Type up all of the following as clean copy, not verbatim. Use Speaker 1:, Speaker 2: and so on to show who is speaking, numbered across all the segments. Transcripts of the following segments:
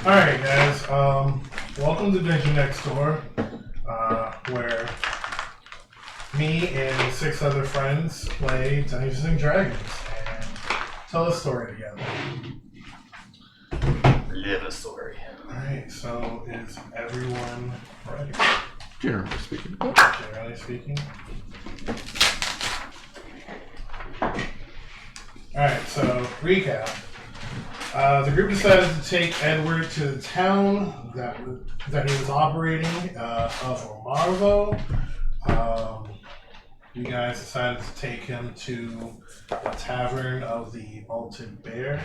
Speaker 1: Alright guys, welcome to Dungeon Next Door, where me and 6 other friends play Dungeons and Dragons and tell a story together.
Speaker 2: Live a story.
Speaker 1: Alright, so is everyone ready?
Speaker 3: Generally speaking.
Speaker 1: Generally speaking. Alright, so recap. The group decided to take Edward to the town that he was operating of Romarvo. You guys decided to take him to the Tavern of the Bolted Bear,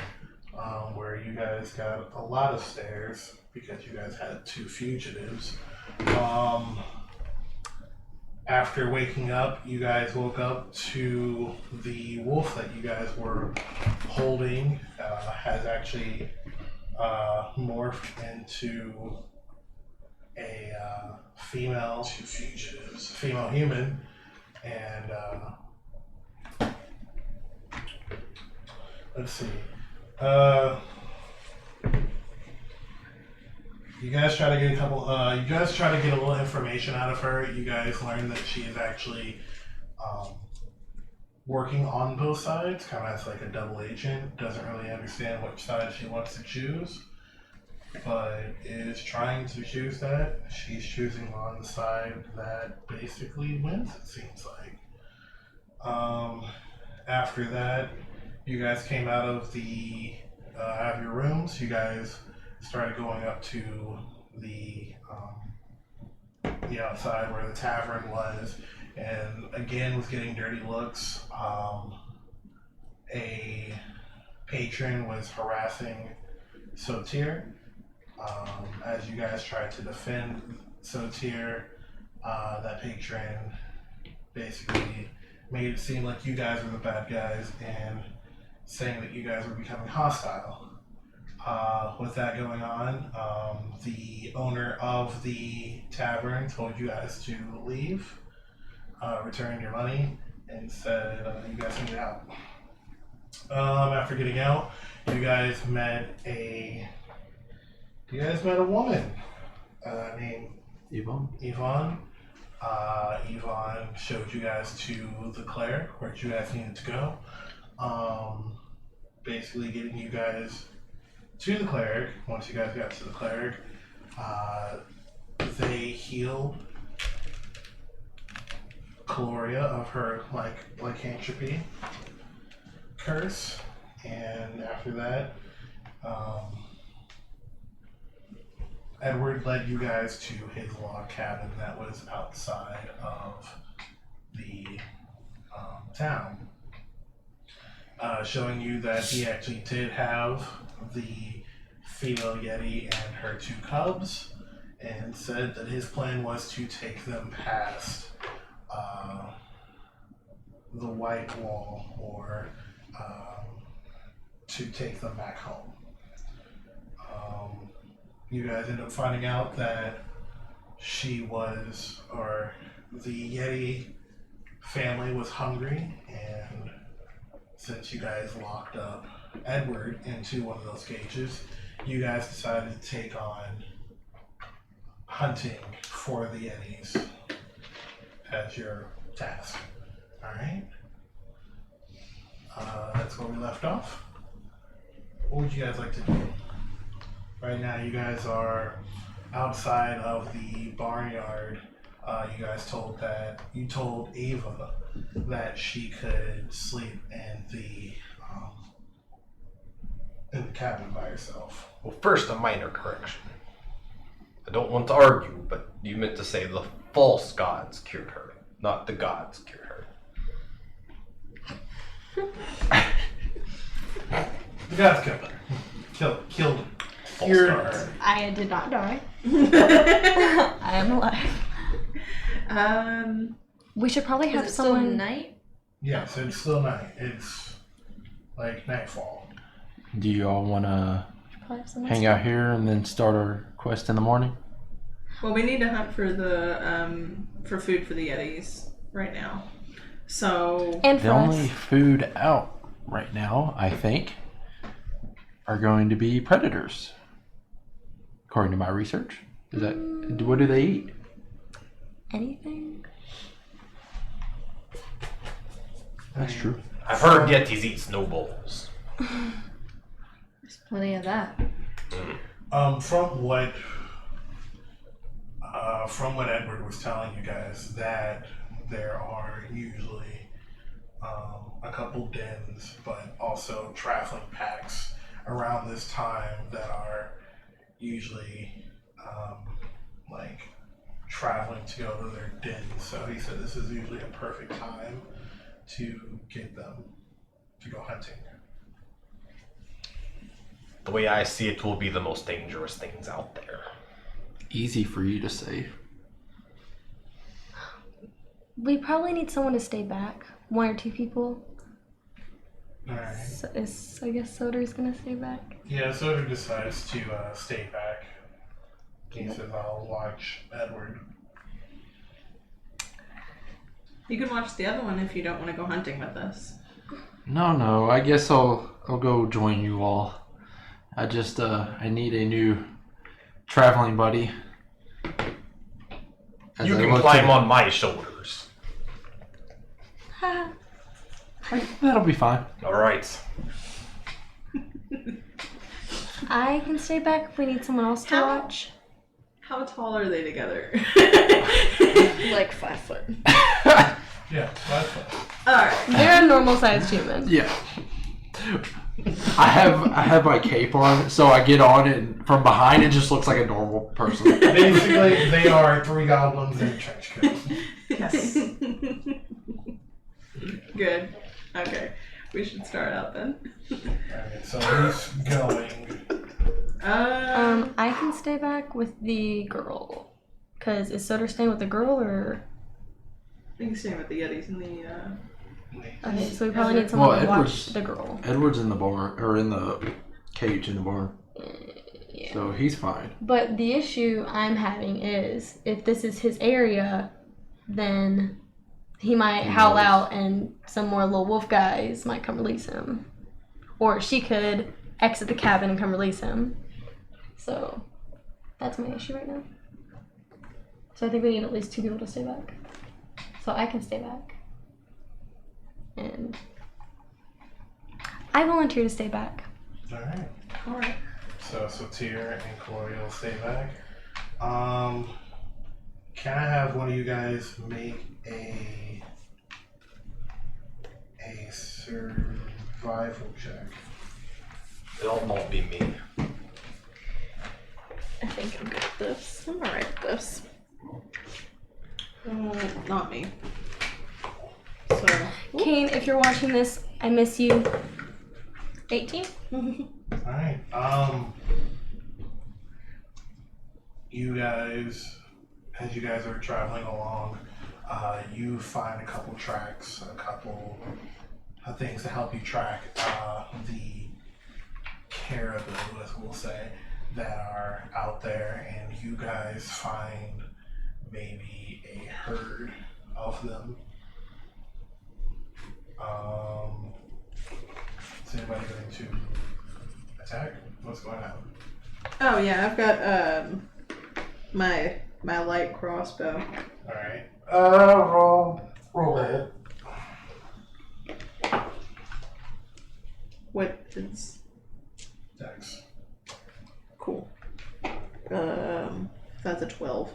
Speaker 1: where you guys got a lot of stairs because you guys had 2 fugitives. After waking up, you guys woke up to the wolf that you guys were holding has actually morphed into a female human, and let's see. You guys try to get a little information out of her. You guys learn that she is actually working on both sides, kind of as like a double agent. Doesn't really understand which side she wants to choose, but is trying to choose that. She's choosing on the side that basically wins, it seems like. After that, you guys came out of your rooms. You guys started going up to the outside where the tavern was, and again was getting dirty looks. A patron was harassing Soter. As you guys tried to defend Soter, that patron basically made it seem like you guys were the bad guys and saying that you guys were becoming hostile. With that going on, the owner of the tavern told you guys to leave, return your money, and said you guys can get out. After getting out, you guys met a woman named
Speaker 3: Yvonne.
Speaker 1: Yvonne. Yvonne showed you guys to the cleric where you guys needed to go. Basically getting you guys to the cleric. Once you guys got to the cleric, they healed Cuilorea of her lycanthropy curse, and after that, Edward led you guys to his log cabin that was outside of the town, showing you that he actually did have the female Yeti and her 2 cubs, and said that his plan was to take them past the White Wall, or to take them back home. You guys end up finding out that the Yeti family was hungry, and since you guys locked up Edward into one of those cages, you guys decided to take on hunting for the Yetis as your task. Alright? That's where we left off. What would you guys like to do? Right now, you guys are outside of the barnyard. You guys told Ava that she could sleep in the cabin by herself.
Speaker 2: Well, first, a minor correction. I don't want to argue, but you meant to say the false gods cured her, not the gods cured her.
Speaker 1: The gods killed her. Killed her. Cured her.
Speaker 4: I did not die. I am alive. We should probably have someone.
Speaker 5: Still night?
Speaker 1: Yes, it's still night. It's like nightfall.
Speaker 3: Do you all want to hang out here and then start our quest in the morning?
Speaker 5: Well, we need to hunt for for food for the Yetis right now. So
Speaker 4: And for
Speaker 3: The
Speaker 4: us.
Speaker 3: only food out right now, I think, are going to be predators. according to my research. What do they eat?
Speaker 4: Anything?
Speaker 3: That's true.
Speaker 2: I've heard Yetis eat snowballs.
Speaker 6: There's plenty of that.
Speaker 1: From what Edward was telling you guys, that there are usually a couple dens, but also traveling packs around this time that are usually like traveling to go to their dens. So he said this is usually a perfect time to get them to go hunting.
Speaker 2: The way I see it, will be the most dangerous things out there.
Speaker 3: Easy for you to say.
Speaker 4: We probably need someone to stay back. 1 or 2 people.
Speaker 1: Alright.
Speaker 4: So I guess Soter's gonna stay back.
Speaker 1: Yeah, Soter decides to stay back. He says, I'll watch Edward.
Speaker 5: You can watch the other one if you don't want to go hunting with us.
Speaker 3: No. I guess I'll go join you all. I just I need a new traveling buddy. As
Speaker 2: You
Speaker 3: I
Speaker 2: can
Speaker 3: look
Speaker 2: climb
Speaker 3: to-
Speaker 2: on my shoulders.
Speaker 3: That'll be fine.
Speaker 2: All right.
Speaker 4: I can stay back if we need someone else to
Speaker 5: How-
Speaker 4: watch.
Speaker 5: How tall are they together?
Speaker 6: Like 5 foot.
Speaker 1: Yeah, that's fine.
Speaker 5: Alright.
Speaker 4: They're a normal sized human.
Speaker 3: Yeah. I have my cape on, so I get on it, and from behind it just looks like a normal person.
Speaker 1: Basically, they are 3 goblins in trench coats.
Speaker 5: Yes. Good. Okay. We should start out then.
Speaker 1: Alright, so who's going?
Speaker 4: I can stay back with the girl. Cause is Soter staying with the girl or?
Speaker 5: You can stay with the Yetis and the.
Speaker 4: Okay, so we probably need someone
Speaker 3: Well,
Speaker 4: to watch
Speaker 3: Edward's-
Speaker 4: the girl.
Speaker 3: Edward's in the barn, or in the cage in the barn,
Speaker 4: Yeah.
Speaker 3: so he's fine.
Speaker 4: But the issue I'm having is if this is his area, then he might howl out and some more little wolf guys might come release him. Or she could exit the cabin and come release him. So that's my issue right now. So I think we need at least 2 people to stay back. So I can stay back. And I volunteer to stay back.
Speaker 1: Alright.
Speaker 5: Alright.
Speaker 1: So Soter and Cuilorea will stay back. Can I have one of you guys make a survival check?
Speaker 2: It'll not be me.
Speaker 6: I think I'm good at this. I'm alright at this.
Speaker 5: Not me. So.
Speaker 4: Kayn, if you're watching this, I miss you. 18?
Speaker 1: Alright. You guys, as you guys are traveling along, you find a couple tracks, a couple things to help you track the caribou, as we'll say, that are out there, and you guys find maybe a herd of them. Is anybody going to attack? What's going on?
Speaker 5: Oh yeah, I've got my light crossbow.
Speaker 1: Alright. Roll it.
Speaker 5: What is
Speaker 1: Dex.
Speaker 5: cool? That's a 12.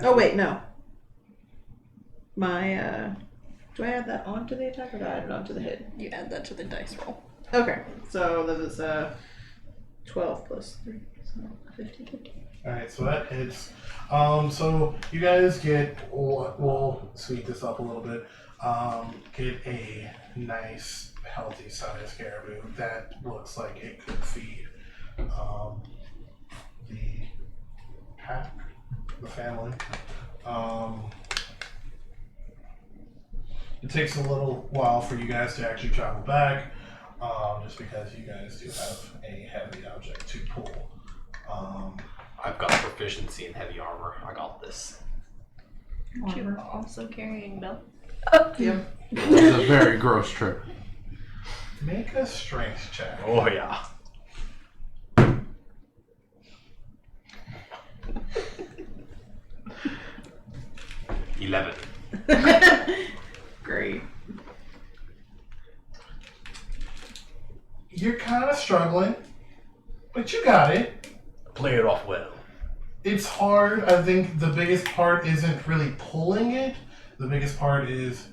Speaker 5: Oh wait, no. My do I add that onto the attack or do I add it onto the hit?
Speaker 6: You add that to the dice roll.
Speaker 5: Okay, so that is 12 plus 3, so 15.
Speaker 1: Alright, so that hits. So you guys get, we'll sweep this up a little bit, get a nice, healthy sized caribou that looks like it could feed the pack, the family. It takes a little while for you guys to actually travel back, just because you guys do have a heavy object to pull.
Speaker 2: I've got proficiency in heavy armor. I got this.
Speaker 6: Aren't you also carrying Bhel?
Speaker 5: Yeah.
Speaker 3: It was a very gross trip.
Speaker 1: Make a strength check.
Speaker 2: Oh yeah. 11.
Speaker 5: Great.
Speaker 1: You're kind of struggling, but you got it.
Speaker 2: Play it off well.
Speaker 1: It's hard. I think the biggest part isn't really pulling it. The biggest part is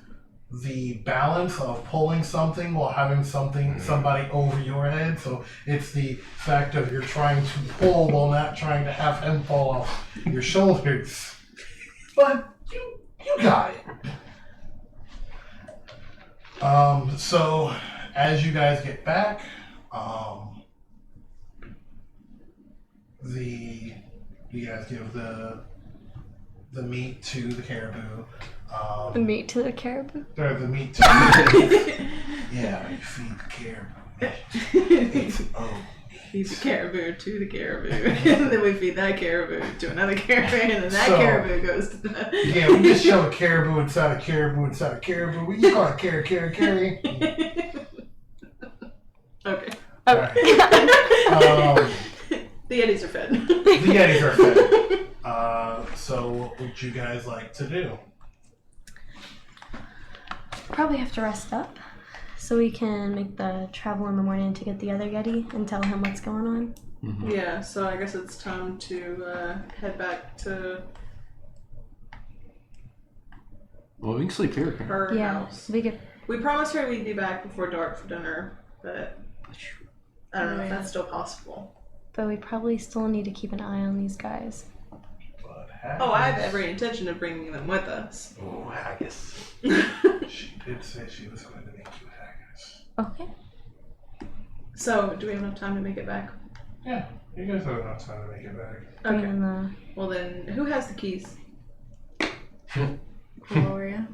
Speaker 1: the balance of pulling something while having somebody over your head. So it's the fact of you're trying to pull while not trying to have him fall off your shoulders. But you got it. So as you guys get back, you guys give the meat to the caribou.
Speaker 4: The meat to the caribou.
Speaker 1: Or the meat to yeah, you feed the caribou. It's
Speaker 5: Feed the caribou to the caribou. And then we feed that caribou to another caribou, and then that caribou goes to the...
Speaker 1: Yeah, we just shove a caribou inside a caribou inside a caribou. We just call it carry.
Speaker 5: Okay.
Speaker 1: Alright.
Speaker 5: The Yetis are fed.
Speaker 1: The Yetis are fed. So what would you guys like to do?
Speaker 4: Probably have to rest up so we can make the travel in the morning to get the other Yeti and tell him what's going on.
Speaker 3: Mm-hmm.
Speaker 5: Yeah, so I guess it's time to head back to
Speaker 3: Well, we can sleep here.
Speaker 5: her house.
Speaker 4: We could.
Speaker 5: We promised her we'd be back before dark for dinner, but I don't know if that's still possible.
Speaker 4: But we probably still need to keep an eye on these guys.
Speaker 5: Oh, I have every intention of bringing them with us.
Speaker 2: Oh, haggis.
Speaker 1: She did say she was going to make you haggis.
Speaker 4: Okay.
Speaker 5: So, do we have enough time to make it back?
Speaker 1: Yeah, you guys have enough time to make it back.
Speaker 4: Bring
Speaker 5: Okay.
Speaker 4: in the.
Speaker 5: Well then, who has the keys?
Speaker 6: Cuilorea.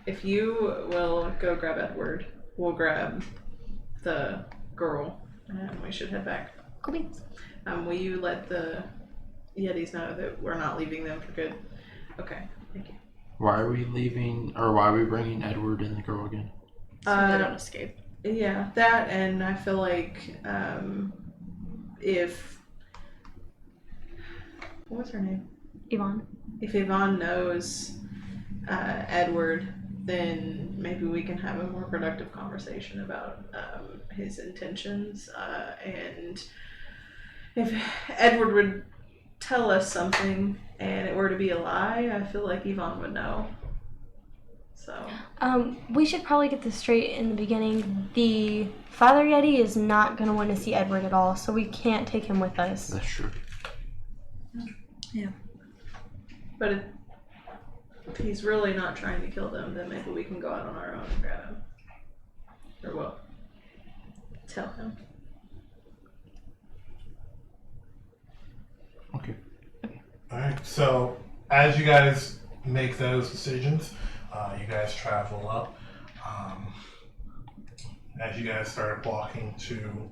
Speaker 5: If you will go grab Edward, we'll grab the girl, and we should head back.
Speaker 4: Cool beans.
Speaker 5: Will you let the Yetis know that we're not leaving them for good? Okay, thank you.
Speaker 3: Why are we leaving, or why are we bringing Edward and the girl again?
Speaker 6: So they don't escape.
Speaker 5: Yeah, that, and I feel like if what's her name?
Speaker 4: Yvonne.
Speaker 5: If Yvonne knows Edward, then maybe we can have a more productive conversation about his intentions. And if Edward would tell us something and it were to be a lie, I feel like Yvonne would know. So.
Speaker 4: We should probably get this straight in the beginning. The Father Yeti is not going to want to see Edward at all, so we can't take him with us.
Speaker 3: That's true.
Speaker 6: Yeah.
Speaker 5: But if he's really not trying to kill them, then maybe we can go out on our own and grab him. Or what? Tell him.
Speaker 3: Okay.
Speaker 1: Alright, so as you guys make those decisions, you guys travel up. As you guys start walking to,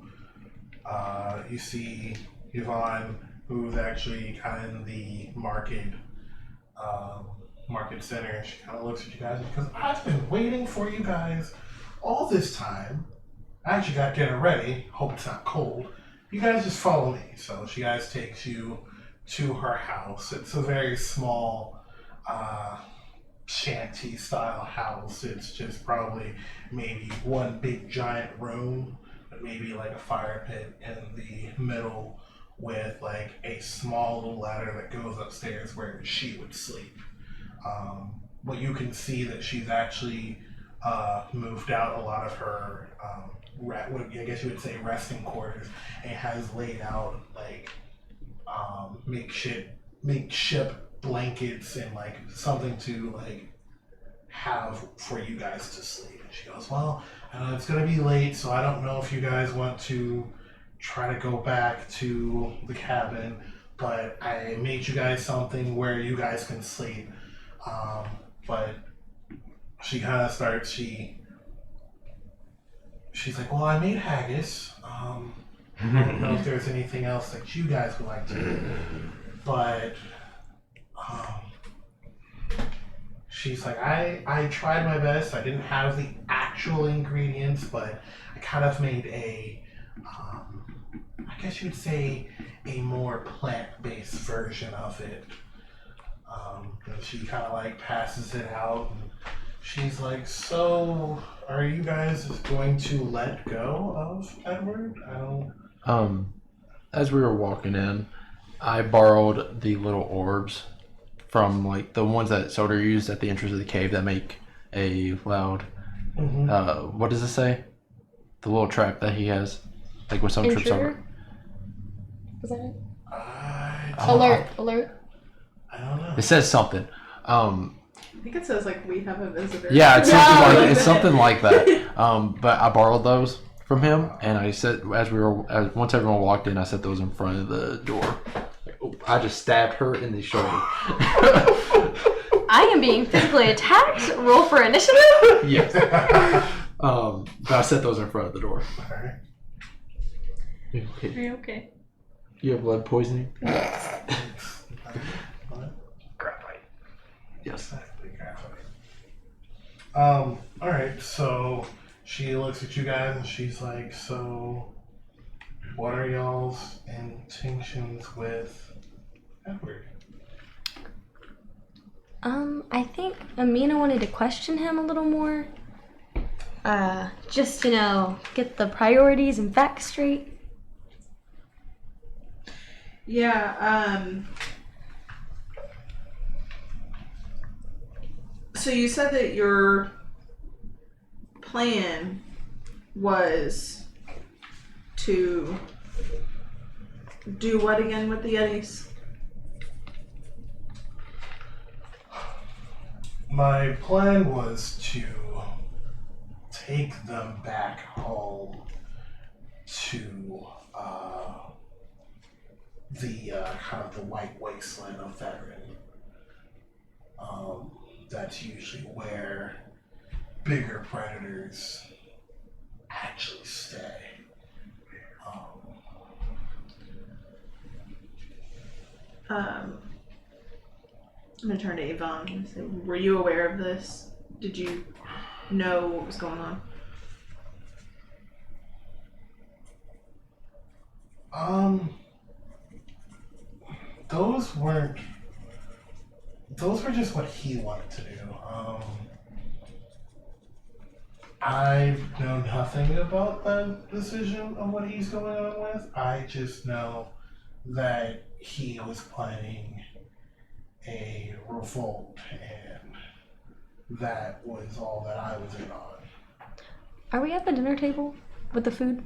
Speaker 1: you see Yvonne, who's actually kind of in the market center. She kind of looks at you guys because I've been waiting for you guys all this time. I actually got dinner ready. Hope it's not cold. You guys just follow me. So she guys takes you to her house. It's a very small shanty style house. It's just probably maybe one big giant room, but maybe like a fire pit in the middle with like a small little ladder that goes upstairs where she would sleep. But you can see that she's actually moved out a lot of her I guess you would say resting quarters, and has laid out like makeshift blankets and like something to like have for you guys to sleep. And she goes, well, I know it's gonna be late, so I don't know if you guys want to try to go back to the cabin, but I made you guys something where you guys can sleep. But she kind of starts, she's like, well, I made haggis. I don't know if there's anything else that you guys would like to do. But she's like, I tried my best. I didn't have the actual ingredients, but I kind of made a, I guess you would say, a more plant-based version of it. And she kind of like passes it out. And she's like, "So, are you guys going to let go of Edward?" I don't.
Speaker 3: As we were walking in, I borrowed the little orbs from like the ones that Soter used at the entrance of the cave that make a loud. What does it say? The little trap that he has, like when someone trips over.
Speaker 4: Intruder? Was that it?
Speaker 1: I
Speaker 4: Alert.
Speaker 1: I don't know.
Speaker 3: It says something.
Speaker 5: I think it says like we have a visitor.
Speaker 3: Yeah, it's
Speaker 4: No.
Speaker 3: something like that. But I borrowed those from him, and I said once everyone walked in, I set those in front of the door. I just stabbed her in the shoulder.
Speaker 4: I am being physically attacked. Roll for initiative.
Speaker 3: Yes. But I set those in front of the door.
Speaker 1: Alright.
Speaker 6: Are you okay?
Speaker 3: You have blood poisoning?
Speaker 1: What?
Speaker 2: Graphite.
Speaker 3: Yes.
Speaker 1: Exactly, graphite. Alright, so she looks at you guys and she's like, "So, what are y'all's intentions with Edward?"
Speaker 4: I think Imina wanted to question him a little more. Just, get the priorities and facts straight.
Speaker 5: Yeah, so you said that your plan was to do what again with the Yetis?
Speaker 1: My plan was to take them back home to the kind of the white wasteland of Veteran. That's usually where bigger predators actually stay.
Speaker 5: I'm gonna turn to Yvonne and say, were you aware of this? Did you know what was going on?
Speaker 1: Those were just what he wanted to do. I know nothing about that decision of what he's going on with. I just know that he was planning a revolt, and that was all that I was in on.
Speaker 4: Are we at the dinner table with the food?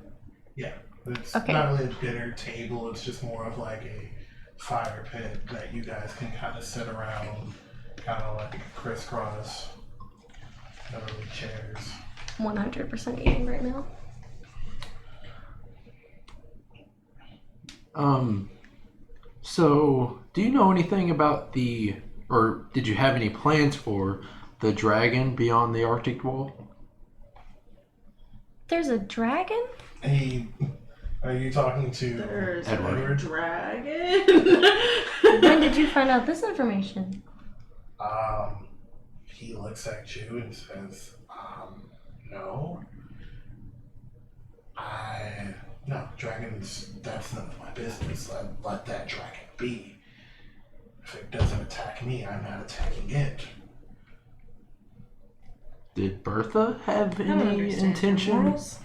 Speaker 1: Yeah, it's
Speaker 4: Okay.
Speaker 1: not really a dinner table, it's just more of like a fire pit that you guys can kind of sit around, kind of like crisscross, no really chairs.
Speaker 4: 100% eating right now.
Speaker 3: So do you know anything about or did you have any plans for the dragon beyond the Arctic wall?
Speaker 4: There's a dragon?
Speaker 1: Are you talking to
Speaker 5: There's
Speaker 3: Edward.
Speaker 5: a dragon.
Speaker 4: When did you find out this information?
Speaker 1: He looks at you and says, no. No, dragons, that's none of my business. Let that dragon be. If it doesn't attack me, I'm not attacking it.
Speaker 3: Did Bertha have
Speaker 6: I don't
Speaker 3: any
Speaker 6: understand
Speaker 3: intention?
Speaker 6: morals.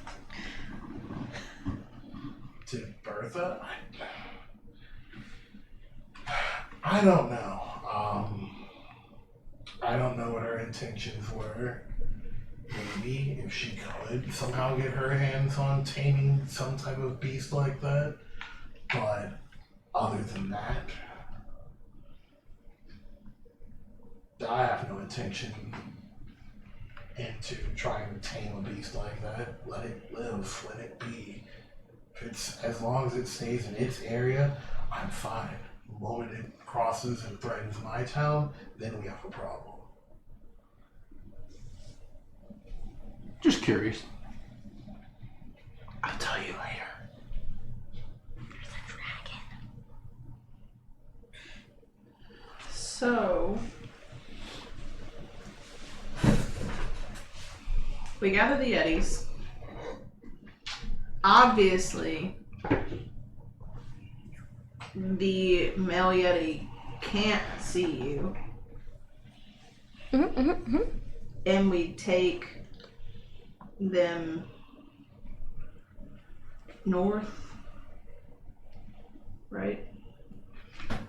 Speaker 1: To Bertha? I don't know. I don't know what her intentions were. Maybe if she could somehow get her hands on taming some type of beast like that. But other than that, I have no intention into trying to tame a beast like that. Let it live, let it be. If it's, as long as it stays in its area, I'm fine. The moment it crosses and threatens my town, then we have a problem.
Speaker 3: Just curious. I'll tell you later.
Speaker 5: So we gather the Yetis. Obviously, the male Yeti can't see you,
Speaker 4: Mm-hmm.
Speaker 5: and we take them north, right?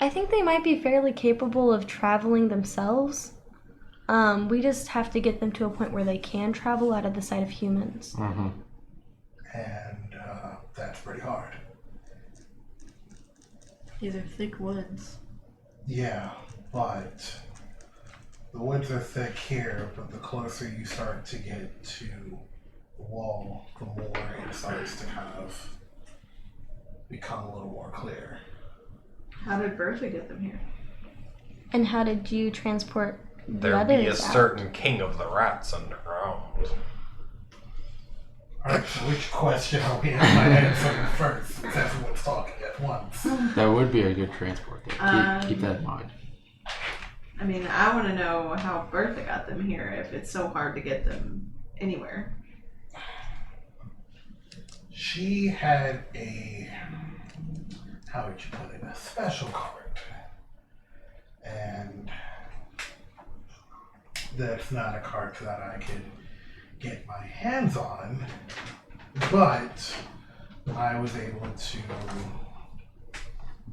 Speaker 4: I think they might be fairly capable of traveling themselves. We just have to get them to a point where they can travel out of the sight of humans.
Speaker 3: Mm-hmm.
Speaker 1: And that's pretty hard.
Speaker 6: These are thick woods.
Speaker 1: Yeah, but the woods are thick here, but the closer you start to get to the wall, the more it starts to kind of become a little more clear.
Speaker 5: How did Bertha get them here?
Speaker 4: And how did you transport the
Speaker 2: There
Speaker 4: others
Speaker 2: be a
Speaker 4: out?
Speaker 2: certain king of the rats underground.
Speaker 1: Alright, so which question are we answering first? Since everyone's talking at once.
Speaker 3: That would be a good transport. Keep that in mind.
Speaker 5: I mean, I want to know how Bertha got them here if it's so hard to get them anywhere.
Speaker 1: She had a, how would you put it, a special card. And that's not a card that I could get my hands on, but I was able to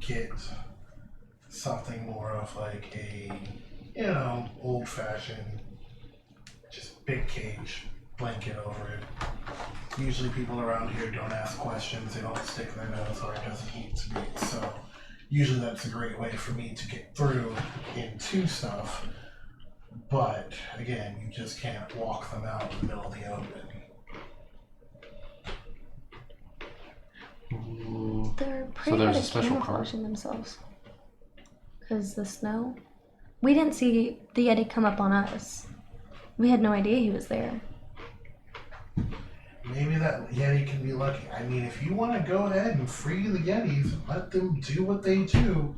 Speaker 1: get something more of like a, old-fashioned, just big cage, blanket over it. Usually people around here don't ask questions, they don't stick their nose where it doesn't need to be, so usually that's a great way for me to get through into stuff. But again, you just can't walk them out in the middle of the open.
Speaker 4: They're pretty
Speaker 3: there's
Speaker 4: good
Speaker 3: a
Speaker 4: at
Speaker 3: special card?
Speaker 4: camouflaging themselves. Because the snow. We didn't see the Yeti come up on us. We had no idea he was there.
Speaker 1: Maybe that Yeti can be lucky. I mean, if you want to go ahead and free the Yetis and let them do what they do,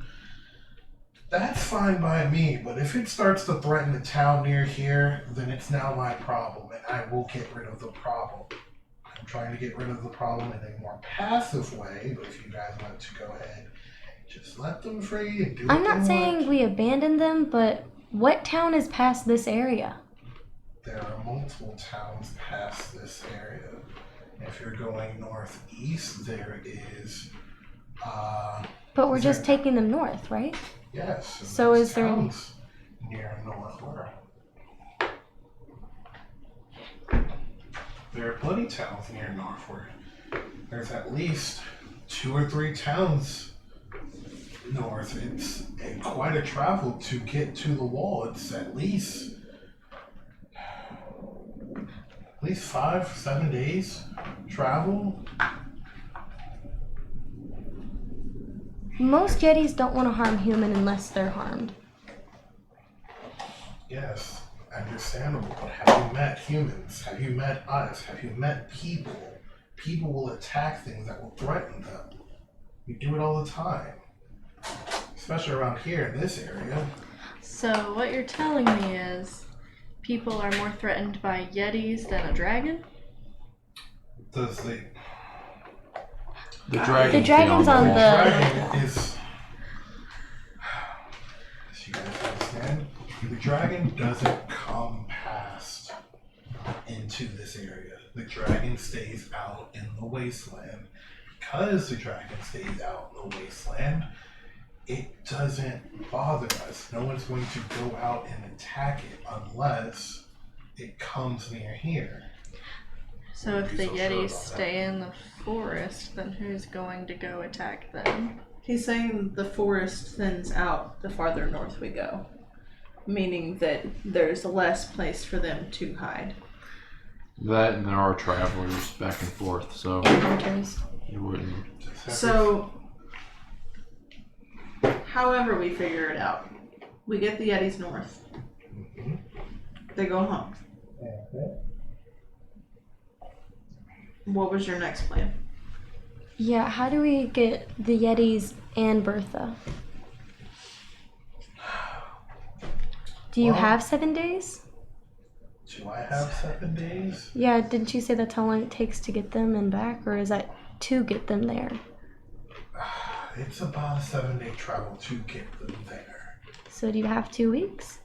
Speaker 1: that's fine by me. But if it starts to threaten the town near here, then it's now my problem, and I will get rid of the problem. I'm trying to get rid of the problem in a more passive way, but if you guys want to go ahead, just let them free and do what
Speaker 4: I'm
Speaker 1: they
Speaker 4: not
Speaker 1: want.
Speaker 4: saying we abandoned them, but what town is past this area?
Speaker 1: There are multiple towns past this area. If you're going northeast, there is.
Speaker 4: But we're
Speaker 1: Is
Speaker 4: just
Speaker 1: there-
Speaker 4: taking them north, right?
Speaker 1: Yes. and
Speaker 4: So
Speaker 1: there's
Speaker 4: is there-
Speaker 1: towns near Northward? There are plenty of towns near Northward. There's at least 2 or 3 towns north. It's quite a travel to get to the wall. It's at least 5-7 days travel.
Speaker 4: Most Yetis don't want to harm human unless they're harmed.
Speaker 1: Yes, understandable. But have you met humans? Have you met us? Have you met people? People will attack things that will threaten them. We do it all the time. Especially around here in this area.
Speaker 6: So what you're telling me is people are more threatened by Yetis than a dragon?
Speaker 1: Does the
Speaker 3: The dragon's,
Speaker 4: The dragon's on the-
Speaker 1: dragon is, as you guys understand, the dragon doesn't come past into this area. The dragon stays out in the wasteland. Because the dragon stays out in the wasteland, it doesn't bother us. No one's going to go out and attack it unless it comes near here.
Speaker 6: So if the
Speaker 1: So sure
Speaker 6: Yetis
Speaker 1: about
Speaker 6: stay in the forest, then who's going to go attack them?
Speaker 5: He's saying the forest thins out the farther north we go, meaning that there's less place for them to hide.
Speaker 3: That and there are travelers back and forth, so
Speaker 4: And hunters.
Speaker 3: you wouldn't.
Speaker 5: So, however we figure it out, we get the Yetis north.
Speaker 1: Mhm.
Speaker 5: They go home. What was your next plan?
Speaker 4: Yeah, how do we get the Yetis and Bertha? Do you
Speaker 1: Well-
Speaker 4: have 7 days?
Speaker 1: Do I have 7 days?
Speaker 4: Yeah, didn't you say that's how long it takes to get them and back, or is that to get them there?
Speaker 1: It's about a 7-day travel to get them there.
Speaker 4: So do you have 2 weeks?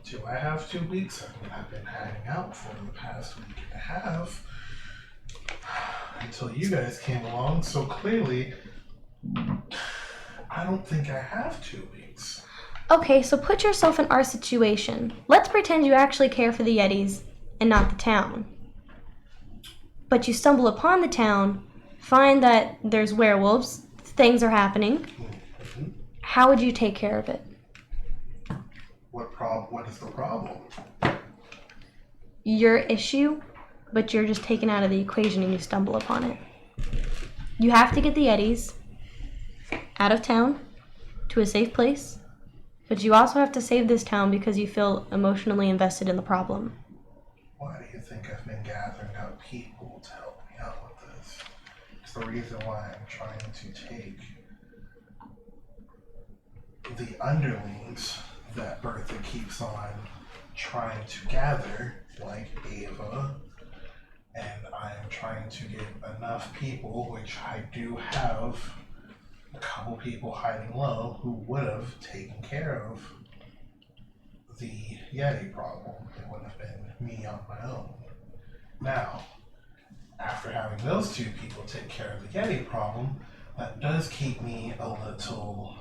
Speaker 1: Do I have 2 weeks? I mean, I've been hanging out for the past week and a half until you guys came along, so clearly I don't think I have 2 weeks.
Speaker 4: Okay, so put yourself in our situation. Let's pretend you actually care for the Yetis and not the town. But you stumble upon the town, find that there's werewolves, things are happening. How would you take care of it?
Speaker 1: What is the problem?
Speaker 4: Your issue, but you're just taken out of the equation and you stumble upon it. You have to get the Yetis out of town to a safe place, but you also have to save this town because you feel emotionally invested in the problem.
Speaker 1: Why do you think I've been gathering up people to help me out with this? It's the reason why I'm trying to take the underlings that Bertha keeps on trying to gather, like Ava, and I am trying to get enough people, which I do have a couple people hiding low, who would have taken care of the Yeti problem. It would have been me on my own. Now, after having those 2 people take care of the Yeti problem, that does keep me a little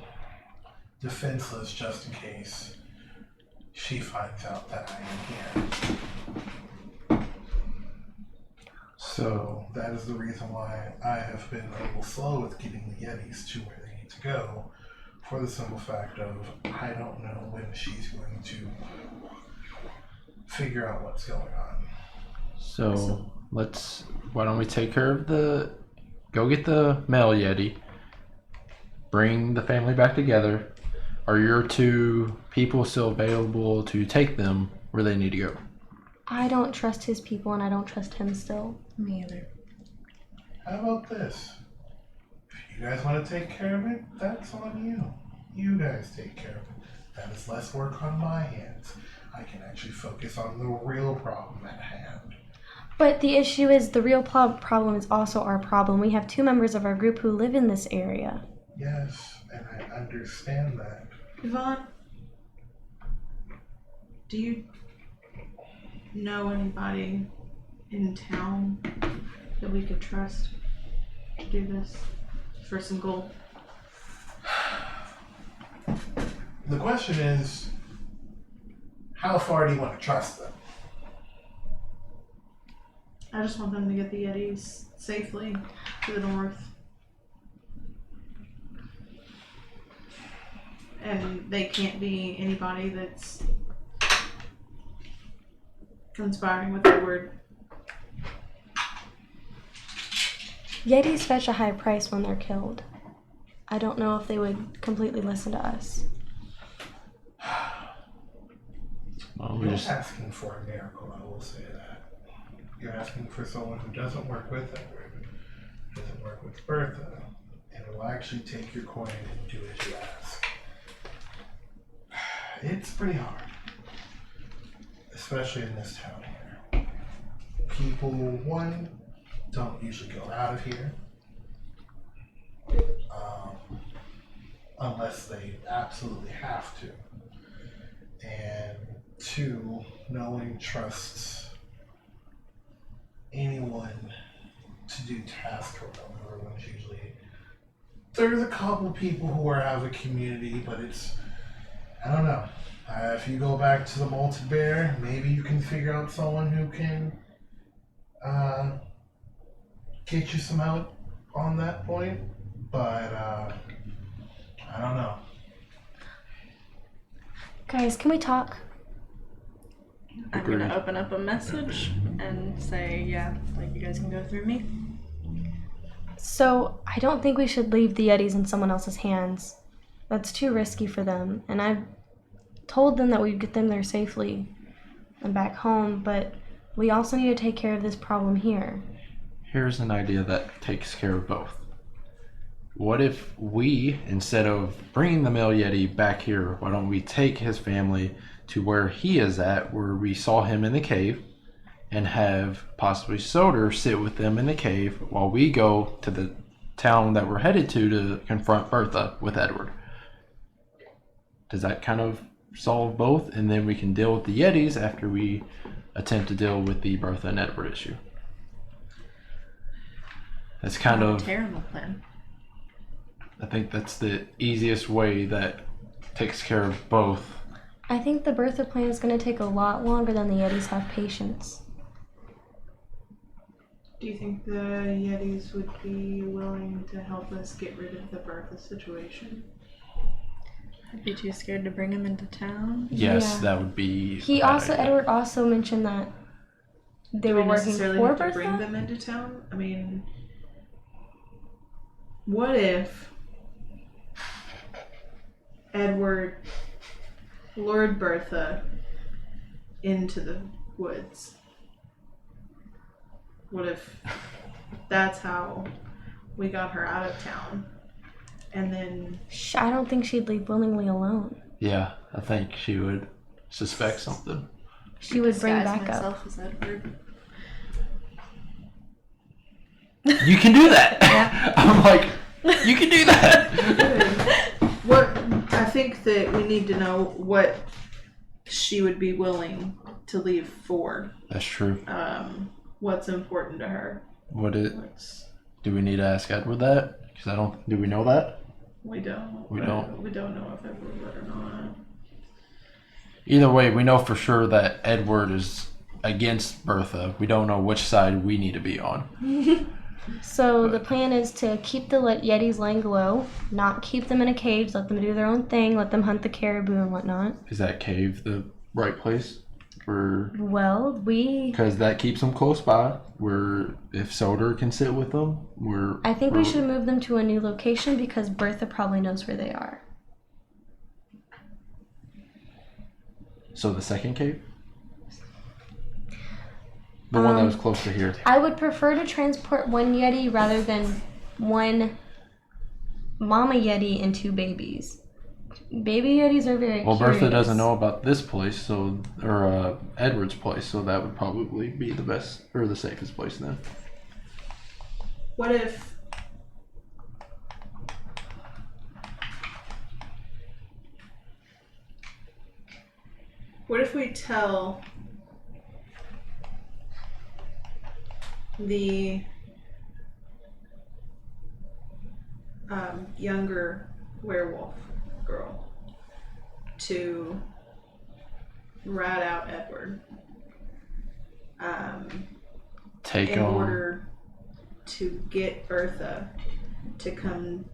Speaker 1: defenseless just in case she finds out that I am here. So that is the reason why I have been a little slow with getting the Yetis to where they need to go, for the simple fact of I don't know when she's going to figure out what's going on.
Speaker 3: So why don't we take care of go get the male Yeti, bring the family back together. Are your 2 people still available to take them where they need to go?
Speaker 4: I don't trust his people and I don't trust him still.
Speaker 6: Me either.
Speaker 1: How about this? If you guys want to take care of it, that's on you. You guys take care of it. That is less work on my hands. I can actually focus on the real problem at hand.
Speaker 4: But the issue is the real problem is also our problem. We have 2 members of our group who live in this area.
Speaker 1: Yes, and I understand that.
Speaker 5: Yvonne, do you know anybody in town that we could trust to do this for some gold?
Speaker 1: The question is, how far do you want to trust them?
Speaker 5: I just want them to get the Yetis safely to the north. And they can't be anybody that's conspiring with Edward.
Speaker 4: Yetis fetch a high price when they're killed. I don't know if they would completely listen to us.
Speaker 3: Well,
Speaker 1: You're asking for a miracle, I will say that. You're asking for someone who doesn't work with Edward, doesn't work with Bertha, and will actually take your coin and do as you ask. It's pretty hard, especially in this town here. People, one, don't usually go out of here unless they absolutely have to. And 2, no one trusts anyone to do tasks for them. Everyone's usually, there's a couple people who are out of a community, but it's, I don't know. If you go back to the Molted Bear, maybe you can figure out someone who can get you some help on that point. But I don't know.
Speaker 4: Guys, can we talk?
Speaker 6: I'm
Speaker 3: Agreed.
Speaker 6: gonna open up a message and say, yeah, like you guys can go through me.
Speaker 4: So, I don't think we should leave the Yetis in someone else's hands. That's too risky for them. And I've told them that we'd get them there safely and back home, but we also need to take care of this problem here.
Speaker 3: Here's an idea that takes care of both. What if we, instead of bringing the male Yeti back here, why don't we take his family to where he is at, where we saw him in the cave, and have possibly Soter sit with them in the cave while we go to the town that we're headed to confront Bertha with Edward. Does that kind of solve both? And then we can deal with the Yetis after we attempt to deal with the Bertha and Edward issue. That's kind
Speaker 6: Not a
Speaker 3: of,
Speaker 6: terrible plan.
Speaker 3: I think that's the easiest way that takes care of both.
Speaker 4: I think the Bertha plan is going to take a lot longer than the Yetis have patience.
Speaker 5: Do you think the Yetis would be willing to help us get rid of the Bertha situation?
Speaker 6: I'd be too scared to bring him into town.
Speaker 3: Yes,
Speaker 4: Yeah.
Speaker 3: that would be.
Speaker 4: He
Speaker 3: a bad
Speaker 4: also,
Speaker 3: idea.
Speaker 4: Edward also mentioned that they
Speaker 5: Do
Speaker 4: were
Speaker 5: we
Speaker 4: working
Speaker 5: necessarily
Speaker 4: for
Speaker 5: have to
Speaker 4: Bertha.
Speaker 5: bring them into town? I mean, what if Edward lured Bertha into the woods? What if that's how we got her out of town? And then
Speaker 4: I don't think she'd leave willingly alone.
Speaker 3: Yeah, I think she would suspect something.
Speaker 4: She would bring
Speaker 6: Disguise
Speaker 4: back up.
Speaker 6: myself as Edward.
Speaker 3: You can do that. I'm like, you can do that.
Speaker 5: what I think that we need to know what she would be willing to leave for.
Speaker 3: That's true.
Speaker 5: What's important to her.
Speaker 3: What it?
Speaker 5: What's
Speaker 3: Do we need to ask Edward that? Because I don't. Do we know that?
Speaker 5: we don't.
Speaker 3: We don't.
Speaker 5: We don't know if Edward would or not.
Speaker 3: Either way, we know for sure that Edward is against Bertha. We don't know which side we need to be on.
Speaker 4: So the plan is to keep the Yetis laying low, not keep them in a cage, let them do their own thing, let them hunt the caribou and whatnot.
Speaker 3: Is that cave the right place for?
Speaker 4: Well,
Speaker 3: Because that keeps them close by. Where if Soter can sit with them,
Speaker 4: I think we should move them to a new location because Bertha probably knows where they are.
Speaker 3: So the second cave, the one that was close to here.
Speaker 4: I would prefer to transport one Yeti rather than one mama Yeti and two babies. Baby Yetis are very
Speaker 3: Well,
Speaker 4: curious.
Speaker 3: Bertha doesn't know about this place, or Edward's place, so that would probably be the best or the safest place then.
Speaker 5: What if we tell the younger werewolf girl to rat out Edward
Speaker 3: Take
Speaker 5: in
Speaker 3: on.
Speaker 5: order to get Bertha to come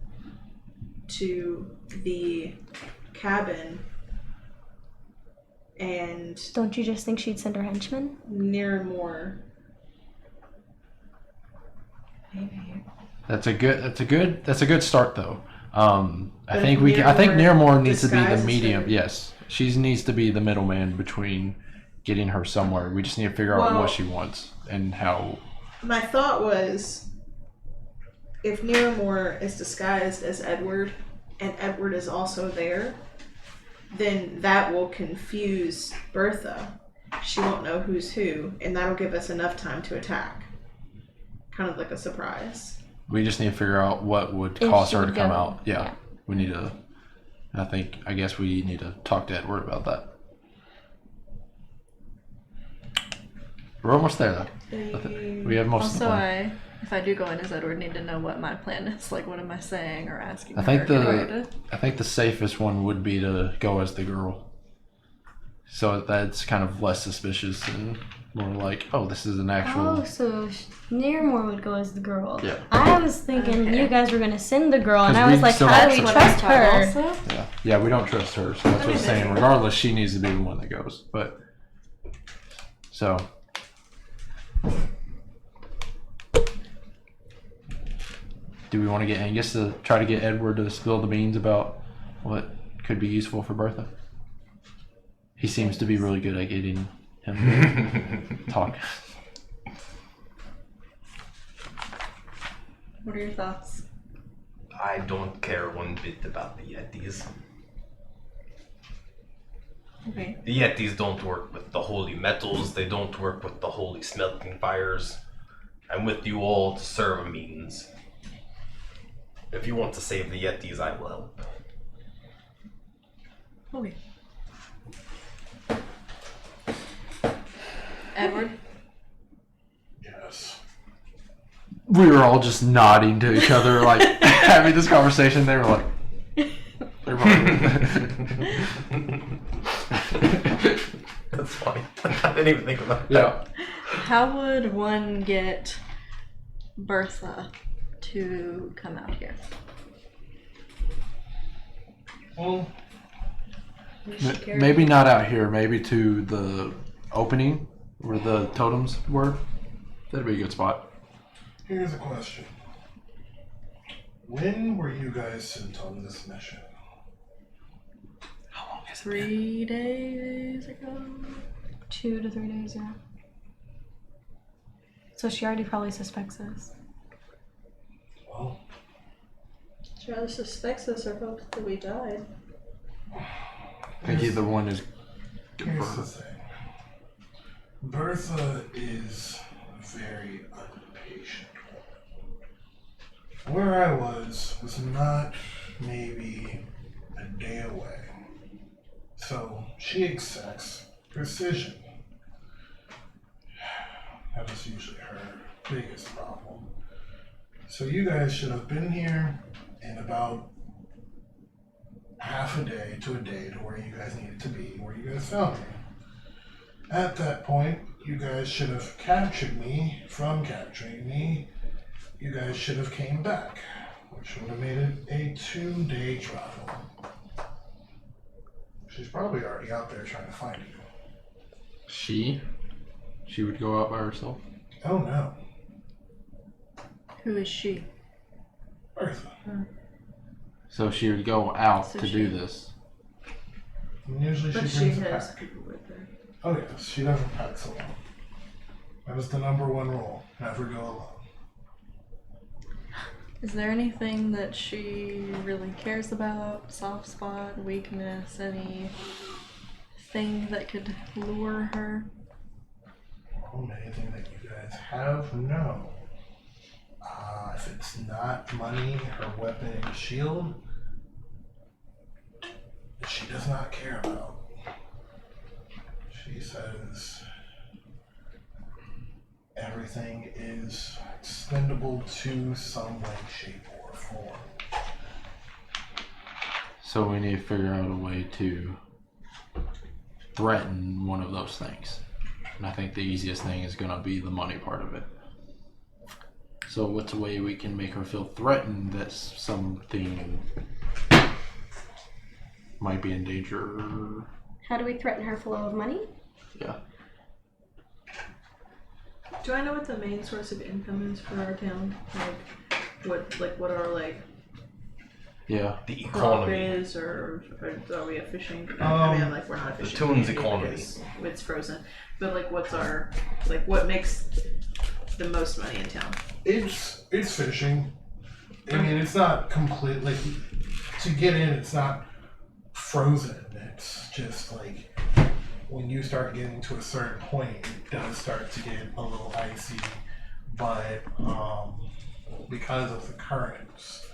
Speaker 5: to the cabin and
Speaker 4: Don't you just think she'd send her henchmen?
Speaker 5: Niramour. Maybe.
Speaker 3: That's a good start though. I
Speaker 5: But
Speaker 3: think
Speaker 5: if
Speaker 3: I think Niramour
Speaker 5: Niramour
Speaker 3: needs to be the
Speaker 5: disguises
Speaker 3: medium.
Speaker 5: her-
Speaker 3: Yes, she needs to be the middleman between getting her somewhere. We just need to figure out
Speaker 5: Well-
Speaker 3: what she wants and how.
Speaker 5: My thought was, if Niramour is disguised as Edward, and Edward is also there, then that will confuse Bertha. She won't know who's who, and that'll give us enough time to attack. Kind of like a surprise.
Speaker 3: We just need to figure out what would
Speaker 4: If
Speaker 3: cause
Speaker 4: she
Speaker 3: her to
Speaker 4: would
Speaker 3: come
Speaker 4: go.
Speaker 3: out. Yeah,
Speaker 4: Yeah.
Speaker 3: we need to. I guess we need to talk to Edward about that. We're almost there though. We have most of the
Speaker 6: Also,
Speaker 3: plan.
Speaker 6: if I do go in as Edward, need to know what my plan is. Like, what am I saying or asking?
Speaker 3: I think
Speaker 6: her?
Speaker 3: I think the safest one would be to go as the girl. So that's kind of less suspicious and more like, oh, this is an actual.
Speaker 4: Oh, so Niramour would go as the girl.
Speaker 3: Yeah.
Speaker 4: I was thinking
Speaker 6: Okay.
Speaker 4: you guys were gonna send the girl, and
Speaker 3: 'Cause
Speaker 4: I was
Speaker 3: we
Speaker 4: like,
Speaker 3: still
Speaker 4: how
Speaker 3: have
Speaker 4: do we
Speaker 3: to-
Speaker 4: trust her?
Speaker 6: Also?
Speaker 3: Yeah, we don't trust her, so that's what I'm saying. Regardless, she needs to be the one that goes. But so do we want to get Angus to try to get Edward to spill the beans about what could be useful for Bertha? He seems to be really good at getting him to talk.
Speaker 6: What are your thoughts?
Speaker 2: I don't care one bit about the Yetis.
Speaker 6: Okay.
Speaker 2: The Yetis don't work with the holy metals, they don't work with the holy smelting fires. I'm with you all to serve a means. If you want to save the Yetis, I will help.
Speaker 6: Okay. Edward?
Speaker 1: Yes.
Speaker 3: We were all just nodding to each other, like having this conversation. They were like,
Speaker 2: That's funny. I didn't even think about that.
Speaker 3: yeah.
Speaker 6: How would one get Bertha to come out here?
Speaker 1: Well,
Speaker 3: Maybe not out here. Maybe to the opening where the totems were. That'd be a good spot.
Speaker 1: here's a question. When were you guys sent on this mission?
Speaker 3: How long has
Speaker 6: 3 days ago?
Speaker 4: 2 to 3 days, yeah. So she already probably suspects us.
Speaker 1: Well,
Speaker 5: She either suspects us or hopes that we died.
Speaker 3: I think either one is good
Speaker 1: here's
Speaker 3: for
Speaker 1: the
Speaker 3: her.
Speaker 1: thing. Bertha is a very impatient woman. Where I was not maybe a day away. So she expects precision. That is usually her biggest problem. So you guys should have been here in about half a day to where you guys needed to be, where you guys found me. At that point, you guys should have captured me. From capturing me, you guys should have came back, which would have made it a 2-day travel. She's probably already out there trying to find you.
Speaker 3: She would go out by herself.
Speaker 1: Oh no,
Speaker 6: Who is she?
Speaker 1: Bertha.
Speaker 3: So she would go out
Speaker 6: So
Speaker 3: to
Speaker 6: she-
Speaker 3: do this.
Speaker 1: And usually
Speaker 5: But
Speaker 1: she
Speaker 5: she
Speaker 1: brings a
Speaker 5: has
Speaker 1: pack.
Speaker 5: people with her.
Speaker 1: Oh yes, she never packs alone. That is the #1 rule. Never go alone.
Speaker 6: Is there anything that she really cares about? Soft spot, weakness, anything that could lure her?
Speaker 1: Well, anything that you guys have, no. If it's not money, her weapon and shield, she does not care about. She says everything is expendable to some way, shape, or form.
Speaker 3: So we need to figure out a way to threaten one of those things. And I think the easiest thing is going to be the money part of it. So what's a way we can make her feel threatened that something might be in danger?
Speaker 4: How do we threaten her flow of money?
Speaker 3: Yeah.
Speaker 5: Do I know what the main source of income is for our town? What our
Speaker 3: Yeah.
Speaker 2: The
Speaker 5: crop
Speaker 2: economy.
Speaker 5: is, or are we a fishing?
Speaker 1: Um,
Speaker 5: I mean, like we're not a
Speaker 2: the
Speaker 5: fishing
Speaker 2: Toon's
Speaker 5: community
Speaker 2: economy.
Speaker 5: because it's frozen. But like, what's our what makes the most money in town?
Speaker 1: It's fishing. I mean, it's not complete. Like to get in, it's not frozen. It's just like when you start getting to a certain point, it does start to get a little icy. But because of the currents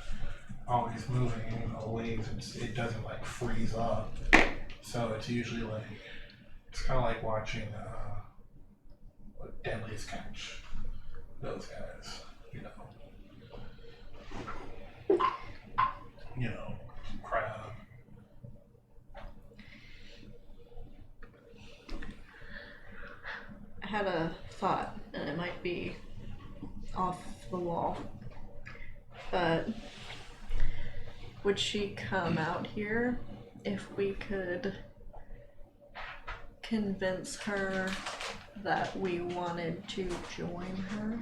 Speaker 1: always moving, the waves, it doesn't like freeze up. So it's usually like it's kind of like watching what Deadliest Catch. Those guys, crab.
Speaker 6: I had a thought, and it might be off the wall, but would she come out here if we could convince her that we wanted to join her?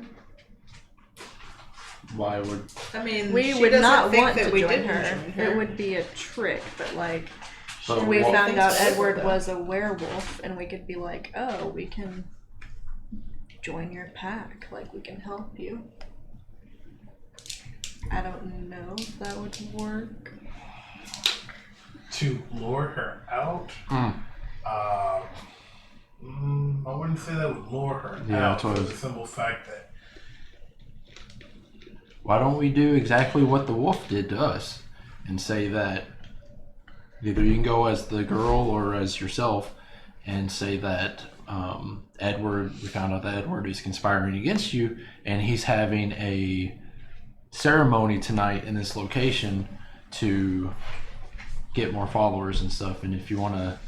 Speaker 3: Why would...
Speaker 5: I mean,
Speaker 6: We
Speaker 5: she
Speaker 6: would
Speaker 5: doesn't
Speaker 6: not
Speaker 5: think
Speaker 6: want
Speaker 5: that
Speaker 6: to
Speaker 5: we
Speaker 6: join
Speaker 5: didn't
Speaker 6: her.
Speaker 5: join her.
Speaker 6: It would be a trick, but like
Speaker 3: But
Speaker 6: we
Speaker 3: what-
Speaker 6: found out
Speaker 5: Thanks for
Speaker 6: Edward
Speaker 5: that.
Speaker 6: was a werewolf, and we could be like, oh, we can join your pack. Like, we can help you. I don't know if that would work.
Speaker 1: To lure her out, I wouldn't say that would lure her
Speaker 3: Yeah,
Speaker 1: out
Speaker 3: that's what
Speaker 1: for
Speaker 3: I
Speaker 1: the
Speaker 3: was-
Speaker 1: simple fact that
Speaker 3: Why don't we do exactly what the wolf did to us and say that Either you can go as the girl or as yourself and say that we found out that Edward is conspiring against you and he's having a ceremony tonight in this location to get more followers and stuff. And if you want to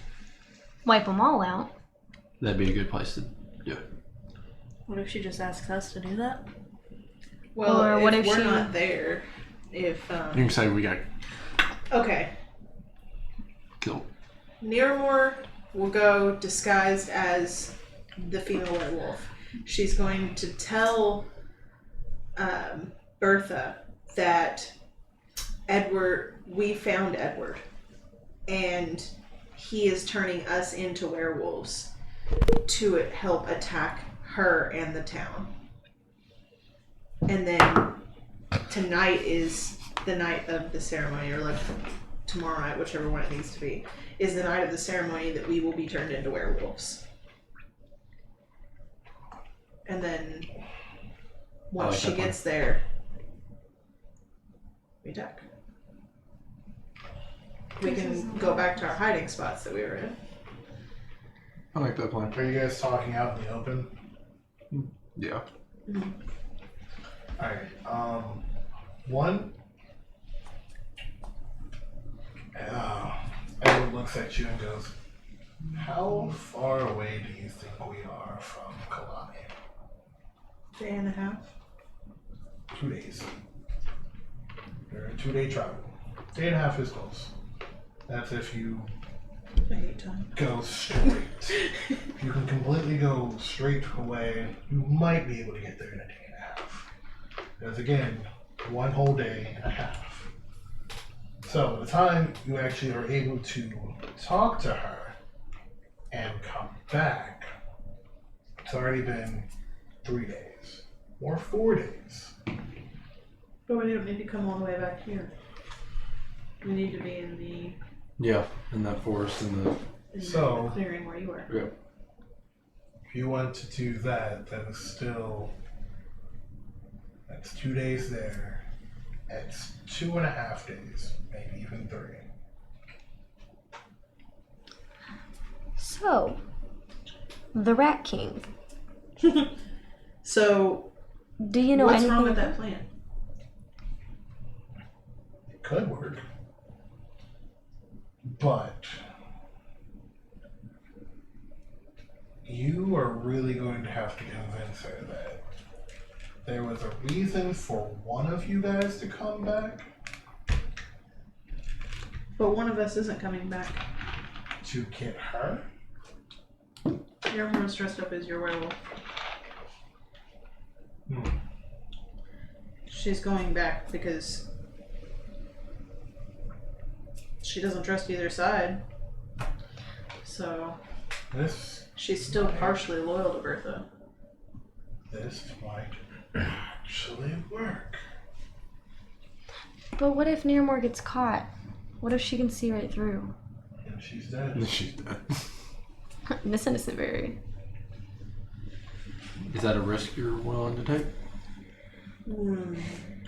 Speaker 4: Wipe them all out.
Speaker 3: that'd be a good place to do it.
Speaker 6: What if she just asks us to do that?
Speaker 5: Well,
Speaker 4: Or what
Speaker 5: if
Speaker 4: if
Speaker 5: we're
Speaker 4: she-
Speaker 5: not there, if
Speaker 3: You can say we got
Speaker 5: okay,
Speaker 3: killed.
Speaker 5: Niramour will go disguised as the female werewolf. She's going to tell Bertha that we found Edward, and he is turning us into werewolves to help attack her and the town. And then tonight is the night of the ceremony, or like tomorrow night, whichever one it needs to be, is the night of the ceremony that we will be turned into werewolves. And then once
Speaker 3: like
Speaker 5: she
Speaker 3: that plan.
Speaker 5: gets there, we attack. We can go back to our hiding spots that we were in.
Speaker 3: I like that plan.
Speaker 1: Are you guys talking out in the open?
Speaker 3: Yeah.
Speaker 1: Alright, one. Edward looks at you and goes, how far away do you think we are from Kalani?
Speaker 5: Day and a half.
Speaker 1: 2 days. They're a 2-day travel. Day and a half is close. That's if you
Speaker 5: I hate time.
Speaker 1: go straight. If you can completely go straight away, you might be able to get there in a day and a half. Because again, 1 whole day and a half. So by the time you actually are able to talk to her and come back, it's already been 3 days. Or 4 days.
Speaker 5: But we don't need to come all the way back here. We need to be in the
Speaker 3: Yeah, in that forest in the
Speaker 1: So-
Speaker 5: the clearing where you were.
Speaker 3: yeah.
Speaker 1: If you want to do that, that's 2 days there. It's 2.5 days, maybe even 3.
Speaker 4: So, the Rat King.
Speaker 5: So
Speaker 4: Do you know
Speaker 5: what's
Speaker 4: anything
Speaker 5: wrong with
Speaker 4: about-
Speaker 5: that plan?
Speaker 1: It could work. But you are really going to have to convince her that there was a reason for one of you guys to come back
Speaker 5: But one of us isn't coming back.
Speaker 1: to get her.
Speaker 5: Everyone's dressed up as your werewolf. She's going back because she doesn't trust either side. So
Speaker 1: This
Speaker 5: she's still partially loyal to Bertha.
Speaker 1: might actually work.
Speaker 4: But what if Niramour gets caught? What if she can see right through?
Speaker 1: And she's dead.
Speaker 3: She's dead.
Speaker 4: Miss Innocent Berry.
Speaker 3: Is that a risk you're willing to take?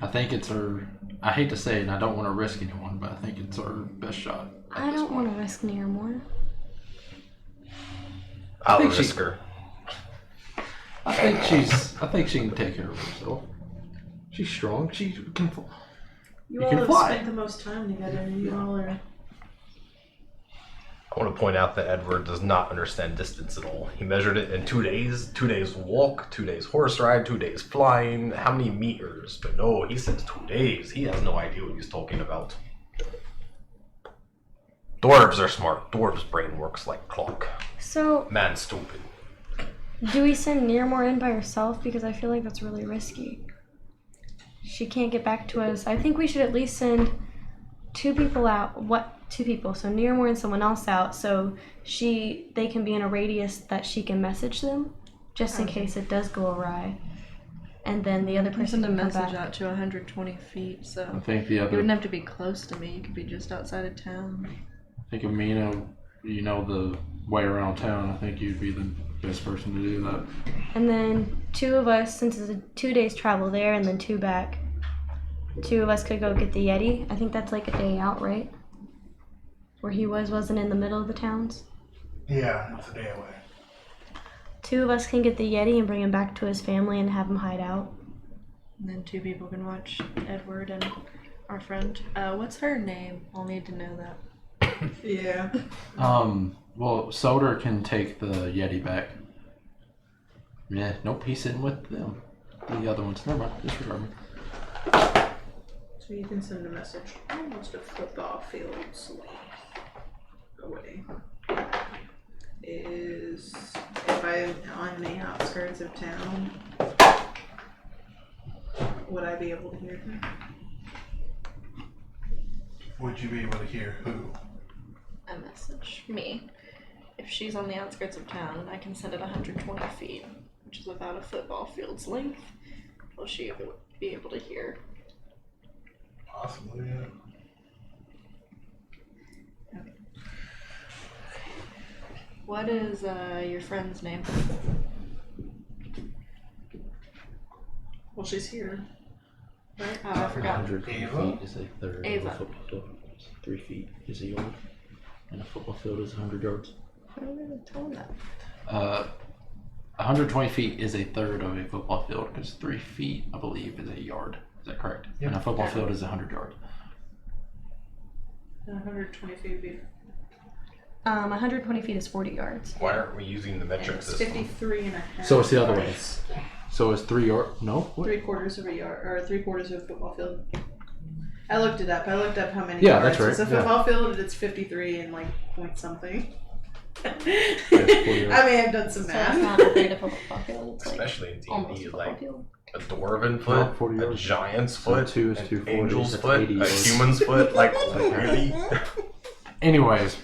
Speaker 3: I think it's her. I hate to say it, and I don't want to risk anyone, but I think it's our best shot.
Speaker 4: I don't want to risk Niramour.
Speaker 2: I'll
Speaker 3: think she-
Speaker 2: risk her.
Speaker 3: I think she can take care of herself. She's strong. She can.
Speaker 5: You
Speaker 3: You
Speaker 5: all
Speaker 3: can
Speaker 5: have
Speaker 3: fly.
Speaker 5: spent the most time together, and you all are.
Speaker 2: I want to point out that Edward does not understand distance at all. He measured it in 2 days. 2 days walk, 2 days horse ride, 2 days flying. How many meters? But no, he says 2 days. He has no idea what he's talking about. Dwarves are smart. Dwarves' brain works like clock.
Speaker 4: So,
Speaker 2: Man's stupid.
Speaker 4: do we send Niramour in by herself? Because I feel like that's really risky. She can't get back to us. I think we should at least send 2 people out. What? 2 people. So Niramour and someone else out. So they can be in a radius that she can message them, just in case it does go awry. And then the other
Speaker 6: I
Speaker 4: person
Speaker 6: send a
Speaker 4: can come
Speaker 6: message
Speaker 4: back.
Speaker 6: out to 120 feet,
Speaker 3: I
Speaker 6: so
Speaker 3: think the
Speaker 6: you
Speaker 3: other.
Speaker 6: wouldn't have to be close to me. You could be just outside of town.
Speaker 3: I think Imina, you know the way around town. I think you'd be the best person to do that.
Speaker 4: And then 2 of us, since it's a 2 days travel there and then 2 back, 2 of us could go get the Yeti. I think that's like a day out, right? where he wasn't in the middle of the towns.
Speaker 1: Yeah, it's a day away.
Speaker 4: 2 of us can get the Yeti and bring him back to his family and have him hide out.
Speaker 6: And then 2 people can watch Edward and our friend. What's her name? I'll need to know that.
Speaker 5: Yeah.
Speaker 3: Well, Soter can take the Yeti back. Yeah, nope, he's sitting with them. The other ones. Never mind, disregard me.
Speaker 5: So you can send a message almost a football field's length away. Is if I'm on the outskirts of town, would I be able to hear them?
Speaker 1: Would you be able to hear who?
Speaker 6: A message. Me. If she's on the outskirts of town and I can send it 120 feet, which is about a football field's length, will she be able to hear?
Speaker 1: Possibly, yeah.
Speaker 6: What is your friend's name?
Speaker 5: Well, she's here. Right?
Speaker 6: Oh, I forgot.
Speaker 3: 100
Speaker 1: Ava?
Speaker 3: feet is a third
Speaker 6: Ava.
Speaker 3: of a football field. 3 feet is a yard. And a football field is 100 yards.
Speaker 6: I don't know, tell him that.
Speaker 3: 120 feet is a third of a football field because 3 feet, I believe, is a yard. Is that correct?
Speaker 1: Yep.
Speaker 3: And a football field is 100 yards.
Speaker 5: 120 feet would be
Speaker 4: 120 feet is 40 yards.
Speaker 2: Why aren't we using the metric
Speaker 5: it's
Speaker 2: system?
Speaker 5: 53 and a half.
Speaker 3: So it's the other way.
Speaker 5: yards.
Speaker 3: So it's 3 yard. No? What?
Speaker 5: 3/4 of a yard, or 3/4 of a football field. I looked it up. I looked up how many
Speaker 3: Yeah,
Speaker 5: yards.
Speaker 3: that's right,
Speaker 5: It's a
Speaker 3: yeah.
Speaker 5: football field. It's 53 and like point something.
Speaker 3: yards.
Speaker 5: I may have done some
Speaker 4: So it's
Speaker 5: math.
Speaker 4: not a third of a football field. It's like
Speaker 2: Especially in
Speaker 4: almost a
Speaker 2: D&D,
Speaker 4: football
Speaker 2: like
Speaker 4: field.
Speaker 2: a dwarven
Speaker 3: Not
Speaker 2: foot,
Speaker 3: 40
Speaker 2: a
Speaker 3: yards.
Speaker 2: giant's
Speaker 3: So
Speaker 2: foot,
Speaker 3: 2 is
Speaker 2: an
Speaker 3: 240,
Speaker 2: angel's
Speaker 3: that's
Speaker 2: foot,
Speaker 3: 80
Speaker 2: a
Speaker 3: yards.
Speaker 2: human's foot, like really?
Speaker 3: Anyways,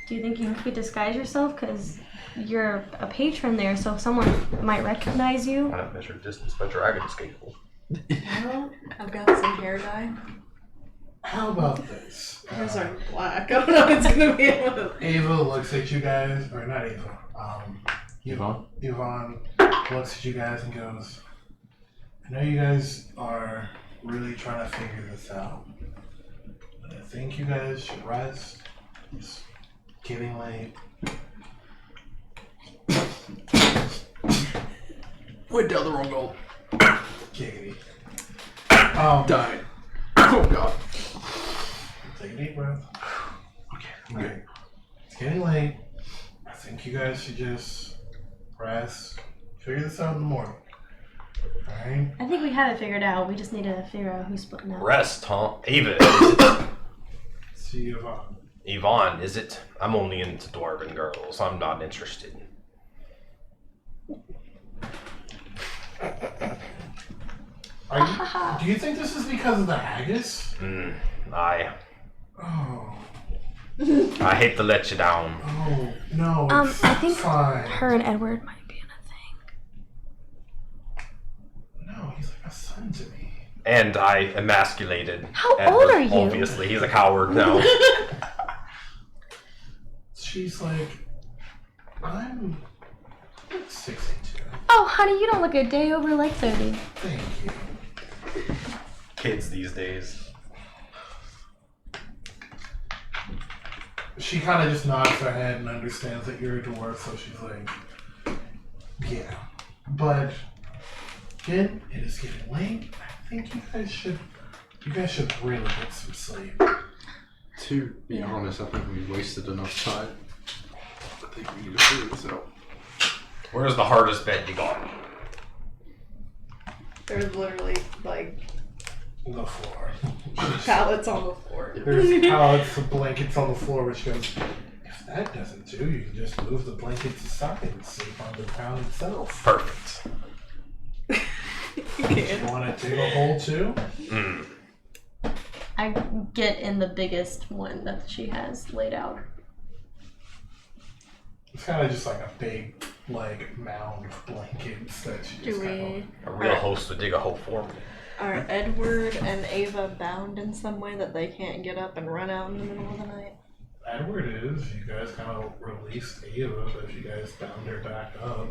Speaker 4: Do you think you could disguise yourself? Because you're a patron there, so someone might recognize you.
Speaker 2: Why not measure distance by dragon scale?
Speaker 6: Well, I've got some hair dye.
Speaker 1: How about this?
Speaker 5: Hers are black. I don't know if it's gonna be able to.
Speaker 1: Ava looks at you guys, or not Ava.
Speaker 3: Yvonne?
Speaker 1: Yvonne looks at you guys and goes, I know you guys are really trying to figure this out, but I think you guys should rest. It's getting late.
Speaker 3: went down the wrong goal.
Speaker 1: Giggity.
Speaker 3: Died. Oh god.
Speaker 1: Take a deep breath.
Speaker 3: Okay, I'm good.
Speaker 1: Alright. It's getting late. I think you guys should just rest. Figure this out in the morning. Alright?
Speaker 4: I think we have it figured out. We just need to figure out who's splitting up.
Speaker 2: Rest, huh? Ava, is it?
Speaker 1: See you, Yvonne.
Speaker 2: Yvonne, is it? I'm only into dwarven girls. I'm not interested.
Speaker 1: Do you think this is because of the haggis? Oh.
Speaker 2: I hate to let you down.
Speaker 1: Oh, no, it's
Speaker 4: I think
Speaker 1: fine.
Speaker 4: her and Edward might be in a thing.
Speaker 1: No, he's like a son to me.
Speaker 2: And I emasculated
Speaker 4: How
Speaker 2: Edward.
Speaker 4: old are you?
Speaker 2: Obviously, he's a coward now.
Speaker 1: She's like, I'm 62.
Speaker 4: Oh, honey, you don't look a day over like 30.
Speaker 1: Thank you.
Speaker 2: Kids these days.
Speaker 1: She kind of just nods her head and understands that you're a dwarf, so she's like, yeah. But, again, it is getting late. I think you guys should really get some sleep.
Speaker 3: To be honest, I think we wasted enough time. I think we need to figure this out.
Speaker 2: Where's the hardest bed you got?
Speaker 5: There's literally like
Speaker 1: The floor.
Speaker 5: pallets on the floor.
Speaker 1: There's pallets of blankets on the floor, which goes, if that doesn't do, you can just move the blankets aside and sleep on the ground itself.
Speaker 2: Perfect.
Speaker 1: You want to dig a hole too?
Speaker 4: I get in the biggest one that she has laid out.
Speaker 1: It's kind of just like a big, like, mound of blankets that she just kind
Speaker 2: A real host would dig a hole for me.
Speaker 6: Are Edward and Ava bound in some way that they can't get up and run out in the middle of the night?
Speaker 1: of... Edward is. You guys kind of released Ava, but if you guys bound her back up.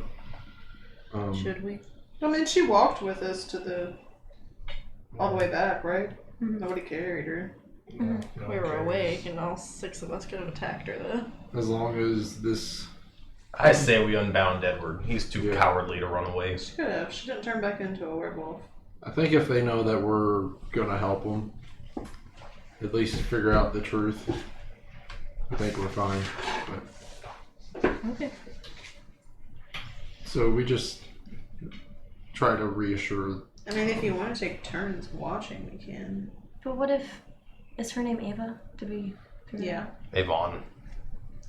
Speaker 6: Should we?
Speaker 5: I mean, she walked with us to the All the way back, right?
Speaker 4: Mhm.
Speaker 5: Nobody carried her.
Speaker 1: No
Speaker 6: We were
Speaker 1: one cares.
Speaker 6: awake, and all 6 of us could have attacked her, though.
Speaker 3: As long as this.
Speaker 2: I say we unbound Edward. He's too
Speaker 3: Yeah.
Speaker 2: cowardly to run away.
Speaker 5: She could have. She didn't turn back into a werewolf.
Speaker 3: I think if they know that we're gonna help them, at least figure out the truth, I think we're fine. But,
Speaker 6: Okay.
Speaker 3: so we just try to reassure.
Speaker 5: I mean, if you want to take turns watching, we can.
Speaker 4: But what if is her name Ava? Did we?
Speaker 5: Yeah.
Speaker 2: Avon.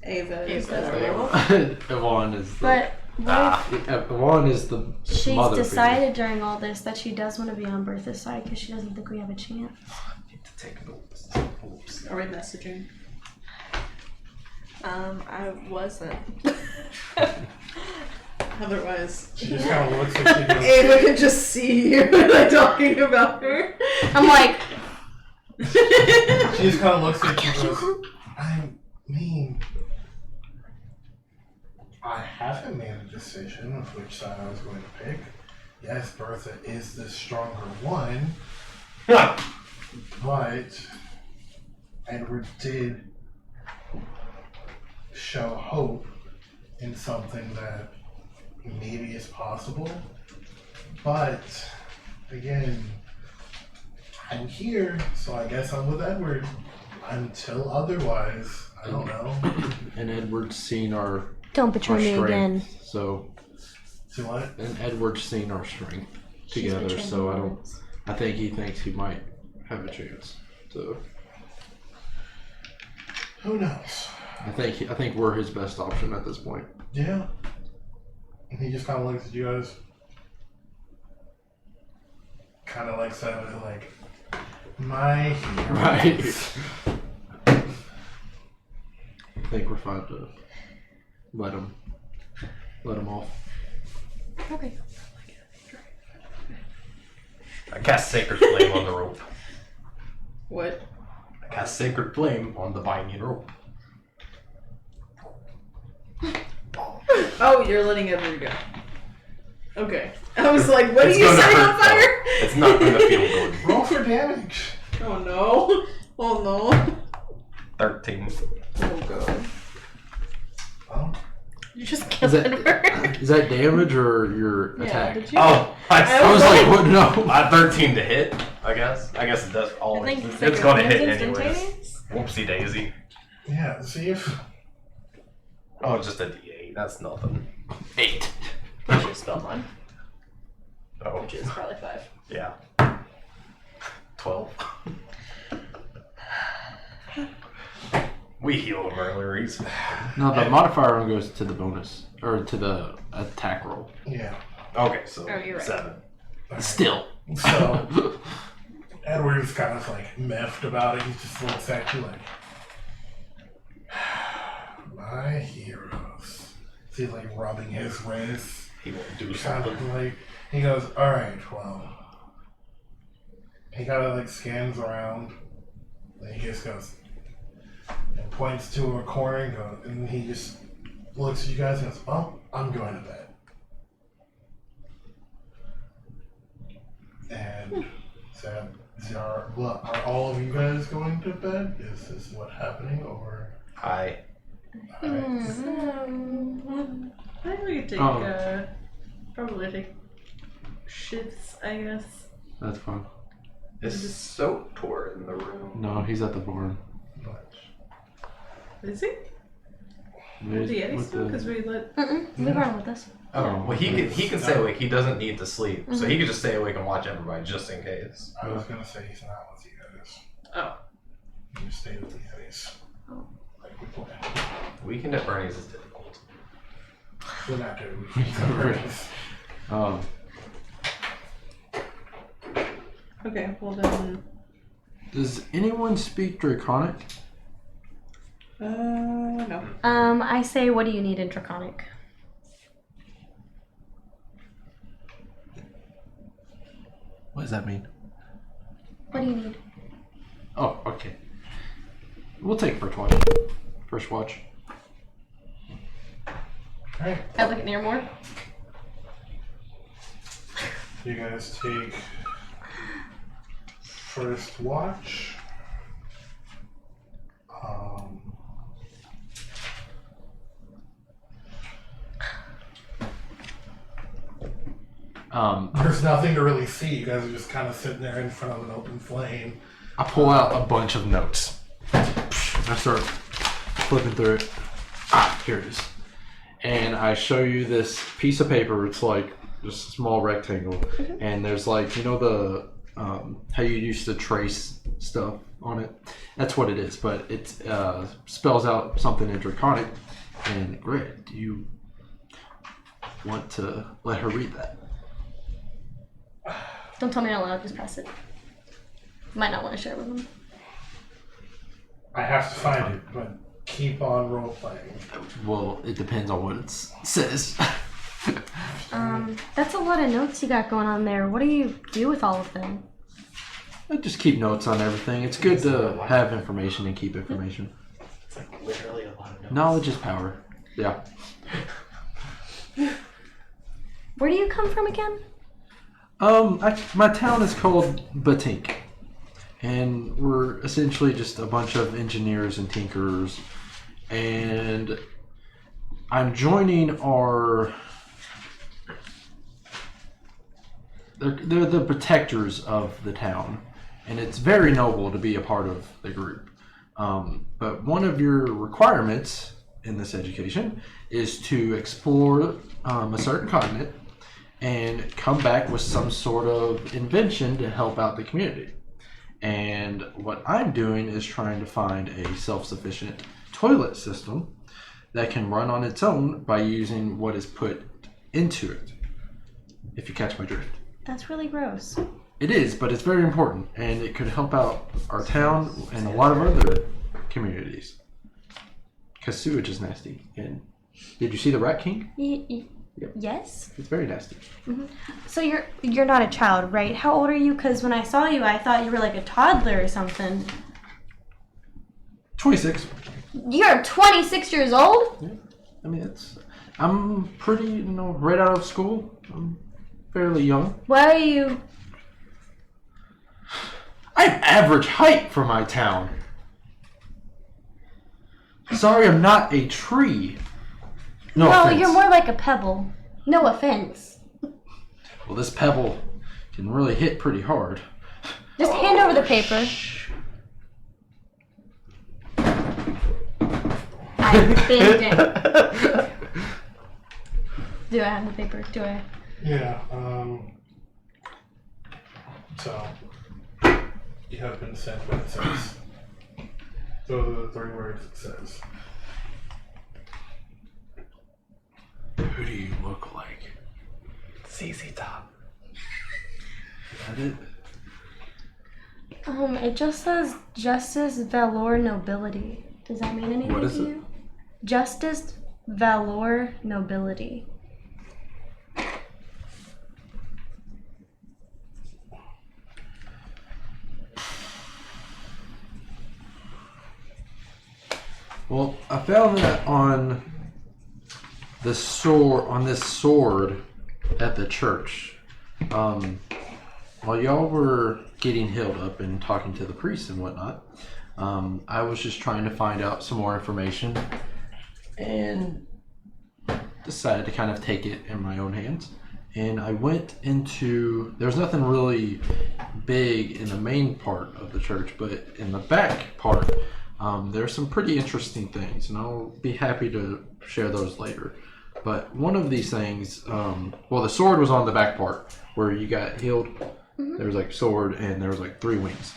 Speaker 5: Ava is
Speaker 6: Ava.
Speaker 5: the werewolf.
Speaker 3: Yvonne is the.
Speaker 4: But what
Speaker 3: Yvonne is the
Speaker 4: if she's
Speaker 3: mother
Speaker 4: decided during all this that she does want to be on Bertha's side because she doesn't think we have a chance?
Speaker 2: I need to take notes. Oops.
Speaker 5: Are we messaging?
Speaker 6: I wasn't.
Speaker 5: Otherwise,
Speaker 1: She just kind of looks at you and goes,
Speaker 5: Ava can just see you like talking about her.
Speaker 4: I'm like,
Speaker 1: she just kind of looks at you and goes, I mean, I haven't made a decision of which side I was going to pick. Yes, Bertha is the stronger one, but Edward did show hope in something that maybe is possible. But again, I'm here, so I guess I'm with Edward until otherwise. I don't know.
Speaker 3: And Edward's seen our
Speaker 4: don't betray me
Speaker 3: strength,
Speaker 4: again.
Speaker 3: so
Speaker 1: So what?
Speaker 3: and Edward's seen our strength
Speaker 4: She's
Speaker 3: together.
Speaker 4: betrayed
Speaker 3: So
Speaker 4: me
Speaker 3: I don't.
Speaker 4: once.
Speaker 3: I think he thinks he might have a chance. So
Speaker 1: Who knows?
Speaker 3: I think we're his best option at this point.
Speaker 1: Yeah. And he just kind of looks at you guys. Kind of like said it like, my heroes.
Speaker 3: Right. I think we're fine to let him off.
Speaker 4: Okay.
Speaker 2: I cast Sacred Flame on the rope.
Speaker 5: What?
Speaker 2: I cast Sacred Flame on the binding rope.
Speaker 5: Oh, you're letting Edward go. Okay. I was like, what are
Speaker 2: It's
Speaker 5: you
Speaker 2: gonna
Speaker 5: setting
Speaker 2: hurt,
Speaker 5: on fire?
Speaker 2: though. It's not gonna feel good.
Speaker 1: Roll for damage.
Speaker 5: Oh no. Oh no.
Speaker 2: 13.
Speaker 5: Oh god.
Speaker 1: Oh,
Speaker 6: You just
Speaker 3: Is
Speaker 6: killed
Speaker 3: that,
Speaker 6: Edward.
Speaker 3: is that damage or your
Speaker 6: Yeah,
Speaker 3: attack?
Speaker 6: did you?
Speaker 2: Oh,
Speaker 3: I was like, what? No.
Speaker 2: 13 to hit, I guess. I guess it does all.
Speaker 6: I think
Speaker 2: It's gonna hit
Speaker 6: Sacred
Speaker 2: anyways.
Speaker 6: Flame's instantaneous?
Speaker 2: Whoopsie daisy.
Speaker 1: yeah. See if.
Speaker 2: Oh, just a D8. That's nothing. 8.
Speaker 6: Which is spell one,
Speaker 2: Oh,
Speaker 6: which is probably 5.
Speaker 2: yeah. 12. We healed him earlier. He's
Speaker 3: No, the modifier one goes to the bonus or to the attack roll.
Speaker 1: Yeah.
Speaker 2: okay. So
Speaker 6: Oh, you're right.
Speaker 2: 7.
Speaker 1: Alright.
Speaker 3: Still.
Speaker 1: So Edward's kind of like miffed about it. He just looks at you like, my heroes. He's like rubbing his wrist.
Speaker 2: He won't do
Speaker 1: Kind
Speaker 2: something.
Speaker 1: of like, he goes, all right, well. He kind of like scans around. Then he just goes and points to a corner and goes, and he just looks at you guys and goes, well, I'm going to bed. And so, are all of you guys going to bed? Is this what happening, or?
Speaker 2: Hi.
Speaker 4: Hmm.
Speaker 5: I think we could take,
Speaker 3: Oh.
Speaker 5: probably take shifts, I guess.
Speaker 3: That's fine.
Speaker 2: Is Soter in the room?
Speaker 3: No, he's at the barn.
Speaker 5: Is he? With the Yeti
Speaker 3: With
Speaker 5: still?
Speaker 3: the-
Speaker 5: Because we let.
Speaker 4: We run with us.
Speaker 2: Oh, well, he can stay awake. He doesn't need to sleep, so he could just stay awake and watch everybody just in case.
Speaker 1: I was gonna say he's not with you guys.
Speaker 5: Oh.
Speaker 1: You stay with the Yetis.
Speaker 4: Oh.
Speaker 1: Like we planned.
Speaker 2: Weekend at Bernie's is difficult.
Speaker 1: We're not doing weekends.
Speaker 5: Okay, well then.
Speaker 3: Does anyone speak Draconic?
Speaker 5: No.
Speaker 4: I say, what do you need in Draconic?
Speaker 3: What does that mean?
Speaker 4: What do you need?
Speaker 3: Oh, okay. We'll take first watch. First watch.
Speaker 1: Alright,
Speaker 4: I look at Niramour.
Speaker 1: you guys take first watch. There's nothing to really see. You guys are just kind of sitting there in front of an open flame.
Speaker 3: I pull out a bunch of notes. I start flipping through it. Here it is. And I show you this piece of paper. It's like just a small rectangle. And there's like, you know, the how you used to trace stuff on it? That's what it is. But it spells out something in Draconic and red. Do you want to let her read that?
Speaker 4: Don't tell me out loud, just pass it. Might not want to share with them.
Speaker 1: I have to find it, but keep on role playing.
Speaker 3: Well, it depends on what it says.
Speaker 4: That's a lot of notes you got going on there. What do you do with all of them?
Speaker 3: I just keep notes on everything. It's good to have information and keep information.
Speaker 7: It's like literally a lot of notes.
Speaker 3: Knowledge is power. Yeah.
Speaker 4: Where do you come from again?
Speaker 3: My town is called Batink, and we're essentially just a bunch of engineers and tinkerers, and I'm joining they're the protectors of the town, and it's very noble to be a part of the group. But one of your requirements in this education is to explore a certain continent and come back with some sort of invention to help out the community. And what I'm doing is trying to find a self-sufficient toilet system that can run on its own by using what is put into it, if you catch my drift.
Speaker 4: That's really gross.
Speaker 3: It is, but it's very important, and it could help out our town and a lot of other communities. Because sewage is nasty. And did you see the Rat King? Yep.
Speaker 4: Yes.
Speaker 3: It's very nasty.
Speaker 4: Mm-hmm. So you're not a child, right? How old are you? Because when I saw you, I thought you were like a toddler or something.
Speaker 3: 26.
Speaker 4: You're 26 years old?
Speaker 3: Yeah. I mean, I'm pretty, right out of school. I'm fairly young.
Speaker 4: Why are you?
Speaker 3: I'm average height for my town. Sorry, I'm not a tree. No offense.
Speaker 4: You're more like a pebble. No offense.
Speaker 3: Well, this pebble can really hit pretty hard.
Speaker 4: Just hand over the paper. I think it. Do I have the paper? Do I?
Speaker 1: Yeah, so, you have been sent what it says. Those are the 3 words it says.
Speaker 3: Who do you look like?
Speaker 2: CC Top.
Speaker 3: Is that it?
Speaker 4: It just says Justice, Valor, Nobility. Does that mean anything
Speaker 3: What is
Speaker 4: to
Speaker 3: it?
Speaker 4: you? Justice, Valor, Nobility.
Speaker 3: Well, I found that on this sword at the church. While y'all were getting healed up and talking to the priest and whatnot, I was just trying to find out some more information and decided to kind of take it in my own hands. And I went into, there's nothing really big in the main part of the church, but in the back part, there's some pretty interesting things, and I'll be happy to share those later. But one of these things, well, the sword was on the back part where you got healed. Mm-hmm. There was like sword, and there was like 3 wings.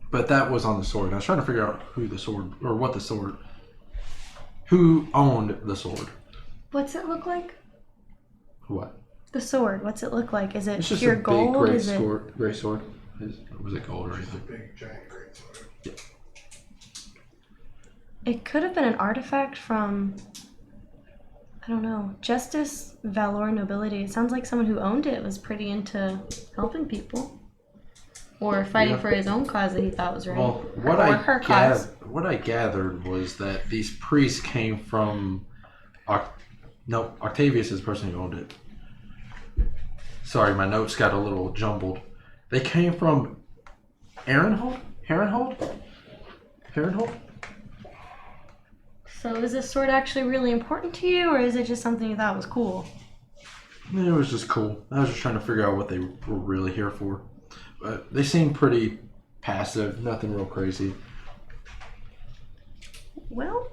Speaker 3: But that was on the sword. And I was trying to figure out who owned the sword.
Speaker 4: What's it look like?
Speaker 3: What?
Speaker 4: The sword. What's it look like? Is it
Speaker 3: It's just
Speaker 4: pure
Speaker 3: a big
Speaker 4: gold?
Speaker 3: gray
Speaker 4: Is
Speaker 3: sword. Gray sword. Was it gold or
Speaker 1: It's a
Speaker 3: anything?
Speaker 1: big, giant, great sword.
Speaker 3: Yeah.
Speaker 4: it could have been an artifact from, I don't know, Justice, Valor, Nobility. It sounds like someone who owned it was pretty into helping people. Or fighting for his own cause that he thought was right.
Speaker 3: Well,
Speaker 4: her cause.
Speaker 3: what I gathered was that these priests came from Octavius is the person who owned it. Sorry, my notes got a little jumbled. They came from Aaronhold? Heronhold? Heronhold?
Speaker 4: So is this sword actually really important to you, or is it just something you thought was cool?
Speaker 3: It was just cool. I was just trying to figure out what they were really here for. But they seem pretty passive, nothing real crazy.
Speaker 4: Well,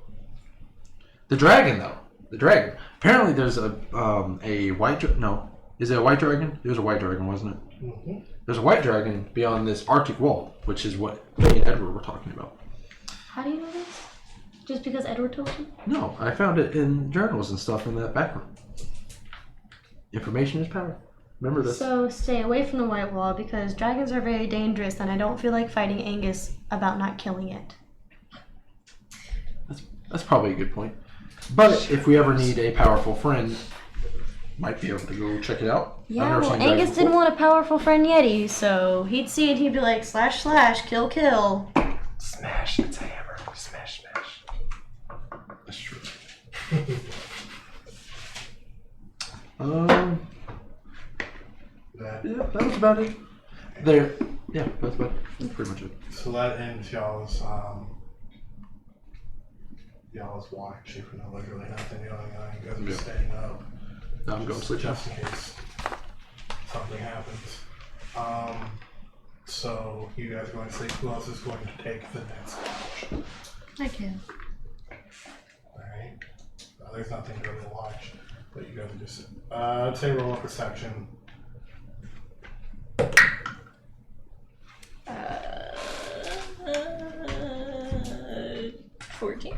Speaker 3: The dragon, though. The dragon. Apparently there's a white... No. Is it a white dragon? It was a white dragon, wasn't it?
Speaker 1: Mm-hmm.
Speaker 3: There's a white dragon beyond this Arctic wall, which is what me and Edward were talking about.
Speaker 4: how do you know this? Just because Edward told you?
Speaker 3: No, I found it in journals and stuff in that background. Information is power. Remember this.
Speaker 4: So stay away from the White Wall because dragons are very dangerous and I don't feel like fighting Angus about not killing it.
Speaker 3: That's probably a good point. But if we ever need a powerful friend, might be able to go check it out. I've
Speaker 4: Yeah,
Speaker 3: never
Speaker 4: well,
Speaker 3: seen dragons
Speaker 4: Angus didn't
Speaker 3: before.
Speaker 4: want a powerful friend Yeti, so he'd see it, he'd be like, slash, slash, kill, kill.
Speaker 2: Smash, it's a hammer. Smash, smash.
Speaker 3: That's true.
Speaker 1: That,
Speaker 3: Yeah, that was about it. There. Yeah, that's about it. That's pretty much it.
Speaker 1: so that ends y'all's watch. If there's literally nothing going on, you guys are
Speaker 3: Yeah.
Speaker 1: staying up.
Speaker 3: Now I'm going to sleep now.
Speaker 1: Just in case something happens. So you guys are going to sleep. Who else is going to take the next watch?
Speaker 4: I can.
Speaker 1: Alright. There's nothing to really watch, but you guys are just. I'd say roll a perception.
Speaker 6: 14.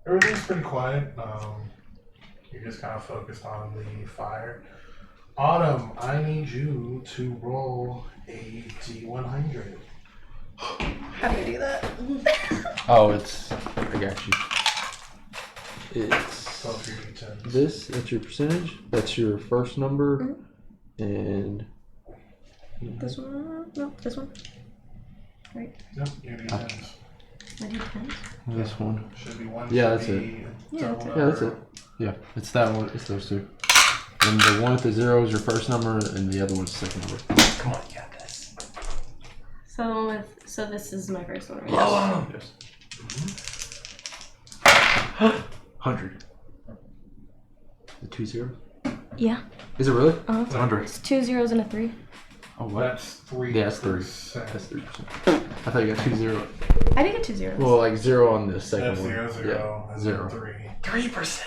Speaker 1: Everything's pretty quiet. You're just kind of focused on the fire. Autumn, I need you to roll a D100.
Speaker 6: How do you do that?
Speaker 3: Oh, it's... I got you. It's...
Speaker 1: 12 your D10s.
Speaker 3: This, that's your percentage. That's your first number. And...
Speaker 4: This one? No, this one. Right.
Speaker 1: Yep, your D10s.
Speaker 4: My D10.
Speaker 3: This one.
Speaker 1: Should be one.
Speaker 3: Yeah,
Speaker 1: should
Speaker 3: that's
Speaker 1: be
Speaker 4: Yeah,
Speaker 1: double
Speaker 4: that's it.
Speaker 3: Yeah, that's it.
Speaker 1: number.
Speaker 3: Yeah, it's that one. It's those two. And the one with the 0 is your first number, and the other one's the second number.
Speaker 2: Come on, you got this.
Speaker 4: So the one with, so this is my first one, right?
Speaker 3: Yes. 100. The 2 0?
Speaker 4: Yeah.
Speaker 3: Is it really?
Speaker 4: Uh-huh.
Speaker 3: It's 100.
Speaker 4: It's 2 zeros and a 3.
Speaker 3: Oh, what?
Speaker 1: That's 3%.
Speaker 3: Yeah, that's 3. That's 3%. I thought you got 2 0.
Speaker 4: I did get 2 zeros.
Speaker 3: Well, like 0 on the second
Speaker 1: That's
Speaker 3: one.
Speaker 1: 0, 0,
Speaker 3: Yeah,
Speaker 1: and
Speaker 3: 0.
Speaker 1: 3.
Speaker 2: 3%.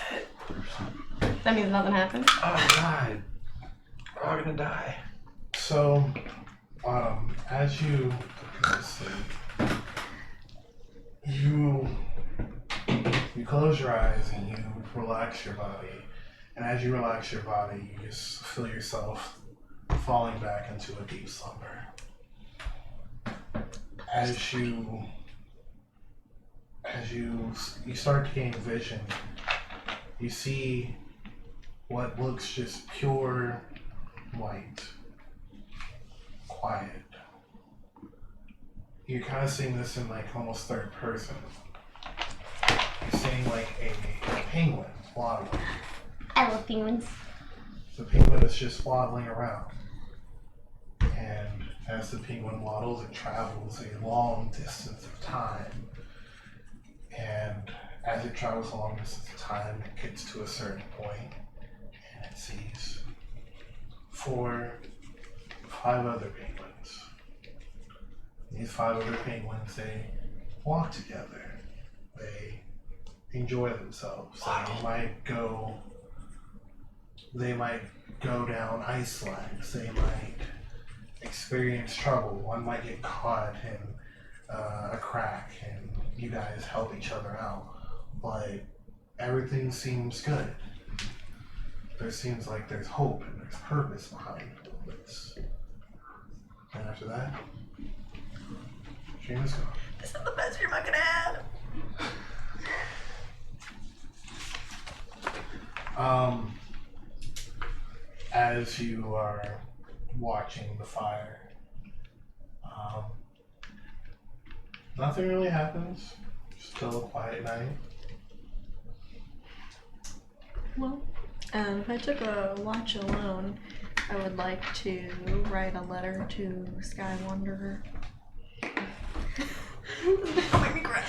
Speaker 4: That means nothing happened.
Speaker 2: Oh, God. We're all gonna die.
Speaker 1: So, as you you close your eyes and you relax your body, and as you relax your body, you just feel yourself falling back into a deep slumber. As you start to gain vision, you see what looks just pure white, quiet. You're kind of seeing this in like almost third person. You're seeing like a penguin waddling.
Speaker 4: I love penguins.
Speaker 1: The penguin is just waddling around. And as the penguin waddles, it travels a long distance of time. And as it travels a long distance of time, it gets to a certain point and it sees 4, 5 other penguins. These 5 other penguins, they walk together. They enjoy themselves. They might go down ice lags. They might experience trouble. One might get caught in a crack and you guys help each other out. But everything seems good. There seems like there's hope and there's purpose behind all this. And after that, Shayna's gone.
Speaker 6: This is the best dream I could have.
Speaker 1: As you are watching the fire, nothing really happens. Still a quiet night.
Speaker 6: Well, if I took a watch alone, I would like to write a letter to Sky Wanderer. Make me cry.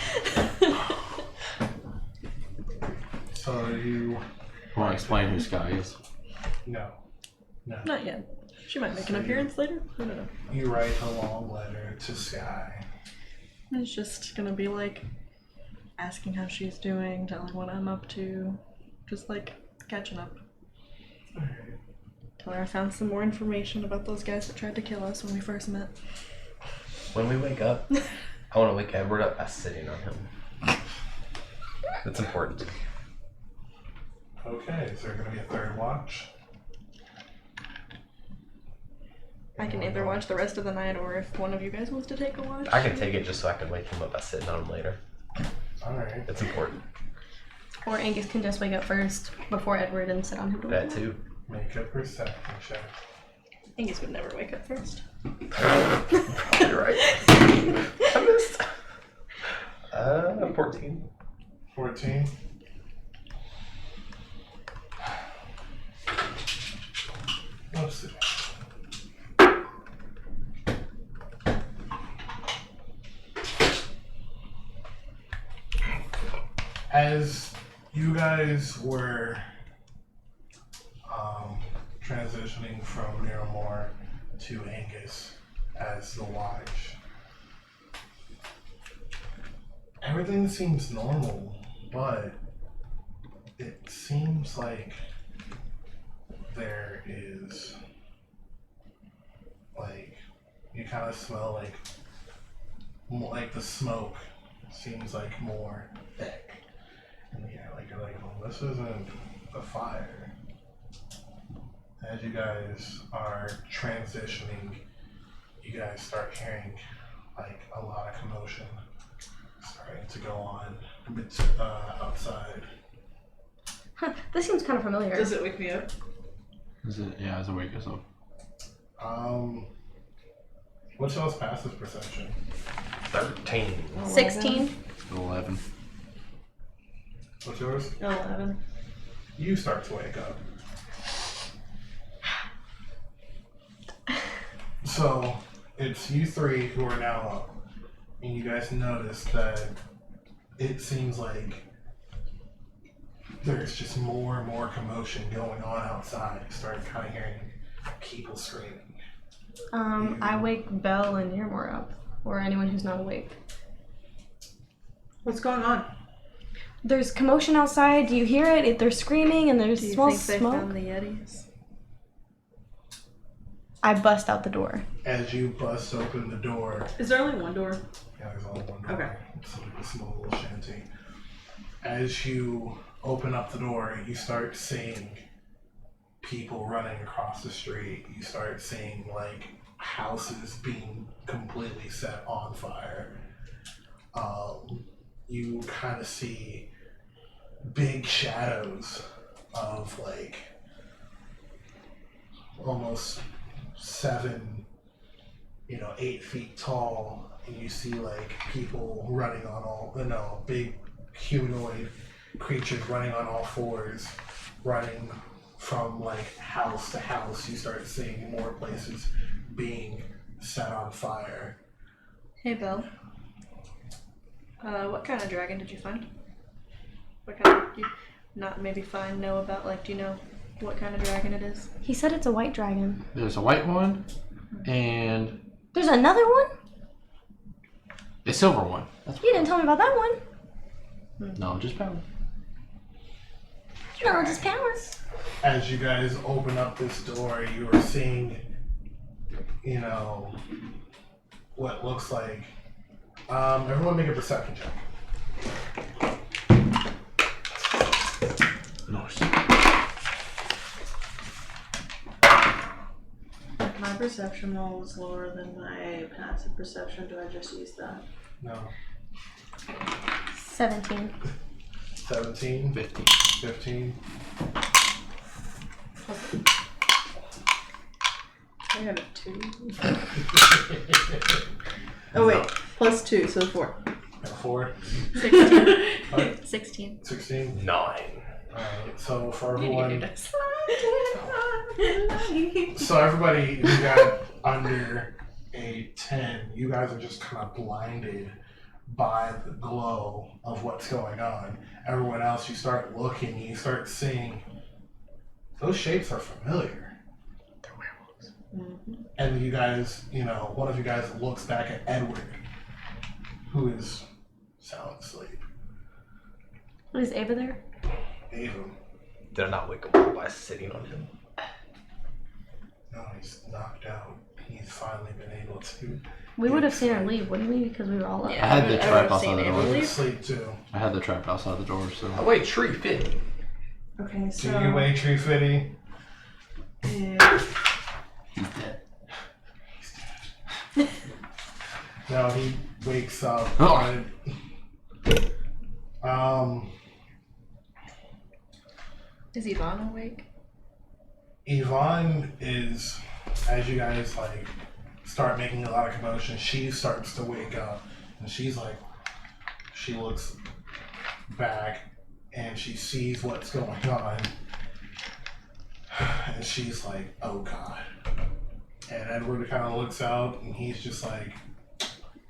Speaker 1: So you
Speaker 3: Want to explain who Sky is?
Speaker 1: no.
Speaker 6: Not yet. She might make an appearance later. I don't know.
Speaker 1: You write a long letter to Sky.
Speaker 6: It's just gonna be like asking how she's doing, telling what I'm up to, just like catching up.
Speaker 1: Alright.
Speaker 6: Tell her I found some more information about those guys that tried to kill us when we first met.
Speaker 2: When we wake up, I want to wake Edward up by sitting on him. That's important.
Speaker 1: Okay, is there gonna be a third watch?
Speaker 6: I can either watch the rest of the night or if one of you guys wants to take a watch.
Speaker 2: I can take it just so I can wake him up by sitting on him later.
Speaker 1: Alright.
Speaker 2: It's important.
Speaker 4: Or Angus can just wake up first before Edward and sit on him.
Speaker 2: That too.
Speaker 1: Make a perception check.
Speaker 6: Angus would never wake up first.
Speaker 2: Probably right. I missed. 14.
Speaker 1: 14. Let's see. As you guys were transitioning from Niramour to Angus as the watch, everything seems normal, but it seems like there is, like, you kind of smell like the smoke seems like more thick in the air. Like you're like, well, this isn't a fire. As you guys are transitioning, you guys start hearing like a lot of commotion starting to go on outside.
Speaker 4: Huh, this seems kind of familiar.
Speaker 5: Does it wake me up?
Speaker 3: Is it? Yeah, as a wake us up.
Speaker 1: What's y'all's passive perception?
Speaker 2: 13.
Speaker 4: 16.
Speaker 3: 11.
Speaker 1: What's yours?
Speaker 5: 11.
Speaker 1: You start to wake up. So it's you three who are now up, and you guys notice that it seems like there's just more and more commotion going on outside. You start kind of hearing people screaming.
Speaker 4: I wake Bhel and Niramour up, or anyone who's not awake.
Speaker 5: What's going on?
Speaker 4: There's commotion outside. Do you hear it? They're screaming and there's
Speaker 6: Do you
Speaker 4: small
Speaker 6: think they
Speaker 4: smoke.
Speaker 6: found the Yetis?
Speaker 4: I bust out the door.
Speaker 1: As you bust open the door,
Speaker 5: Is there only one door?
Speaker 1: yeah, there's only one door.
Speaker 5: Okay.
Speaker 1: It's like a small little shanty. As you open up the door, you start seeing people running across the street. You start seeing like houses being completely set on fire. You kind of see big shadows of like almost 7, 8 feet tall, and you see like people running on big humanoid creatures running on all fours, running from like house to house. You start seeing more places being set on fire.
Speaker 6: Hey, Belle. What kind of dragon did you find? What kind of, you not maybe find, know about, like, do you know what kind of dragon it is?
Speaker 4: He said it's a white dragon.
Speaker 3: There's a white one and
Speaker 4: There's another one?
Speaker 3: a silver one. That's
Speaker 4: You didn't tell me about that one.
Speaker 3: no, just power.
Speaker 4: No, just powers.
Speaker 1: As you guys open up this door, you are seeing, what looks like. Everyone make a perception check.
Speaker 3: Nice.
Speaker 5: If my perception roll was lower than my passive perception, do I just use that?
Speaker 1: No.
Speaker 4: 17.
Speaker 1: 17,
Speaker 3: 15.
Speaker 1: 15.
Speaker 5: I have a 2. Oh wait, plus 2, so 4.
Speaker 1: 4.
Speaker 6: 16. 16.
Speaker 1: 16.
Speaker 2: 9.
Speaker 1: Alright, so for everyone, So everybody who got under a 10, you guys are just kind of blinded by the glow of what's going on. Everyone else, you start looking, you start seeing those shapes are familiar.
Speaker 4: They're werewolves.
Speaker 1: And you guys, one of you guys looks back at Edward, who is sound asleep.
Speaker 4: Is Ava there?
Speaker 1: Ava.
Speaker 2: Did I not wake him up by sitting on him?
Speaker 1: No, he's knocked out. He's finally been able to.
Speaker 4: We would have seen her leave, wouldn't we? Because we were all up.
Speaker 6: Yeah.
Speaker 3: I had the
Speaker 6: I
Speaker 3: trap
Speaker 6: would've
Speaker 3: outside
Speaker 6: seen
Speaker 3: the
Speaker 6: Ava
Speaker 3: door.
Speaker 6: leave.
Speaker 1: Asleep too.
Speaker 3: I had the trap outside the door, so.
Speaker 2: Oh wait, tree fit.
Speaker 5: Okay,
Speaker 1: Do you wait, Tree Fitty?
Speaker 5: Yeah.
Speaker 3: He's dead.
Speaker 1: No, he wakes up.
Speaker 3: Oh.
Speaker 6: Is Yvonne awake?
Speaker 1: Yvonne is, as you guys start making a lot of commotion, she starts to wake up, and she looks back and she sees what's going on, and she's like, oh god. And Edward kind of looks out and he's just like,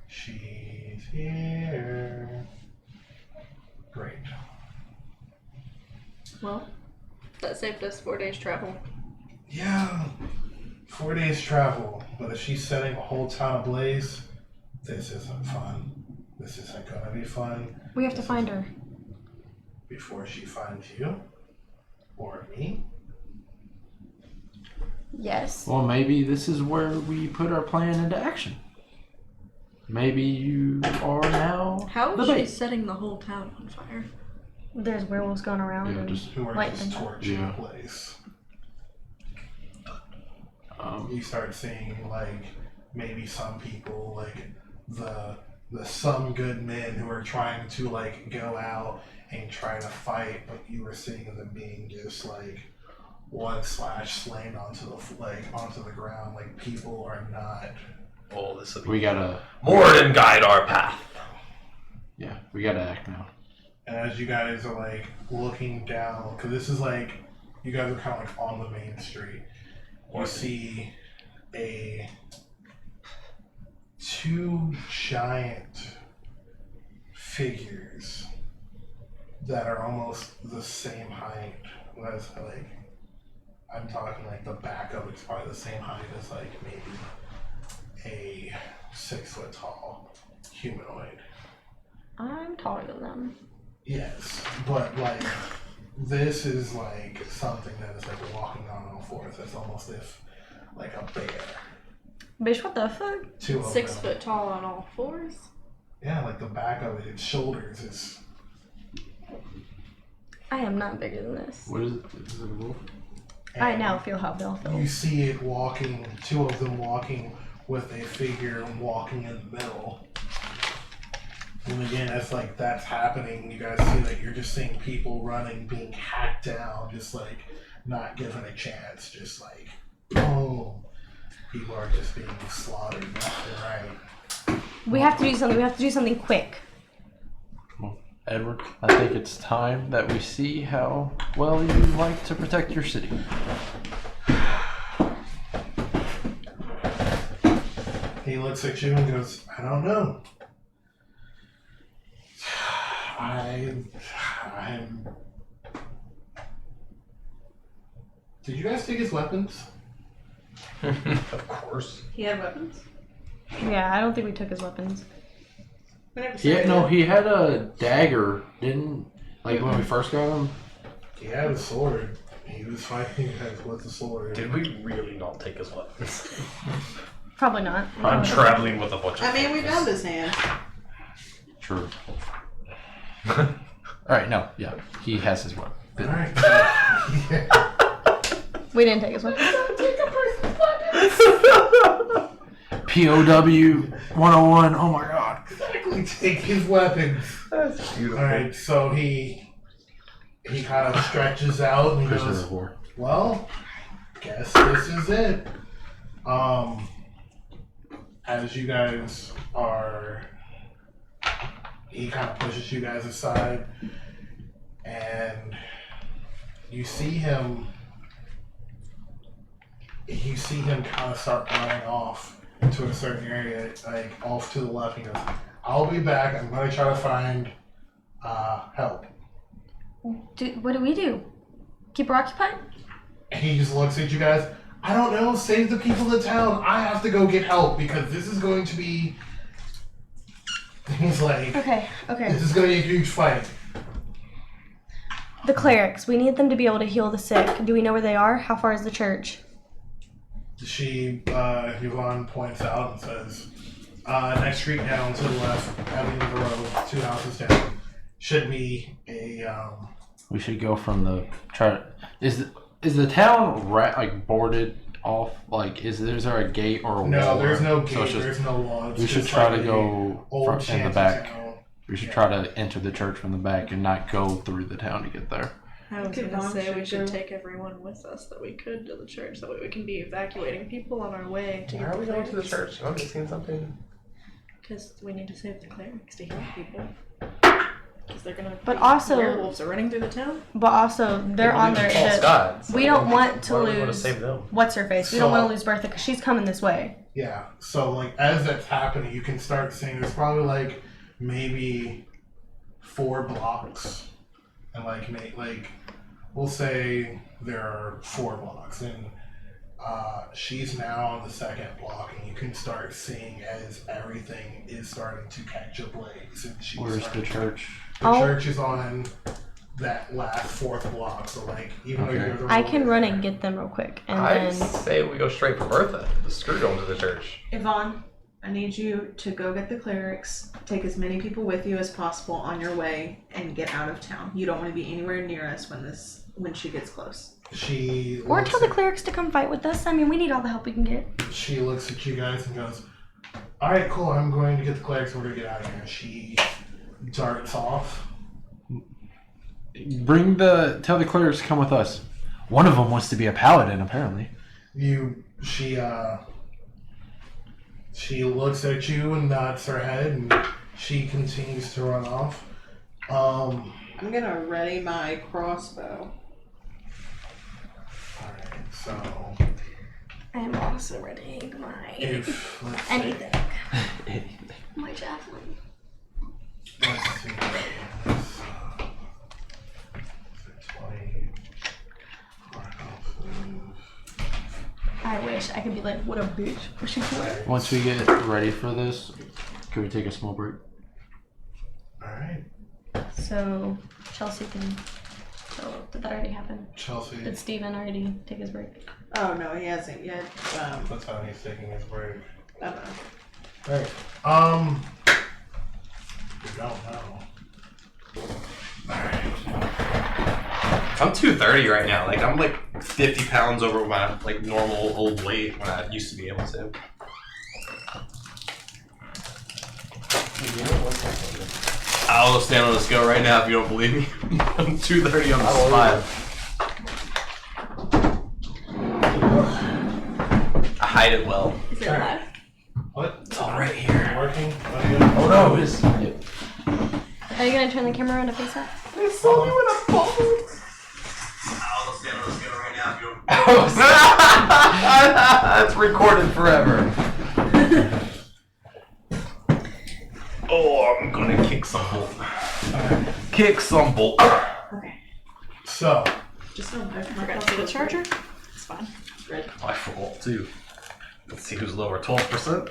Speaker 1: she's here. Great.
Speaker 6: Well, that saved us 4 days travel.
Speaker 1: Yeah, 4 days travel, but if she's setting a whole town ablaze, this isn't fun. This isn't gonna be fun.
Speaker 4: We have to find her.
Speaker 1: Before she finds you or me.
Speaker 4: Yes.
Speaker 3: Well, maybe this is where we put our plan into action. Maybe you are now
Speaker 6: How
Speaker 3: the
Speaker 6: is she
Speaker 3: bait.
Speaker 6: setting the whole town on fire?
Speaker 4: There's werewolves going around.
Speaker 3: Yeah,
Speaker 4: and
Speaker 3: just
Speaker 1: Who are
Speaker 4: light
Speaker 1: just
Speaker 4: them.
Speaker 1: torching
Speaker 3: Yeah.
Speaker 1: the place.
Speaker 3: um,
Speaker 1: You start seeing maybe some people the some good men who are trying to go out and try to fight, but you were seeing them being just one slash slammed onto the ground. People are not.
Speaker 2: Oh, this will
Speaker 3: we
Speaker 2: be
Speaker 3: gotta,
Speaker 2: more than guide our path.
Speaker 3: yeah, we gotta act now.
Speaker 1: And as you guys are looking down, because this is you guys are kind of on the main street. You see two giant figures that are almost the same height as I'm talking the back of it's probably the same height as maybe a 6 foot tall humanoid.
Speaker 4: I'm taller than them.
Speaker 1: Yes, but this is something that is walking on all fours. It's almost if a bear.
Speaker 4: Bitch, what the fuck?
Speaker 1: Two of
Speaker 6: 6
Speaker 1: them.
Speaker 6: foot tall on all fours?
Speaker 1: Yeah, the back of it, its shoulders is.
Speaker 4: I am not bigger than this.
Speaker 3: What is it? Is it a wolf?
Speaker 4: I
Speaker 1: and
Speaker 4: now feel how Bhel
Speaker 1: You
Speaker 4: feels.
Speaker 1: see it walking. Two of them walking with a figure walking in the middle. And again, as that's happening, you guys see you're just seeing people running, being hacked down, just not given a chance, just boom. People are just being slaughtered left and right.
Speaker 4: We have to do something. We have to do something quick.
Speaker 3: Well, Edward, I think it's time that we see how well you like to protect your city.
Speaker 1: He looks at you and goes, I don't know. I'm. Did you guys take his weapons?
Speaker 2: Of course.
Speaker 5: He had weapons?
Speaker 4: Yeah, I don't think we took his weapons.
Speaker 5: We never said
Speaker 3: Yeah, no,
Speaker 5: that.
Speaker 3: he had a dagger, didn't when we first got him.
Speaker 1: He had a sword. He was fighting with a sword.
Speaker 2: Did we really not take his weapons?
Speaker 4: Probably not.
Speaker 2: I'm traveling with a bunch of
Speaker 5: I mean, we
Speaker 2: weapons.
Speaker 5: found his hand.
Speaker 3: True. All right, no, yeah, he has his weapon.
Speaker 1: Alright.
Speaker 4: We didn't take his weapons.
Speaker 3: POW 101. Oh my god.
Speaker 1: Exactly, take his weapons.
Speaker 2: That's beautiful.
Speaker 1: Alright, so he kind of stretches out and he
Speaker 3: Prisoner
Speaker 1: goes,
Speaker 3: of war.
Speaker 1: well, guess this is it. As you guys are, he kind of pushes you guys aside, and you see him you see him kind of start running off to a certain area, like off to the left. He goes, "I'll be back. I'm going to try to find help."
Speaker 4: What do we do? Keep her occupied?
Speaker 1: He just looks at you guys. I don't know. Save the people of the town. I have to go get help because this is going to be. He's like,
Speaker 4: Okay.
Speaker 1: this is going to be a huge fight.
Speaker 4: The clerics, we need them to be able to heal the sick. Do we know where they are? How far is the church?
Speaker 1: Yvonne points out and says, next street down to the left, at the end of the road, 2 houses down, should be a,
Speaker 3: We should go from the Is the town boarded off? Like, is there a gate or a wall?
Speaker 1: no, there's no gate,
Speaker 3: So it's just-
Speaker 1: there's no wall. It's
Speaker 3: we should
Speaker 1: just
Speaker 3: try
Speaker 1: like
Speaker 3: to go
Speaker 1: old
Speaker 3: in the
Speaker 1: shanty
Speaker 3: back.
Speaker 1: town.
Speaker 3: We should try to enter the church from the back and not go through the town to get there.
Speaker 6: I was
Speaker 5: Okay,
Speaker 6: gonna
Speaker 5: Mom,
Speaker 6: say we
Speaker 5: should
Speaker 6: should
Speaker 5: go.
Speaker 6: take everyone with us that we could to the church. That way we can be evacuating people on our way to
Speaker 2: Why are we going to the church? I'm just seeing something.
Speaker 6: Because we need to save the clerics to heal people. Because they're gonna.
Speaker 4: But also-
Speaker 6: werewolves are running through the town.
Speaker 4: But also, they're on their.
Speaker 2: False gods.
Speaker 4: We don't want to
Speaker 2: Why would we want
Speaker 4: lose.
Speaker 2: to save them?
Speaker 4: What's her face? We don't want to lose Bertha because she's coming this way.
Speaker 1: Yeah, so like as that's happening, you can start seeing there's probably like maybe 4 blocks, and like we'll say there are 4 blocks, and she's now on the 2nd block, and you can start seeing as everything is starting to catch a blaze. And she's
Speaker 3: Where's the
Speaker 1: starting-
Speaker 3: church?
Speaker 1: The
Speaker 4: Oh.
Speaker 1: church is on that last 4th block, so like even though
Speaker 3: Okay.
Speaker 1: you're the
Speaker 4: I can run and get them real quick, and
Speaker 2: I
Speaker 4: then
Speaker 2: say we go straight for Bertha. Screw going to the church.
Speaker 5: Yvonne, I need you to go get the clerics, take as many people with you as possible on your way, and get out of town. You don't want to be anywhere near us when she gets close.
Speaker 1: She
Speaker 4: or
Speaker 1: looks
Speaker 4: tell the
Speaker 1: at-
Speaker 4: clerics to come fight with us. I mean, we need all the help we can get.
Speaker 1: She looks at you guys and goes, "All right, cool. I'm going to get the clerics. We're gonna get out of here." And she darts off.
Speaker 3: Tell the clerics to come with us. One of them wants to be a paladin, apparently.
Speaker 1: She looks at you and nods her head, and she continues to run off.
Speaker 5: I'm gonna ready my crossbow.
Speaker 1: Alright, so
Speaker 4: I'm also readying my
Speaker 1: if let's see,
Speaker 4: anything. My javelin.
Speaker 1: let's see, it's, 20.
Speaker 4: I wish I could be like, what a bitch, pushing forward.
Speaker 3: Once we get ready for this, can we take a small break?
Speaker 1: Alright,
Speaker 4: So Chelsea can. So did that already happen?
Speaker 1: Chelsea.
Speaker 4: Did Steven already take his break?
Speaker 5: Oh no, he hasn't yet.
Speaker 1: That's how he's taking his break.
Speaker 5: I don't know.
Speaker 1: Alright, you don't know. Alright.
Speaker 2: I'm 230 right now. Like I'm like 50 pounds over my like normal old weight when I used to be able to. I'll stand on the scale right now if you don't believe me. I'm 230 on the spot. I hide it well.
Speaker 6: Is it
Speaker 1: Alright.
Speaker 6: alive?
Speaker 1: What?
Speaker 2: It's all right here.
Speaker 1: Working?
Speaker 2: Oh no!
Speaker 3: It's
Speaker 4: Are you gonna turn the camera around to face that?
Speaker 2: They saw me when I fumbled. I'll stand on the scale right now if you don't. That's recorded forever. Oh, I'm gonna kick some bolt. Kick some bolt.
Speaker 5: Okay.
Speaker 1: So,
Speaker 5: Just don't
Speaker 6: I forgot to do the charger. It's fine.
Speaker 5: Good.
Speaker 2: I forgot too. Let's see who's lower. 12%.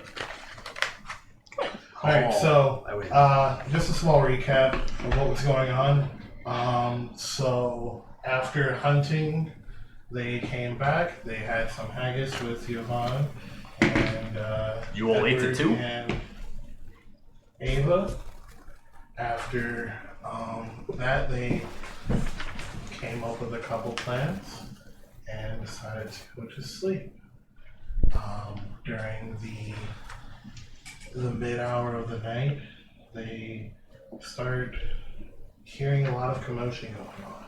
Speaker 1: alright, so,
Speaker 2: I win.
Speaker 1: just a small recap of what was going on. So, after hunting, they came back. They had some haggis with Yvonne and
Speaker 2: You all ate it
Speaker 1: Edward
Speaker 2: too?
Speaker 1: and Ava. After that, they came up with a couple plans and decided to go to sleep. During the mid-hour of the night, they start hearing a lot of commotion going on.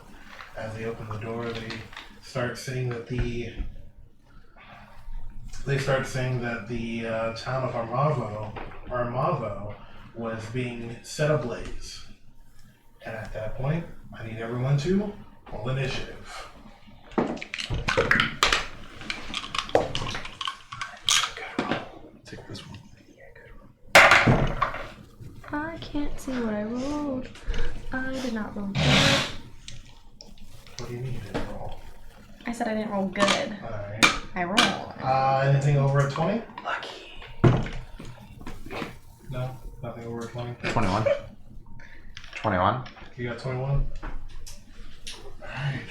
Speaker 1: As they open the door, they start seeing that the town of Armavo was being set ablaze. And at that point, I need everyone to roll initiative.
Speaker 4: see what I rolled. I did not roll good.
Speaker 1: What do you mean you didn't roll?
Speaker 4: I said I didn't roll good.
Speaker 1: Alright.
Speaker 4: I rolled.
Speaker 1: Anything over a 20?
Speaker 2: Lucky.
Speaker 1: No? Nothing over a 20?
Speaker 3: 21. 21.
Speaker 1: You got 21? Alright.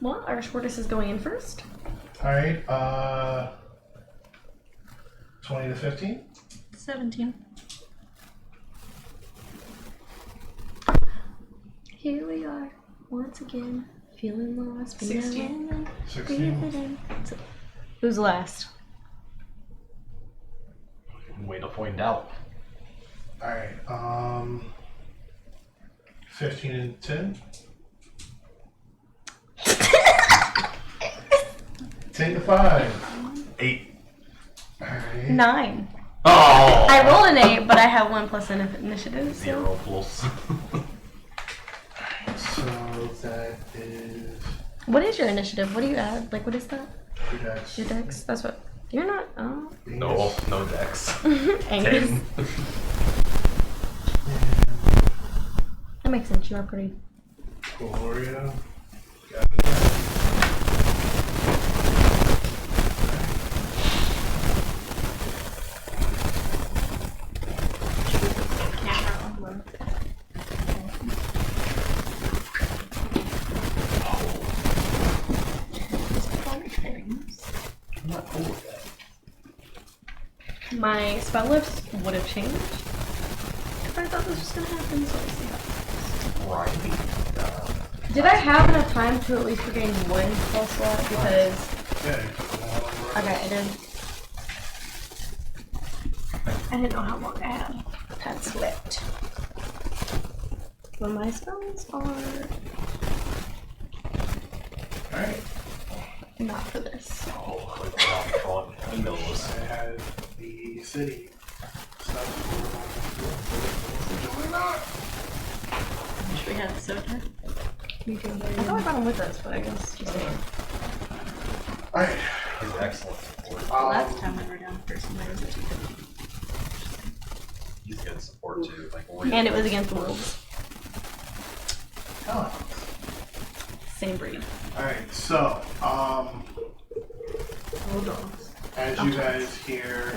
Speaker 4: Well, our shortest is going in first.
Speaker 1: Alright, 20 to 15?
Speaker 6: 17.
Speaker 4: Here we are, once again, feeling lost.
Speaker 5: 16.
Speaker 1: 16.
Speaker 4: Who's last?
Speaker 2: Way to find out.
Speaker 1: Alright, 15 and 10? Take the 5.
Speaker 2: 8.
Speaker 1: Alright.
Speaker 4: 9.
Speaker 2: Oh!
Speaker 4: I rolled an 8, but I have 1 plus initiative. So.
Speaker 2: 0 plus.
Speaker 1: So that is
Speaker 4: What is your initiative? What do you add? Like, what is that?
Speaker 1: 2 dex.
Speaker 4: Your dex? That's what. You're not. Oh.
Speaker 2: No, no dex.
Speaker 4: Angus.
Speaker 2: 10.
Speaker 4: That makes sense. You are pretty.
Speaker 1: Cuilorea. Got it.
Speaker 2: I'm not cool with that.
Speaker 4: My spell list would have changed if I thought this was gonna happen. So let's see how.
Speaker 2: Right.
Speaker 4: Did I have enough time to at least regain 1 spell slot? Because
Speaker 1: Yeah, you took the one over.
Speaker 4: okay, I did. I didn't know how long I had slept. Well, my spells are
Speaker 1: Alright.
Speaker 4: not for this.
Speaker 2: Oh, like that front. He knows.
Speaker 1: I had the city stuff
Speaker 6: Wish we had Soter.
Speaker 4: Me too. I thought I brought him with us, but I guess just
Speaker 1: Alright.
Speaker 2: He's excellent. support.
Speaker 6: Last time we were down personally was at 250.
Speaker 2: He's good support too. Like, really
Speaker 4: and it was against the wolves.
Speaker 1: Oh.
Speaker 4: Same breed.
Speaker 1: Alright, so,
Speaker 5: Hold on.
Speaker 1: as you guys hear,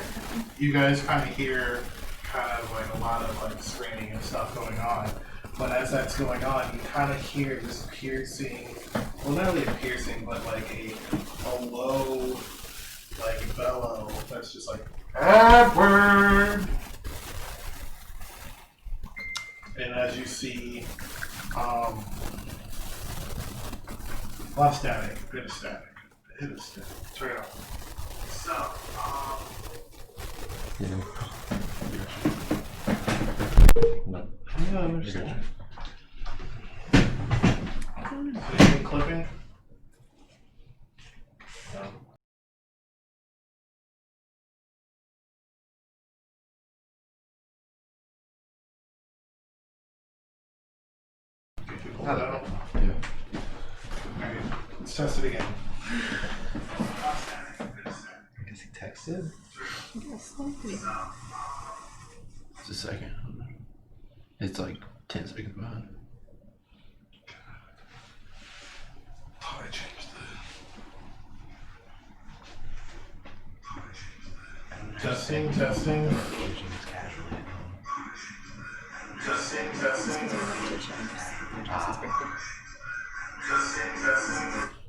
Speaker 1: you guys kind of hear kind of like a lot of like screaming and stuff going on. But as that's going on, you kind of hear this piercing, well not really a piercing, but like a low, like bellow that's just like, Edward! And as you see, a lot of static, bit of static, hit of static, turn it off. So,
Speaker 2: No.
Speaker 1: I understand. Anything clipping? No. Hold on.
Speaker 3: Yeah.
Speaker 1: Alright, let's test it again.
Speaker 2: I guess he texted.
Speaker 3: Just a second. It's like 10 seconds behind.
Speaker 1: Oh, I changed the... Testing, testing. Testing, testing.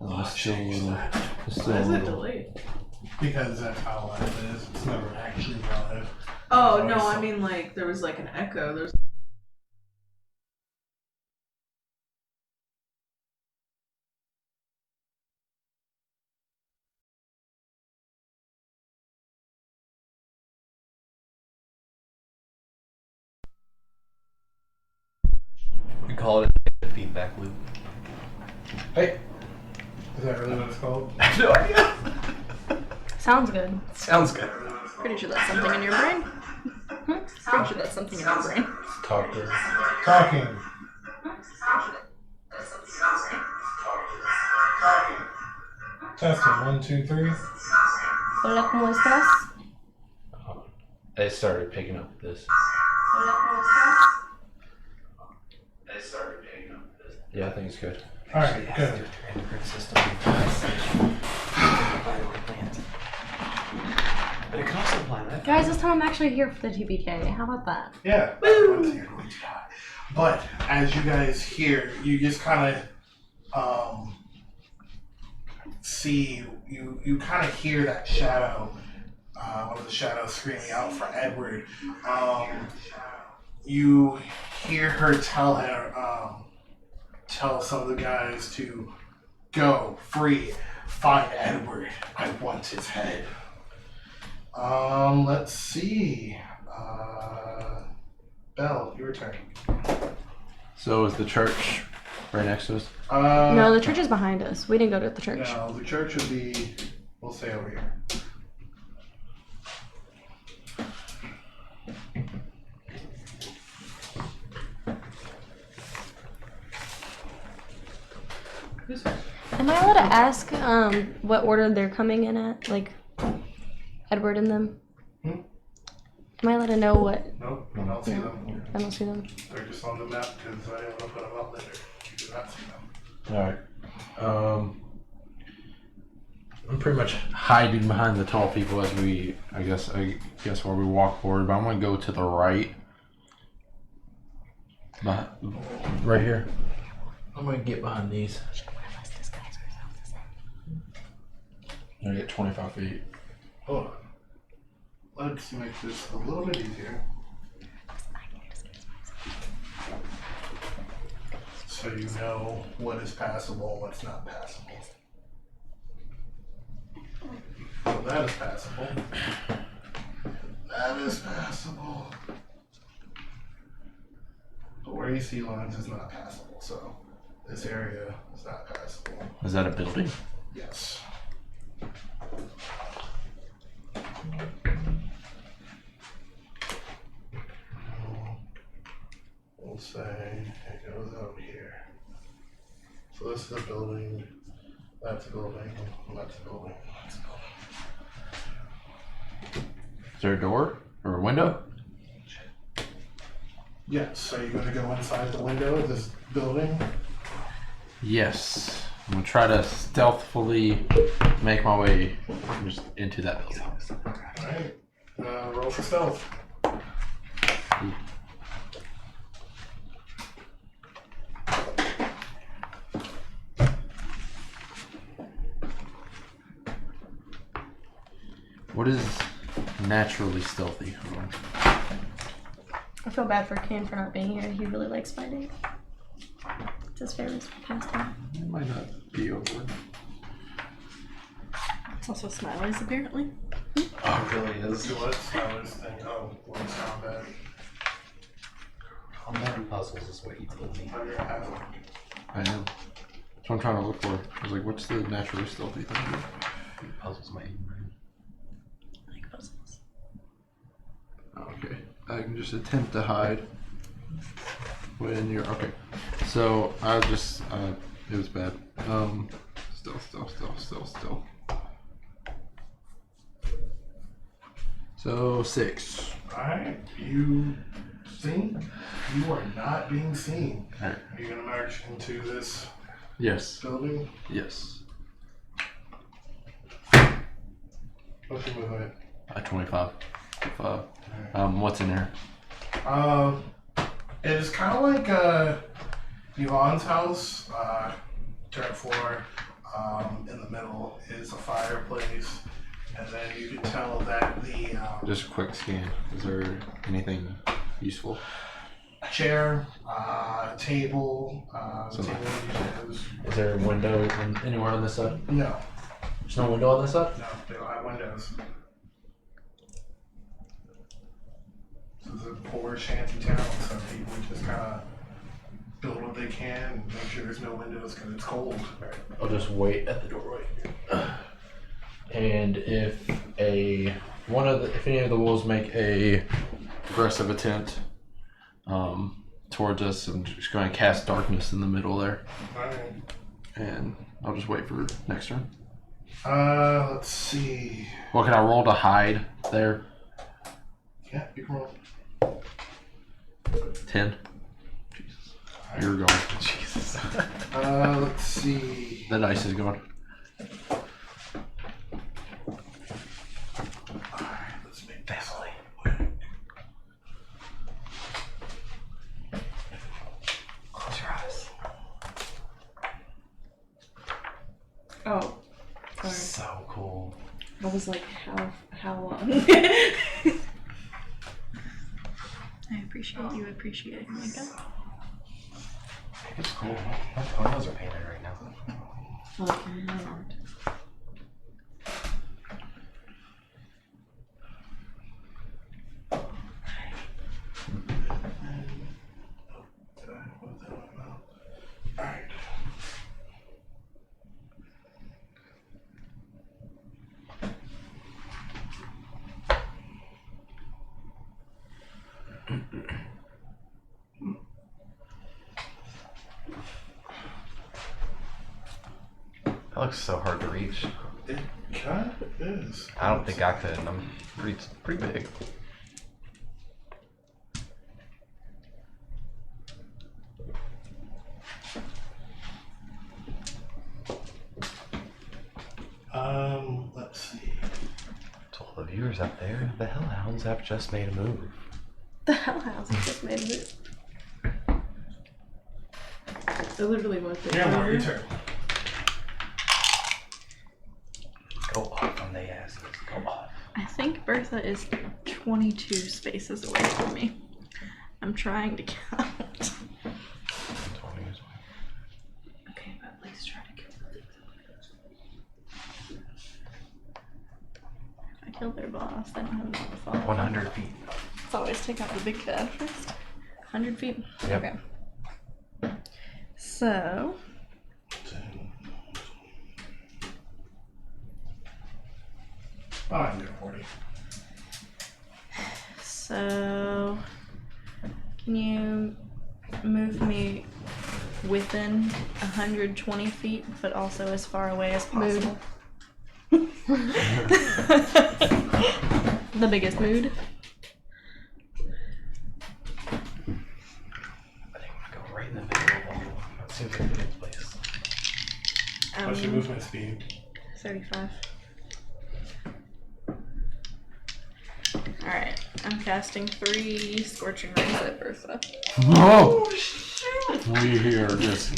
Speaker 3: Oh, it's still a little. It's still
Speaker 5: Why
Speaker 3: a
Speaker 5: is it
Speaker 3: little.
Speaker 5: delayed?
Speaker 1: Because that's how live it is. It's never actually live.
Speaker 5: Oh, no, I mean, like, there was like an echo. There's
Speaker 2: We call it a feedback loop.
Speaker 1: Hey! Is that really what it's called?
Speaker 2: I have no idea.
Speaker 4: Sounds good.
Speaker 2: Sounds good.
Speaker 6: Pretty sure that's something in your brain. Pretty sure that's something in your brain.
Speaker 2: Talker.
Speaker 1: Talking. Testing. 1, 2, 3.
Speaker 4: Hola, ¿cómo estás?
Speaker 3: They started picking up this. Yeah, I think it's good.
Speaker 1: Alright, good.
Speaker 7: Endocrine system. But it can also apply that.
Speaker 4: Guys, this time I'm actually here for the TPK. How about that?
Speaker 1: Yeah, everyone's here. But as you guys hear, you just kind of see, you kind of hear that shadow, one of the shadows screaming out for Edward. You hear her tell some of the guys to go free, find Edward. I want his head. Let's see. Bhel, your turn.
Speaker 3: So is the church right next to us?
Speaker 4: No, the church is behind us. We didn't go to the church.
Speaker 1: No, the church would be, we'll say over here.
Speaker 4: Am I allowed to ask what order they're coming in at? Like, Edward and them?
Speaker 1: Hmm?
Speaker 4: Am I allowed to know what?
Speaker 1: Nope, you don't see them.
Speaker 4: I don't see them.
Speaker 1: They're just on the map because I don't put them out later. You do not see them.
Speaker 3: Alright. I'm pretty much hiding behind the tall people as we, I guess while we walk forward, but I'm gonna go to the right. Right here. I'm gonna get behind these. I'm gonna get 25 feet.
Speaker 1: Hold on. Let's make this a little bit easier. So you know what is passable and what's not passable. So that is passable. That is passable. But where you see lines is not passable, so this area is not passable.
Speaker 3: Is that a building?
Speaker 1: Yes. We'll say it goes out here. So this is a building, that's a building, that's a building, that's a building.
Speaker 3: Is there a door or a window?
Speaker 1: Yes, so you're gonna go inside the window of this building?
Speaker 3: Yes. I'm gonna try to stealthily make my way just into that building.
Speaker 1: Alright, roll for stealth.
Speaker 3: What is naturally stealthy? Hold on.
Speaker 4: I feel bad for Kayn for not being here. He really likes fighting. It's his favorite pastime.
Speaker 3: It might not be over.
Speaker 6: It's also Smiley's, apparently.
Speaker 3: Oh, it really is.
Speaker 1: So what's Tyler's thing? Oh, what's combat?
Speaker 7: Combat and puzzles is what you told me.
Speaker 1: Under hazard.
Speaker 3: I know. That's what I'm trying to look for. I was like, what's the naturally stealthy thing?
Speaker 7: Puzzles might be
Speaker 6: I like puzzles.
Speaker 3: Oh, okay. I can just attempt to hide when you're okay. So I just it was bad. Stealth. So 6.
Speaker 1: Alright, you think you are not being seen.
Speaker 3: Alright.
Speaker 1: Are you gonna march into this
Speaker 3: Yes.
Speaker 1: building?
Speaker 3: Yes.
Speaker 1: What's your movement?
Speaker 3: 25. What's in there?
Speaker 1: It is kind of like Yvonne's house. Dirt floor. In the middle is a fireplace, and then you can tell that the
Speaker 3: Just a quick scan. Is there anything useful?
Speaker 1: chair, table,
Speaker 3: So
Speaker 1: table uses.
Speaker 3: Is there a window anywhere on this side?
Speaker 1: No,
Speaker 3: There's no window on this side?
Speaker 1: no, they don't have windows. This is a poor shanty town, so people just kind of build what they can and make sure there's no windows because it's cold.
Speaker 3: I'll just wait at the doorway. And if any of the wolves make a aggressive attempt towards us, I'm just going to cast darkness in the middle there,
Speaker 1: Alright.
Speaker 3: and I'll just wait for next turn.
Speaker 1: Let's see.
Speaker 3: What can I roll to hide there?
Speaker 1: Yeah, you can roll.
Speaker 3: 10.
Speaker 1: Jesus.
Speaker 3: You're going.
Speaker 2: Jesus.
Speaker 1: Let's see.
Speaker 3: The dice is going.
Speaker 1: Alright, let's make this
Speaker 2: Family.
Speaker 1: work.
Speaker 2: Close your eyes.
Speaker 5: Oh, sorry.
Speaker 2: So cool.
Speaker 5: I was like, how long?
Speaker 6: I appreciate you appreciating me again.
Speaker 2: It's cool. My toenails are painted right now.
Speaker 5: Okay, my art.
Speaker 1: Alright.
Speaker 2: That looks so hard to reach.
Speaker 1: It kind of is.
Speaker 2: I don't think I could. I'm pretty big.
Speaker 1: Let's see.
Speaker 2: To all the viewers out there, the Hellhounds have just made a move.
Speaker 6: The hellhounds just made a move.
Speaker 5: It literally was the
Speaker 1: Niramour, your turn.
Speaker 2: Go off on the asses. Go off.
Speaker 6: I think Bertha is 22 spaces away from me. I'm trying to count.
Speaker 5: Okay, but at least try to kill the things.
Speaker 6: If I kill their boss, they don't have enough to follow.
Speaker 2: 100 feet.
Speaker 6: Let's always take out the big bad first. 100 feet?
Speaker 2: Yep.
Speaker 6: Okay. So,
Speaker 1: Oh, I'm doing 40.
Speaker 6: so can you move me within 120 feet, but also as far away as possible? The biggest mood.
Speaker 2: I think I'm gonna go right in the middle of the wall. That seems like a good place.
Speaker 1: What's your movement speed?
Speaker 6: 35. Alright, I'm casting 3 Scorching Rays at Bertha.
Speaker 3: Oh! We hear this.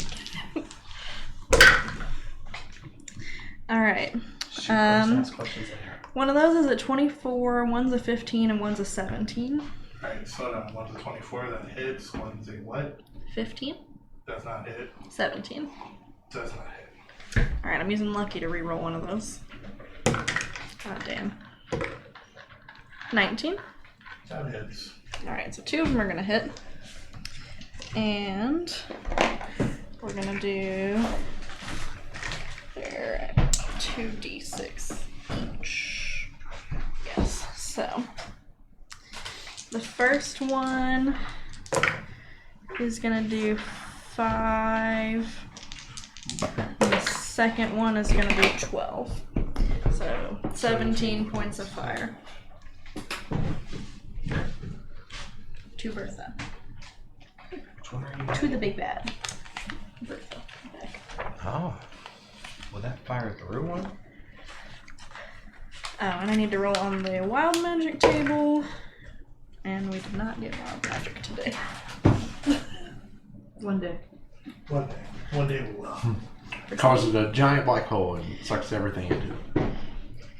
Speaker 6: Alright.
Speaker 2: Shoot, ask questions later.
Speaker 6: One of those is a 24, one's a 15, and one's a 17.
Speaker 1: Alright, slow down. One's a 24 that hits. One's a what?
Speaker 6: 15?
Speaker 1: Does not hit.
Speaker 6: 17.
Speaker 1: Does not hit.
Speaker 6: Alright, I'm using Lucky to reroll one of those. God damn. 19.
Speaker 1: That hits.
Speaker 6: Alright, so 2 of them are gonna hit. And we're gonna do. They're at 2d6 each. Yes, so. The first one is gonna do 5. And the second one is gonna do 12. So 17 points of fire. To Bertha.
Speaker 2: Which one are you?
Speaker 6: To the big bad. Bertha. Back.
Speaker 2: Oh. Will that fire through one?
Speaker 6: Oh, and I need to roll on the wild magic table. And we did not get wild magic today.
Speaker 5: One day.
Speaker 1: One day. One day we will.
Speaker 3: Causes a giant black hole and sucks everything into it.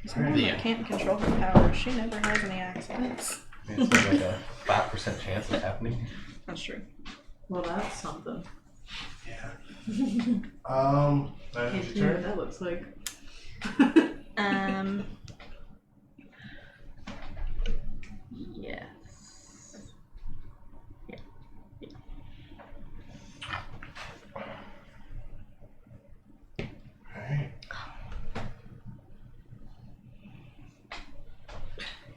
Speaker 6: Someone that can't control her powers, she never has any accidents.
Speaker 2: It's like a 5% chance of happening.
Speaker 6: That's true.
Speaker 5: Well, that's something.
Speaker 1: Yeah. That
Speaker 5: Can't
Speaker 1: is
Speaker 5: see
Speaker 1: your
Speaker 5: what
Speaker 1: turn.
Speaker 5: that looks like.
Speaker 6: Yes.
Speaker 1: Alright.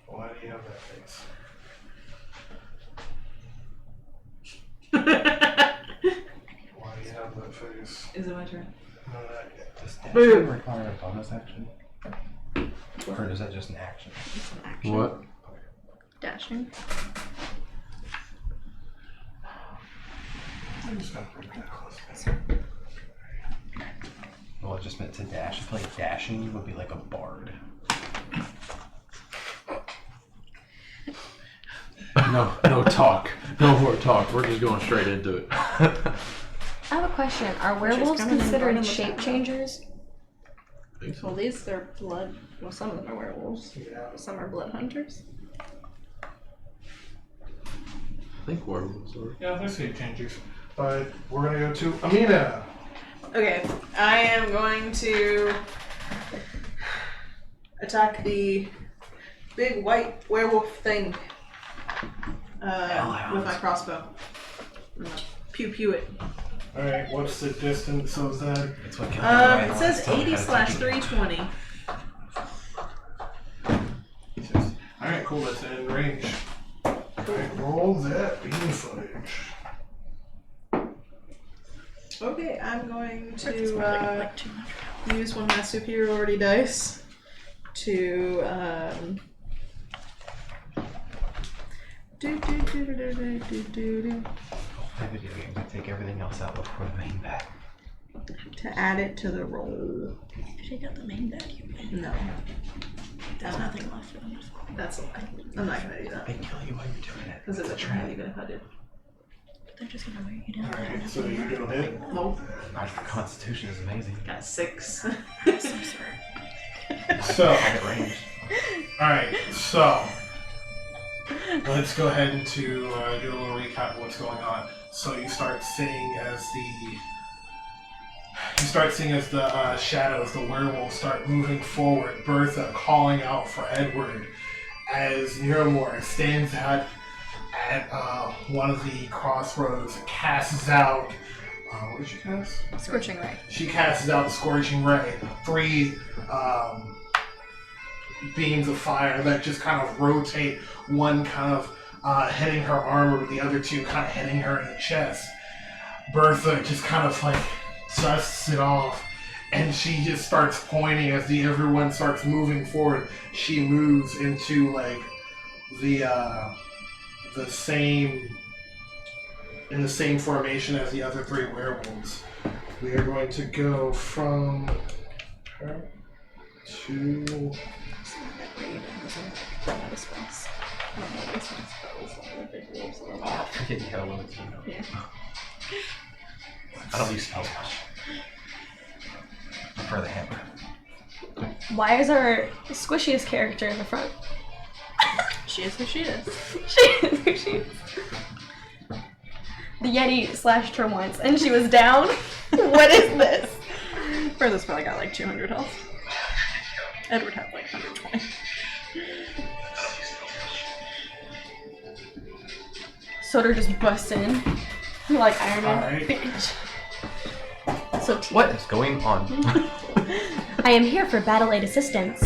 Speaker 1: Why do you have that face? Why do you have that face?
Speaker 5: Is it my turn?
Speaker 1: No, not yet.
Speaker 2: Does
Speaker 5: Boo.
Speaker 2: action require a bonus action? Or is that just an action?
Speaker 6: It's an action.
Speaker 3: What?
Speaker 6: Dashing.
Speaker 1: I'm just gonna bring that close.
Speaker 7: Well, I just meant to dash. I feel like dashing would be like a bard.
Speaker 3: No talk. No more talk. We're just going straight into it.
Speaker 4: I have a question. Are werewolves
Speaker 6: coming and
Speaker 4: considered
Speaker 6: burning the
Speaker 4: shape
Speaker 6: town.
Speaker 4: changers?
Speaker 6: Well, these are blood. Well, some of them are werewolves.
Speaker 1: Yeah.
Speaker 6: Some are blood hunters.
Speaker 3: I think werewolves are.
Speaker 1: Yeah, they're shape changers. But we're gonna go to Imina.
Speaker 5: Okay, I am going to attack the big white werewolf thing with my crossbow. I'm gonna pew pew it.
Speaker 1: Alright, what's the distance of that?
Speaker 7: That's what killed me right
Speaker 5: It
Speaker 7: last
Speaker 5: says
Speaker 7: time.
Speaker 5: 80/320.
Speaker 1: Alright, cool, that's in range. Alright, roll that beam footage.
Speaker 5: Okay, I'm going
Speaker 6: It's
Speaker 5: to
Speaker 6: like 200.
Speaker 5: use one of my superiority dice to
Speaker 7: My video game would take everything else out before the main bat.
Speaker 5: to add it to the roll.
Speaker 6: If you got the main bad, you win.
Speaker 5: No,
Speaker 6: There's nothing left of them.
Speaker 5: that's a lie. I'm not gonna do that
Speaker 7: They kill you while you're doing it.
Speaker 5: because it would hurt even if I did.
Speaker 6: They're just gonna wear you down.
Speaker 1: Alright, so you're gonna hit.
Speaker 5: Nope.
Speaker 7: Our constitution is amazing.
Speaker 5: Got 6.
Speaker 6: I'm so sorry.
Speaker 1: So,
Speaker 7: At range.
Speaker 1: alright, so let's go ahead and do a little recap of what's going on. So you start seeing as the shadows, the werewolves start moving forward. Bertha calling out for Edward as Niramour stands at one of the crossroads, casts out. What did she cast?
Speaker 6: Scorching ray.
Speaker 1: She casts out the scorching ray. 3 beams of fire that just kind of rotate. One kind of hitting her armor, but the other 2 kind of hitting her in the chest. Bertha just kind of like dusts it off, and she just starts pointing as everyone starts moving forward. She moves into like the same formation as the other 3 werewolves. We are going to go from her to
Speaker 7: I forget you had a limit to
Speaker 6: Yeah.
Speaker 7: I don't use spells much. I prefer the hammer.
Speaker 4: Why is our squishiest character in the front?
Speaker 6: She is who she is.
Speaker 4: She is who she is. The Yeti slashed her once and she was down. What is this?
Speaker 6: Bertha's probably got like 200 health. Edward had like 120.
Speaker 4: Soter just busts in. Like Iron Man.
Speaker 1: Alright.
Speaker 4: Bitch. So
Speaker 7: What is going on?
Speaker 4: I am here for battle aid assistance.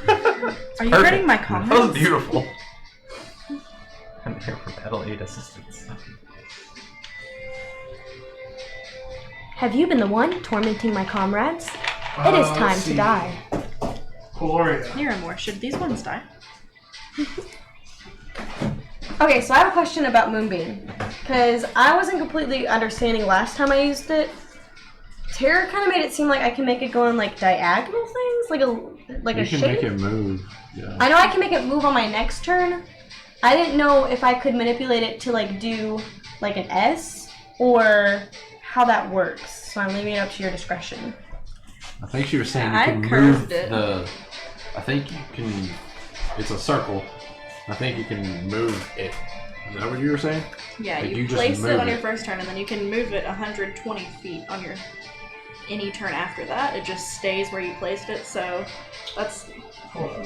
Speaker 6: Are you
Speaker 7: Perfect.
Speaker 6: reading my
Speaker 7: That
Speaker 6: comments?
Speaker 7: was beautiful. I'm here for battle aid assistance.
Speaker 4: Have you been the one tormenting my comrades? It is time
Speaker 1: let's
Speaker 4: to
Speaker 1: see.
Speaker 4: die.
Speaker 1: Cuilorea.
Speaker 6: Niramour, should these ones die?
Speaker 4: Okay, so I have a question about Moonbeam. Because I wasn't completely understanding last time I used it. Terror kind of made it seem like I can make it go in like diagonal things, like a
Speaker 3: You can
Speaker 4: shape.
Speaker 3: make it move. Yeah.
Speaker 4: I know I can make it move on my next turn. I didn't know if I could manipulate it to like do like an S or how that works. So I'm leaving it up to your discretion.
Speaker 3: I think she was saying you
Speaker 6: I
Speaker 3: can
Speaker 6: curved
Speaker 3: move
Speaker 6: it.
Speaker 3: I think you can. It's a circle. I think you can move it. Is that what you were saying?
Speaker 6: Yeah,
Speaker 3: Like,
Speaker 6: you
Speaker 3: you just
Speaker 6: place it
Speaker 3: move
Speaker 6: on your
Speaker 3: it.
Speaker 6: first turn, and then you can move it 120 feet on your any turn after that. It just stays where you placed it, so that's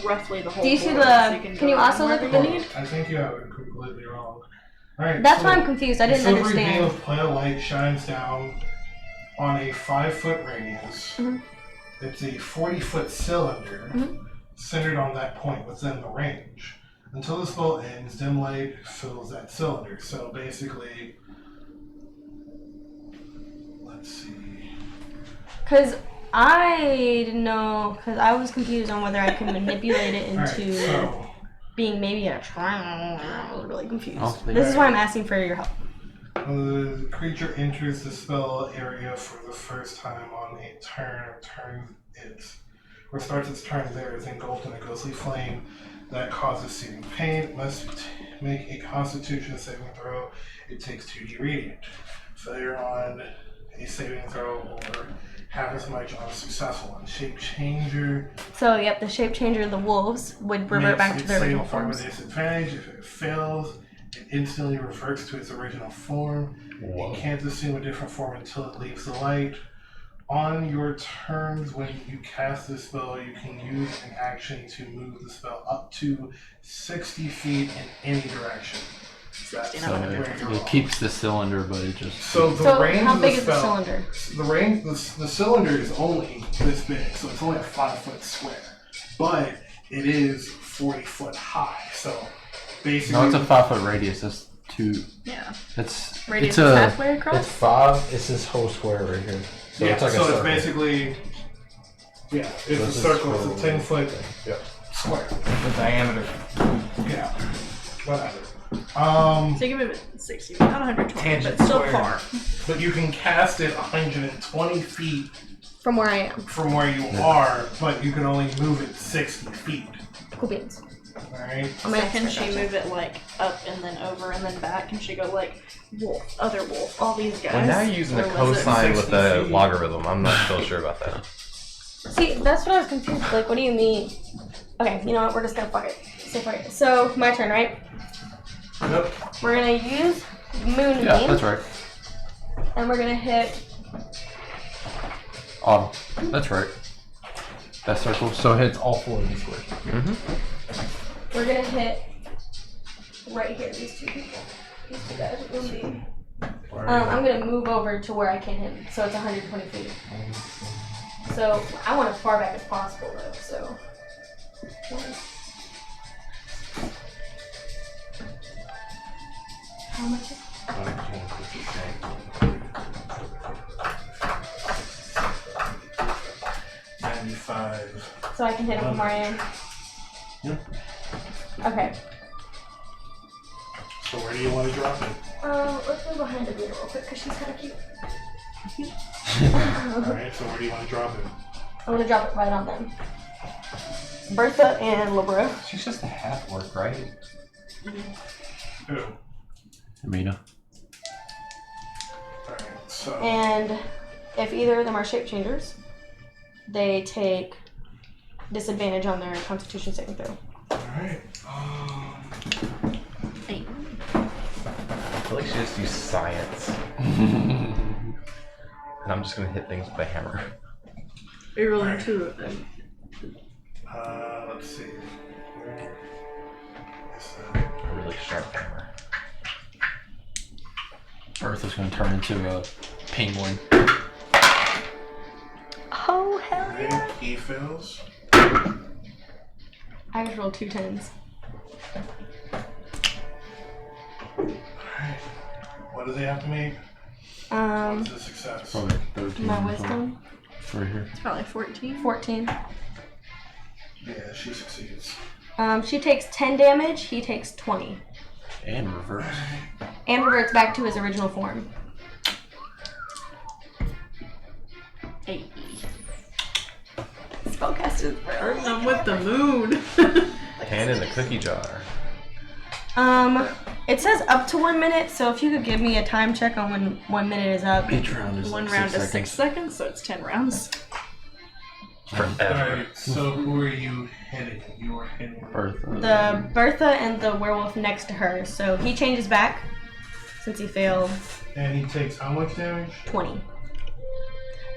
Speaker 6: roughly the whole
Speaker 4: Do you see
Speaker 6: board,
Speaker 4: the?
Speaker 6: so
Speaker 4: Can
Speaker 6: go
Speaker 4: you also
Speaker 6: around
Speaker 4: look at the
Speaker 6: wherever you
Speaker 4: need?
Speaker 1: I think you have it completely wrong. Alright,
Speaker 4: That's
Speaker 1: so
Speaker 4: why I'm confused. I didn't
Speaker 1: a silvery beam
Speaker 4: understand.
Speaker 1: of pale light shines down on a 5-foot radius.
Speaker 4: Mhm.
Speaker 1: It's a 40-foot cylinder
Speaker 4: Mhm.
Speaker 1: centered on that point within the range. Until the spell ends, dim light fills that cylinder. So basically, let's see.
Speaker 4: Because I didn't know. Because I was confused on whether I could manipulate it
Speaker 1: Alright,
Speaker 4: into.
Speaker 1: so
Speaker 4: being maybe a trial. I was really confused.
Speaker 3: Oh,
Speaker 4: This is why I'm asking for your help.
Speaker 1: When the creature enters the spell area for the first time on a turn, or starts its turn there, is engulfed in a ghostly flame that causes searing pain. It must make a Constitution saving throw. It takes 2d radiant. Failure on a saving throw or half as much on a successful one. Shape changer.
Speaker 4: So, yep, the shape changer, the wolves, would revert back to their original forms.
Speaker 1: With disadvantage. If it fails, it instantly reverts to its original form.
Speaker 2: Whoa.
Speaker 1: You can't assume a different form until it leaves the light. On your turns, when you cast this spell, you can use an action to move the spell up to 60 feet in any direction. That's
Speaker 3: So
Speaker 1: where you're
Speaker 3: it
Speaker 1: off.
Speaker 3: keeps the cylinder, but it just.
Speaker 1: So the
Speaker 4: So,
Speaker 1: range
Speaker 4: how
Speaker 1: of the
Speaker 4: big is the
Speaker 1: spell,
Speaker 4: cylinder?
Speaker 1: the range, the cylinder is only this big, so it's only a 5-foot square, but it is 40 foot high. So basically,
Speaker 3: No, it's a 5-foot radius. That's 2.
Speaker 6: Yeah.
Speaker 3: It's
Speaker 6: Radius
Speaker 3: it's
Speaker 6: is
Speaker 3: a
Speaker 6: halfway across?
Speaker 8: It's 5. It's this whole square right here. So
Speaker 1: yeah.
Speaker 8: it's like
Speaker 1: So
Speaker 8: a
Speaker 1: it's
Speaker 8: circle.
Speaker 1: basically, yeah, it's a
Speaker 8: This is
Speaker 1: circle. It's a
Speaker 8: for-
Speaker 1: 10-foot
Speaker 8: Yep.
Speaker 1: square.
Speaker 7: The diameter.
Speaker 1: Yeah, whatever.
Speaker 6: So you can move it 60, not 120,
Speaker 7: Tangent
Speaker 6: but still
Speaker 7: square.
Speaker 6: far.
Speaker 1: But you can cast it 120 feet
Speaker 4: From where I am.
Speaker 1: from where you are, but you can only move it 60 feet.
Speaker 4: Cool beans.
Speaker 1: Alright?
Speaker 4: I'm
Speaker 6: So
Speaker 4: gonna
Speaker 6: can
Speaker 4: expert
Speaker 6: she
Speaker 4: that.
Speaker 6: move it like up and then over and then back? Can she go like wolf, other wolf, all these guys?
Speaker 2: Well, now you're using a
Speaker 6: Or was it-
Speaker 2: cosine with
Speaker 1: 60
Speaker 2: the
Speaker 1: feet.
Speaker 2: logarithm. I'm not still sure about that.
Speaker 4: See, that's what I was confused. Like, what do you mean? Okay, you know what? We're just gonna fuck it. Say fuck it. So, my turn, right?
Speaker 1: Nope.
Speaker 4: We're gonna use Moonbeam,
Speaker 3: yeah, that's right.
Speaker 4: and we're gonna hit.
Speaker 3: That's right. That circle. So it hits all 4 of these squares.
Speaker 2: Mm-hmm.
Speaker 4: We're gonna hit right here. These two people. These two guys with Moonbeam. I'm gonna move over to where I can hit him, so it's 120 feet. So I want as far back as possible, though. So. How much is
Speaker 1: 95.
Speaker 4: So I can hit him from where I am?
Speaker 1: Yeah.
Speaker 4: Okay.
Speaker 1: So where do you want to drop it?
Speaker 4: Let's go behind Imina real quick because she's kind of cute.
Speaker 1: Alright, so where do you want to drop it?
Speaker 4: I'm gonna drop it right on them. Bertha and Labra.
Speaker 7: She's just a half orc, right?
Speaker 1: Who?
Speaker 3: Imina.
Speaker 1: Alright, so.
Speaker 4: And if either of them are shape changers, they take disadvantage on their Constitution saving throw.
Speaker 1: Alright.
Speaker 6: Eight.
Speaker 2: I feel like she just used science. And I'm just gonna hit things with a hammer.
Speaker 6: Are you rolling 2 of them?
Speaker 1: Let's see. Where is
Speaker 2: A really sharp hammer.
Speaker 3: Earth is going to turn into a penguin.
Speaker 4: Oh, hell
Speaker 1: Alright, he fails.
Speaker 4: I just rolled 2 10s.
Speaker 1: Alright. What do they have to make? What's a success?
Speaker 3: Probably 13.
Speaker 4: My wisdom,
Speaker 3: Right here.
Speaker 6: It's probably 14.
Speaker 4: 14.
Speaker 1: Yeah, she succeeds.
Speaker 4: She takes 10 damage, he takes 20.
Speaker 3: And reverse.
Speaker 4: And reverts back to his original form.
Speaker 6: 8.
Speaker 4: Spellcaster.
Speaker 5: I'm with the moon.
Speaker 2: Hand in the cookie jar.
Speaker 4: It says up to 1 minute, so if you could give me a time check on when 1 minute is up.
Speaker 3: Each round is
Speaker 6: One
Speaker 3: like
Speaker 6: round
Speaker 3: 6
Speaker 6: is 6 seconds, so it's 10 rounds.
Speaker 2: Forever.
Speaker 1: Alright, so who are you hitting? You are hitting
Speaker 3: Bertha.
Speaker 4: The Bertha and the werewolf next to her, so he changes back since he failed
Speaker 1: And he takes how much damage?
Speaker 4: 20.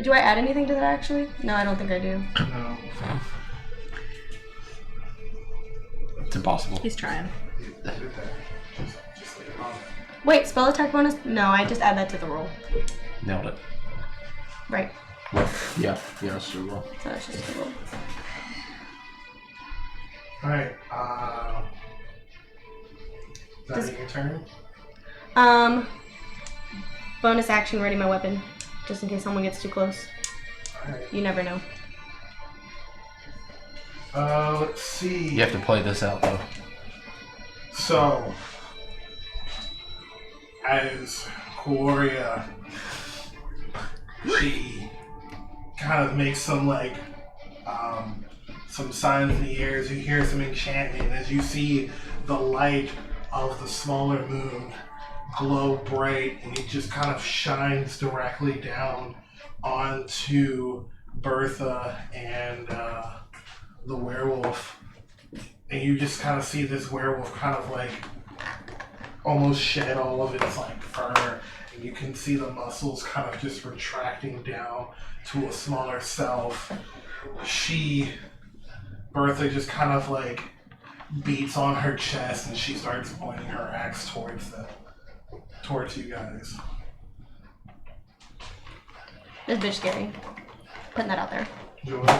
Speaker 4: Do I add anything to that actually? No, I don't think I do.
Speaker 1: No.
Speaker 3: It's impossible.
Speaker 6: He's trying.
Speaker 1: Just leave it on there.
Speaker 4: Wait, spell attack bonus? No, I just add that to the roll.
Speaker 3: Nailed it.
Speaker 4: Right.
Speaker 3: Yeah, that's true. Well.
Speaker 4: So that's just the roll.
Speaker 1: Alright, is that your turn?
Speaker 4: Bonus action, ready my weapon. Just in case someone gets too close.
Speaker 1: Alright.
Speaker 4: You never know.
Speaker 1: Let's see.
Speaker 3: You have to play this out though.
Speaker 1: So, as Cuilorea, she kind of makes some some signs in the air as you hear some enchantment, as you see the light of the smaller moon glow bright, and it just kind of shines directly down onto Bertha and the werewolf. And you just kind of see this werewolf kind of like almost shed all of its like fur, and you can see the muscles kind of just retracting down to a smaller self. Bertha just kind of like beats on her chest, and she starts pointing her axe towards you guys.
Speaker 4: This bitch scary. Putting that out there.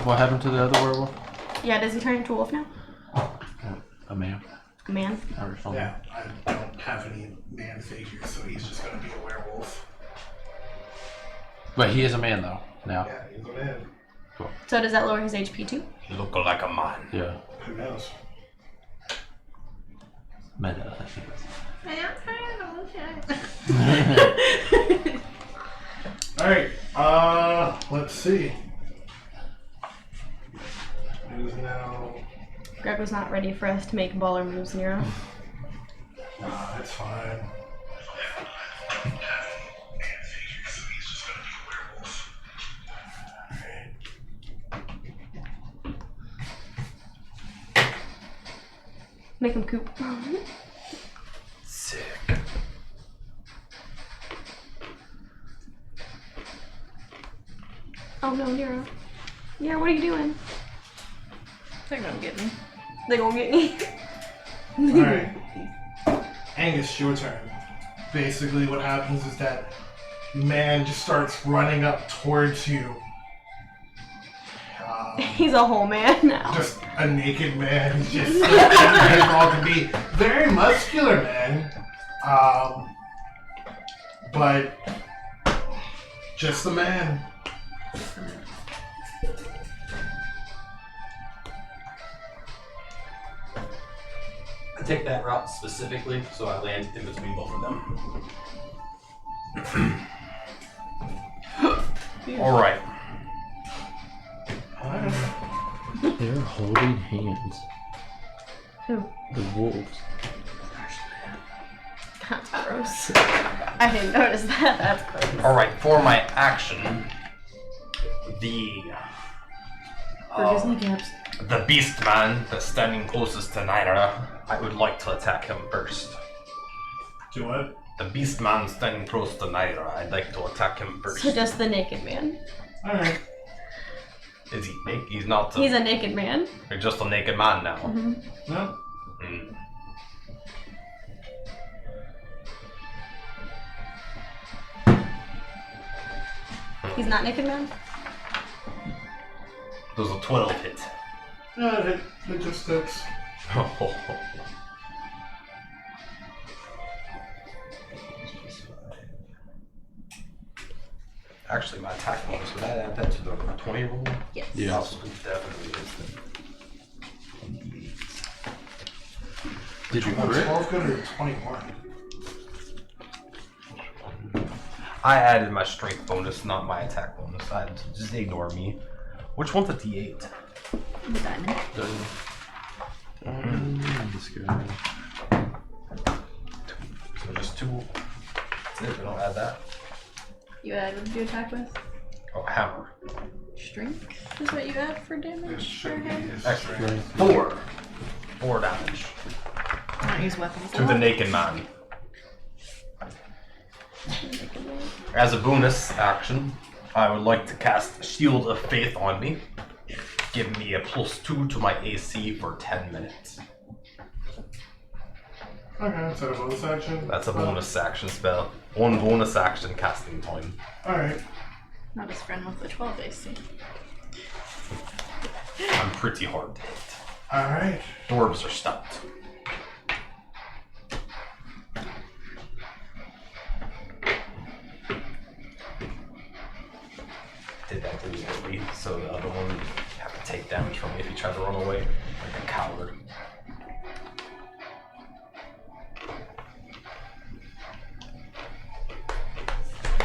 Speaker 3: What happened to the other werewolf?
Speaker 4: Yeah, does he turn into a wolf now?
Speaker 3: A man.
Speaker 4: A man?
Speaker 1: Yeah, I don't have any man figures, so he's just gonna be a werewolf.
Speaker 3: But he is a man though, now.
Speaker 1: Yeah, he's a man.
Speaker 4: So does that lower his HP too?
Speaker 2: Look like a man.
Speaker 3: Yeah.
Speaker 1: Who knows?
Speaker 3: Meta.
Speaker 1: Alright, let's see. It is now...
Speaker 4: Greg was not ready for us to make baller moves, Nero.
Speaker 1: Nah, it's fine.
Speaker 4: Make him coop.
Speaker 2: Sick.
Speaker 4: Oh no, Nero. Yeah, what are you doing?
Speaker 6: They're gonna get me.
Speaker 4: They gonna get me.
Speaker 1: Alright. Angus, your turn. Basically what happens is that man just starts running up towards you.
Speaker 4: He's a whole man now.
Speaker 1: Just a naked man. Just as all can be. Very muscular man. But just a man.
Speaker 2: I take that route specifically, so I land in between both of them. All right.
Speaker 3: They're holding hands.
Speaker 4: Who?
Speaker 3: The wolves.
Speaker 4: That's gross. I didn't notice that. That's gross.
Speaker 2: All right. For my action, the beast man that's standing closest to Naira, I would like to attack him first.
Speaker 1: Do what?
Speaker 2: The beast man standing close to Naira, I'd like to attack him first.
Speaker 4: So just the naked man.
Speaker 1: Alright.
Speaker 2: Is he naked? He's not.
Speaker 4: He's a naked man.
Speaker 2: You're just a naked man now.
Speaker 4: Mm-hmm.
Speaker 1: No.
Speaker 2: Mm.
Speaker 4: He's not naked man?
Speaker 2: Does a 12 hit?
Speaker 1: No, it just hits.
Speaker 2: Actually, my attack bonus, would I add that to the 20 roll?
Speaker 4: Yes.
Speaker 3: Yeah.
Speaker 2: Definitely is.
Speaker 3: Did you
Speaker 1: Oh,
Speaker 3: crit?
Speaker 1: 12 good or 21?
Speaker 2: I added my strength bonus, not my attack bonus. Just ignore me. Which one's a D8?
Speaker 6: The diamond.
Speaker 3: This guy.
Speaker 2: So just 2. That's it, we don't add that.
Speaker 6: You add, what did you attack with?
Speaker 2: Oh, hammer.
Speaker 6: Strength is what you add for
Speaker 1: It
Speaker 6: damage?
Speaker 1: should be his
Speaker 2: Extra.
Speaker 1: strength.
Speaker 2: 4. 4 damage.
Speaker 6: I don't use weapons.
Speaker 2: To the naked man. As a bonus action, I would like to cast Shield of Faith on me. Give me a +2 to my AC for 10 minutes.
Speaker 1: Okay, is that a bonus action?
Speaker 2: That's a bonus action spell. 1 bonus action casting time.
Speaker 1: Alright.
Speaker 6: Not his friend with the 12 AC.
Speaker 2: I'm pretty hard to hit.
Speaker 1: Alright.
Speaker 2: Dwarves are stumped. Did that deliberately, so the other one have to take damage from me if he tried to run away, like a coward.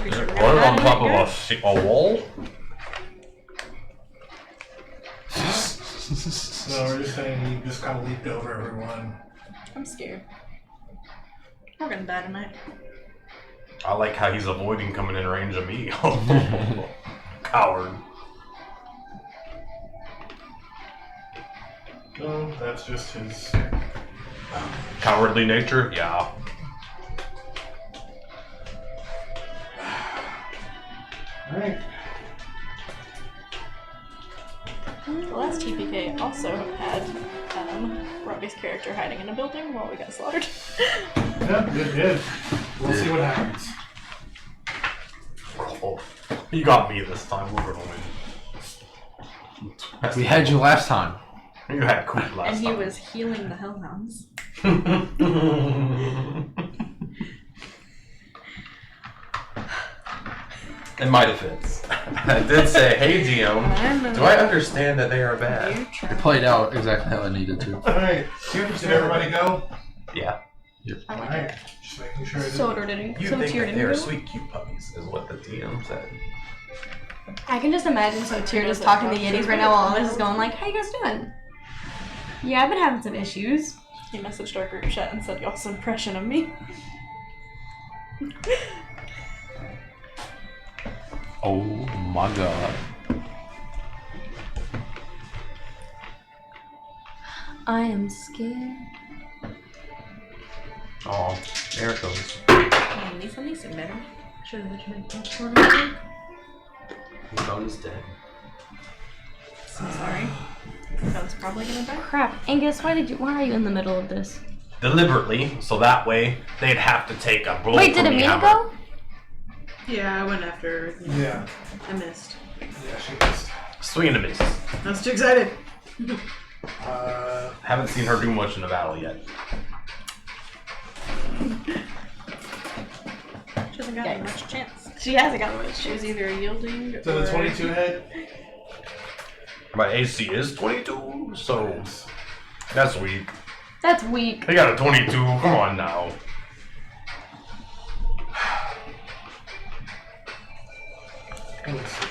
Speaker 6: Pretty sure we
Speaker 2: What
Speaker 6: got
Speaker 2: on
Speaker 6: that
Speaker 2: top
Speaker 6: in
Speaker 2: of
Speaker 6: it,
Speaker 2: a wall?
Speaker 1: So we're just saying you just kind of leaped over everyone.
Speaker 6: I'm scared. We're gonna die tonight.
Speaker 2: I like how he's avoiding coming in range of me. Coward.
Speaker 1: No, that's just his.
Speaker 2: Cowardly nature? Yeah.
Speaker 1: Alright.
Speaker 6: The last TPK also had Robbie's character hiding in a building while we got slaughtered.
Speaker 1: Yeah, good. We'll see what happens.
Speaker 2: Oh, you got me this time. We're gonna win.
Speaker 3: We had you last time.
Speaker 2: You had cool last
Speaker 6: And he
Speaker 2: time.
Speaker 6: was healing the hellhounds.
Speaker 2: In my defense, I did say, "Hey DM, do I understand that they are bad?"
Speaker 3: It played out exactly how it needed to.
Speaker 1: Alright. Did everybody go?
Speaker 2: Yeah.
Speaker 1: Alright. Just making sure.
Speaker 4: Soter didn't.
Speaker 2: You
Speaker 4: Soter
Speaker 2: think that
Speaker 4: didn't
Speaker 2: they are
Speaker 4: go?
Speaker 2: sweet, cute puppies, is what the DM said.
Speaker 4: I can just imagine Soter just talking to Yetis right now while all this is going like, how you guys doing? Yeah, I've been having some issues.
Speaker 6: He messaged our group chat and said, y'all's impression of me.
Speaker 3: Oh my god.
Speaker 4: I am scared.
Speaker 2: Oh, there it goes.
Speaker 6: Nisa, better. Should have mentioned popcorn.
Speaker 2: The phone is dead.
Speaker 6: So sorry. That was probably gonna die.
Speaker 4: Crap. Angus, why are you in the middle of this?
Speaker 2: Deliberately, so that way they'd have to take a blow.
Speaker 4: Wait, did
Speaker 2: from the
Speaker 4: Imina
Speaker 2: hammer.
Speaker 4: go?
Speaker 5: Yeah, I went after.
Speaker 1: Yeah.
Speaker 5: I missed.
Speaker 1: Yeah, she missed.
Speaker 2: Swing and a miss.
Speaker 5: I was too excited.
Speaker 2: Haven't seen her do much in the battle yet.
Speaker 6: She hasn't got much chance.
Speaker 4: She hasn't got much.
Speaker 6: She was either yielding
Speaker 1: So
Speaker 6: or...
Speaker 1: the 22 head?
Speaker 2: My AC is 22, so that's weak.
Speaker 4: That's weak.
Speaker 2: They got a 22. Come on now.
Speaker 1: Let me see.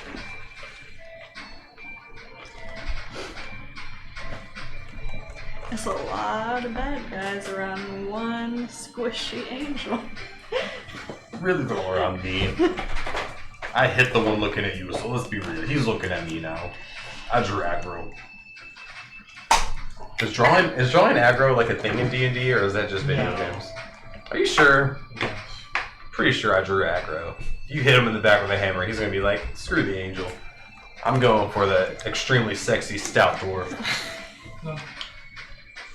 Speaker 6: That's a lot of bad guys around one squishy angel.
Speaker 2: Really go around me. I hit the one looking at you, so let's be real. He's looking at me now. I drew aggro. Is drawing aggro like a thing in D&D, or is that just video
Speaker 1: No.
Speaker 2: games? Are you sure?
Speaker 1: Yes.
Speaker 2: Pretty sure I drew aggro. You hit him in the back with a hammer, he's gonna be like, screw the angel. I'm going for the extremely sexy stout dwarf.
Speaker 1: No.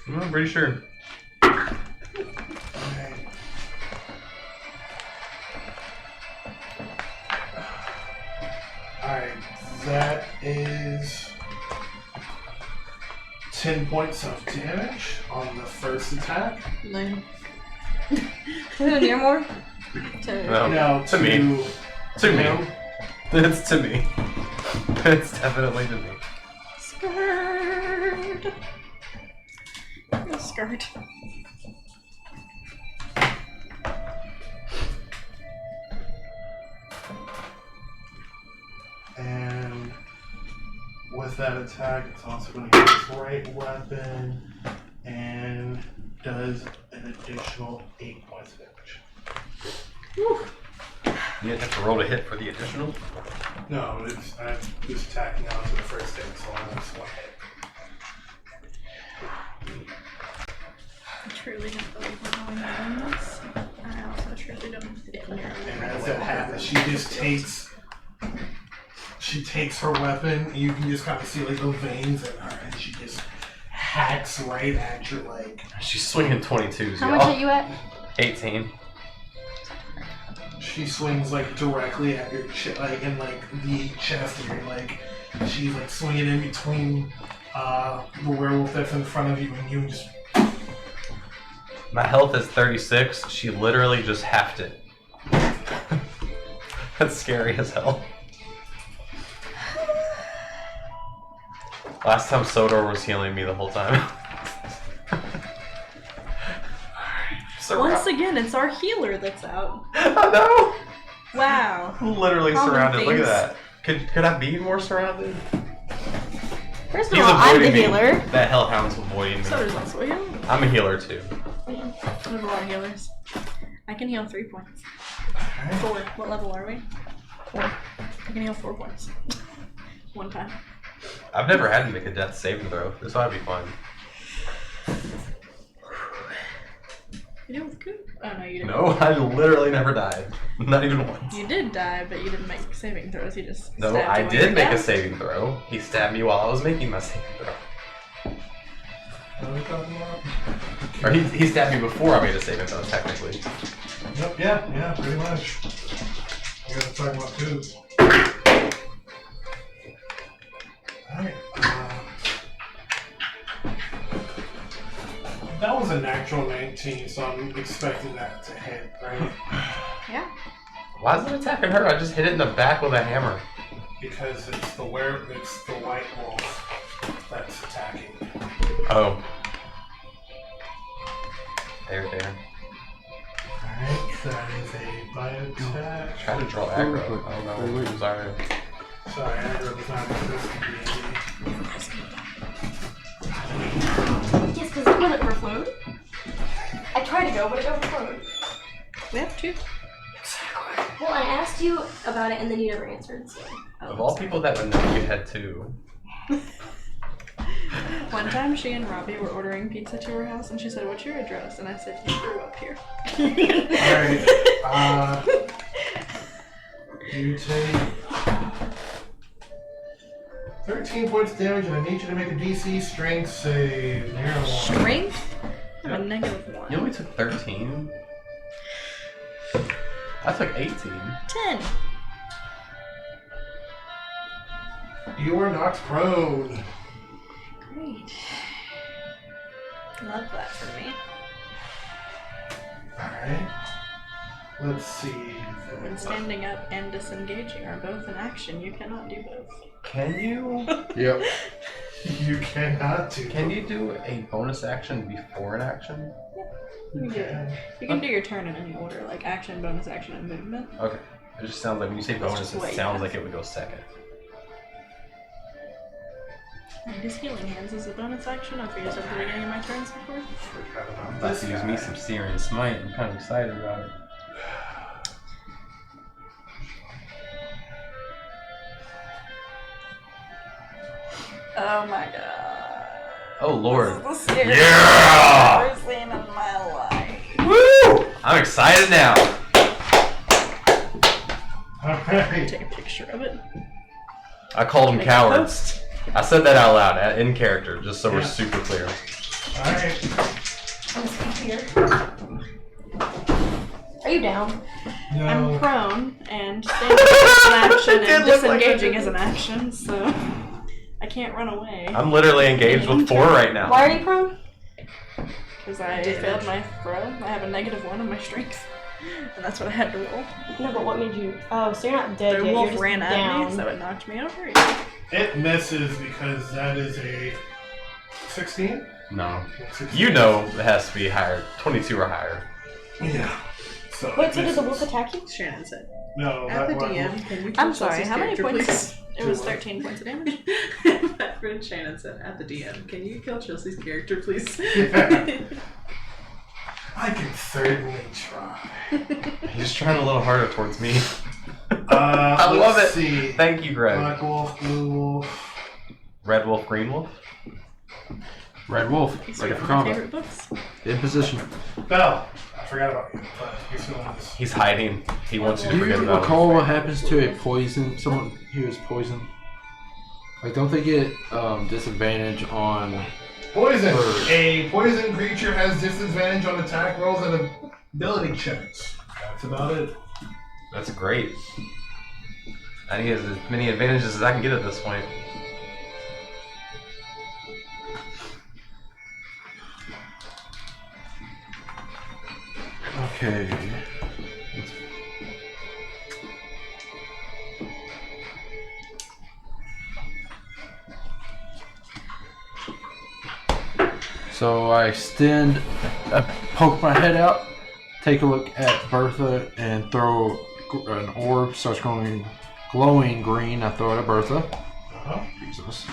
Speaker 2: I'm pretty sure.
Speaker 1: Okay. Alright, that is 10 points of damage on the first attack.
Speaker 6: Lame.
Speaker 4: Niramour?
Speaker 2: No,
Speaker 1: Now
Speaker 2: to me. To me.
Speaker 1: him.
Speaker 2: It's to me. It's definitely to me.
Speaker 6: Skirt. The skirt.
Speaker 1: And with that attack, it's also going to get its right weapon and does an additional 8 points of damage.
Speaker 2: You have to roll a hit for the additional?
Speaker 1: No, I'm just attacking onto the first hit, so I'm just one hit.
Speaker 6: I truly don't believe we're going to win this. I also truly don't believe we're
Speaker 1: And as that happens, she takes her weapon, and you can just kind of see like the veins in her, and she just hacks right at your leg.
Speaker 2: She's swinging 22s,
Speaker 4: How
Speaker 2: y'all.
Speaker 4: much are you at?
Speaker 7: 18.
Speaker 1: She swings like directly at your like in like the chest of your leg. She's like swinging in between the werewolf that's in front of you and you, and just
Speaker 2: My health is 36. She literally just halved it. That's scary as hell. Last time Soter was healing me the whole time. So
Speaker 6: Once again, it's our healer that's out.
Speaker 2: I know.
Speaker 6: Wow.
Speaker 2: Literally
Speaker 6: Common
Speaker 2: surrounded. Look
Speaker 6: things.
Speaker 2: at that. Could I be more surrounded?
Speaker 4: First of all, I'm the healer.
Speaker 2: That hellhound's avoiding me.
Speaker 6: Soter's also a healer.
Speaker 2: I'm a healer too.
Speaker 6: I have a lot of healers. I can heal 3 points. 4. What level are we? 4. I can heal 4 points. One time.
Speaker 2: I've never had to make a death saving throw. This ought to be fun.
Speaker 6: You did with Coop? Oh no, you didn't.
Speaker 2: No, I literally never died. Not even once.
Speaker 6: You did die, but you didn't make saving throws. You just
Speaker 2: No,
Speaker 6: stabbed
Speaker 2: I
Speaker 6: you when you
Speaker 2: did
Speaker 6: were
Speaker 2: make a
Speaker 6: down.
Speaker 2: saving throw. He stabbed me while I was making my saving throw.
Speaker 1: What are we talking about?
Speaker 2: Or he stabbed me before I made a saving throw, technically.
Speaker 1: Yep, yeah, pretty much. You guys are talking about two. Alright, that was a natural 19, so I'm expecting that to hit, right?
Speaker 6: Yeah.
Speaker 2: Why is it attacking her? I just hit it in the back with a hammer.
Speaker 1: Because it's the white wolf that's attacking.
Speaker 2: Oh. There.
Speaker 1: Alright, that is a bite attack.
Speaker 2: Try to draw aggro. Oh no. Sorry.
Speaker 1: Sorry, aggro does not exist in D&D.
Speaker 4: Yes, because it wouldn't overflowed. I tried to go, but it overflowed.
Speaker 6: We have 2.
Speaker 4: Well, I asked you about it, and then you never answered. So.
Speaker 2: Of all people that would know, you had 2.
Speaker 6: One time, she and Robbie were ordering pizza to her house, and she said, "What's your address?" And I said, "You grew up here."
Speaker 1: Alright, you take 13 points of damage, and I need you to make a DC strength save. Niramour.
Speaker 6: Strength? I have a -1.
Speaker 2: You only took 13? I took 18.
Speaker 6: 10.
Speaker 1: You are knocked prone.
Speaker 6: Great. Love that for me.
Speaker 1: Alright. Let's see.
Speaker 6: When standing up and disengaging are both in action, you cannot do both.
Speaker 2: Can you?
Speaker 3: Yep.
Speaker 1: You cannot do.
Speaker 2: Can you do a bonus action before an action?
Speaker 6: You can. You can do your turn in any order, like action, bonus action, and movement.
Speaker 2: Okay. It just sounds like when you say
Speaker 6: Let's
Speaker 2: bonus,
Speaker 6: just
Speaker 2: it
Speaker 6: wait.
Speaker 2: sounds like it would go second.
Speaker 6: And his healing hands is a bonus action. I've used it at the beginning of my turns before.
Speaker 2: Let's use me some Syrian Smite. I'm kind of excited about it.
Speaker 6: Oh my god.
Speaker 2: Oh lord.
Speaker 6: This is the scariest
Speaker 2: Yeah!
Speaker 6: I've ever seen in my life.
Speaker 2: Woo! I'm excited now.
Speaker 1: Alright.
Speaker 6: Take a picture of it.
Speaker 2: I called them
Speaker 6: Make a
Speaker 2: cowards. I said that out loud in character, just so we're
Speaker 1: Yeah.
Speaker 2: super clear.
Speaker 1: Alright.
Speaker 4: Here. Are you down?
Speaker 6: I'm
Speaker 1: No.
Speaker 6: prone, and standing is an action,
Speaker 2: It
Speaker 6: and
Speaker 2: did look like
Speaker 6: disengaging
Speaker 2: I
Speaker 6: is an action, so I can't run away.
Speaker 2: I'm literally engaged with 4 right now.
Speaker 4: Why are you prone?
Speaker 6: Because I failed my throw. I have a -1 on my strength. And that's what I had to roll.
Speaker 4: No, but what made you? Oh, so you're not dead
Speaker 6: The
Speaker 4: yet.
Speaker 6: wolf
Speaker 4: You're just
Speaker 6: ran at
Speaker 4: down.
Speaker 6: me, so it knocked me over. Yeah.
Speaker 1: It misses because that is a 16?
Speaker 2: No.
Speaker 1: 16.
Speaker 2: You know it has to be higher. 22 or higher.
Speaker 1: Yeah. So
Speaker 4: Wait,
Speaker 1: it
Speaker 4: so did the wolf
Speaker 1: misses.
Speaker 4: attack you?
Speaker 5: Shannon said.
Speaker 1: No,
Speaker 5: At the
Speaker 1: that one.
Speaker 5: DM, can you
Speaker 6: I'm
Speaker 5: kill
Speaker 6: sorry,
Speaker 5: Chelsea's
Speaker 6: how many
Speaker 5: character,
Speaker 6: points?
Speaker 5: please?
Speaker 6: It was 13 points of damage.
Speaker 5: My friend Shannon said, at the DM, can you kill Chelsea's character, please?
Speaker 1: Yeah. I can certainly try.
Speaker 2: He's trying a little harder towards me.
Speaker 1: I
Speaker 2: love it.
Speaker 1: See.
Speaker 2: Thank you, Greg.
Speaker 1: Black wolf, blue wolf.
Speaker 2: Red wolf, green wolf.
Speaker 3: Red Wolf,
Speaker 6: These
Speaker 3: ready
Speaker 6: are
Speaker 3: for
Speaker 6: my
Speaker 3: combat.
Speaker 6: favorite books.
Speaker 3: In position.
Speaker 1: Bhel. I forgot about you, but you're still in this.
Speaker 2: He's hiding. He wants you to
Speaker 3: Do
Speaker 2: forget
Speaker 3: you
Speaker 2: about
Speaker 3: recall
Speaker 2: him.
Speaker 3: what happens to a poison? Someone who is poisoned. Like, don't they get disadvantage on?
Speaker 1: Poison.
Speaker 3: Bird.
Speaker 1: A poison creature has disadvantage on attack rolls and ability checks. That's about it.
Speaker 2: That's great. I need as many advantages as I can get at this point.
Speaker 3: Okay. So I poke my head out, take a look at Bertha, and throw an orb starts glowing green. I throw it at Bertha. Jesus.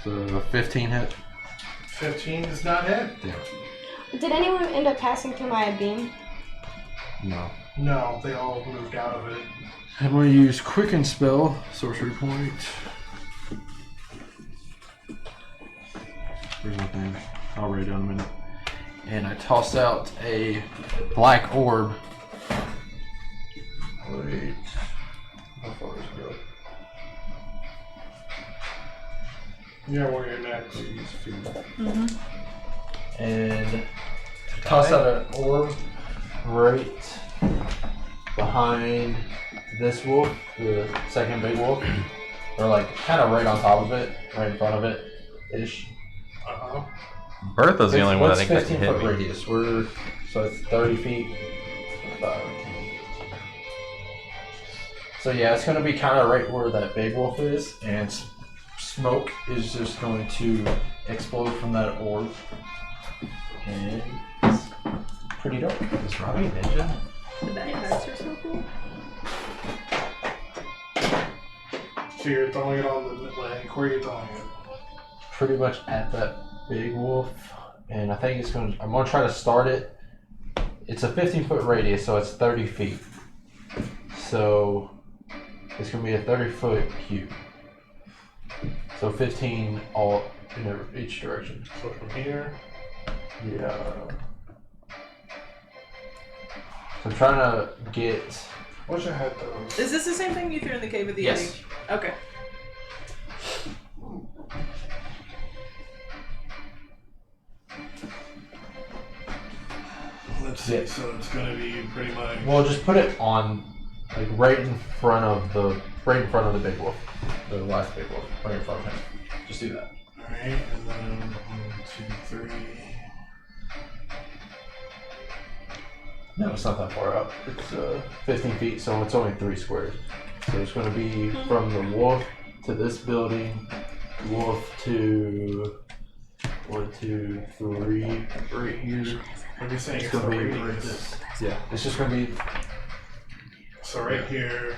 Speaker 3: So 15 hit.
Speaker 1: 15 does not hit.
Speaker 3: Damn.
Speaker 4: Did anyone end up passing through my beam?
Speaker 3: No.
Speaker 1: No, they all moved out of it.
Speaker 3: I'm going to use Quicken Spell, Sorcery Point. Where's my thing? I'll write it down in a minute. And I toss out a black orb. Wait. How far does it go?
Speaker 1: Yeah, where you're next.
Speaker 3: And toss out an orb right behind this wolf, the second big wolf. Or like kind of right on top of it, right in front of it ish.
Speaker 2: Bertha's the only one I
Speaker 3: What's
Speaker 2: think that can
Speaker 3: 15
Speaker 2: hit
Speaker 3: foot
Speaker 2: me.
Speaker 3: radius? So it's 30 feet. So yeah, it's going to be kind of right where that big wolf is, and smoke is just going to explode from that orb. And it's pretty dope.
Speaker 2: Is Robbie a ninja?
Speaker 6: The backpacks are so cool.
Speaker 1: So you're throwing it on the leg. Where are you throwing it?
Speaker 3: Pretty much at that big wolf, and I think I'm going to try to start it. It's a 15-foot radius, so it's 30 feet. So it's going to be a 30-foot cube. So 15 all in each direction.
Speaker 1: So from here.
Speaker 3: Yeah. So I'm trying to get.
Speaker 1: What's your head though?
Speaker 5: Is this the same thing you threw in the cave with the
Speaker 3: Yes.
Speaker 5: Yeti? Okay.
Speaker 1: Let's see.
Speaker 3: Yeah.
Speaker 1: So it's gonna be pretty much.
Speaker 3: Well, just put it on, like right in front of the big wolf, the last big wolf, right in front of him. Just do that.
Speaker 1: All right, and then 1, 2, 3.
Speaker 3: No, it's not that far up. It's 15 feet, so it's only 3 squares. So it's going to be from the wolf to this building, wolf to 1, 2, 3, right here.
Speaker 1: What are you saying?
Speaker 3: It's
Speaker 1: It's
Speaker 3: going
Speaker 1: the
Speaker 3: to be
Speaker 1: radius.
Speaker 3: yeah. It's just going to be.
Speaker 1: So right here.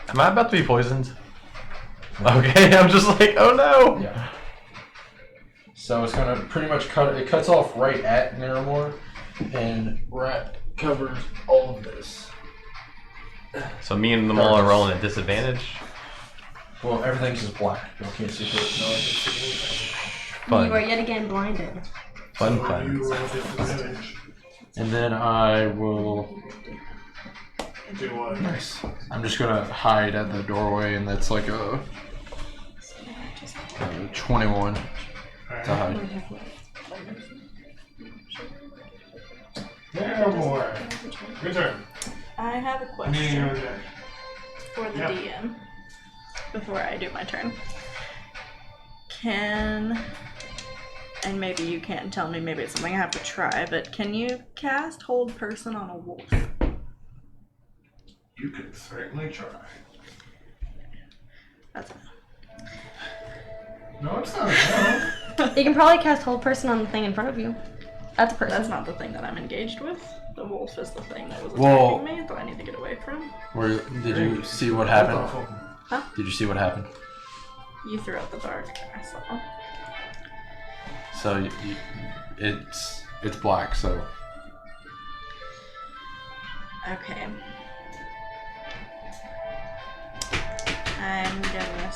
Speaker 2: Am I about to be poisoned? Okay, I'm just like, oh no!
Speaker 3: Yeah. So it's going to pretty much it cuts off right at Niramour, and covers all of this.
Speaker 2: So me and them all are rolling at disadvantage?
Speaker 3: Well, everything's just black. You can't see shit.
Speaker 1: No, I can see anything.
Speaker 2: Fun.
Speaker 4: You are yet again blinded.
Speaker 2: Fun,
Speaker 1: So
Speaker 2: fun.
Speaker 1: you roll disadvantage.
Speaker 3: And then I will.
Speaker 1: Do what?
Speaker 3: Nice. I'm just gonna hide at the doorway, and that's like a 21 to
Speaker 1: Alright.
Speaker 3: hide.
Speaker 1: Niramour. Your turn.
Speaker 6: I have a
Speaker 1: Me
Speaker 6: question
Speaker 1: and your turn.
Speaker 6: for the
Speaker 1: Yeah.
Speaker 6: DM before I do my turn. And maybe you can tell me, maybe it's something I have to try, but can you cast Hold Person on a wolf?
Speaker 1: You could certainly try.
Speaker 6: That's
Speaker 1: No, it's not. No.
Speaker 4: You can probably cast Hold Person on the thing in front of you. That's a person.
Speaker 6: That's not the thing that I'm engaged with. The wolf is the thing that was
Speaker 3: Well-
Speaker 6: attacking me that I need to get away from.
Speaker 3: Where did you see what happened?
Speaker 6: Huh?
Speaker 3: Did you see what happened?
Speaker 6: You threw out the dark. I saw.
Speaker 3: So it's black. So
Speaker 6: Okay. I'm gonna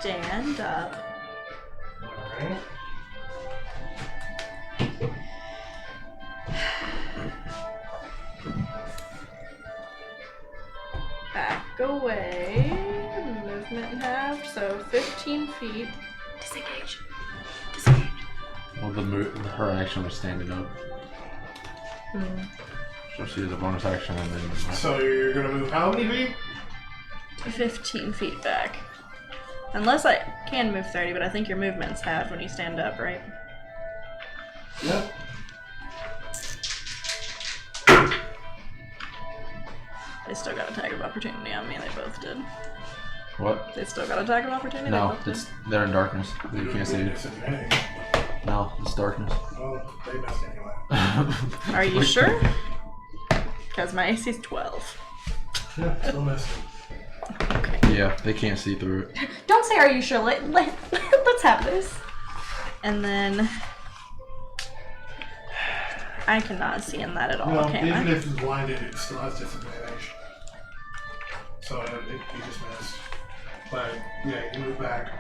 Speaker 6: stand up.
Speaker 1: Alright.
Speaker 6: Back away. Movement in half, so 15 feet.
Speaker 4: Disengage.
Speaker 3: well, her action was standing up. So she has a bonus action, and then
Speaker 1: So you're gonna move how many feet?
Speaker 6: 15 feet back. Unless I can move 30, but I think your movement's halved when you stand up, right?
Speaker 1: Yep.
Speaker 6: They still got attack of opportunity on me, they both did.
Speaker 3: what?
Speaker 6: They still got attack of opportunity?
Speaker 3: No,
Speaker 6: they both did.
Speaker 3: they're in darkness. You can't see it.
Speaker 1: Disadvantage.
Speaker 3: No, it's darkness.
Speaker 1: Well, they missed anyway.
Speaker 6: Are you sure? Because my AC is 12.
Speaker 1: Yeah, still missed.
Speaker 3: Yeah, they can't see through it.
Speaker 4: Don't say, are you sure? Let's have this.
Speaker 6: And then I cannot see in that at all,
Speaker 1: No,
Speaker 6: can
Speaker 1: even
Speaker 6: I?
Speaker 1: if it's blinded, it still has disadvantage. So you just missed. But yeah, you move back.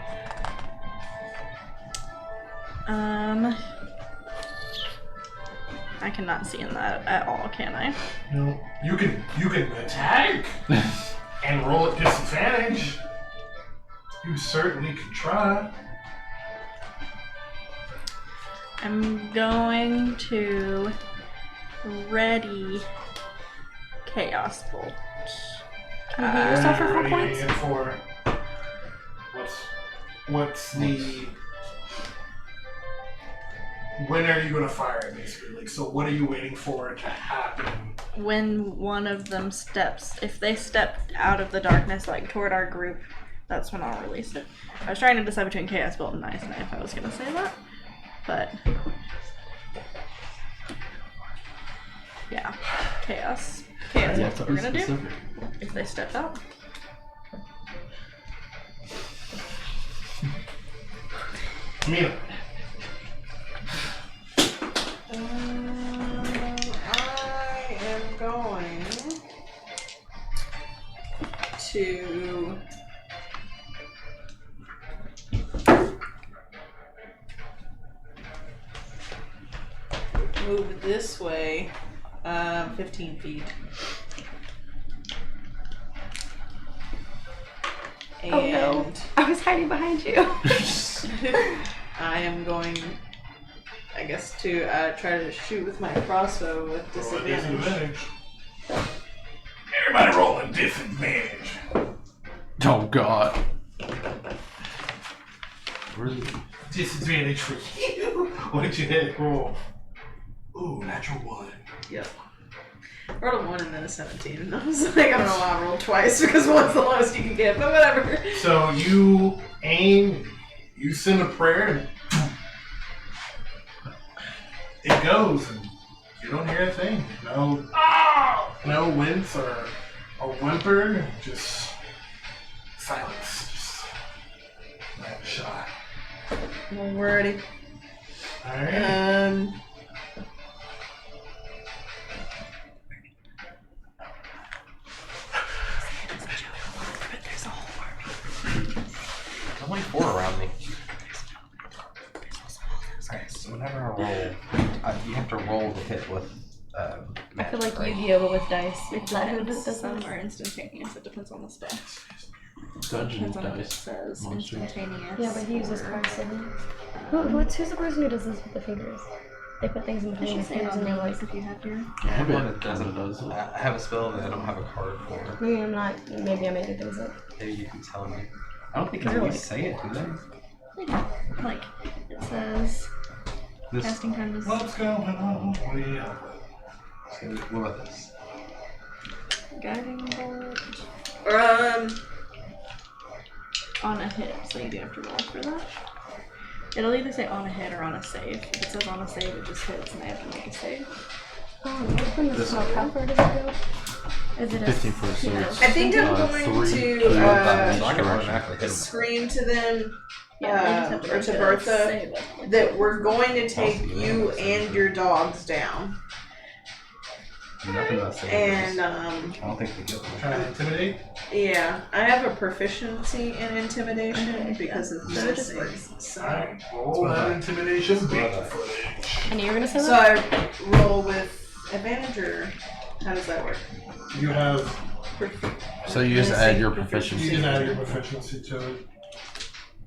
Speaker 6: I cannot see in that at all, can I?
Speaker 1: No, you can attack and roll at disadvantage. You certainly could try.
Speaker 6: I'm going to ready Chaos Bolt.
Speaker 4: Can you heal yourself for 4
Speaker 1: What are you
Speaker 4: points?
Speaker 1: aiming for? What's the? When are you gonna fire it, basically? Like, so what are you waiting for to happen?
Speaker 6: When one of them steps, if they step out of the darkness, like toward our group, that's when I'll release it. I was trying to decide between Chaos Bolt and Ice Knife. I was gonna say that, but yeah, Chaos. Chaos. That's what we're gonna do. If they step out.
Speaker 1: Imina.
Speaker 5: I am going to move this way 15 feet. And
Speaker 4: Oh no. I was hiding behind you.
Speaker 5: I am going, I guess, to try to shoot with my crossbow with
Speaker 1: Roll at
Speaker 5: disadvantage.
Speaker 1: disadvantage. Everybody roll at disadvantage.
Speaker 3: Oh god.
Speaker 1: Disadvantage for you. What did you hit? Roll. Ooh, natural 1.
Speaker 5: Yep. I rolled a 1 and then a 17. And I was like, I don't know why I rolled twice because 1's the lowest you can get, but whatever.
Speaker 1: So you aim, you send a prayer, and it goes, and you don't hear a thing. No wince or a whimper, just silence. Just like a shot.
Speaker 5: Alrighty.
Speaker 1: Alright.
Speaker 7: There's only 4 around me. Alright, so whenever I roll, you have to roll to hit with
Speaker 4: I feel like
Speaker 7: magic,
Speaker 4: Yu-Gi-Oh! But with dice.
Speaker 6: It depends. Some are instantaneous. It depends on the spell.
Speaker 3: Dungeon
Speaker 6: Depends on what it
Speaker 3: dice.
Speaker 6: says.
Speaker 3: Monster.
Speaker 6: Instantaneous.
Speaker 4: Yeah, but he uses cards, doesn't he? Who's the person who does this with the fingers? They put things in
Speaker 6: I
Speaker 4: between
Speaker 6: should
Speaker 4: the
Speaker 6: say
Speaker 4: fingers
Speaker 6: on
Speaker 4: and
Speaker 6: the
Speaker 4: they're like,
Speaker 6: list if you have your.
Speaker 3: I
Speaker 7: have one
Speaker 3: bet
Speaker 7: that doesn't.
Speaker 3: does it.
Speaker 7: I have a spell that I don't have a card for.
Speaker 4: maybe I'm not, maybe I'm making things up.
Speaker 7: Maybe you can tell me. I don't think
Speaker 4: They're
Speaker 7: you
Speaker 4: like-
Speaker 7: say it, do they?
Speaker 6: Like, it says
Speaker 7: This.
Speaker 6: casting time is
Speaker 1: What's going on? Yeah.
Speaker 7: So what about this?
Speaker 6: guiding bolt
Speaker 5: Um,
Speaker 6: on a hit, so you do have to roll for that. It'll either say on a hit or on a save. If it says on a save, it just hits and I have to make a save.
Speaker 4: Oh, which one does smoke? How far does it go?
Speaker 6: Is it a
Speaker 3: 15 foot, so
Speaker 6: no.
Speaker 3: it's-
Speaker 5: I think I'm
Speaker 3: Uh,
Speaker 5: going
Speaker 3: 3,
Speaker 5: to
Speaker 3: 2,
Speaker 7: So I can
Speaker 3: Correction.
Speaker 7: automatically hit them.
Speaker 5: scream to them
Speaker 6: Yeah, they just have to
Speaker 5: or
Speaker 6: make
Speaker 5: to
Speaker 6: a
Speaker 5: Bertha
Speaker 6: save it.
Speaker 5: that we're going to take you and your dogs down.
Speaker 7: Nothing about saying
Speaker 5: And
Speaker 7: I don't think they get them.
Speaker 1: Trying to intimidate?
Speaker 5: yeah, I have a proficiency in intimidation
Speaker 6: Okay,
Speaker 5: because of
Speaker 6: So it just
Speaker 5: this.
Speaker 6: works.
Speaker 5: So,
Speaker 1: Alright, roll that intimidation big
Speaker 7: Brother.
Speaker 1: footage.
Speaker 4: And you're gonna say
Speaker 5: so
Speaker 4: that?
Speaker 5: I roll with advantage, or how does that work?
Speaker 1: You have,
Speaker 3: So you just add your
Speaker 1: you
Speaker 3: proficiency.
Speaker 1: can add your proficiency to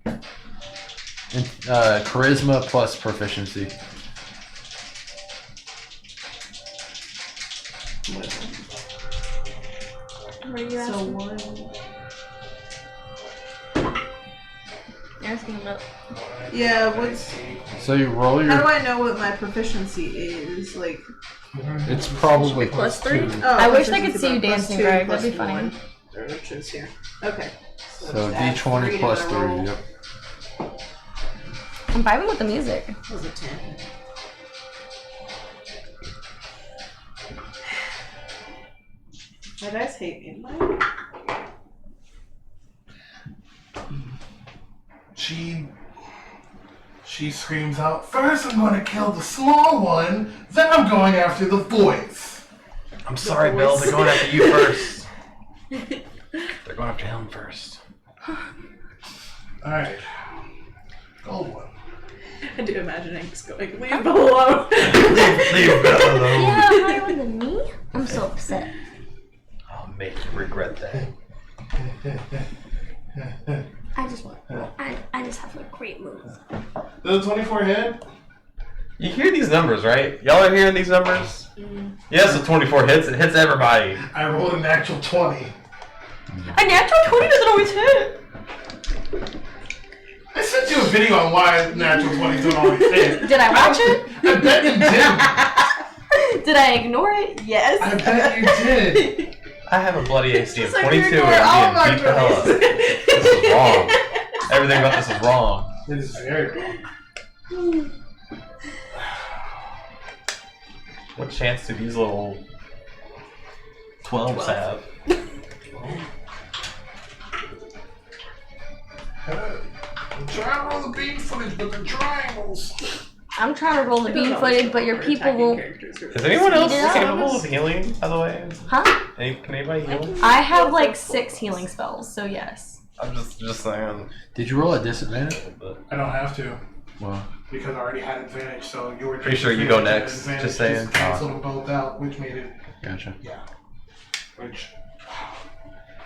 Speaker 1: it.
Speaker 3: Charisma plus proficiency.
Speaker 6: What are you
Speaker 5: So
Speaker 6: asking?
Speaker 5: 1.
Speaker 6: You're asking about.
Speaker 5: Yeah, what's.
Speaker 3: So you roll
Speaker 5: How do
Speaker 3: your.
Speaker 5: I know what my proficiency is? Like.
Speaker 3: It's probably
Speaker 6: Plus 3?
Speaker 3: 2.
Speaker 5: Oh,
Speaker 4: I wish I
Speaker 5: proficiency
Speaker 4: could see you
Speaker 5: plus
Speaker 4: dancing,
Speaker 5: 2
Speaker 4: Greg.
Speaker 5: plus
Speaker 4: That'd be funny.
Speaker 5: 1. Which is here. Okay.
Speaker 3: So
Speaker 5: just add
Speaker 3: D20
Speaker 5: 3
Speaker 3: plus
Speaker 5: to
Speaker 3: 3.
Speaker 5: my roll.
Speaker 3: Yep.
Speaker 4: I'm vibing with the music.
Speaker 5: That was a 10. My dice hate me. Mine.
Speaker 1: She screams out, "First I'm going to kill the small one, then I'm going after the voice."
Speaker 2: I'm sorry, Bhel. They're going after you first. They're going after him first.
Speaker 1: Alright. Gold one.
Speaker 5: I do imagine Hank's going, leave Bhel alone.
Speaker 2: Leave Bhel alone.
Speaker 4: Yeah, higher than me? I'm so upset.
Speaker 2: I'll make you regret that.
Speaker 4: I just want. I just have a great move.
Speaker 1: Does the 24 hit?
Speaker 2: You hear these numbers, right? Y'all are hearing these numbers? Yes, the 24 hits. It hits everybody.
Speaker 1: I rolled an actual 20.
Speaker 4: A natural 20 doesn't always hit.
Speaker 1: I sent you a video on why natural 20s don't always hit.
Speaker 4: Did I watch it?
Speaker 1: I bet you did.
Speaker 4: Did I ignore it? Yes.
Speaker 1: I bet you did.
Speaker 2: I have a bloody AC of
Speaker 5: Just like
Speaker 2: 22
Speaker 5: you're
Speaker 2: and
Speaker 5: ignoring all
Speaker 2: I'm
Speaker 5: of our
Speaker 2: being beat the hell up.
Speaker 5: twenties.
Speaker 2: This is wrong. Everything about this is wrong.
Speaker 1: It is very wrong.
Speaker 2: What chance do these little 12s have?
Speaker 1: I'm trying to roll the beam footage, but the triangles.
Speaker 4: I'm trying to roll the beam footage, but your people won't.
Speaker 2: Is anyone else
Speaker 4: Speed it up.
Speaker 2: capable of healing, by the way?
Speaker 4: Huh?
Speaker 2: Can anybody heal?
Speaker 4: I have like 6 healing spells, so yes.
Speaker 2: I'm just saying.
Speaker 3: Did you roll a disadvantage?
Speaker 1: I don't have to
Speaker 3: Well,
Speaker 1: because I already had advantage. So you were
Speaker 2: Pretty sure you go next, just saying.
Speaker 1: Canceled them both out, which made it
Speaker 3: gotcha.
Speaker 1: which.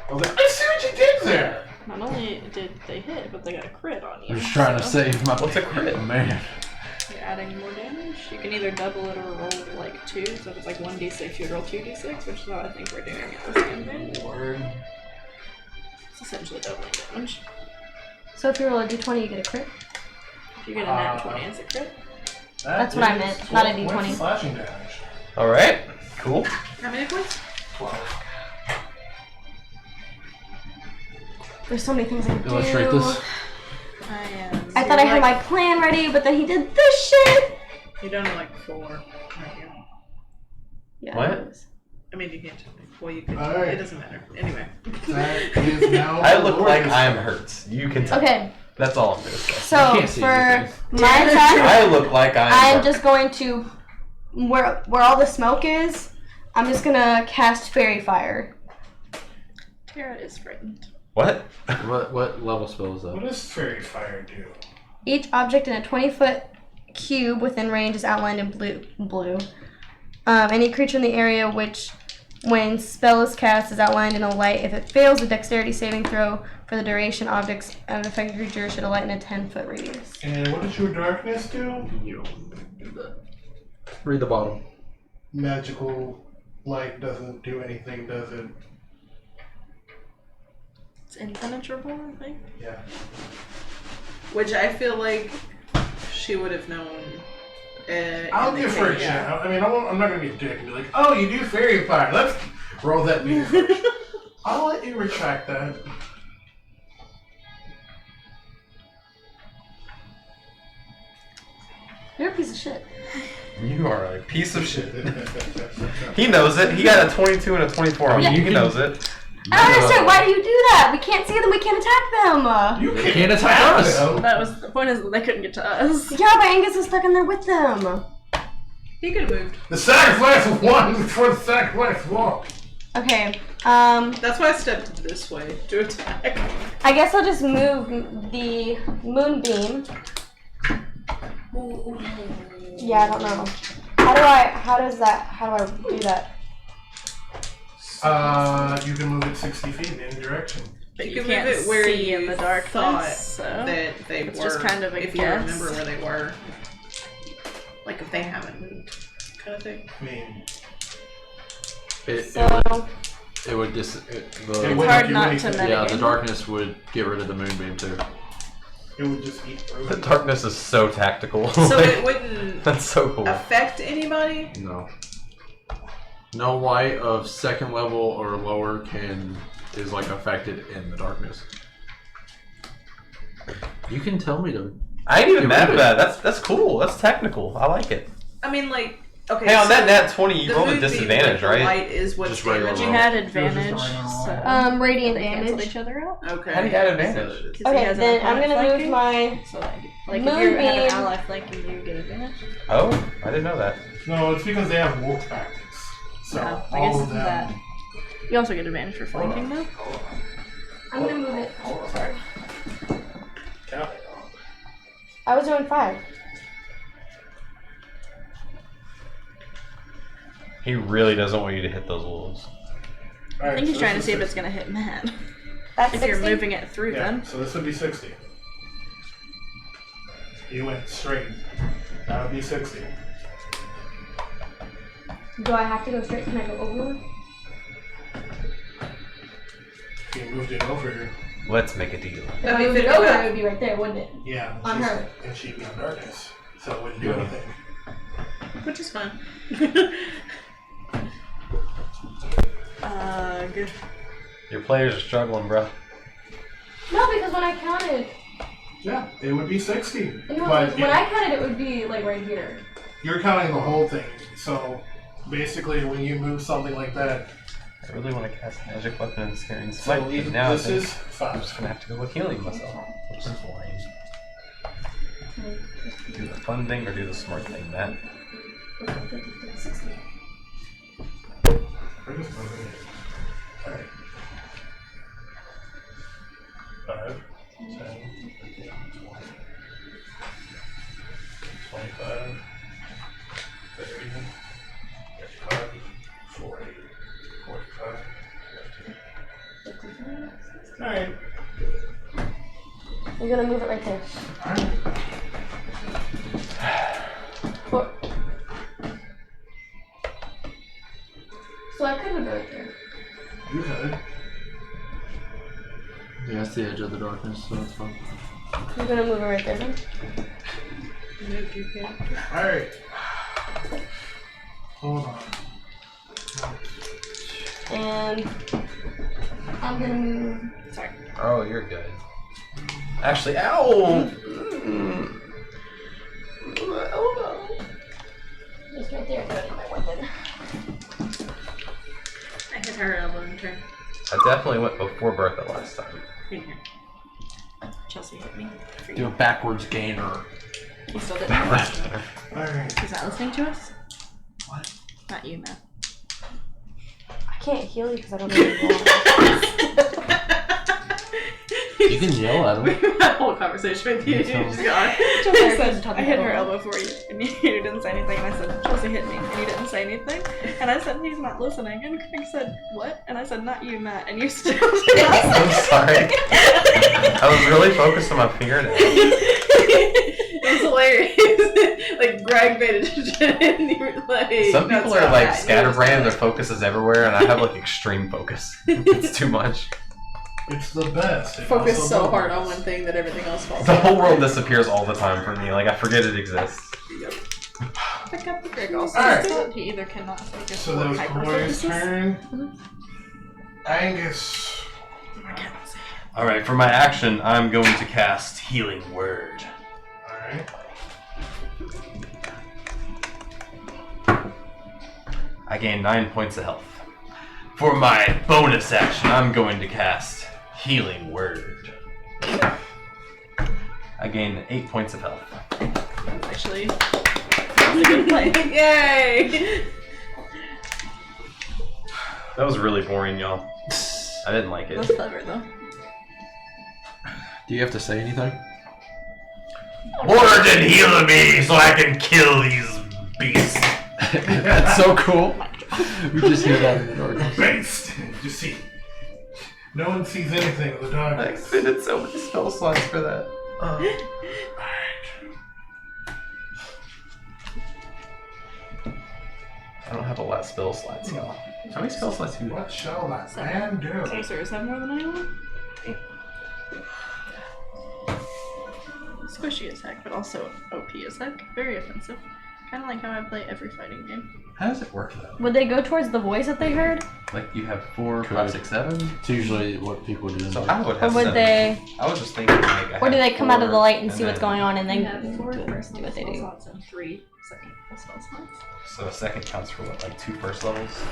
Speaker 1: I was like, I see what you did there.
Speaker 6: Not only did they hit, but they got a crit on you.
Speaker 3: I'm just trying to
Speaker 6: so
Speaker 3: save my.
Speaker 2: What's a crit?
Speaker 3: Man.
Speaker 6: You're adding more damage. You can either double it or roll like 2. So if it's like 1d6, you roll 2d6, which is what I think we're doing at this campaign. It's essentially doubling damage.
Speaker 4: So if you roll a d20, you get a crit.
Speaker 6: If you get a nat 20, it's a crit.
Speaker 4: That's what I meant, not a D20.
Speaker 1: Slashing damage.
Speaker 2: Alright, cool.
Speaker 5: How many points?
Speaker 1: 12.
Speaker 4: There's so many things I can
Speaker 3: Illustrate
Speaker 4: do.
Speaker 3: this.
Speaker 4: I thought I had my plan ready, but then he did this shit.
Speaker 5: You're down to like 4. Right here.
Speaker 4: Yeah,
Speaker 2: What?
Speaker 4: it was.
Speaker 5: I mean, you can't. Well, you can.
Speaker 1: Alright.
Speaker 5: It doesn't matter. Anyway.
Speaker 1: That is now.
Speaker 2: I look like I am hurt. You can tell.
Speaker 4: Okay,
Speaker 2: That's all I'm gonna say.
Speaker 4: so
Speaker 3: can't see
Speaker 4: for
Speaker 3: anything.
Speaker 4: my attack,
Speaker 2: I look like I am
Speaker 4: I'm
Speaker 2: hurt.
Speaker 4: just going to where all the smoke is. I'm just gonna cast fairy fire.
Speaker 6: Tara is frightened.
Speaker 2: What?
Speaker 3: What level spell is
Speaker 1: What
Speaker 3: that?
Speaker 1: does fairy fire do?
Speaker 4: Each object in a 20-foot cube within range is outlined in blue. Any creature in the area which, when spell is cast, is outlined in a light. If it fails a dexterity saving throw for the duration, objects of affected creature should alight in a 10-foot radius.
Speaker 1: And what does your darkness do?
Speaker 3: You don't do that. Read the bottom.
Speaker 1: Magical light doesn't do anything, does it?
Speaker 6: It's impenetrable, I think.
Speaker 1: Yeah.
Speaker 5: Which I feel like she would have known.
Speaker 1: I'll give her a chance. I mean, I'm not going to be a dick and be like, oh, you do fairy fire. Let's roll that beam first. I'll let you retract that.
Speaker 4: You're a piece of shit.
Speaker 2: You are a piece of shit. He knows it. He got a 22 and a 24 on you. He knows it.
Speaker 4: I don't understand. Why do you do that? We can't see them. We can't attack them.
Speaker 1: You
Speaker 3: can't attack us.
Speaker 1: them.
Speaker 6: That was the point. Is that they couldn't get to us.
Speaker 4: Yeah, but Angus is stuck in there with them.
Speaker 5: He could have moved.
Speaker 1: The sacrifice of one before the sacrifice of all.
Speaker 4: Okay.
Speaker 5: That's why I stepped this way to attack.
Speaker 4: I guess I'll just move the moonbeam. Yeah, I don't know. How do I do that?
Speaker 1: You can move it 60 feet in any direction.
Speaker 5: But
Speaker 6: You
Speaker 5: you can
Speaker 6: can't
Speaker 5: move it where
Speaker 6: see
Speaker 5: you
Speaker 6: in the darkness,
Speaker 5: thought
Speaker 6: so
Speaker 5: that they
Speaker 6: it's
Speaker 5: were.
Speaker 6: just kind of a
Speaker 5: if
Speaker 6: guess.
Speaker 5: you remember where they were. Like if they haven't moved, kind of thing.
Speaker 1: I mean,
Speaker 3: It would
Speaker 1: it
Speaker 3: the
Speaker 1: wouldn't
Speaker 6: hard
Speaker 1: do
Speaker 6: not to
Speaker 1: anything.
Speaker 6: meditate.
Speaker 3: yeah, the darkness would get rid of the moonbeam too.
Speaker 1: It would just eat through
Speaker 2: The
Speaker 1: it.
Speaker 2: darkness is so tactical.
Speaker 5: So it wouldn't
Speaker 2: That's so cool.
Speaker 5: affect anybody.
Speaker 3: No. No light of second level or lower is like affected in the darkness. You can tell me to.
Speaker 2: I ain't even
Speaker 3: Get
Speaker 2: mad
Speaker 3: rid
Speaker 2: at
Speaker 3: of
Speaker 2: that. That's cool. That's technical. I like it.
Speaker 5: I mean, like Okay.
Speaker 2: Hey, on that
Speaker 5: so
Speaker 2: nat 20, you
Speaker 5: the
Speaker 2: rolled a
Speaker 5: moonbeam
Speaker 2: disadvantage,
Speaker 5: with the
Speaker 2: right?
Speaker 5: Light is what's
Speaker 3: Just regular
Speaker 5: damaging.
Speaker 6: We had
Speaker 1: It was just a
Speaker 6: advantage,
Speaker 1: regular roll.
Speaker 6: so
Speaker 4: Radiant
Speaker 6: they canceled
Speaker 4: damage.
Speaker 6: each other out.
Speaker 5: Okay.
Speaker 2: How do you add advantage?
Speaker 5: So it is-
Speaker 6: 'Cause he
Speaker 4: Okay,
Speaker 6: has an
Speaker 4: then I'm
Speaker 6: opponent
Speaker 4: gonna move
Speaker 6: flanking,
Speaker 4: my.
Speaker 6: So like if you have an
Speaker 4: Moonbeam.
Speaker 6: ally flanking, you get advantage.
Speaker 2: Oh, I didn't know that.
Speaker 1: No, it's because they have wolf tactics. So
Speaker 6: No, I
Speaker 1: all
Speaker 6: guess
Speaker 1: of
Speaker 6: it's
Speaker 1: them.
Speaker 6: that. You also get advantage for flanking though.
Speaker 4: I'm gonna move it. Oh, sorry.
Speaker 1: Count it.
Speaker 4: I was doing 5.
Speaker 2: He really doesn't want you to hit those wolves.
Speaker 6: I think he's trying to see if it's gonna hit Matt.
Speaker 4: That's
Speaker 6: If
Speaker 4: 60.
Speaker 6: you're moving it through
Speaker 1: Yeah,
Speaker 6: them.
Speaker 1: so this would be 60. You went straight. That would be 60.
Speaker 4: Do I have to go straight? Can I go over?
Speaker 1: If you moved it over,
Speaker 2: Let's make a deal.
Speaker 4: If I moved it over, it would be right there, wouldn't it?
Speaker 1: yeah,
Speaker 4: On
Speaker 1: she's-
Speaker 4: her.
Speaker 1: and she'd be in darkness, so it wouldn't do
Speaker 3: Yeah.
Speaker 1: anything.
Speaker 5: Which is fine.
Speaker 6: Good.
Speaker 2: Your players are struggling, bro.
Speaker 4: No, because when I counted,
Speaker 1: Yeah, it would be 60.
Speaker 4: no,
Speaker 1: But
Speaker 4: when I counted, it would be like right here.
Speaker 1: you're counting the whole thing, so basically when you move something like that,
Speaker 7: I really want to cast Magic Weapon and Searing
Speaker 1: so
Speaker 7: Smite, but now I
Speaker 1: this
Speaker 7: think
Speaker 1: is
Speaker 7: I'm
Speaker 1: 5.
Speaker 7: just going to have to go with healing myself. Which is lame. Do the fun thing or do the smart thing, Matt?
Speaker 1: We're just moving it. Alright. 5, 10, 15, 20, 25, 30, 35, 40, 45, 50. Alright.
Speaker 4: I'm gonna move it right there.
Speaker 1: Alright.
Speaker 4: Four. So I could move it right there.
Speaker 1: You could.
Speaker 3: Yeah, that's the edge of the darkness, so that's fine.
Speaker 4: I'm gonna move it right there then.
Speaker 1: Alright. Hold on.
Speaker 4: And I'm gonna move.
Speaker 6: Sorry.
Speaker 2: Oh, you're good. Actually, ow!
Speaker 4: Just right there. Put my weapon.
Speaker 5: I hit her elbow in turn.
Speaker 2: I definitely went before Bertha last time.
Speaker 5: In here.
Speaker 6: Chelsey hit me. For
Speaker 3: Do a
Speaker 6: you.
Speaker 3: backwards gainer.
Speaker 6: He still didn't listen.
Speaker 1: Alright.
Speaker 6: He's not listening to us?
Speaker 1: What?
Speaker 6: Not you, Matt.
Speaker 4: I can't heal you because I don't know what
Speaker 3: You can yell at
Speaker 5: We
Speaker 3: him.
Speaker 5: had a whole conversation with you. You just gone.
Speaker 6: I said, I hit her elbow for you, and you didn't say anything. And I said, Chelsey hit me, and you didn't say anything. And I said, he's not listening. And Craig said, what? And I said, not you, Matt. And you still
Speaker 2: I'm sorry. I was really focused on my fingernail.
Speaker 5: It was hilarious. Like Greg paid attention and you were like,
Speaker 2: Some
Speaker 5: "No,
Speaker 2: people
Speaker 5: it's
Speaker 2: are
Speaker 5: not
Speaker 2: like
Speaker 5: that." And you
Speaker 2: scatterbrained,
Speaker 5: were
Speaker 2: their focus is everywhere, and I have like extreme focus. It's too much.
Speaker 1: It's the best. It
Speaker 5: focus
Speaker 1: also
Speaker 5: so hard on
Speaker 1: doubles.
Speaker 5: one thing that everything else falls
Speaker 2: The
Speaker 5: off.
Speaker 2: whole world disappears all the time for me. Like, I forget it exists.
Speaker 6: pick up the Greg also.
Speaker 1: Alright.
Speaker 6: Said he either cannot focus
Speaker 1: So
Speaker 6: or
Speaker 1: that was
Speaker 6: hyper
Speaker 1: Cuiloria's
Speaker 6: focuses.
Speaker 1: turn.
Speaker 5: Mm-hmm.
Speaker 1: Angus.
Speaker 2: Alright, for my action, I'm going to cast Healing Word.
Speaker 1: Alright.
Speaker 2: I gain 9 points of health. For my bonus action, I'm going to cast Healing Word. I gain 8 points of health.
Speaker 6: That's actually a good play.
Speaker 5: Yay!
Speaker 2: That was really boring, y'all. I didn't like
Speaker 6: That's
Speaker 2: it.
Speaker 6: clever though.
Speaker 3: Do you have to say anything?
Speaker 2: Word and heal me so I can kill these beasts.
Speaker 3: That's so cool. We just hear that in the darkness.
Speaker 1: Based. You see. No one sees anything in the
Speaker 2: I
Speaker 1: darkness.
Speaker 2: expended so many spell slots for that.
Speaker 1: Alright.
Speaker 2: I don't have a lot of spell slots, y'all. How many spell slots do you have?
Speaker 1: What shall that man do?
Speaker 6: Sorcerers have more than anyone. Squishy as heck, but also OP as heck. Very offensive. Kind of like how I play every fighting game.
Speaker 7: How does it work though?
Speaker 4: Would they go towards the voice that they heard?
Speaker 7: Like you have 4, 5, 6, 7.
Speaker 3: It's usually what people do.
Speaker 7: So I would
Speaker 4: Or
Speaker 7: have
Speaker 4: would
Speaker 7: 7.
Speaker 4: they,
Speaker 7: I was just thinking like. I
Speaker 4: or do
Speaker 7: have
Speaker 4: they come out of the
Speaker 7: 4,
Speaker 4: light and see what's
Speaker 7: then-
Speaker 4: going on and
Speaker 6: You
Speaker 4: then
Speaker 6: have 4
Speaker 4: do
Speaker 6: first
Speaker 4: what they
Speaker 6: level
Speaker 4: do?
Speaker 6: spell slots and 3 second level spell slots.
Speaker 7: So a second counts for what, like 2 first levels?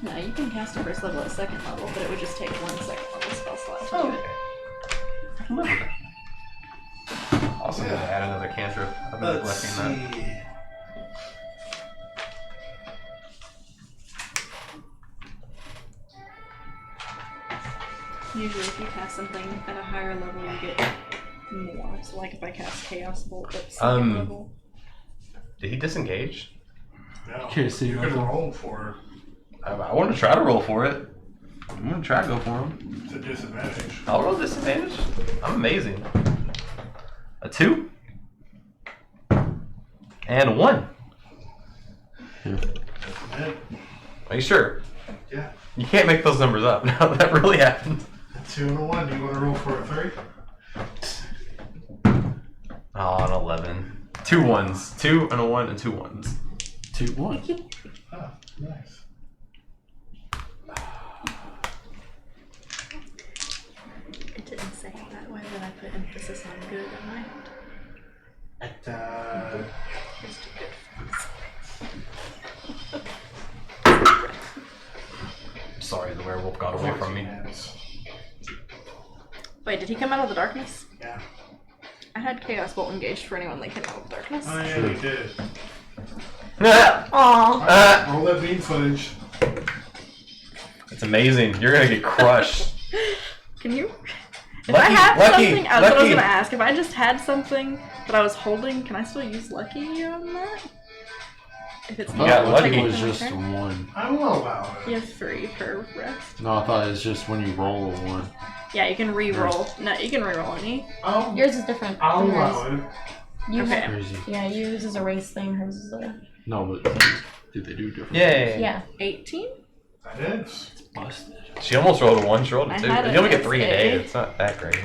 Speaker 6: No, you can cast a first level at second level, but it would just take 1 second level spell slot to do it.
Speaker 7: I can live with it. Also, gonna add another cantrip. I've been
Speaker 1: Let's
Speaker 7: neglecting that.
Speaker 1: see.
Speaker 6: Usually, if you cast something at a higher level, you get more. So, like if I cast Chaos Bolt at second level.
Speaker 2: Did he disengage?
Speaker 1: No.
Speaker 3: Can't see
Speaker 1: You can
Speaker 3: nothing.
Speaker 1: roll for
Speaker 7: I want to try to roll for it. I'm gonna try to go for him.
Speaker 1: the disadvantage.
Speaker 2: I'll roll disadvantage. I'm amazing. A 2 and a 1.
Speaker 1: Yeah.
Speaker 2: Are you sure?
Speaker 1: Yeah.
Speaker 2: You can't make those numbers up. Now that really happened.
Speaker 1: A 2 and a 1. Do you want to roll for a 3?
Speaker 2: Oh, an 11. 2 1s. 2 and a 1 and 2 1s.
Speaker 3: 2, 1.
Speaker 1: Oh, nice.
Speaker 6: It didn't say it that way, but I put emphasis on good in my head.
Speaker 1: At,
Speaker 6: Just a good phrase.
Speaker 2: Sorry, the werewolf got away from me.
Speaker 1: Hands.
Speaker 6: Wait, did he come out of the darkness?
Speaker 1: Yeah.
Speaker 6: I had Chaos Bolt engaged for anyone that came out of the darkness.
Speaker 1: Oh, yeah, you did.
Speaker 4: Aw.
Speaker 1: Roll that beam footage.
Speaker 2: It's amazing. You're gonna get crushed.
Speaker 6: Can you? If
Speaker 2: Lucky,
Speaker 6: I have
Speaker 2: lucky,
Speaker 6: something, that's what I was
Speaker 2: lucky.
Speaker 6: gonna ask. If I just had something that I was holding, can I still use Lucky on that? If it's
Speaker 2: You
Speaker 6: not,
Speaker 2: got
Speaker 6: I'll
Speaker 2: lucky.
Speaker 6: take
Speaker 3: It
Speaker 6: it
Speaker 3: was
Speaker 6: to my
Speaker 3: just
Speaker 6: turn.
Speaker 3: 1.
Speaker 1: I will allow
Speaker 6: You
Speaker 1: it.
Speaker 6: have 3 per rest.
Speaker 3: No, I thought it was just when you roll a 1.
Speaker 6: Yeah, you can re-roll. No, you can re-roll any.
Speaker 4: Yours is different.
Speaker 1: I'll
Speaker 4: than hers.
Speaker 1: allow it.
Speaker 4: You
Speaker 6: Okay.
Speaker 4: have,
Speaker 3: Crazy.
Speaker 4: yeah, yours is a race thing. Hers is a
Speaker 3: No, but did they do different?
Speaker 2: Yay.
Speaker 4: yeah.
Speaker 6: 18?
Speaker 1: That is.
Speaker 3: Busted.
Speaker 2: She almost rolled a 1. She rolled a
Speaker 6: I
Speaker 2: 2.
Speaker 6: had
Speaker 2: You
Speaker 6: an
Speaker 2: only get 3 a day.
Speaker 6: SA.
Speaker 2: It's not that great.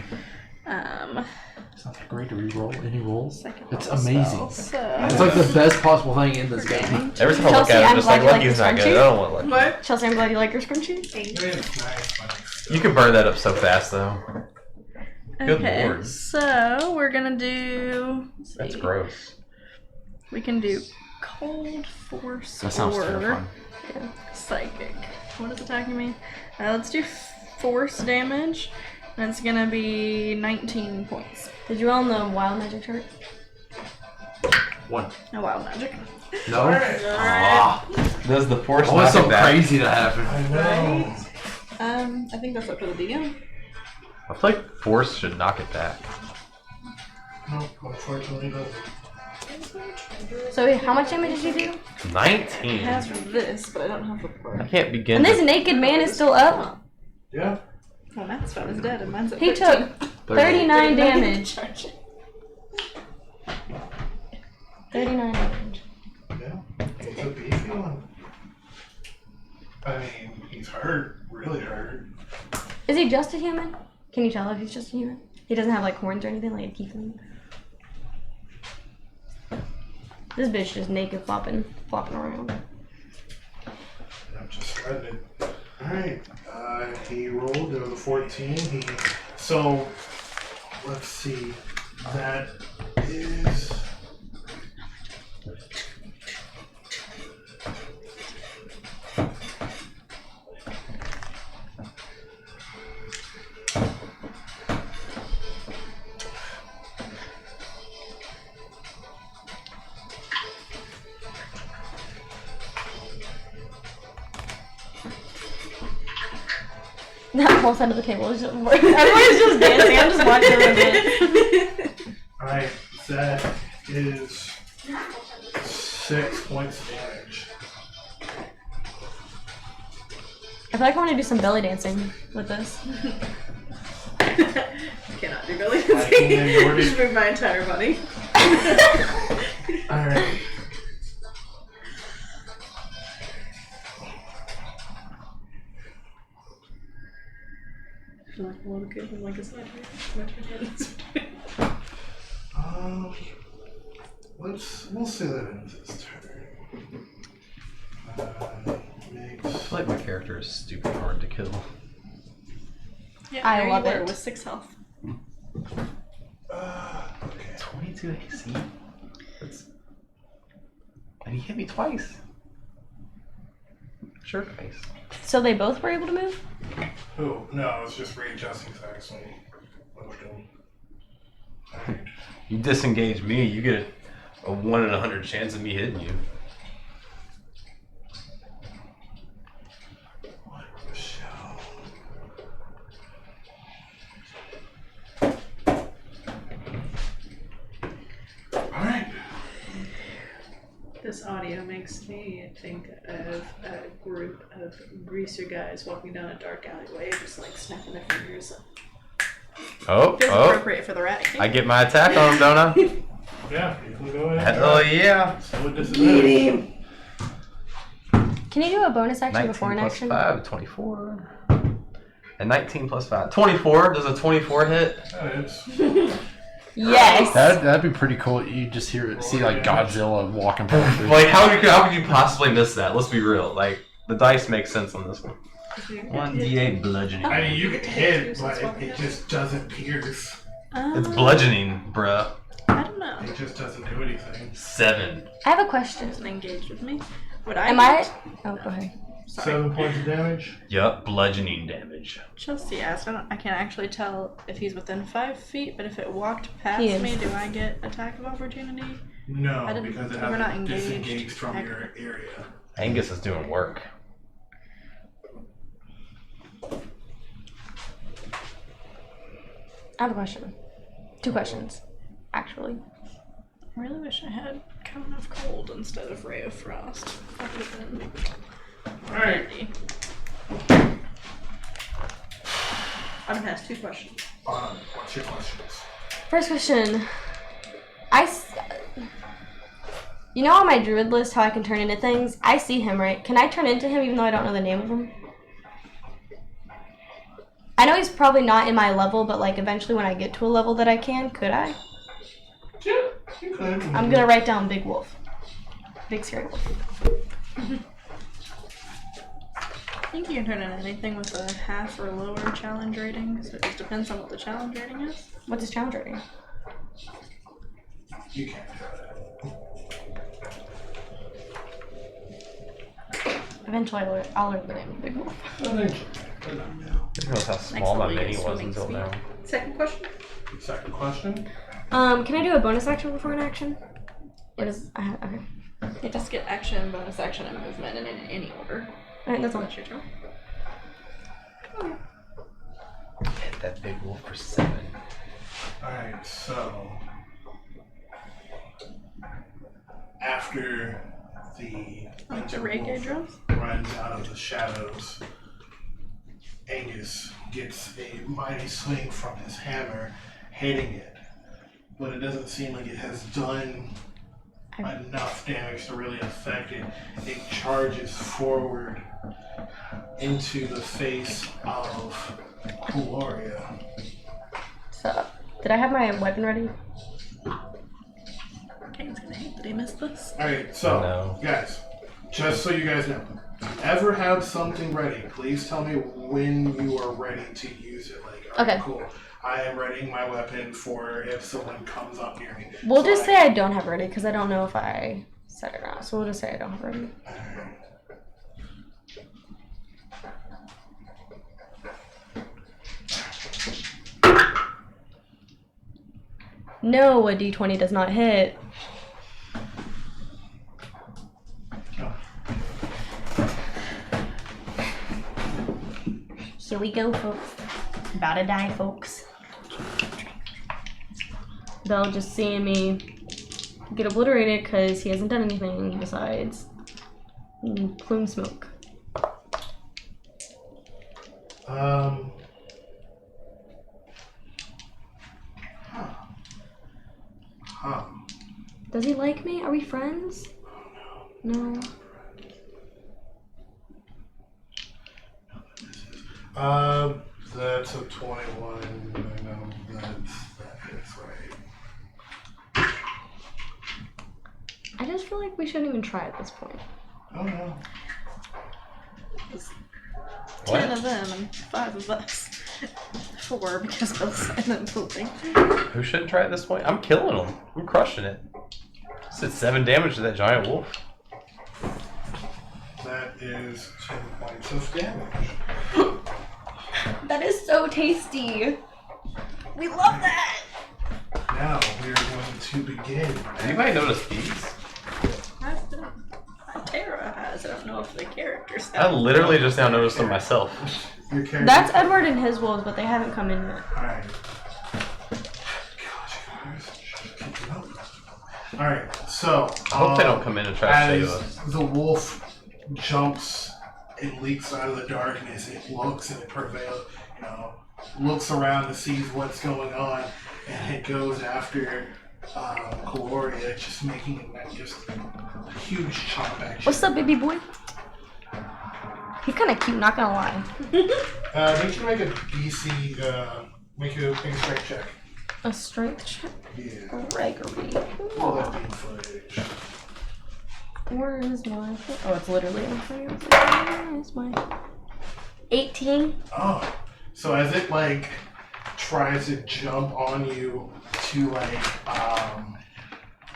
Speaker 3: It's not that great to re-roll any rolls.
Speaker 6: Second
Speaker 3: It's
Speaker 6: level
Speaker 3: amazing.
Speaker 6: spell,
Speaker 3: It's
Speaker 6: so...
Speaker 3: like the best possible thing in this game.
Speaker 2: Every time I look
Speaker 4: Chelsea,
Speaker 2: at it,
Speaker 4: I'm
Speaker 2: I'm just like,
Speaker 4: glad you like
Speaker 2: Lucky's
Speaker 4: this
Speaker 2: not good.
Speaker 4: country.
Speaker 2: I don't want Lucky.
Speaker 1: What?
Speaker 4: Chelsea, I'm glad you like your scrunchie.
Speaker 1: It's nice, but
Speaker 2: You can burn that up so fast, though. Good
Speaker 6: Okay,
Speaker 2: lord.
Speaker 6: so we're gonna do... let's
Speaker 2: That's
Speaker 6: see.
Speaker 2: gross.
Speaker 6: We can do Cold Force
Speaker 3: That sounds
Speaker 6: or
Speaker 3: terrifying.
Speaker 6: Psychic. What is attacking me? Let's do Force damage. That's gonna be 19 points.
Speaker 4: Did you roll on the wild magic chart?
Speaker 3: 1.
Speaker 6: No wild magic.
Speaker 3: No?
Speaker 1: Alright.
Speaker 3: Ah,
Speaker 7: Does the force
Speaker 3: I want
Speaker 7: knock
Speaker 3: something
Speaker 7: it back?
Speaker 3: crazy to happen.
Speaker 1: I know.
Speaker 6: I think that's up to the DM.
Speaker 2: I feel like Force should knock it back.
Speaker 1: No, unfortunately, doesn't.
Speaker 4: So wait, how much damage did you do?
Speaker 2: 19.
Speaker 6: It has this, but I don't have the
Speaker 2: I
Speaker 6: part.
Speaker 2: can't begin
Speaker 4: And this
Speaker 2: to...
Speaker 4: naked man is still up.
Speaker 1: Yeah.
Speaker 6: Well, Matt's phone is dead, and mine's at
Speaker 4: He
Speaker 6: 13.
Speaker 4: took 39 damage. 39 damage.
Speaker 1: Yeah. He's a beefy one. I mean, he's hurt. Really hurt.
Speaker 4: Is he just a human? Can you tell if he's just a human? He doesn't have like horns or anything like a tiefling. This bitch just naked flopping around.
Speaker 1: I'm just spreading it. Alright. He rolled. There was a 14. So, let's see. That is...
Speaker 4: That whole side of the table is just everybody's just dancing. I'm just watching everyone dance.
Speaker 1: Alright, that is 6 points of damage.
Speaker 4: I feel like I want to do some belly dancing with this.
Speaker 5: Cannot do belly
Speaker 1: I can
Speaker 5: dancing.
Speaker 1: ignore
Speaker 5: Just
Speaker 1: it.
Speaker 5: move my entire body.
Speaker 1: Alright.
Speaker 5: I feel like a little kid with like a side. My turn.
Speaker 1: We'll see that ends his turn.
Speaker 2: I feel like my character is stupid hard to kill.
Speaker 6: Yeah,
Speaker 4: I
Speaker 6: there
Speaker 4: love
Speaker 6: you were
Speaker 4: it.
Speaker 6: with 6 health.
Speaker 1: Okay.
Speaker 2: 22 AC? That's... And he hit me twice. Sure face.
Speaker 4: So they both were able to move?
Speaker 1: Who? No, I was just readjusting things when you moved him. Alright.
Speaker 2: You disengage me, you get a 1 in 100 chance of me hitting you.
Speaker 1: What the show? Alright.
Speaker 5: This audio makes me think of a group of greaser guys walking down a dark alleyway, just like snapping their fingers.
Speaker 2: Oh,
Speaker 6: Feels
Speaker 2: oh.
Speaker 6: appropriate for the rat king.
Speaker 2: I get my attack on him, don't I?
Speaker 1: Yeah, you can go ahead.
Speaker 2: Hell yeah.
Speaker 1: So with disadvantage.
Speaker 4: Can you do a bonus action
Speaker 2: 19
Speaker 4: before an
Speaker 2: plus
Speaker 4: action?
Speaker 2: 5, 24. And 19 plus 5. 24. Does a 24 hit?
Speaker 1: That is.
Speaker 4: Yes.
Speaker 3: That'd be pretty cool. You just see like Godzilla walking past.
Speaker 2: Like, how could you possibly miss that? Let's be real. Like, the dice make sense on this one. 1d8 bludgeoning.
Speaker 1: I mean, you can hit, but it just doesn't pierce.
Speaker 2: It's bludgeoning, bruh.
Speaker 6: I don't know.
Speaker 1: It just doesn't do anything.
Speaker 2: 7.
Speaker 4: I have a question.
Speaker 6: Doesn't engage with me. Would I?
Speaker 4: Am I? Oh, go ahead.
Speaker 6: Sorry.
Speaker 1: 7 points of damage.
Speaker 2: Yup, bludgeoning damage.
Speaker 6: Chelsey asked. I can't actually tell if he's within 5 feet, but if it walked past
Speaker 4: He is.
Speaker 6: me, do I get attack of opportunity?
Speaker 1: No,
Speaker 6: I didn't-
Speaker 1: because it
Speaker 6: we're not
Speaker 1: hasn't
Speaker 6: engaged.
Speaker 1: disengaged from your area.
Speaker 2: Angus is doing work.
Speaker 4: I have a question. 2 questions, actually.
Speaker 6: I really wish I had Cone of Cold instead of Ray of Frost. That would have been
Speaker 1: Alright.
Speaker 6: handy.
Speaker 5: Adam has 2 questions.
Speaker 1: What's your questions?
Speaker 4: First question. You know on my druid list how I can turn into things? I see him, right? Can I turn into him even though I don't know the name of him? I know he's probably not in my level, but like eventually when I get to a level that I can, could I?
Speaker 1: Yeah, you could.
Speaker 4: I'm gonna write down Big Wolf. Big scary wolf.
Speaker 6: I think you can turn into anything with a half or lower challenge rating, so it just depends on what the challenge rating is.
Speaker 4: What's his challenge rating?
Speaker 1: You can't do
Speaker 4: Eventually I'll learn the name of Big Wolf.
Speaker 1: that. Eventually, but not now.
Speaker 2: I didn't know how small my
Speaker 6: level,
Speaker 2: mini
Speaker 6: you get
Speaker 2: was
Speaker 6: swimming
Speaker 2: until
Speaker 6: speed.
Speaker 2: now.
Speaker 5: Second question?
Speaker 1: Second question.
Speaker 4: Can I do a bonus action before an action? What is okay.
Speaker 6: You just get action, bonus action, and movement, and in any order.
Speaker 4: Alright, that's all.
Speaker 6: That's your turn.
Speaker 2: Hit that big wolf for 7.
Speaker 1: Alright, so after the
Speaker 6: The reggae drums?
Speaker 1: runs out of the shadows, Angus gets a mighty swing from his hammer, hitting it, but it doesn't seem like it has done enough damage to really affect it. It charges forward into the face of Cuilorea.
Speaker 4: So, did I have my weapon ready?
Speaker 6: Kayn's gonna hate that he missed this.
Speaker 1: Alright, so,
Speaker 2: No.
Speaker 1: guys, just so you guys know, ever have something ready, please tell me when you are ready to use it. Like, alright,
Speaker 4: Okay.
Speaker 1: cool. I am readying my weapon for if someone comes up near me.
Speaker 4: We'll
Speaker 1: So
Speaker 4: just say I don't have it ready because I don't know if I said it or not. So we'll just say I don't have it ready. No, a d20 does not hit. Here we go, folks. About to die, folks. They'll just seeing me get obliterated because he hasn't done anything besides plume smoke. Does he like me? Are we friends? No.
Speaker 1: That's a 21. I know that is right.
Speaker 4: I just feel like we shouldn't even try at this point.
Speaker 1: Oh no.
Speaker 6: 10 of them and 5 of us. 4 because of the side of the building.
Speaker 7: Who shouldn't try at this point? I'm killing them. I'm crushing it. Just did 7 damage to that giant wolf.
Speaker 1: That is 10 points of damage.
Speaker 4: That is so tasty. We love that.
Speaker 1: Now we are going to begin.
Speaker 7: Anybody notice these?
Speaker 6: Tara has. I don't know if the characters
Speaker 7: I
Speaker 6: have.
Speaker 7: literally just now noticed them myself.
Speaker 1: Your character.
Speaker 4: That's Edward and his wolves, but they haven't come in yet.
Speaker 1: Alright. Gosh, guys. Alright, so.
Speaker 7: I hope they don't come in and try to save us.
Speaker 1: As the wolf jumps and leaps out of the darkness, it looks and it prevails, looks around to see what's going on, and it goes after Cuilorea, just making just a huge chomp action.
Speaker 4: What's up, baby boy? He's kind of cute, not gonna lie.
Speaker 1: Make you make a DC, make a strength check.
Speaker 4: A strength check?
Speaker 1: Yeah.
Speaker 4: Gregory.
Speaker 1: All that being footage.
Speaker 4: Where is my... Oh, it's literally in front of me. Where is my... 18?
Speaker 1: Oh. So as it, tries to jump on you to,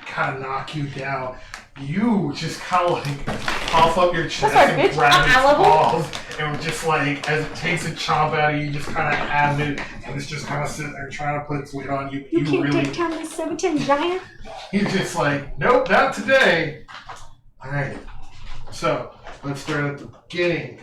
Speaker 1: kind of knock you down, you just kind of, puff up your chest
Speaker 4: That's right,
Speaker 1: and
Speaker 4: bitch.
Speaker 1: grab its
Speaker 4: Eye level.
Speaker 1: paws, and just, as it takes a chomp out of you, you just kind of have it, and it's just kind of sitting there trying to put its weight on you.
Speaker 4: You can't take time to 17 giant.
Speaker 1: You're just nope, not today. Alright, so let's start at the beginning.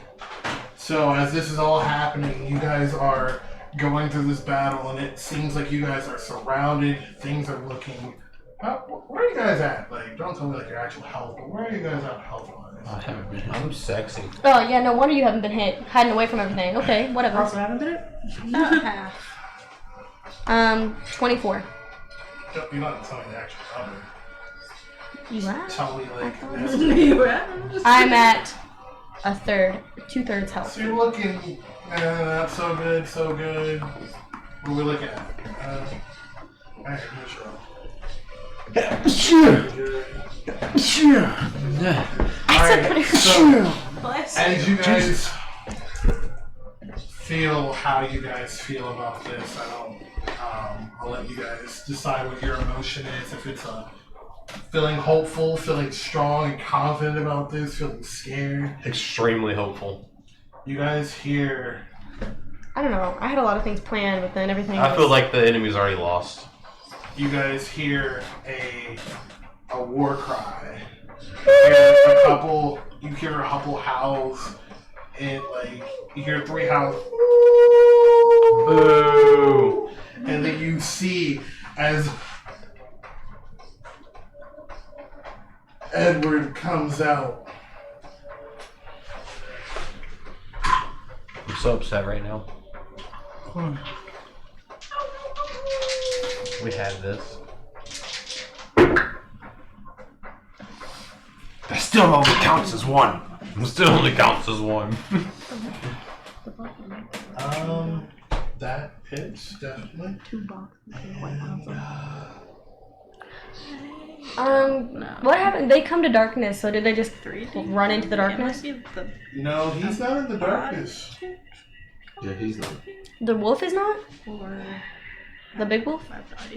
Speaker 1: So as this is all happening, you guys are going through this battle, and it seems like you guys are surrounded. Things are looking... where are you guys at? Don't tell me your actual health, but where are you guys at health-wise?
Speaker 3: I haven't been.
Speaker 7: I'm sexy.
Speaker 4: Oh, yeah, no wonder you haven't been hit. Hiding away from everything. Okay, whatever.
Speaker 5: Also haven't been it?
Speaker 6: About half.
Speaker 4: 24.
Speaker 1: You're not telling me the actual number.
Speaker 4: You are?
Speaker 1: Tell me, this.
Speaker 4: I'm at a third, 2/3 health.
Speaker 1: So you're looking... not so good, so good. What are we looking at? Alright, neutral. Alright, so as you guys feel how you guys feel about this, I'll let you guys decide what your emotion is. If it's feeling hopeful, feeling strong and confident about this, feeling scared.
Speaker 7: Extremely hopeful.
Speaker 1: You guys hear...
Speaker 4: I don't know. I had a lot of things planned, but then everything
Speaker 7: I
Speaker 4: was...
Speaker 7: feel like the enemy's already lost.
Speaker 1: You guys hear a war cry. You hear a couple howls, and you hear 3 howls.
Speaker 7: Boo!
Speaker 1: And then you see as Edward comes out.
Speaker 7: I'm so upset right now. We had this.
Speaker 3: That still only counts as one.
Speaker 7: It still only counts as 1.
Speaker 1: That hits definitely.
Speaker 4: 2 boxes of white what happened? They come to darkness, so did they just run into the darkness?
Speaker 1: No, he's not in the darkness.
Speaker 3: Yeah, he's not.
Speaker 4: The wolf is not?
Speaker 6: Or
Speaker 4: The big wolf?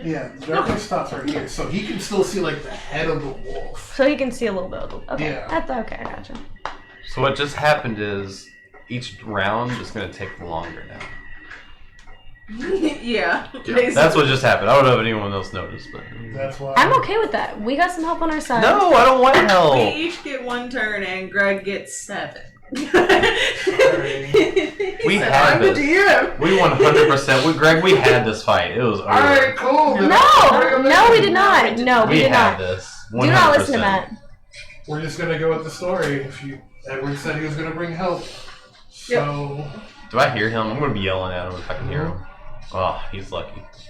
Speaker 1: Yeah, the darkness stops right here, so he can still see the head of the wolf.
Speaker 4: So he can see a little bit of the... Okay,
Speaker 1: Yeah.
Speaker 4: that's okay, I gotcha.
Speaker 7: So what just happened is each round is going to take longer now.
Speaker 5: Yeah.
Speaker 7: That's what just happened. I don't know if anyone else noticed, but...
Speaker 1: That's why.
Speaker 4: I'm okay with that. We got some help on our side.
Speaker 7: No, I don't want
Speaker 5: We
Speaker 7: help!
Speaker 5: each get 1 turn, and Greg gets 7.
Speaker 7: We
Speaker 5: said,
Speaker 7: had
Speaker 5: I'm the
Speaker 7: this.
Speaker 5: DM.
Speaker 7: We 100%. Greg, we had this fight. It was over.
Speaker 1: Alright, cool.
Speaker 4: No, we did not. No, we
Speaker 7: We
Speaker 4: did
Speaker 7: had
Speaker 4: not.
Speaker 7: this. 100%.
Speaker 4: Do not listen to Matt.
Speaker 1: We're just gonna go with the story. Edward said he was gonna bring help. So
Speaker 7: Do I hear him? I'm going to be yelling at him if I can hear him. Oh, he's lucky.
Speaker 5: Is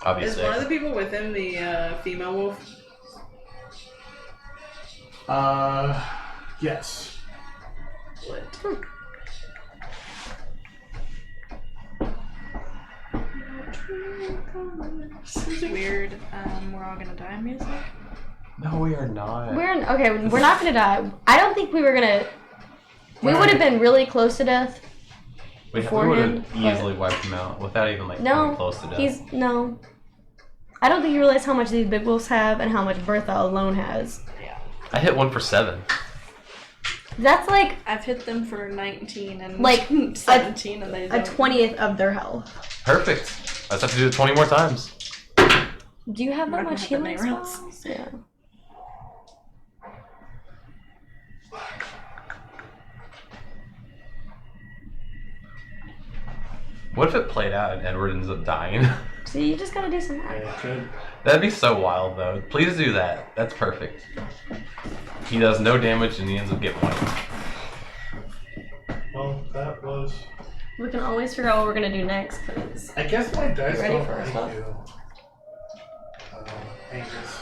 Speaker 7: Obviously.
Speaker 5: one of the people with him the female wolf?
Speaker 1: yes.
Speaker 5: What?
Speaker 6: this is weird. We're all gonna die music.
Speaker 7: No, we are not.
Speaker 4: We're not gonna die. I don't think we were gonna We would have been really close to death.
Speaker 7: We would
Speaker 4: Beforehand,
Speaker 7: have easily wiped him out without even like
Speaker 4: No,
Speaker 7: coming close to death.
Speaker 4: no. I don't think you realize how much these big wolves have and how much Bertha alone has.
Speaker 2: I hit 1 for 7.
Speaker 4: That's like
Speaker 6: I've hit them for 19 and
Speaker 4: Like,
Speaker 6: 17, and they
Speaker 4: a
Speaker 6: don't.
Speaker 4: 20th of their health.
Speaker 2: Perfect. I just have to do it 20 more times.
Speaker 4: Do you have that
Speaker 6: I'm not
Speaker 4: much
Speaker 6: gonna
Speaker 4: healing
Speaker 6: have that many rounds.
Speaker 4: spells? Yeah.
Speaker 2: What if it played out and Edward ends up dying?
Speaker 4: See, you just gotta do some
Speaker 1: Yeah,
Speaker 4: math.
Speaker 1: it could.
Speaker 2: That'd be so wild, though. Please do that. That's perfect. He does no damage and he ends up getting wiped.
Speaker 1: Well, that was.
Speaker 4: We can always figure out what we're gonna do next, because
Speaker 1: I guess my dice
Speaker 4: ready
Speaker 1: don't
Speaker 4: for
Speaker 1: like
Speaker 4: us,
Speaker 1: you. Angus.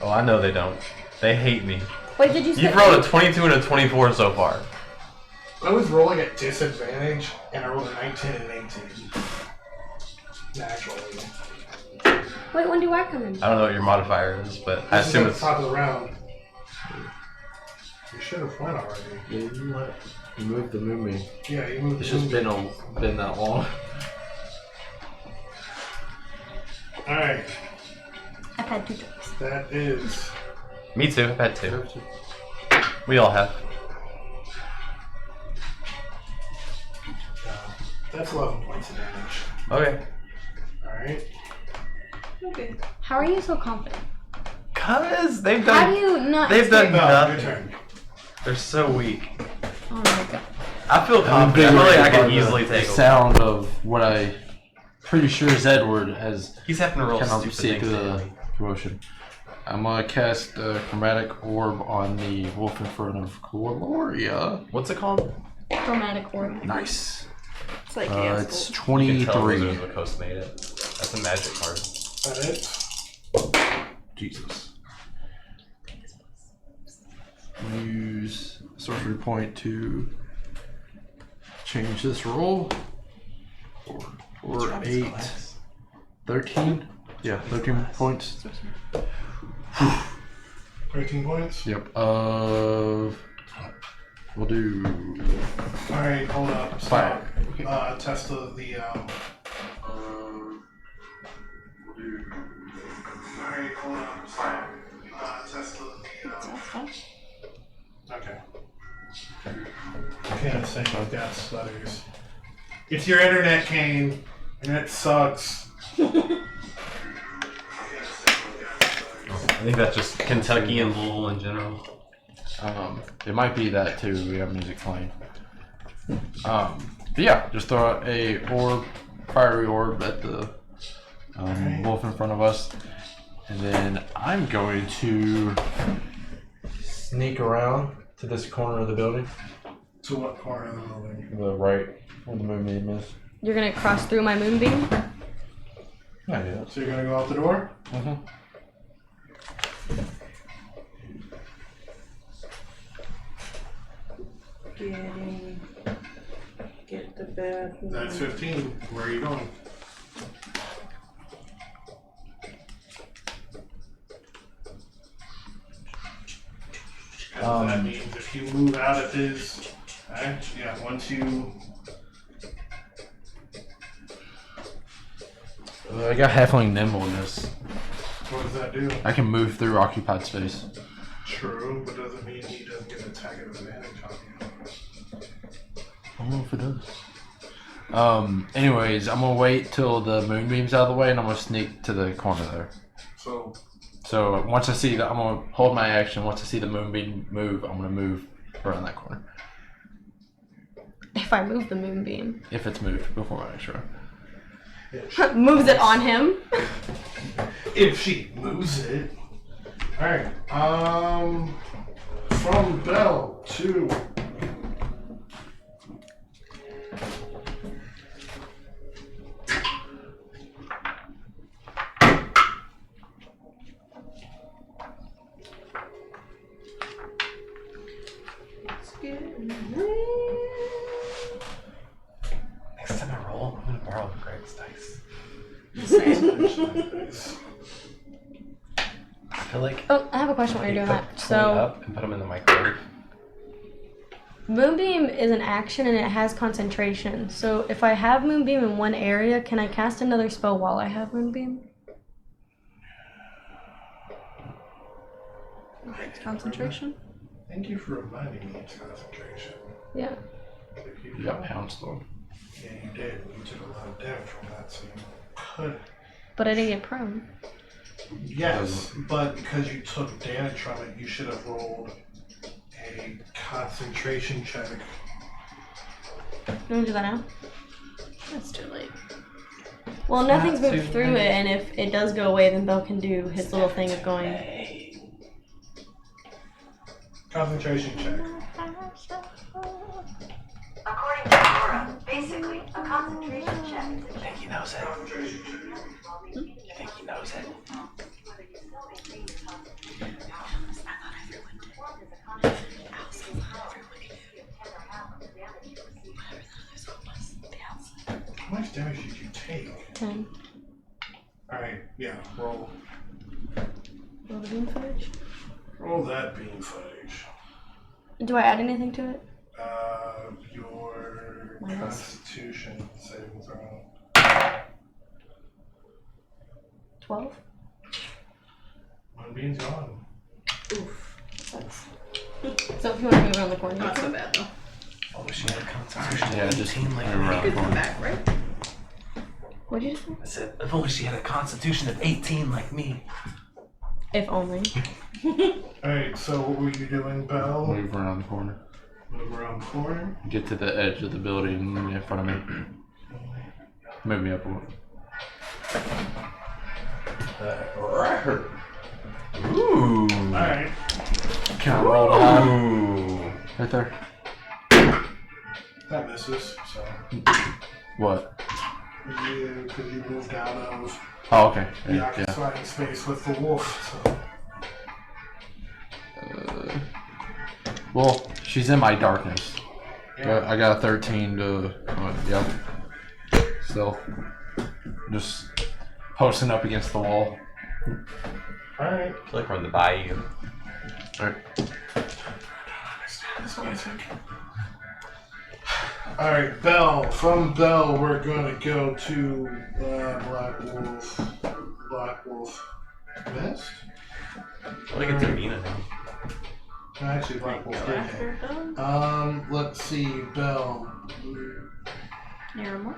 Speaker 2: Oh, I know they don't. They hate me.
Speaker 4: wait, did you
Speaker 2: You've
Speaker 4: say
Speaker 2: rolled a 22 and a 24 so far.
Speaker 1: I was rolling at disadvantage, and I rolled a 19 and 18. Naturally.
Speaker 4: Wait, when do I come in?
Speaker 2: I don't know what your modifier is, but I
Speaker 1: This is
Speaker 2: assume
Speaker 1: at the
Speaker 2: it's.
Speaker 1: top of the round. You should have won already.
Speaker 3: Yeah, you moved the moonbeam.
Speaker 1: Yeah, you moved.
Speaker 3: It's just been that long.
Speaker 1: Alright,
Speaker 4: I've had 2 turns.
Speaker 1: that is.
Speaker 2: Me too. I've had 2. We all have.
Speaker 1: That's 11 points of damage.
Speaker 2: Okay.
Speaker 1: Alright.
Speaker 5: Okay.
Speaker 4: How are you so confident?
Speaker 2: Cause they've
Speaker 4: How
Speaker 2: done.
Speaker 4: do you not?
Speaker 2: They've done
Speaker 1: No, your
Speaker 2: nothing.
Speaker 1: turn.
Speaker 2: They're so weak.
Speaker 4: Oh my god.
Speaker 2: I feel confident. I feel like I can easily take
Speaker 3: the
Speaker 2: over.
Speaker 3: sound of what I pretty sure is Edward as
Speaker 2: He's having to roll
Speaker 3: cannot
Speaker 2: stupid
Speaker 3: see
Speaker 2: things
Speaker 3: through the
Speaker 2: daily.
Speaker 3: commotion. I'm gonna cast a chromatic orb on the wolf in front of Cuilorea.
Speaker 2: What's it called?
Speaker 4: Chromatic orb.
Speaker 3: Nice.
Speaker 6: It's like
Speaker 3: It's
Speaker 6: yes,
Speaker 2: You can tell
Speaker 3: 23.
Speaker 2: Wizards of the Coast made it. That's a magic card.
Speaker 1: That it?
Speaker 3: Jesus. Use sorcery point to change this roll. 4, 8, 13. Yeah, 13 points.
Speaker 1: 13 points?
Speaker 3: Yep. We'll do
Speaker 1: Alright, hold up.
Speaker 3: Fire.
Speaker 1: Test of the, Alright, hold up. Test of the, Okay. Can't say I've got stutters. It's your internet, Kayn. Internet sucks.
Speaker 2: I think that's just Kentucky and Louisville in general.
Speaker 3: it might be that too. We have music playing. But yeah, just throw out a orb, fiery orb at the wolf in front of us, and then I'm going to sneak around to this corner of the building.
Speaker 1: To what corner of the building?
Speaker 3: The right where the moonbeam is.
Speaker 4: You're gonna cross through my moonbeam?
Speaker 3: Yeah.
Speaker 1: So you're gonna go out the door?
Speaker 3: Mm-hmm.
Speaker 5: Get the bed.
Speaker 1: That's 15. Where are you going? That means if you move out of his, yeah, once you.
Speaker 3: I got halfling nimbleness.
Speaker 1: What does that do?
Speaker 3: I can move through occupied space.
Speaker 1: True, but doesn't mean he doesn't get an attack of advantage on you.
Speaker 3: I don't know if it does. Anyways, I'm gonna wait till the moonbeam's out of the way, and I'm gonna sneak to the corner there. So once I see that, I'm gonna hold my action. Once I see the moonbeam move, I'm gonna move around that corner.
Speaker 4: If I move the moonbeam.
Speaker 3: If it's moved before my action.
Speaker 4: Moves it on him?
Speaker 1: If she moves it. Alright, from Bhel to
Speaker 2: Next time I roll, I'm gonna borrow Greg's dice. I feel like
Speaker 4: Oh, I have a question while you're doing that.
Speaker 2: clean
Speaker 4: So,
Speaker 2: up and put them in the microwave.
Speaker 4: Moonbeam is an action and it has concentration. So if I have Moonbeam in one area, can I cast another spell while I have Moonbeam?
Speaker 6: Concentration?
Speaker 1: Thank you for reminding me it's concentration.
Speaker 4: Yeah.
Speaker 1: If
Speaker 3: You got pounced on.
Speaker 1: Yeah, you did. You took a lot of damage from that, so you could.
Speaker 4: But I didn't get prone.
Speaker 1: Yes, but because you took damage from it, you should have rolled a concentration check.
Speaker 4: You want to do that now?
Speaker 6: That's too late.
Speaker 4: Well, nothing's moved through it, and if it does go away, then Bhel can do his little thing of going.
Speaker 1: Concentration check.
Speaker 9: According to Laura, basically, a concentration check.
Speaker 8: You think he knows it?
Speaker 1: Concentration check.
Speaker 8: You think he knows it?
Speaker 1: How much damage did you take?
Speaker 4: 10.
Speaker 1: Alright, yeah, roll.
Speaker 4: Roll the beam footage.
Speaker 1: Roll that beam footage.
Speaker 4: Do I add anything to it?
Speaker 1: Your
Speaker 4: Minus.
Speaker 1: Constitution saving throw.
Speaker 4: 12?
Speaker 1: One beam's gone.
Speaker 5: Oof.
Speaker 4: Sucks. So if you want to move around the corner, you
Speaker 5: Not so
Speaker 4: can.
Speaker 5: bad though.
Speaker 8: Oh, she had a concentration
Speaker 3: Yeah,
Speaker 8: of
Speaker 3: just
Speaker 8: 18 like
Speaker 3: move
Speaker 8: me.
Speaker 3: around.
Speaker 5: Good come back, right?
Speaker 4: What'd you just say?
Speaker 8: I said, if only she had a constitution of 18 like me.
Speaker 4: If only.
Speaker 1: Alright, so what were you doing, Belle?
Speaker 3: Move around the corner.
Speaker 1: Move around the corner.
Speaker 3: Get to the edge of the building in front of me. Move me up a little.
Speaker 2: Ooh.
Speaker 1: Alright.
Speaker 3: Can I roll high?
Speaker 2: Ooh.
Speaker 3: Right there.
Speaker 1: That misses, so.
Speaker 3: What?
Speaker 1: Because you moved out of
Speaker 3: Oh, okay.
Speaker 1: the
Speaker 3: Yeah.
Speaker 1: occupying space with the wolf, so.
Speaker 3: Well, she's in my darkness.
Speaker 1: Yeah.
Speaker 3: I got a 13 to. Yep. Still. Just posting up against the wall.
Speaker 1: Alright.
Speaker 7: I feel like we're in the bayou.
Speaker 1: Alright, Belle. From Belle, we're gonna go to Black Wolf. Black Wolf Mist?
Speaker 7: I feel like it's Imina now.
Speaker 1: Actually, Black Wolf did
Speaker 6: After
Speaker 1: hit.
Speaker 6: Bhel?
Speaker 1: Let's see, Belle.
Speaker 6: Niramour?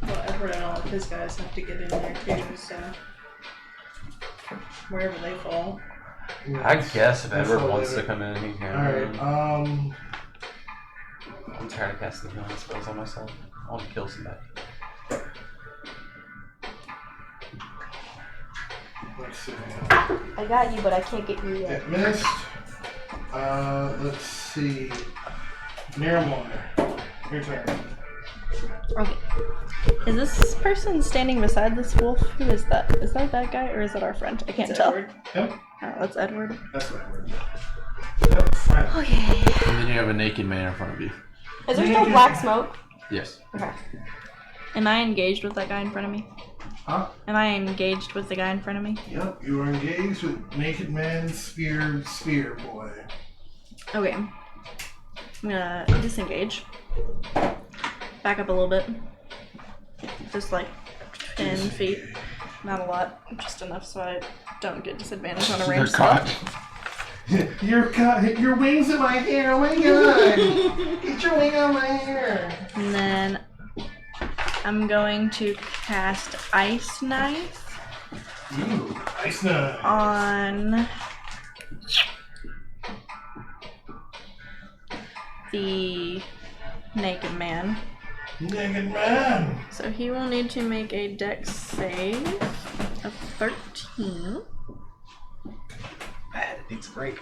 Speaker 5: Well, Edward and all of his guys have to get in there too, so wherever they fall.
Speaker 7: I guess if
Speaker 1: That's
Speaker 7: Edward
Speaker 1: all
Speaker 7: wants
Speaker 1: later.
Speaker 7: to come in, he can.
Speaker 1: Alright,
Speaker 7: I'm tired of casting healing spells on myself. I want to kill somebody.
Speaker 1: let's see.
Speaker 4: I got you, but I can't get you yet.
Speaker 1: It missed. Let's see. Niramour. Your turn.
Speaker 6: Okay. Is this person standing beside this wolf? Who is that? Is that guy or is it our friend? I can't
Speaker 5: It's
Speaker 6: tell.
Speaker 5: Edward.
Speaker 1: Yep.
Speaker 6: Oh, that's Edward.
Speaker 1: That's what we're doing. Friend.
Speaker 4: Okay.
Speaker 3: And then you have a naked man in front of you.
Speaker 4: Is there still black smoke?
Speaker 3: Yes.
Speaker 4: Okay.
Speaker 6: Am I engaged with that guy in front of me?
Speaker 1: Huh?
Speaker 6: Am I engaged with the guy in front of me?
Speaker 1: Yep, you are engaged with Naked Man Spear Boy.
Speaker 6: Okay. I'm gonna disengage. Back up a little bit. Just like 10 feet. Not a lot. Just enough so I don't get disadvantage on a
Speaker 3: They're
Speaker 6: range
Speaker 3: caught.
Speaker 1: Your wings in my hair, oh my god! Get your wing on my hair!
Speaker 6: And then I'm going to cast Ice Knife
Speaker 1: Ooh, nice knife.
Speaker 6: on the naked man.
Speaker 1: Naked Man!
Speaker 6: So he will need to make a dex save of 13.
Speaker 2: Man, it needs a break.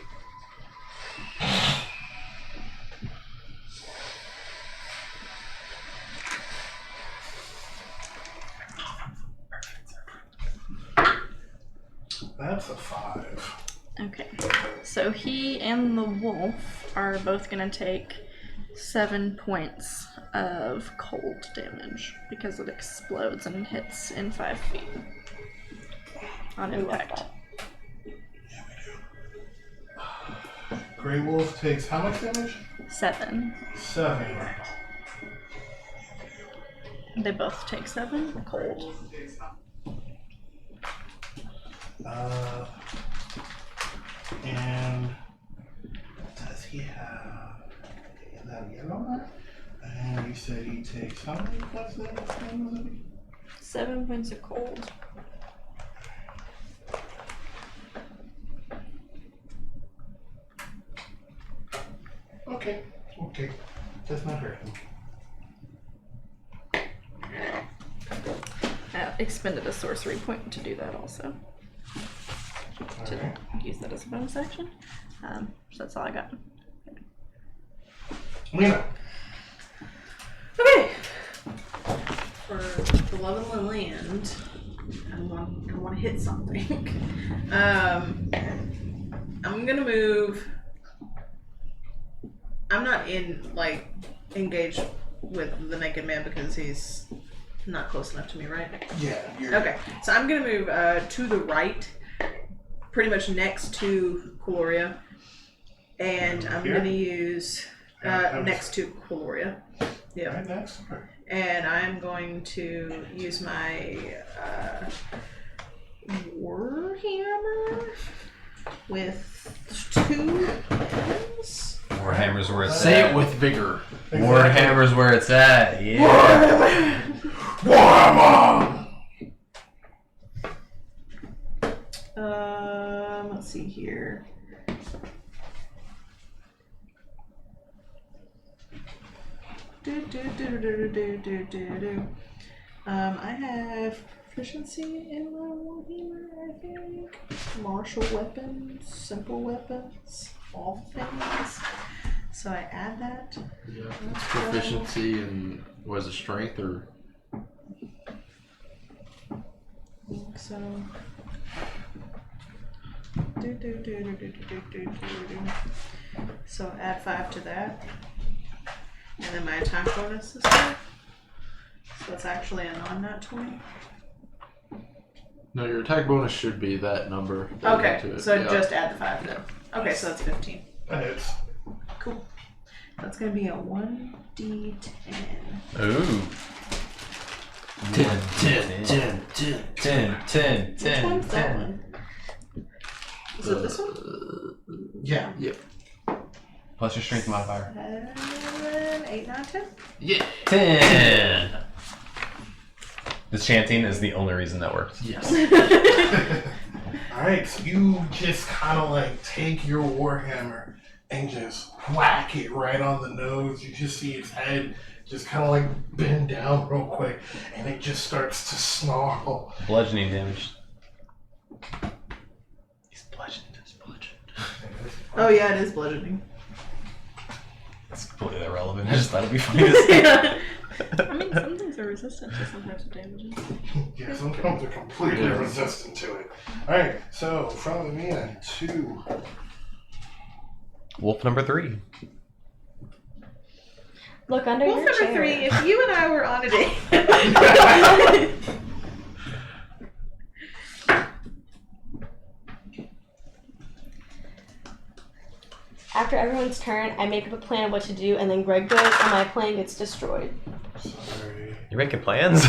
Speaker 1: That's a 5.
Speaker 6: Okay. So he and the wolf are both going to take 7 points of cold damage because it explodes and hits in 5 feet on impact.
Speaker 1: Grey Wolf takes how much damage?
Speaker 6: 7.
Speaker 1: 7.
Speaker 6: They both take 7. Cold.
Speaker 1: And does he have that yellow one? And you said he takes how many points of damage?
Speaker 6: 7 points of cold.
Speaker 1: Okay. Does not hurt him.
Speaker 6: Expended a sorcery point to do that also. To
Speaker 1: Alright.
Speaker 6: use that as a bonus action. So that's all I got.
Speaker 1: Imina.
Speaker 5: Okay. For the love of the land, I want to hit something. I'm gonna move. I'm not engaged with the naked man because he's not close enough to me, right?
Speaker 1: Yeah.
Speaker 5: Okay, so I'm gonna move to the right, pretty much next to Cuilorea, and I'm
Speaker 1: Here?
Speaker 5: gonna use next to Cuilorea. Yeah.
Speaker 1: Right next. Okay.
Speaker 5: And I'm going to use my Warhammer with 2 hands.
Speaker 7: Warhammer's where it's
Speaker 3: Say
Speaker 7: at.
Speaker 3: it with vigor.
Speaker 7: Warhammer's where it's at. Yeah.
Speaker 1: Warhammer!
Speaker 5: Let's see here. I have proficiency in my Warhammer, I think. Martial weapons, simple weapons, all things. So I add that.
Speaker 3: Yeah. It's proficiency and was it strength or?
Speaker 5: So. So add 5 to that. And then my attack bonus is 5. So it's actually a non-nat 20.
Speaker 3: No, your attack bonus should be that number. that you
Speaker 5: Okay,
Speaker 3: add to it.
Speaker 5: so
Speaker 3: Yeah.
Speaker 5: just add the 5 then. Okay, so that's 15.
Speaker 1: That hits.
Speaker 5: Cool. That's gonna be a 1d10.
Speaker 2: Ooh.
Speaker 8: 10.
Speaker 5: Which one's that one? Is it this one?
Speaker 1: Yeah.
Speaker 7: Plus your strength modifier.
Speaker 5: 7, 8, 9, 10?
Speaker 3: Yeah.
Speaker 2: 10. This chanting is the only reason that works.
Speaker 3: Yes.
Speaker 1: Alright, so you just kind of take your Warhammer and just whack it right on the nose. You just see its head just kind of bend down real quick, and it just starts to snarl.
Speaker 2: Bludgeoning damage.
Speaker 3: He's bludgeoned.
Speaker 5: Oh yeah, it is bludgeoning.
Speaker 2: It's completely irrelevant. I just thought it'd be funny to say.
Speaker 6: I mean, some things are resistant to some types of damage.
Speaker 1: Yeah, sometimes they're completely resistant to it. Alright, so from Imina to
Speaker 2: Wolf number 3.
Speaker 4: Look under
Speaker 5: Wolf
Speaker 4: your
Speaker 5: number
Speaker 4: chair.
Speaker 5: 3, if you and I were on a date.
Speaker 4: After everyone's turn, I make up a plan of what to do, and then Greg goes, and my plan gets destroyed.
Speaker 1: sorry.
Speaker 2: You're making plans?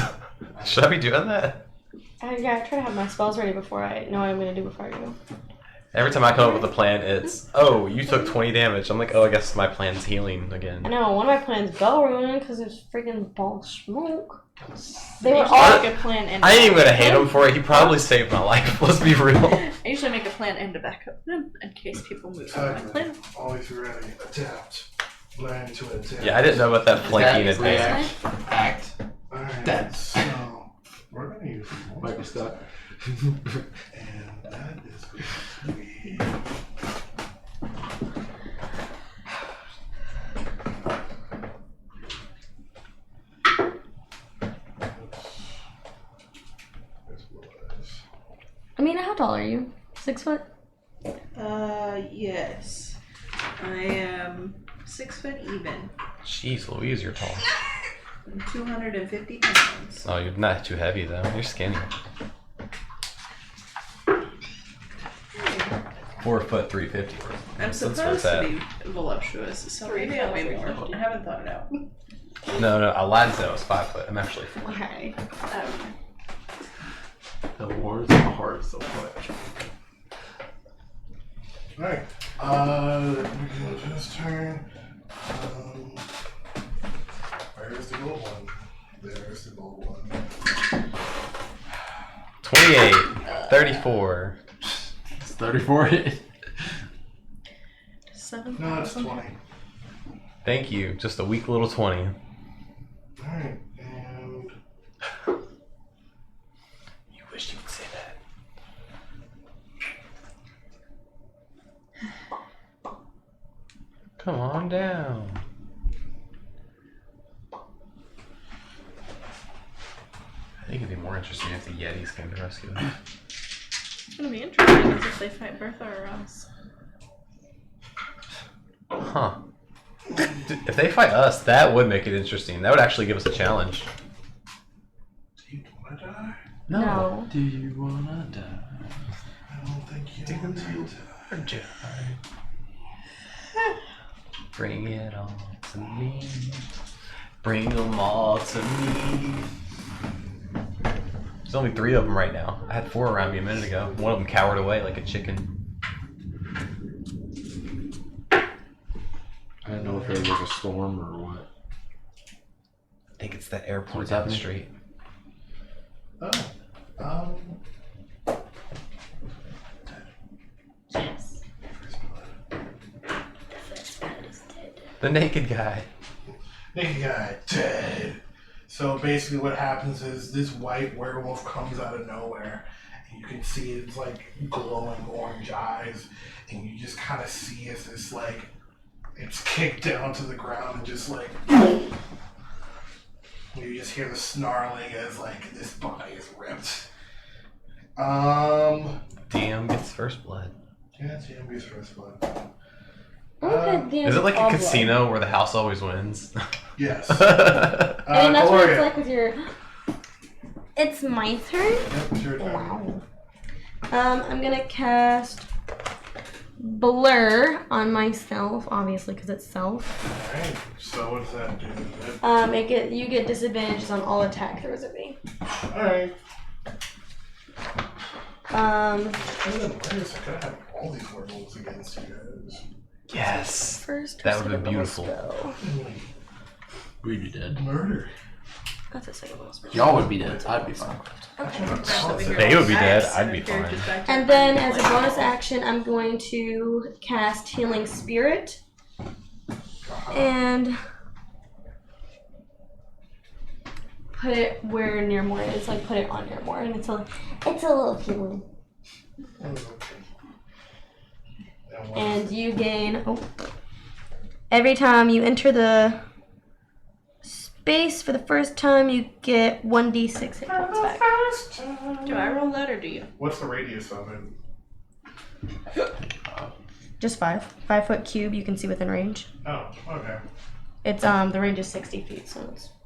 Speaker 2: Should I be doing that?
Speaker 4: I try to have my spells ready before I know what I'm going to do before I go.
Speaker 2: Every time I come up with a plan, it's, oh, you took 20 damage. I'm like, oh, I guess my plan's healing again.
Speaker 4: I know, one of my plans fell ruined because there's freaking ball of smoke. They were
Speaker 6: I
Speaker 4: all...
Speaker 6: usually make a plan and
Speaker 2: I ain't even gonna hate him for it. He probably saved my life. Let's be real.
Speaker 6: I usually make a plan and a backup plan in case people move on my plan.
Speaker 1: Always ready. Adapt. Learn to adapt.
Speaker 2: Yeah, I didn't know about that flanking
Speaker 3: Attack,
Speaker 2: advantage.
Speaker 3: react, act.
Speaker 1: Alright,
Speaker 3: That.
Speaker 1: so we're gonna use
Speaker 3: Michael Scott.
Speaker 1: and that is going to be
Speaker 4: Amina, how tall are you? 6 foot?
Speaker 5: Yes. I am 6 foot even.
Speaker 2: Jeez Louise, you're tall.
Speaker 5: I'm 250 pounds.
Speaker 2: Oh, you're not too heavy though. You're skinny. 4 foot 350.
Speaker 5: I'm supposed to be voluptuous, so maybe I'll be more. I haven't thought it out.
Speaker 2: No, Aladdin said I was 5 foot. I'm actually 4.
Speaker 5: Okay.
Speaker 3: The words of the heart so much.
Speaker 1: Alright. His turn. Where's the gold one? There's the gold one.
Speaker 2: 28, 34.
Speaker 3: It's 34.
Speaker 6: 7.
Speaker 1: No, it's 20.
Speaker 2: Thank you. Just a weak little 20.
Speaker 1: Alright, and
Speaker 2: You wish you would say that. Come on down. I think it'd be more interesting if the Yetis came to rescue us.
Speaker 6: It's gonna be interesting is if they fight Bertha or us.
Speaker 2: Huh. If they fight us, that would make it interesting. That would actually give us a challenge.
Speaker 1: do you want to die?
Speaker 4: No.
Speaker 3: Do you wanna die?
Speaker 1: I don't think you want to die.
Speaker 2: Bring it all to me. Bring them all to me. There's only 3 of them right now. I had 4 around me a minute ago. One of them cowered away like a chicken.
Speaker 3: I didn't know if there was a storm or what.
Speaker 2: I think it's that airport
Speaker 3: What's
Speaker 2: down the
Speaker 3: happening?
Speaker 2: street.
Speaker 1: Oh.
Speaker 4: Yes.
Speaker 2: The naked guy.
Speaker 1: Naked guy, dead. So basically what happens is this white werewolf comes out of nowhere and you can see it's like glowing orange eyes and you just kind of see as this like it's kicked down to the ground and just like you just hear the snarling as like this body is ripped.
Speaker 2: DM gets first blood.
Speaker 1: Yeah, it's Yambi's first blood.
Speaker 2: Is it like a casino where the house always wins?
Speaker 1: Yes.
Speaker 4: And that's what it's
Speaker 1: Cuilorea.
Speaker 4: like with your. It's my turn.
Speaker 1: Yep, it's your turn.
Speaker 4: Wow. I'm gonna cast Blur on myself, obviously, because it's self.
Speaker 1: Alright, so what does that do?
Speaker 4: You get disadvantages on all attack throws at me.
Speaker 1: Alright.
Speaker 4: Um,
Speaker 1: I could have all these werewolves against you guys.
Speaker 2: Yes.
Speaker 4: first.
Speaker 2: That
Speaker 4: or
Speaker 2: would've been
Speaker 4: second level
Speaker 2: beautiful.
Speaker 4: spell?
Speaker 3: We'd be dead.
Speaker 1: Murder.
Speaker 4: That's a second level spell.
Speaker 3: Y'all would be dead. I'd be fine.
Speaker 2: They would be dead. I'd be fine.
Speaker 4: And then, as a bonus action, I'm going to cast Healing Spirit. And put it where Niramour is. Like, put it on Niramour. And it's a little healing. And you gain... Oh. Every time you enter the space for the first time, you get 1d6 hit points back.
Speaker 6: Do I roll that or do you?
Speaker 1: What's the radius of it?
Speaker 4: Just 5. 5 foot cube you can see within range.
Speaker 1: Oh, okay.
Speaker 4: It's the range is 60 feet, so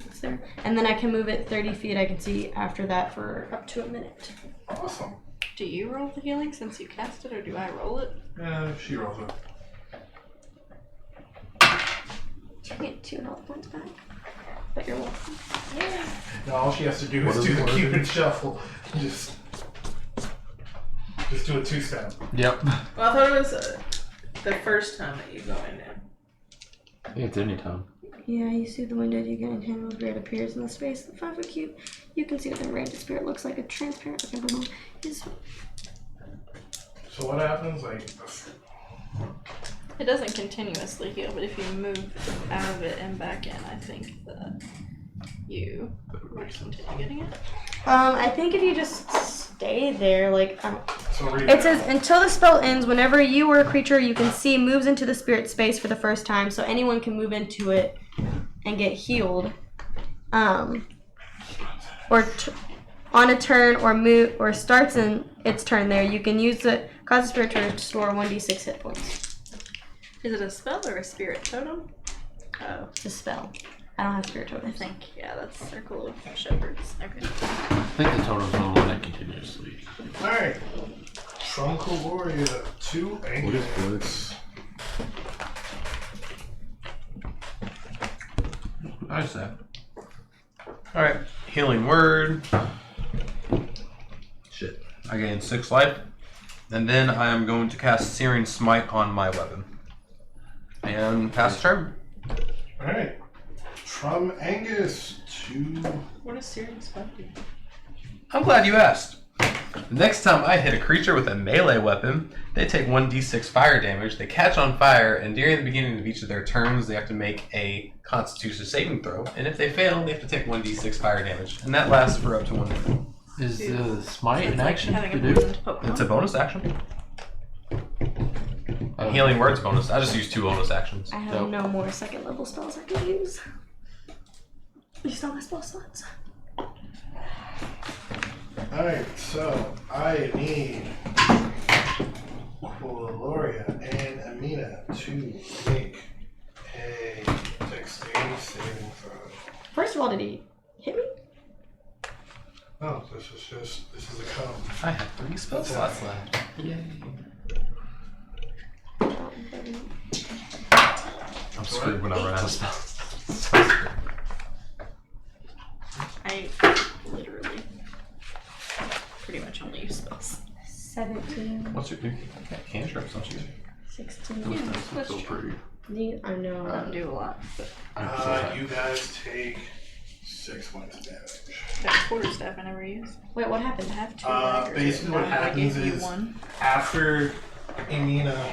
Speaker 4: it's there. And then I can move it 30 feet. I can see after that for up to a minute.
Speaker 1: Awesome.
Speaker 6: Do you roll the healing since you cast it or do I roll it?
Speaker 1: Yeah, she rolls it.
Speaker 4: You get 2 health points back. But you're welcome. Yeah.
Speaker 1: No, all she has to do
Speaker 3: What
Speaker 1: is
Speaker 3: is
Speaker 1: do
Speaker 3: it
Speaker 1: the
Speaker 3: worth?
Speaker 1: Cupid shuffle. Just do a 2-step.
Speaker 3: Yep.
Speaker 5: Well, I thought it was the first time that you go in there.
Speaker 3: I think it's any time.
Speaker 4: Yeah, you see the window you get entangled where it appears in the space of the 5 foot cube. You can see within range. The spirit looks like a transparent looking balloon.
Speaker 1: So what happens? Like,
Speaker 6: It doesn't continuously heal, but if you move out of it and back in, I think that you would continue getting it.
Speaker 4: I think if you just stay there, like,
Speaker 1: so read
Speaker 4: it says, until the spell ends, whenever you or a creature you can see moves into the spirit space for the first time, so anyone can move into it and get healed. Or on a turn or move or starts in its turn there, you can use the cause the spirit to restore 1d6 hit points.
Speaker 6: Is it a spell or a spirit totem? Oh,
Speaker 4: It's a spell. I don't have spirit
Speaker 6: I
Speaker 4: totals.
Speaker 6: think, yeah, that's Circle of Shepherds. Okay.
Speaker 3: I think the total's the one that continuously.
Speaker 1: Alright. From Cuilorea to
Speaker 3: What
Speaker 1: Angus.
Speaker 3: is Blitz?
Speaker 7: I just that. Alright, healing word. Shit. I gain 6 life. And then I am going to cast Searing Smite on my weapon. And pass the turn.
Speaker 1: Alright. From Angus to.
Speaker 5: What is Searing Smite do?
Speaker 7: I'm glad you asked. The next time I hit a creature with a melee weapon, they take 1d6 fire damage, they catch on fire, and during the beginning of each of their turns, they have to make a Constitution saving throw. And if they fail, they have to take 1d6 fire damage. And that lasts for up to 1 minute.
Speaker 3: Is the smite
Speaker 6: It's
Speaker 3: an
Speaker 6: like
Speaker 3: action
Speaker 6: having a
Speaker 3: to do?
Speaker 6: poisoned Pokemon.
Speaker 7: It's a bonus action. Healing word's bonus. I just use 2 bonus actions.
Speaker 4: I have
Speaker 3: Nope.
Speaker 4: no more second level spells I can use. Used all my spell slots.
Speaker 1: Alright, so I need Cuilorea and Imina to make a dexterity saving throw.
Speaker 4: First of all, did he hit me?
Speaker 1: No, this is a cone.
Speaker 7: I have 3 spell slots left. Yay. I'm screwed when I run out of spells. So screwed.
Speaker 6: I literally pretty much only use spells.
Speaker 4: 17,
Speaker 7: What's your cantrips, don't you?
Speaker 4: 16.
Speaker 6: Yeah, that's
Speaker 3: So
Speaker 6: true.
Speaker 3: pretty.
Speaker 4: I know.
Speaker 6: I don't do a lot, but
Speaker 1: You guys take 6 points of damage.
Speaker 6: that quarterstaff I never use.
Speaker 4: Wait, what
Speaker 6: I
Speaker 4: happened?
Speaker 6: have 2 daggers.
Speaker 1: Basically what
Speaker 6: and I
Speaker 1: happens
Speaker 6: gave you
Speaker 1: is
Speaker 6: 1.
Speaker 1: after Imina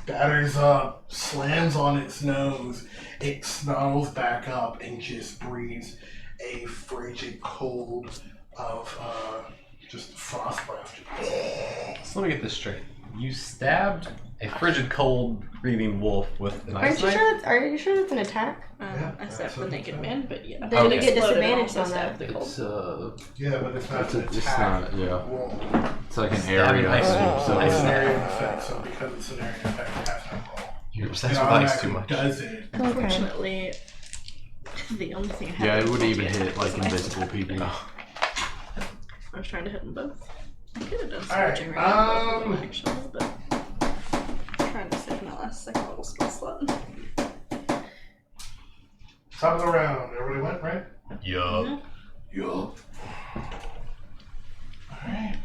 Speaker 1: batters up, slams on its nose, it snarls back up and just breathes a frigid cold of just frostbite.
Speaker 7: So let me get this straight. You stabbed a frigid, cold breathing wolf with an
Speaker 4: Are
Speaker 7: ice
Speaker 4: you
Speaker 7: knife?
Speaker 4: sure? Are you sure that's an attack?
Speaker 1: Yeah,
Speaker 6: I stabbed
Speaker 1: that's
Speaker 6: the
Speaker 1: what
Speaker 6: naked
Speaker 1: it
Speaker 6: man, but yeah.
Speaker 4: Then
Speaker 7: you get
Speaker 6: Exploded and
Speaker 4: disadvantage
Speaker 6: also
Speaker 4: on
Speaker 6: stabbed
Speaker 4: that.
Speaker 6: the cold.
Speaker 3: It's
Speaker 1: Yeah, but it's not
Speaker 3: It's
Speaker 1: an
Speaker 3: a- it's
Speaker 1: attack.
Speaker 3: not- yeah.
Speaker 1: roll.
Speaker 3: it's like an
Speaker 7: Stabbing
Speaker 3: area.
Speaker 7: ice
Speaker 3: So
Speaker 7: cream.
Speaker 1: It's an
Speaker 7: Ice
Speaker 1: area effect, so because it's an area effect, it has to have roll.
Speaker 7: You're
Speaker 1: It
Speaker 7: obsessed with ice too
Speaker 1: automatically
Speaker 7: much.
Speaker 1: does it.
Speaker 4: Okay.
Speaker 6: Unfortunately, the only thing I had
Speaker 3: yeah,
Speaker 6: that
Speaker 3: it would
Speaker 6: was
Speaker 3: even
Speaker 6: multi-attack
Speaker 3: hit like
Speaker 6: was an ice
Speaker 3: invisible
Speaker 6: attack.
Speaker 3: people.
Speaker 6: I was trying to hit them both. I could have done
Speaker 1: Alright,
Speaker 6: scorching right now, both of them, actually, but I'm trying to save my last second level spell slot.
Speaker 1: Top of the round, everybody went, right?
Speaker 2: Yup.
Speaker 1: Yup. Alright.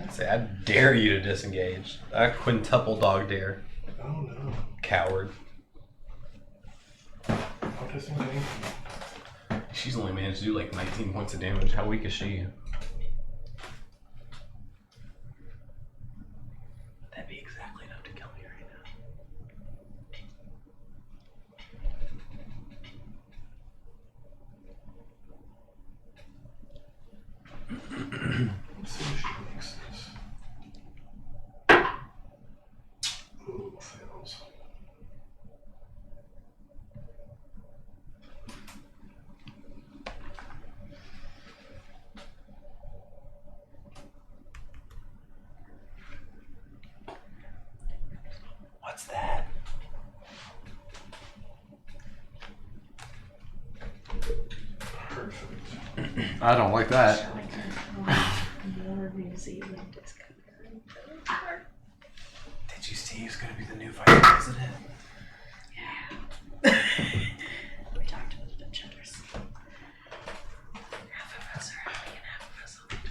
Speaker 7: I'd say I dare you to disengage. I quintuple dog dare.
Speaker 1: Oh no.
Speaker 7: Coward.
Speaker 1: I'll disengage.
Speaker 7: She's only managed to do like 19 points of damage. How weak is she? That'd be exactly enough to kill me right now.
Speaker 1: Let's see if she makes this. Ooh, fails.
Speaker 7: What's that?
Speaker 1: Perfect.
Speaker 3: I don't like that.
Speaker 6: More New Zealand is coming.
Speaker 7: Did you see who's gonna be the new vice president?
Speaker 6: We talked about the genders. Half of us are happy and half of us aren't.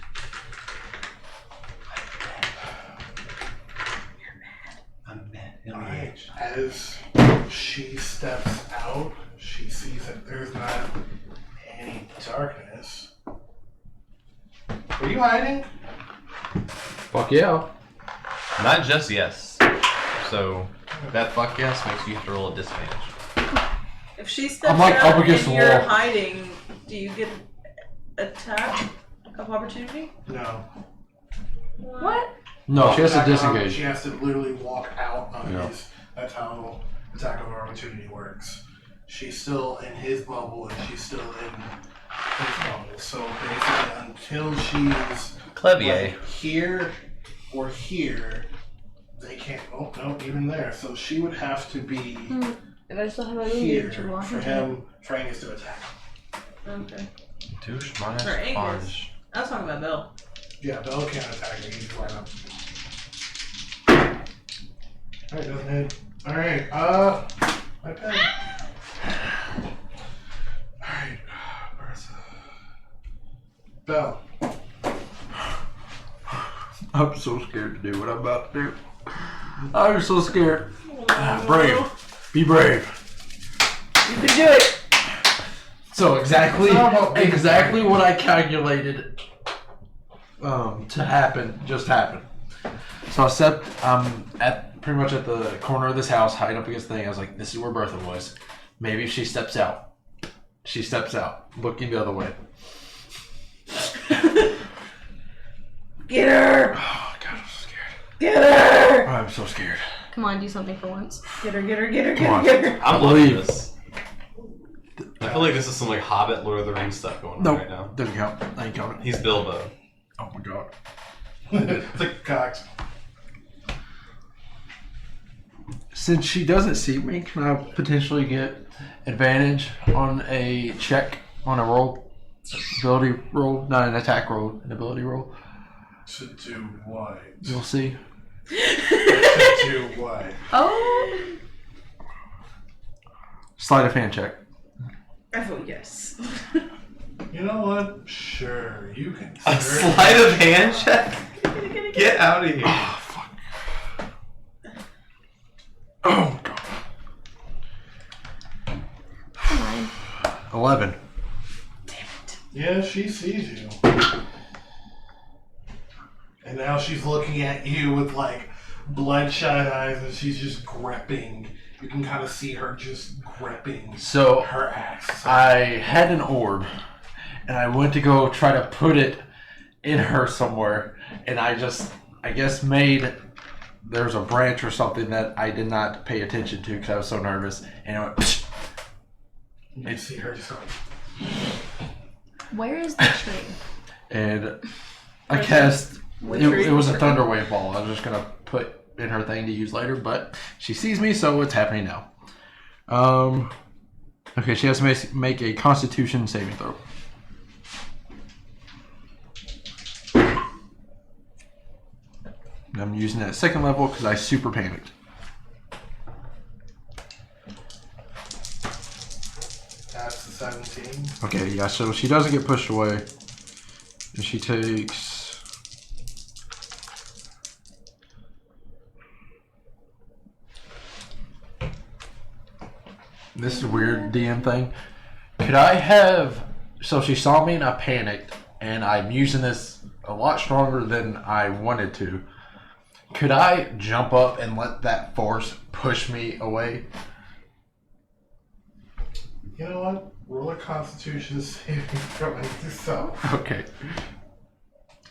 Speaker 6: You're mad.
Speaker 7: I'm mad.
Speaker 1: Alright, as she steps out, she sees that there's not any darkness. Are you hiding?
Speaker 3: Fuck yeah.
Speaker 7: Not just yes. So that fuck yes makes you have to roll a disadvantage.
Speaker 5: If she steps
Speaker 3: I'm, like,
Speaker 5: out
Speaker 3: up against
Speaker 5: and
Speaker 3: the
Speaker 5: you're
Speaker 3: wall.
Speaker 5: hiding, do you get attack of opportunity?
Speaker 1: No.
Speaker 4: What?
Speaker 3: No, she has to
Speaker 1: Attack of-
Speaker 3: disengage.
Speaker 1: She has to literally walk out of
Speaker 3: Yeah.
Speaker 1: his. That's how attack of opportunity works. She's still in his bubble and she's still in his bubble. So basically, until she's
Speaker 7: Clevier.
Speaker 1: like here, or here, they can't. Oh no, even there. So she would have to be
Speaker 4: If I still have a
Speaker 1: here
Speaker 4: movie,
Speaker 1: for him. For Angus to attack.
Speaker 5: Okay.
Speaker 2: Douche minus
Speaker 5: For Angus.
Speaker 2: sponge.
Speaker 5: I was talking about Bhel.
Speaker 1: Yeah, Bhel can't attack her. He's right up. Alright, doesn't hit. Alright, my pen. Alright, Bhel.
Speaker 3: I'm so scared to do what I'm about to do. I'm so scared. Brave. Be brave.
Speaker 5: You can do it.
Speaker 3: So exactly
Speaker 1: It's not about being
Speaker 3: exactly what I calculated to happen just happened. So I stepped at pretty much at the corner of this house, hiding up against the thing. I was like, this is where Bertha was. Maybe if she steps out. She steps out, looking the other way.
Speaker 5: Get her.
Speaker 3: Oh god, I'm so scared.
Speaker 5: Get her.
Speaker 3: I'm so scared.
Speaker 4: Come on, do something for once.
Speaker 5: Get her. Get her. Get her.
Speaker 3: Come
Speaker 5: Get her.
Speaker 3: on.
Speaker 5: Get her.
Speaker 2: I'm loving
Speaker 3: Believe.
Speaker 2: this. I feel like this is some like Hobbit, Lord of the Rings stuff going on
Speaker 3: Nope,
Speaker 2: right now.
Speaker 3: doesn't count. I ain't counting.
Speaker 2: He's Bilbo.
Speaker 3: Oh my god.
Speaker 1: It's like Cox.
Speaker 3: Since she doesn't see me, can I potentially get advantage on a check on a roll? Ability roll, not an attack roll, an ability roll.
Speaker 1: To do what?
Speaker 3: You'll see.
Speaker 1: To do what?
Speaker 4: Oh,
Speaker 3: Sleight of hand check.
Speaker 5: I vote yes.
Speaker 1: You know what? Sure, you can.
Speaker 2: A
Speaker 1: certainly-
Speaker 2: sleight of hand check? Get out of here.
Speaker 3: Oh, fuck. Oh, God.
Speaker 4: come on.
Speaker 3: 11.
Speaker 1: Yeah, she sees you. And now she's looking at you with like bloodshot eyes and she's just gripping. You can kind of see her just gripping
Speaker 3: So
Speaker 1: her axe.
Speaker 3: I had an orb, and I went to go try to put it in her somewhere, and I guess made, there's a branch or something that I did not pay attention to because I was so nervous, and it went, psh,
Speaker 1: You can see her just going,
Speaker 4: Where is the tree?
Speaker 3: and I cast,
Speaker 5: Which
Speaker 3: it was a
Speaker 5: tree?
Speaker 3: thunder wave ball. I was just going to put in her thing to use later, but she sees me, so it's happening now. Okay, she has to make a Constitution saving throw. I'm using that second level because I super panicked.
Speaker 1: that's the 17.
Speaker 3: Okay, yeah, so she doesn't get pushed away. And she takes... This is a weird DM thing. Could I have... So she saw me and I panicked, and I'm using this a lot stronger than I wanted to. Could I jump up and let that force push me away?
Speaker 1: You know what? Roll a Constitution saving throw and do so.
Speaker 3: Okay.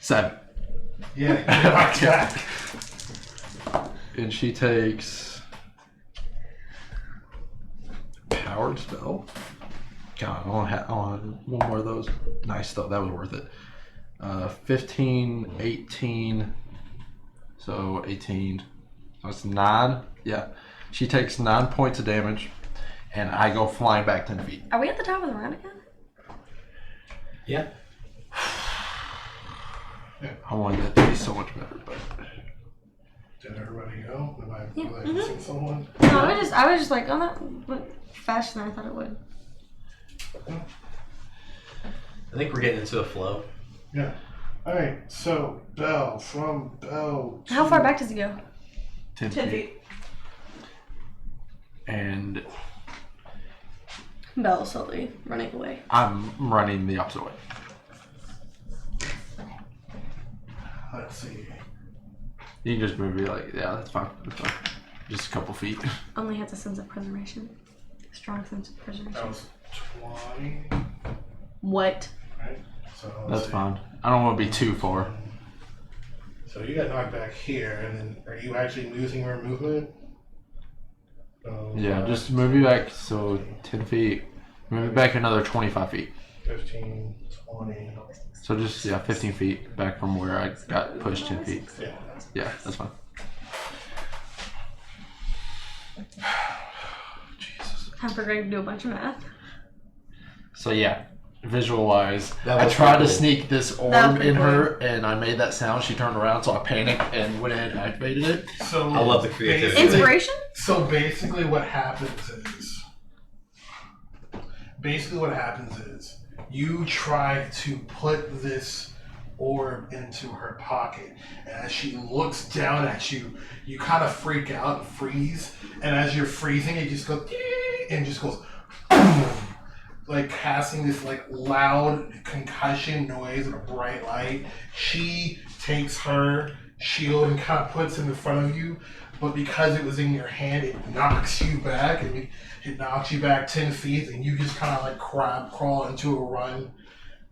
Speaker 3: 7.
Speaker 1: Yeah, you knocked back.
Speaker 3: And she takes powered spell. God, I want one more of those. Nice though, that was worth it. 15, 18. So 18. That's 9. Yeah. She takes 9 points of damage, and I go flying back 10 feet.
Speaker 4: Are we at the top of the round again?
Speaker 2: Yeah.
Speaker 3: I wanted that to be so much better, but
Speaker 1: Did everybody go? Am I
Speaker 4: Yeah.
Speaker 1: missing someone?
Speaker 4: No, I was just like, oh, that went faster than I thought it would.
Speaker 2: I think we're getting into a flow.
Speaker 1: Yeah. Alright, so Bhel, from Bhel.
Speaker 4: How far back does it go?
Speaker 3: 10
Speaker 5: 10
Speaker 3: feet.
Speaker 5: feet.
Speaker 3: And
Speaker 4: Belle slowly running away.
Speaker 3: I'm running the opposite way.
Speaker 1: Let's see.
Speaker 3: You can just move me like, yeah, that's fine. That's fine. Just a couple feet.
Speaker 4: Only has a sense of preservation. Strong sense of
Speaker 1: That
Speaker 4: preservation.
Speaker 1: was 20.
Speaker 4: What?
Speaker 1: Right? So let's
Speaker 3: That's
Speaker 1: see.
Speaker 3: fine. I don't want to be too far.
Speaker 1: So you got knocked back here, and then are you actually losing your movement?
Speaker 3: Yeah, just move me back. So 10 feet. Move me back another 25 feet.
Speaker 1: 15, 20.
Speaker 3: So just, yeah, 15 feet back from where I got pushed 10 feet.
Speaker 1: Yeah.
Speaker 4: seconds.
Speaker 3: Yeah, that's fine. Jesus.
Speaker 4: Time for Greg to do a bunch of math.
Speaker 3: So yeah, visualize.
Speaker 2: That
Speaker 3: I
Speaker 2: was
Speaker 3: tried to
Speaker 2: pretty cool.
Speaker 3: sneak this
Speaker 4: That was
Speaker 3: orb
Speaker 4: pretty
Speaker 3: in
Speaker 4: cool.
Speaker 3: her, and I made that sound. She turned around, so I panicked and went ahead and activated it.
Speaker 1: So
Speaker 2: I love the creativity.
Speaker 1: basically-
Speaker 4: Inspiration?
Speaker 1: So basically, what happens is, you try to put this orb into her pocket, and as she looks down at you, you kind of freak out and freeze. And as you're freezing, it just goes and just goes, like casting this like loud concussion noise and a bright light. She takes her shield and kind of puts it in front of you, but because it was in your hand, it knocks you back, and it knocks you back 10 feet, and you just kind of like crab crawl into a run,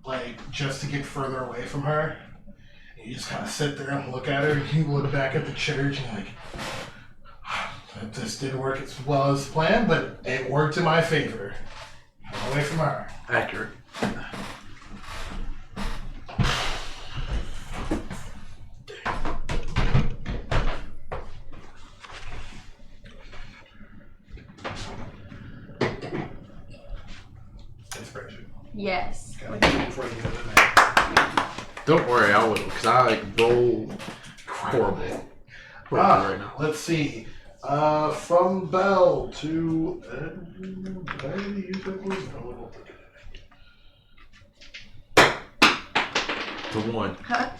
Speaker 1: like just to get further away from her. And you just kind of sit there and look at her, and you look back at the church, and you're like, this didn't work as well as planned, but it worked in my favor. I'm away from her.
Speaker 3: Accurate.
Speaker 1: Inspiration.
Speaker 4: Yes.
Speaker 1: Okay, before you go to the next.
Speaker 3: Don't worry, I will, because I like roll horrible. Right now.
Speaker 1: Let's see. From Bhel to. Did I already use that word? No, I don't think I did.
Speaker 3: To 1.
Speaker 4: Huh?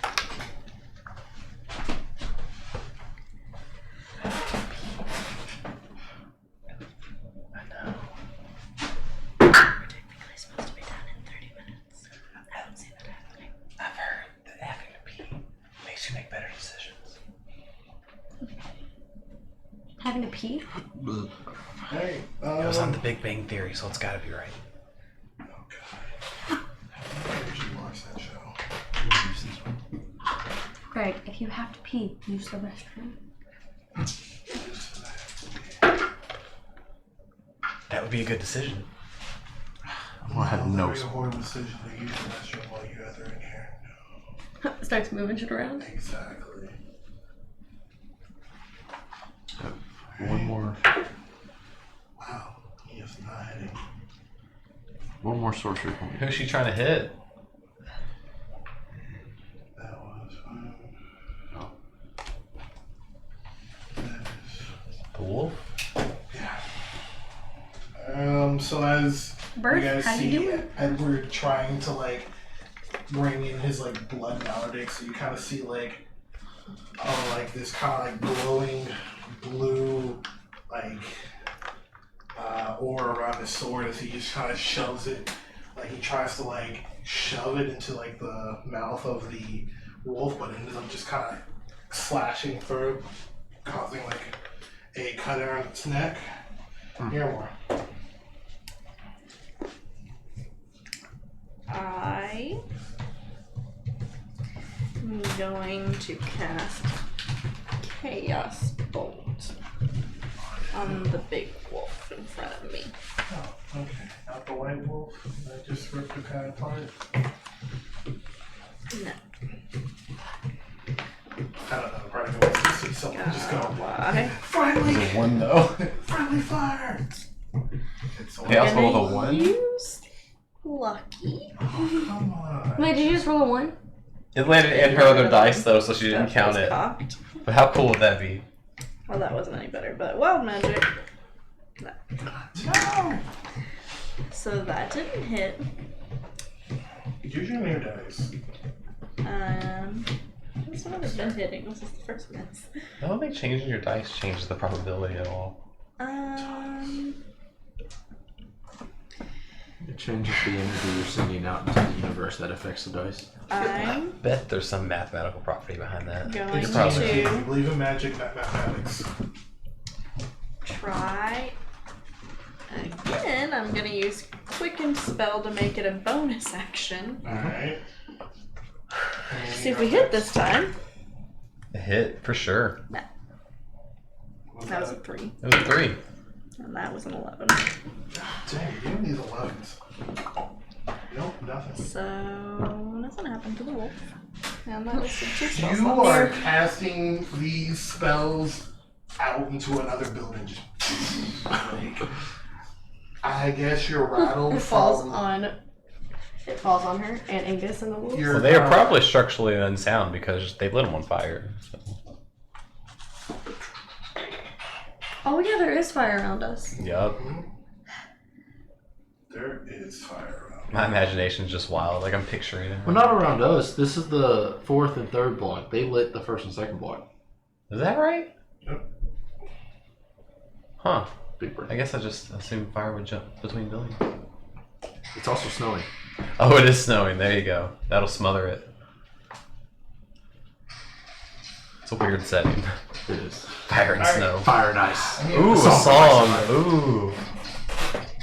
Speaker 6: Technically supposed to be done in 30 minutes. I don't see that happening.
Speaker 7: I've heard that having to pee makes you make better decisions.
Speaker 4: Having to pee?
Speaker 1: Hey,
Speaker 7: It was on The Big Bang Theory, so it's gotta be right.
Speaker 1: Oh, God. I should watch that show.
Speaker 4: Greg, if you have to pee, use the restroom.
Speaker 2: That would be a good decision.
Speaker 3: I'm gonna have no.
Speaker 1: Very horrible decision to use the restroom while you guys are in here.
Speaker 4: Starts moving shit around.
Speaker 1: Exactly.
Speaker 3: One more.
Speaker 1: Wow. He is not hitting.
Speaker 3: One more sorcery point.
Speaker 2: Who's she trying to hit?
Speaker 1: That was.
Speaker 3: Oh.
Speaker 1: That is.
Speaker 2: The wolf?
Speaker 1: Yeah. So as
Speaker 4: Bert,
Speaker 1: you guys
Speaker 4: how
Speaker 1: see
Speaker 4: you doing?
Speaker 1: Edward trying to like bring in his like blood maledict, so you kind of see like like this kind of like glowing blue like aura around his sword as he just kind of shoves it, like he tries to like shove it into like the mouth of the wolf, but ends up just kind of slashing through, causing like a cut around its neck. Niramour.
Speaker 6: I am going to cast Chaos Bolt on the big wolf in front of me.
Speaker 1: Oh, okay. Not the white wolf that just ripped the guy apart.
Speaker 6: No.
Speaker 1: I don't know. Probably wants to see someone just go.
Speaker 6: Why?
Speaker 1: Finally!
Speaker 2: The one though.
Speaker 1: Finally fire! It's
Speaker 2: They also rolled a
Speaker 6: Gonna
Speaker 2: 1.
Speaker 6: use Lucky.
Speaker 1: Come on.
Speaker 4: Wait, did you just roll a 1?
Speaker 2: It landed in her other dice though, so she didn't
Speaker 6: That
Speaker 2: count
Speaker 6: was
Speaker 2: it.
Speaker 6: cocked.
Speaker 2: But how cool would that be?
Speaker 6: Well, that wasn't any better, but wild magic. No.
Speaker 1: No!
Speaker 6: So that didn't hit.
Speaker 1: Use your new dice.
Speaker 6: This one has been hitting. This is the first miss.
Speaker 2: I don't think changing your dice changes the probability at all.
Speaker 3: It changes the energy you're sending out into the universe that affects the dice.
Speaker 6: I'm
Speaker 2: Bet there's some mathematical property behind that.
Speaker 6: going
Speaker 1: It's
Speaker 2: probably-
Speaker 1: you
Speaker 6: to
Speaker 1: believe in magic, not mathematics.
Speaker 6: try again. I'm gonna use Quicken Spell to make it a bonus action.
Speaker 1: Alright.
Speaker 6: See if we hit this time.
Speaker 2: A hit for sure.
Speaker 6: That was a 3,
Speaker 2: It was 3.
Speaker 6: and that was an 11.
Speaker 1: Dang, you don't need 11s. Nope, nothing.
Speaker 6: So nothing happened to the wolf. Yeah, that was some two spells
Speaker 1: You
Speaker 6: left.
Speaker 1: are casting these spells out into another building. Just like, I guess your rattle
Speaker 4: It falls
Speaker 1: from
Speaker 4: on. It falls on her and Angus and the wolves.
Speaker 1: your,
Speaker 7: Well, they are probably structurally unsound because they lit them on fire. So.
Speaker 4: Oh yeah, there is fire around us.
Speaker 7: Yup.
Speaker 1: There is fire around.
Speaker 7: My imagination's just wild. Like I'm picturing it.
Speaker 3: Well, not around us. This is the 4th and 3rd block. They lit the 1st and 2nd block.
Speaker 7: Is that right?
Speaker 1: Yep.
Speaker 7: Huh.
Speaker 3: Big bird.
Speaker 7: I guess I just assumed fire would jump between buildings.
Speaker 3: It's also snowing.
Speaker 7: Oh, it is snowing. There you go. That'll smother it. It's a weird setting.
Speaker 3: It is.
Speaker 7: Fire and
Speaker 1: Alright.
Speaker 7: snow.
Speaker 3: Fire and ice.
Speaker 7: Ooh, a
Speaker 3: Song.
Speaker 7: song. Ooh.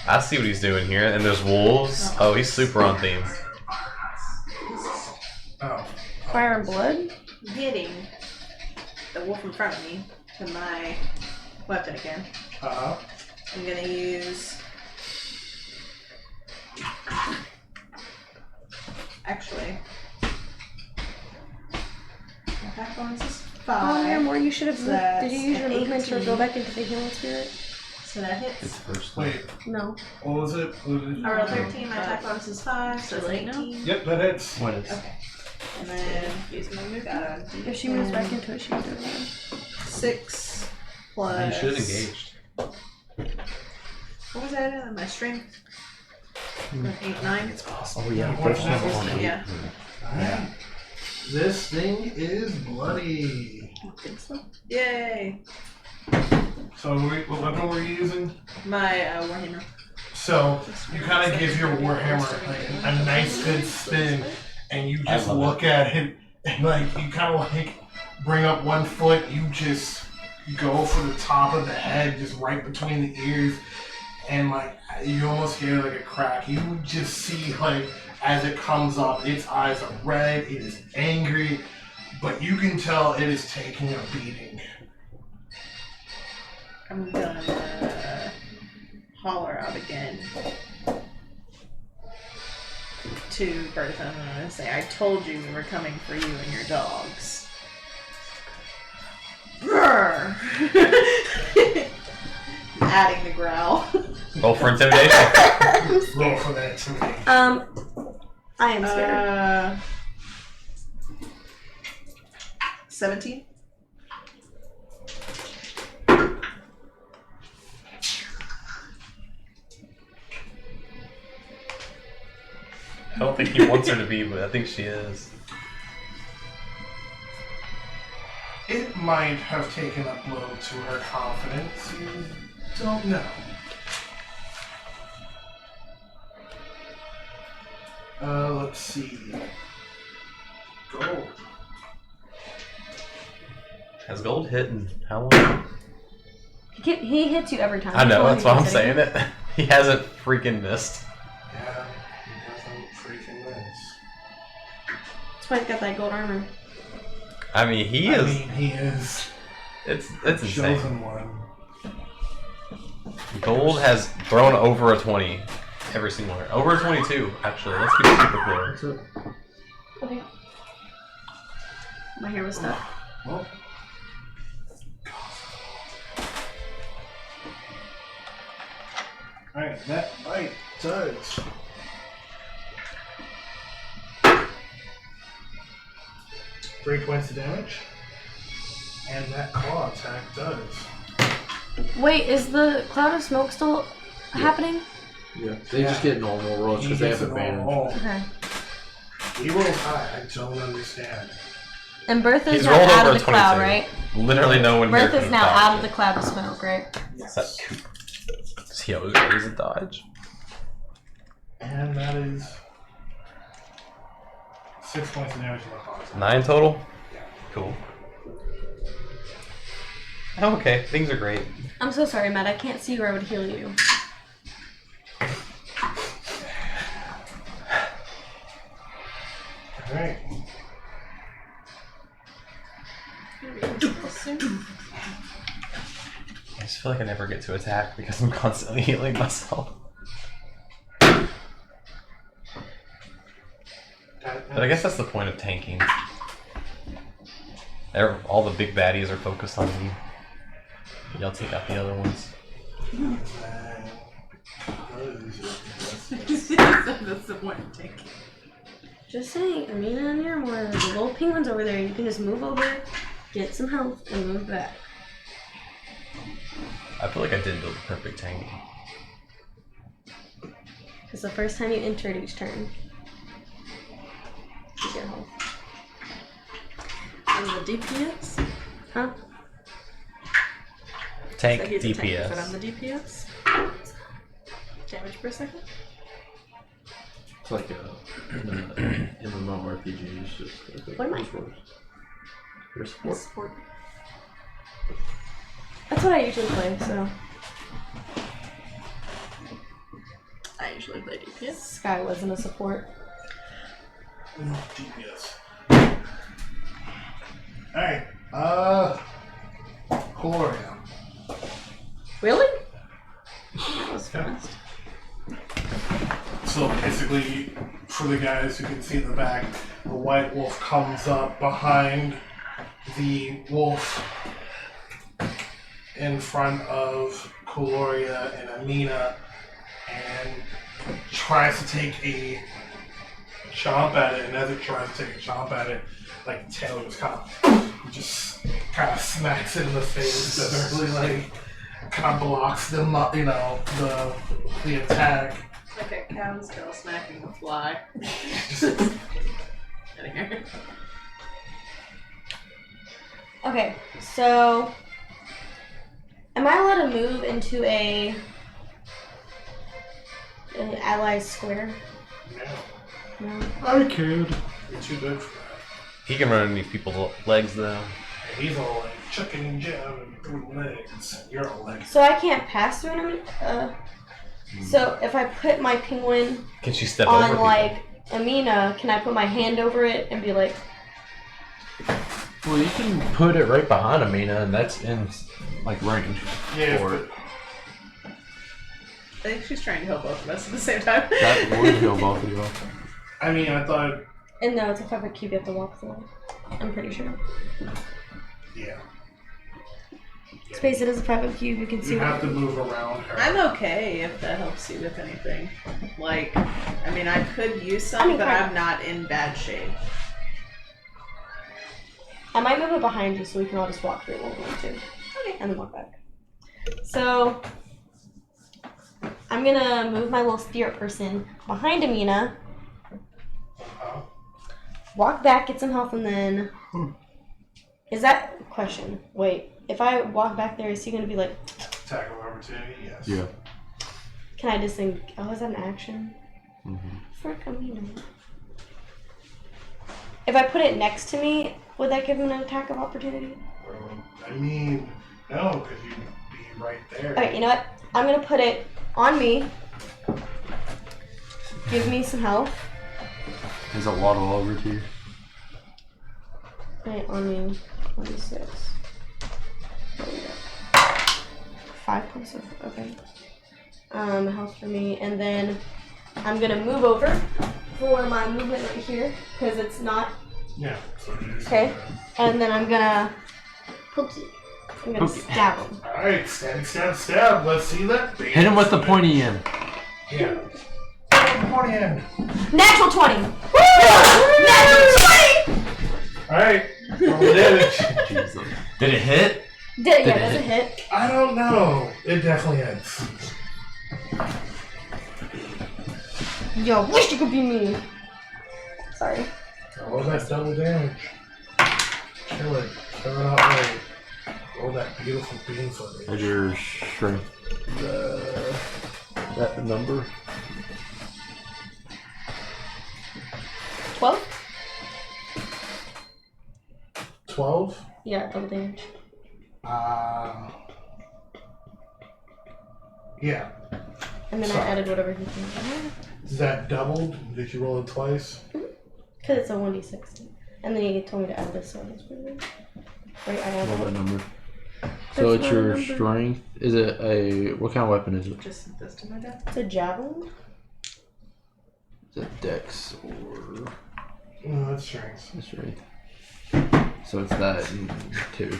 Speaker 7: I see what he's doing here. And there's wolves. Oh, he's super on theme.
Speaker 1: Oh.
Speaker 4: Fire and blood.
Speaker 5: Hitting the wolf in front of me with my weapon again.
Speaker 1: Uh-huh.
Speaker 5: I'm gonna use. Actually, attack bonus is 5.
Speaker 4: Oh, Niramour, you should have.
Speaker 5: So that's
Speaker 4: Did you use your
Speaker 5: an
Speaker 4: movement to
Speaker 5: 18.
Speaker 4: go back into the healing spirit?
Speaker 5: So that hits.
Speaker 3: It's first.
Speaker 1: Wait,
Speaker 4: No.
Speaker 1: what was it? What did
Speaker 5: I rolled 13. My attack bonus is 5, so it's
Speaker 6: Too late now?
Speaker 5: 18.
Speaker 1: Yep, that hits.
Speaker 3: When it's
Speaker 5: Okay. And then use my move.
Speaker 4: If she moves back into it, she can do it again.
Speaker 5: 6
Speaker 7: You
Speaker 5: plus.
Speaker 7: should have engaged.
Speaker 5: What was that? My strength. 8, 9. It's
Speaker 3: oh yeah,
Speaker 1: What's
Speaker 3: first
Speaker 1: that?
Speaker 3: level on 8.
Speaker 5: Yeah.
Speaker 1: Alright. This thing is bloody.
Speaker 5: Yay!
Speaker 1: So what weapon were you using?
Speaker 5: My warhammer.
Speaker 1: So you kind of give your warhammer like a nice good spin, and you just
Speaker 7: love
Speaker 1: look at it, and like you kind of like bring up one foot, you just go for the top of the head, just right between the ears, and like you almost hear like a crack. You just see like as it comes up, its eyes are red, it is angry, but you can tell it is taking a beating.
Speaker 5: I'm gonna holler out again to Bertha. I'm gonna say, I told you we were coming for you and your dogs. Roar! Adding the growl.
Speaker 7: Roll for intimidation.
Speaker 1: Roll for that to me.
Speaker 4: I am scared.
Speaker 5: 17?
Speaker 7: I don't think he wants her to be, but I think she is.
Speaker 1: It might have taken a blow to her confidence. You don't know. Let's see. Gold.
Speaker 7: Has gold hit in how long?
Speaker 4: He hits you every time.
Speaker 7: I know, that's why I'm
Speaker 4: He's
Speaker 7: saying
Speaker 4: hitting
Speaker 7: it. He hasn't freaking missed.
Speaker 1: Yeah, he doesn't freaking miss.
Speaker 4: you. That's why he's got that gold armor.
Speaker 7: I mean, he
Speaker 1: I
Speaker 7: is.
Speaker 1: mean, he is
Speaker 7: It's insane.
Speaker 1: chosen one.
Speaker 7: Gold has thrown over a 20 every single year. Over a 22, actually. Let's be super clear.
Speaker 4: Okay. My hair was stuck.
Speaker 1: Well. Alright, that bite does. Three points of damage. And that claw attack does.
Speaker 4: Wait, is the cloud of smoke still happening?
Speaker 3: Yeah. They just get normal rolls because they have advantage.
Speaker 4: Okay.
Speaker 1: He rolls high, I don't understand.
Speaker 4: And Bertha's
Speaker 7: He's
Speaker 4: now
Speaker 7: rolled
Speaker 4: out
Speaker 7: over
Speaker 4: of
Speaker 7: a
Speaker 4: the cloud,
Speaker 7: 22.
Speaker 4: right?
Speaker 7: Literally no one here
Speaker 4: Bertha's
Speaker 7: can
Speaker 4: now
Speaker 7: dodge
Speaker 4: out of
Speaker 7: it.
Speaker 4: the cloud of smoke, right?
Speaker 7: Is he always ready to dodge?
Speaker 1: And that is 6 points of damage in the claw attack.
Speaker 7: 9 total? Cool. Oh, okay. Things are great.
Speaker 4: I'm so sorry, Matt. I can't see where I would heal you.
Speaker 1: Alright.
Speaker 7: I just feel like I never get to attack because I'm constantly healing myself. But I guess that's the point of tanking.
Speaker 2: All the big baddies are focused on me. Y'all take out the other ones.
Speaker 5: That's the point I'm taking.
Speaker 4: Just saying, Imina and Niramour, the little penguins over there, you can just move over, get some health, and move back.
Speaker 2: I feel like I did build a perfect tank.
Speaker 4: It's the first time you entered each turn. You get health.
Speaker 6: I'm the DPS.
Speaker 4: Huh?
Speaker 2: Tank
Speaker 6: So he's a tank,
Speaker 2: DPS.
Speaker 6: but I'm the DPS. Damage per second.
Speaker 3: It's like a MMORPG. It's just like a
Speaker 4: What am I?
Speaker 3: You're a support.
Speaker 6: Support.
Speaker 4: That's what I usually play, so.
Speaker 6: I usually play DPS.
Speaker 4: Sky wasn't a support.
Speaker 1: No DPS. Alright, Cuilorea.
Speaker 4: Really?
Speaker 6: That was fast.
Speaker 1: So basically, for the guys who can see in the back, the white wolf comes up behind the wolf in front of Cuilorea and Imina and tries to take a chomp at it, and as it tries to take a chomp at it, like the tail just kind of smacks it in the face and really like kind of blocks them up, you know, the attack.
Speaker 5: Like a cow's tail smacking a fly. Anyway.
Speaker 4: Okay, so. Am I allowed to move into an ally square?
Speaker 1: No,
Speaker 4: No.
Speaker 3: I could.
Speaker 1: you're too good for that.
Speaker 2: He can run underneath people's legs though.
Speaker 1: And he's all like chucking and jabbing through legs. You're all like,
Speaker 4: So I can't pass through an So if I put my penguin
Speaker 2: Can she step over
Speaker 4: on
Speaker 2: people?
Speaker 4: like Imina, can I put my hand over it and be like,
Speaker 3: Well, you can put it right behind Imina, and that's in like range.
Speaker 1: yeah,
Speaker 3: for
Speaker 1: but
Speaker 3: it.
Speaker 5: I think she's trying to help both of us at the same time.
Speaker 3: That would heal both of you.
Speaker 1: I mean, I thought,
Speaker 4: and no, it's a 5-foot cube you have to walk through. I'm pretty sure.
Speaker 1: yeah.
Speaker 4: Space, it is a 5-foot cube, you can see
Speaker 1: You
Speaker 4: what
Speaker 1: have to move around her.
Speaker 5: I'm okay if that helps you with anything. Like, I mean, I could use some,
Speaker 4: I mean,
Speaker 5: but
Speaker 4: kind
Speaker 5: I'm not in bad shape.
Speaker 4: I might move it behind you so we can all just walk through it when we want to. Okay. And then walk back. So, I'm gonna move my little spirit person behind Imina, walk back, get some health, and then... Is that... Question. Wait. If I walk back there, is he gonna be like...
Speaker 1: Attack of opportunity, yes.
Speaker 3: Yeah.
Speaker 4: Can I just think... Oh, is that an action?
Speaker 3: Mm-hmm.
Speaker 4: Frick, Imina. If I put it next to me, would that give him an attack of opportunity?
Speaker 1: I mean, no, because you'd be right there.
Speaker 4: Okay, you know what? I'm gonna put it on me. Give me some health.
Speaker 3: Is it waddle over to you?
Speaker 4: Right, on me. 26. There we go. 5 points of, okay. Health for me, and then I'm gonna move over for my movement right here, because it's not,
Speaker 1: Yeah. So you just-
Speaker 4: okay? And then I'm gonna stab him.
Speaker 1: Alright, stab. Let's see that.
Speaker 3: Hit him with the pointy end.
Speaker 1: Yeah. Pointy end.
Speaker 4: Natural 20! Woo! Natural 20!
Speaker 1: Alright, roll the damage.
Speaker 3: Jesus.
Speaker 2: Did it hit?
Speaker 4: Yeah, does it hit?
Speaker 1: I don't know. It definitely hits.
Speaker 4: Yo, wish you could be me. Sorry.
Speaker 1: Roll that double damage. Kill it. Kill it outright. Roll that beautiful beam footage.
Speaker 3: Add your strength. That number.
Speaker 4: 12?
Speaker 1: 12?
Speaker 4: Yeah, double damage.
Speaker 1: Yeah.
Speaker 4: And then
Speaker 1: Sorry.
Speaker 4: I added whatever he can.
Speaker 1: Is that doubled? Did you roll it twice?
Speaker 4: Because it's a 1d6. And then he told me to add this, so that's pretty good. Right, I
Speaker 3: Roll that
Speaker 4: added
Speaker 3: number. So
Speaker 4: That's
Speaker 3: it's your
Speaker 4: my number.
Speaker 3: strength. Is it a what kind of weapon is it?
Speaker 5: Just sent this to my dad.
Speaker 4: It's a javelin.
Speaker 3: Is it dex or
Speaker 1: No, that's strength.
Speaker 3: strength? So it's that and 2. So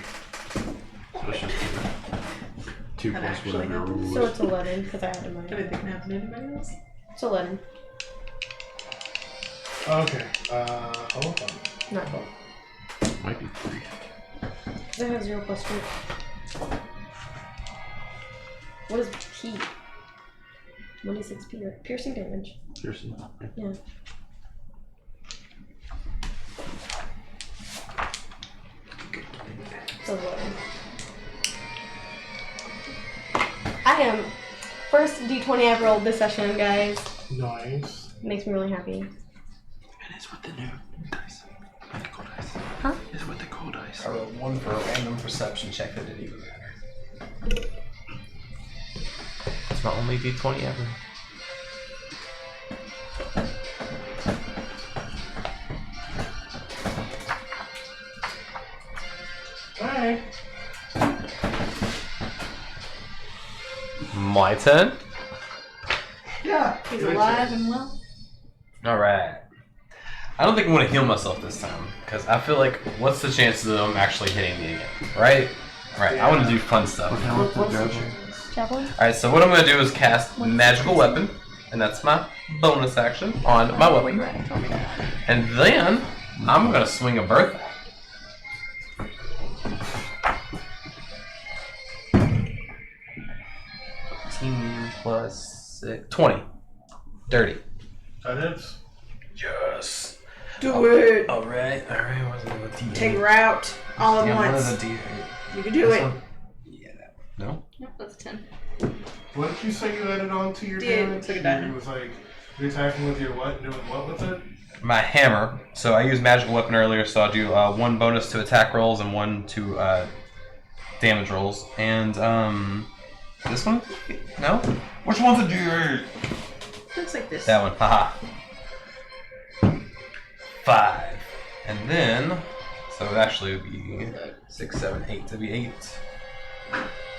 Speaker 3: it's just 2. 2
Speaker 5: That
Speaker 3: plus
Speaker 5: actually
Speaker 3: whatever your
Speaker 5: happens.
Speaker 3: rule
Speaker 4: So
Speaker 3: was.
Speaker 4: it's 11 because I added mine.
Speaker 5: Anything can happen to anybody else?
Speaker 4: It's 11,
Speaker 1: Okay. Hold on.
Speaker 4: not 12.
Speaker 3: Might be 3.
Speaker 4: Because I have 0 plus 2. What is P? 26 piercing damage.
Speaker 3: Seriously.
Speaker 4: Yeah. So 11. I am first D20 I've rolled this session, guys.
Speaker 1: Nice.
Speaker 4: Makes me really happy.
Speaker 3: And it's with the new dice. With the cool dice.
Speaker 4: Huh?
Speaker 3: It's with the cool dice.
Speaker 2: I rolled 1 for a random perception check that didn't even matter. It's my only D20 ever.
Speaker 1: Alright.
Speaker 2: My turn?
Speaker 1: Yeah.
Speaker 6: He's alive and well.
Speaker 2: Alright. I don't think I'm going to heal myself this time, because I feel like, what's the chances of them actually hitting me again, right? Right, I want to do fun stuff.
Speaker 3: Okay, I want the javelin.
Speaker 4: Javelin?
Speaker 2: Alright, so what I'm going to do is cast Magical Weapon, and that's my bonus action on my weapon. And then, I'm going to swing a Bertha. 18 plus 6, 20. Dirty.
Speaker 1: That is.
Speaker 2: Yes.
Speaker 5: Do it.
Speaker 2: Alright, what's it with D8?
Speaker 5: Take her out all at
Speaker 2: Yeah, what
Speaker 5: once.
Speaker 2: is a D8?
Speaker 5: You can do
Speaker 2: This
Speaker 5: it.
Speaker 2: one? Yeah, that. No?
Speaker 6: Yep, that's a 10.
Speaker 1: What did you say you added on to your
Speaker 5: D8
Speaker 1: damage?
Speaker 5: looks like a diamond.
Speaker 1: It was like, you're attacking with your what? Doing what with it?
Speaker 2: My hammer. So I used magical weapon earlier, so I'll do 1 bonus to attack rolls and 1 to damage rolls. And this one? No? Which one's a D8?
Speaker 5: Looks like this.
Speaker 2: That one. Haha. 5. And then, so it actually would be 6, 7, 8. It'd be 8.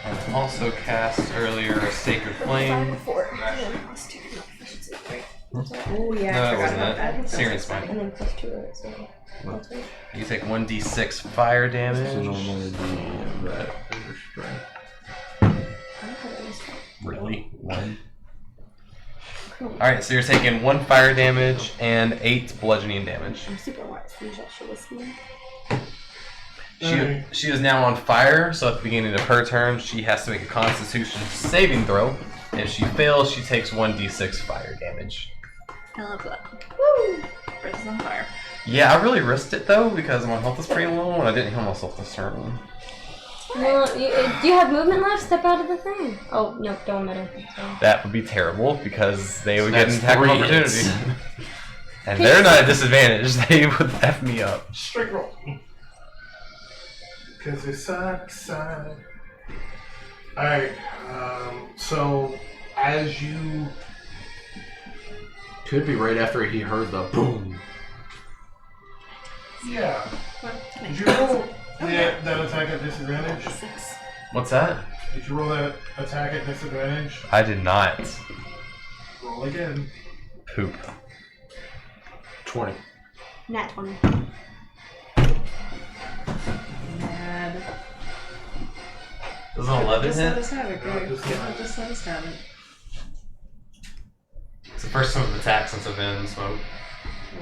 Speaker 2: And also cast earlier a Sacred Flame.
Speaker 4: 4. And then plus 2. No, I should say 3.
Speaker 5: Oh yeah,
Speaker 2: No,
Speaker 5: I
Speaker 2: it
Speaker 5: forgot
Speaker 2: wasn't
Speaker 5: about
Speaker 2: it.
Speaker 5: that.
Speaker 2: Searing Smite.
Speaker 4: And then plus 2 of it, so that's right.
Speaker 2: You take 1d6 fire
Speaker 3: So
Speaker 2: damage.
Speaker 3: normally the red or strike.
Speaker 4: I don't have it in this one.
Speaker 2: Really? 1?
Speaker 4: Cool.
Speaker 2: Alright, so you're taking 1 fire damage and 8 bludgeoning damage.
Speaker 4: I'm super wise. You should listen.
Speaker 2: She is now on fire, so at the beginning of her turn, she has to make a Constitution saving throw. If she fails, she takes 1d6 fire damage.
Speaker 6: I love that. Woo! Earth is on fire.
Speaker 2: Yeah, I really risked it though, because my health is pretty low, and I didn't heal myself this turn.
Speaker 4: Well, do you have movement left? Step out of the thing. Oh, no, don't matter. So.
Speaker 2: That would be terrible, because they would
Speaker 3: So
Speaker 2: get an
Speaker 3: that's
Speaker 2: attack of
Speaker 3: 3
Speaker 2: opportunity.
Speaker 3: hits.
Speaker 2: And they're not at disadvantage, they would F me up.
Speaker 1: Straight roll. Because it's side to side. Alright, so as you.
Speaker 3: Could be right after he heard the boom.
Speaker 1: Yeah.
Speaker 6: What?
Speaker 1: Did you roll that attack at disadvantage?
Speaker 6: 6.
Speaker 2: What's that?
Speaker 1: Did you roll that attack at disadvantage?
Speaker 2: I did not.
Speaker 1: Roll again.
Speaker 2: Poop.
Speaker 3: 20.
Speaker 4: Nat 20.
Speaker 5: Mad.
Speaker 2: Does an 11
Speaker 5: Just let
Speaker 2: hit?
Speaker 5: us have it, Greg.
Speaker 1: Just kidding.
Speaker 5: Just let us have it.
Speaker 2: It's the first time I've attacked since I've been in smoke.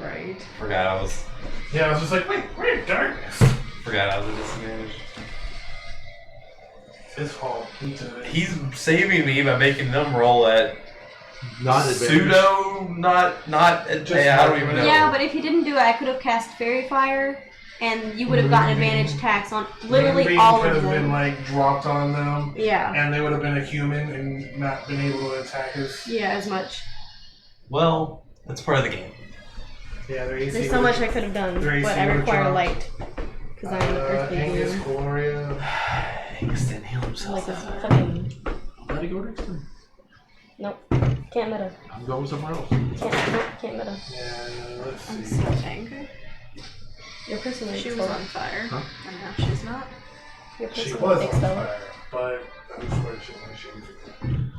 Speaker 5: Right.
Speaker 2: Forgot I was
Speaker 1: Yeah, I was just like, wait, we're in darkness.
Speaker 2: at disadvantage.
Speaker 1: It's his fault. He did it.
Speaker 2: He's saving me by making them roll at
Speaker 3: Not
Speaker 2: pseudo, not at.
Speaker 1: Just
Speaker 2: I don't even know.
Speaker 4: Yeah, but if you didn't do it, I could have cast Fairy Fire, and you would have gotten advantage attacks on literally
Speaker 1: Moonbeam
Speaker 4: all
Speaker 1: could
Speaker 4: of
Speaker 1: have been
Speaker 4: them.
Speaker 1: like dropped on them,
Speaker 4: Yeah.
Speaker 1: and they would have been a human and not been able to attack us.
Speaker 4: Yeah, as much.
Speaker 2: Well, that's part of the game.
Speaker 1: Yeah, their AC
Speaker 4: There's so much I could have done,
Speaker 1: Their AC
Speaker 4: but I
Speaker 1: would've
Speaker 4: require
Speaker 1: dropped.
Speaker 4: light. Because I'm earthly
Speaker 1: Angus,
Speaker 4: being.
Speaker 1: Cuilorea.
Speaker 2: Angus didn't heal himself.
Speaker 4: Like this fucking.
Speaker 3: Let it go next time.
Speaker 4: Nope. Can't meta.
Speaker 3: I'm going somewhere else.
Speaker 4: Can't meta.
Speaker 1: Yeah, let's
Speaker 6: I'm
Speaker 1: see.
Speaker 6: so angry.
Speaker 4: Your person
Speaker 6: She
Speaker 4: makes
Speaker 6: was
Speaker 4: spell.
Speaker 6: on fire,
Speaker 3: Huh?
Speaker 6: and now she's not.
Speaker 4: Your
Speaker 1: She
Speaker 4: person
Speaker 1: was
Speaker 4: makes
Speaker 1: on
Speaker 4: spell.
Speaker 1: fire, but unfortunately she was.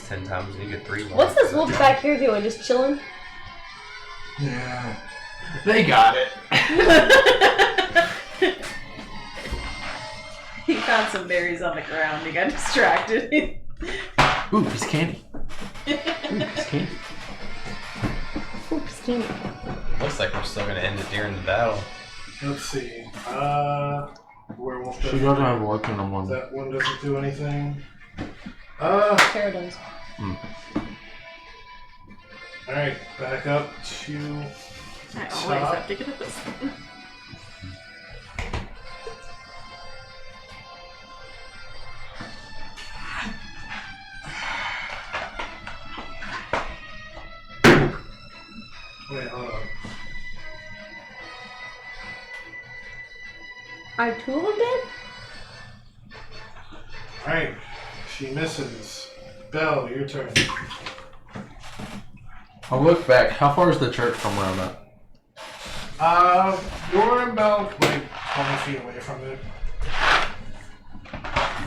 Speaker 7: That's 10 times, and you get 3.
Speaker 4: What's this wolf back here doing? Just chilling?
Speaker 3: Yeah. They got it.
Speaker 5: He found some berries on the ground. He got distracted.
Speaker 3: Ooh, piece of candy. Ooh, piece of candy.
Speaker 4: Oops, candy.
Speaker 7: Looks like we're still gonna end it during the battle.
Speaker 1: Let's see. Werewolf
Speaker 3: She
Speaker 1: doesn't.
Speaker 3: doesn't have working on one.
Speaker 1: That one doesn't do anything.
Speaker 4: Paradise.
Speaker 1: Alright, back up to
Speaker 6: I always have to get at this one.
Speaker 1: wait, hold on.
Speaker 4: Are two of them dead?
Speaker 1: Alright, she misses. Bhel, your turn.
Speaker 3: I'll look back. How far is the church from where I'm at?
Speaker 1: You're about like 20 feet away from it.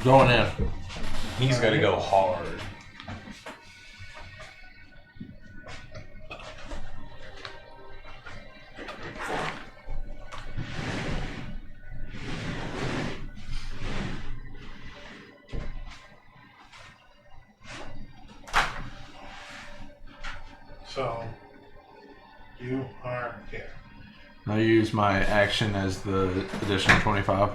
Speaker 3: Going in.
Speaker 7: He's gonna go hard.
Speaker 1: So, you are here.
Speaker 3: I use my action as the additional 25.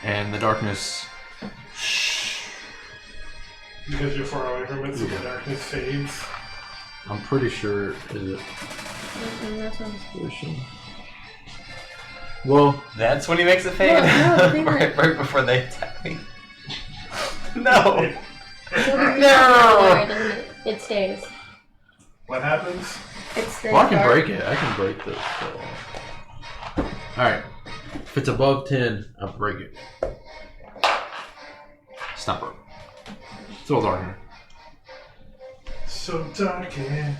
Speaker 3: And the darkness.
Speaker 1: Because you're far away from it, so the darkness fades.
Speaker 3: I'm pretty sure is it.
Speaker 4: That sounds
Speaker 3: Well,
Speaker 7: That's when he makes it fade?
Speaker 4: No, they
Speaker 7: right before they attack me. No!
Speaker 4: No! It stays.
Speaker 1: What happens?
Speaker 4: It stays.
Speaker 3: well, I can
Speaker 4: dark.
Speaker 3: break it. I can break this. Alright. If it's above 10, I'll break it. Stop it. Still dark here.
Speaker 1: So dark in here.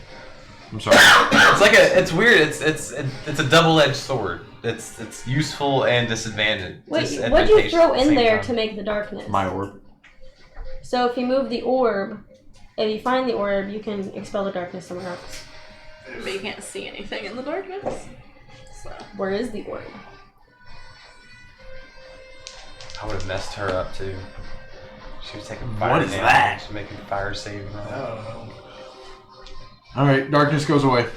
Speaker 3: I'm sorry.
Speaker 7: It's like it's weird. It's a double-edged sword. It's useful and disadvantage.
Speaker 4: Wait, what'd you throw in there to make the darkness?
Speaker 3: My orb.
Speaker 4: So if you move the orb, if you find the orb, you can expel the darkness somewhere else.
Speaker 6: But you can't see anything in the darkness. So.
Speaker 4: Where is the orb?
Speaker 7: I would have messed her up too. She was taking fire
Speaker 3: What is
Speaker 7: damage.
Speaker 3: that?
Speaker 7: She's making fire save.
Speaker 1: I don't know.
Speaker 3: Alright, darkness goes away.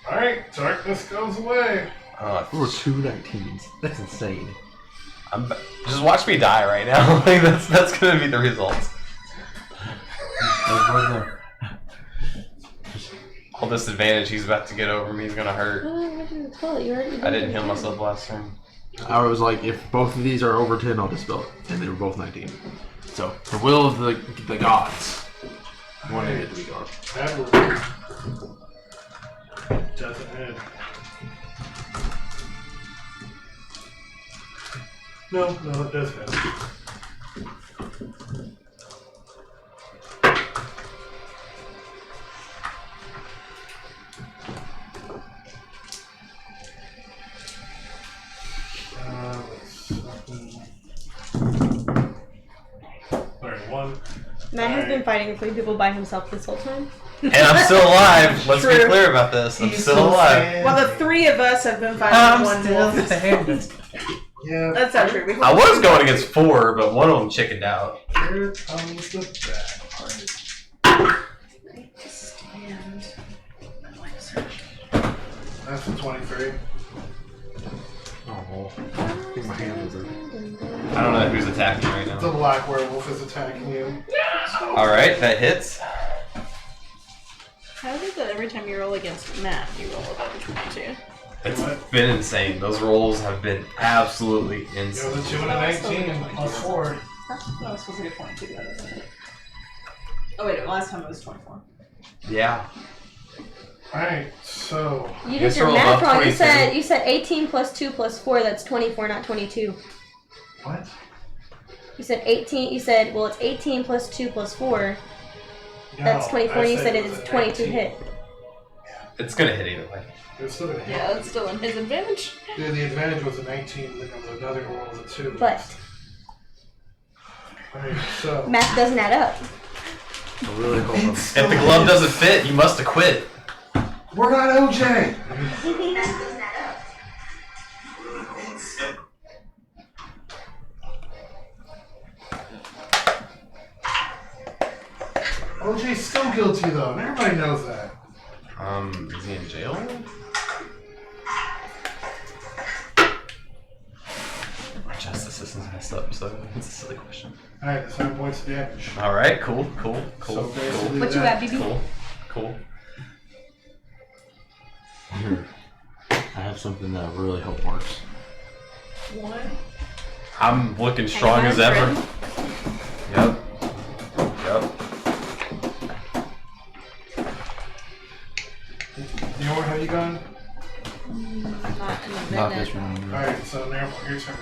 Speaker 1: Alright, darkness goes away.
Speaker 3: We're 2 19s. That's insane.
Speaker 7: Just watch me die right now. Like that's gonna be the results. All this advantage he's about to get over me is gonna hurt. I didn't heal myself last turn.
Speaker 3: I was like, if both of these are over 10, I'll dispel it. And they were both 19. So, the will of the gods wanted it to be gone.
Speaker 1: That will doesn't hit. No, it does hit. One.
Speaker 4: Matt has been fighting 3 people by himself this whole time.
Speaker 7: And I'm still alive. Let's be
Speaker 5: True.
Speaker 7: clear about this. I'm
Speaker 1: He's
Speaker 7: still alive.
Speaker 1: standing.
Speaker 5: Well, the 3 of us have been fighting one wolf.
Speaker 1: Yeah.
Speaker 5: That's not true.
Speaker 7: I was going against 4, but one of them chickened out.
Speaker 1: Here comes the bad part.
Speaker 5: Stand.
Speaker 1: That's the 23.
Speaker 3: Oh, I think my hand was open.
Speaker 7: I don't know who's attacking right
Speaker 1: The
Speaker 7: now.
Speaker 1: black werewolf is attacking you.
Speaker 7: Alright, that hits.
Speaker 6: How is it that every time you roll against Matt, you roll above 22?
Speaker 7: It's been insane. Those rolls have been absolutely
Speaker 1: It
Speaker 7: insane.
Speaker 1: was a 2 and a 19 plus 4.
Speaker 5: No, it's supposed to be 22. That isn't it? Oh wait, last time it was 24.
Speaker 7: Yeah.
Speaker 1: Alright, so
Speaker 4: You
Speaker 7: Yes,
Speaker 4: did your
Speaker 7: roll
Speaker 4: math
Speaker 7: above
Speaker 4: wrong.
Speaker 7: 22.
Speaker 4: You said 18 plus 2 plus 4. That's 24, not 22.
Speaker 1: what?
Speaker 4: You said 18. You said, well, it's 18 plus 2 plus 4. That's
Speaker 1: No,
Speaker 4: 24.
Speaker 1: I
Speaker 4: You said
Speaker 1: it
Speaker 4: it
Speaker 1: was
Speaker 4: is
Speaker 1: a
Speaker 4: 22
Speaker 1: 19.
Speaker 4: hit.
Speaker 7: It's gonna hit either way.
Speaker 1: It was still gonna hit.
Speaker 6: Yeah, that's still in his advantage.
Speaker 1: Dude, the advantage was a 19, then there was another roll of a 2.
Speaker 4: But
Speaker 1: Alright, so.
Speaker 4: math doesn't add up.
Speaker 3: I really hope I'm...
Speaker 7: If the glove doesn't fit, you must have quit.
Speaker 1: We're not OJ! OJ's still guilty though, and everybody knows that.
Speaker 7: Is he in jail? My justice system's messed up, so it's a silly question.
Speaker 1: Alright, that's 7 points of damage.
Speaker 7: Alright, cool.
Speaker 1: So basically
Speaker 4: What you
Speaker 1: that-
Speaker 4: at, BB?
Speaker 7: Cool.
Speaker 3: Here. I have something that I really hope works.
Speaker 5: One.
Speaker 7: I'm looking strong as ever. Yep.
Speaker 1: Niramour, have you gone?
Speaker 6: Not in a minute.
Speaker 3: Not this round.
Speaker 1: Alright, so Niramour, your turn.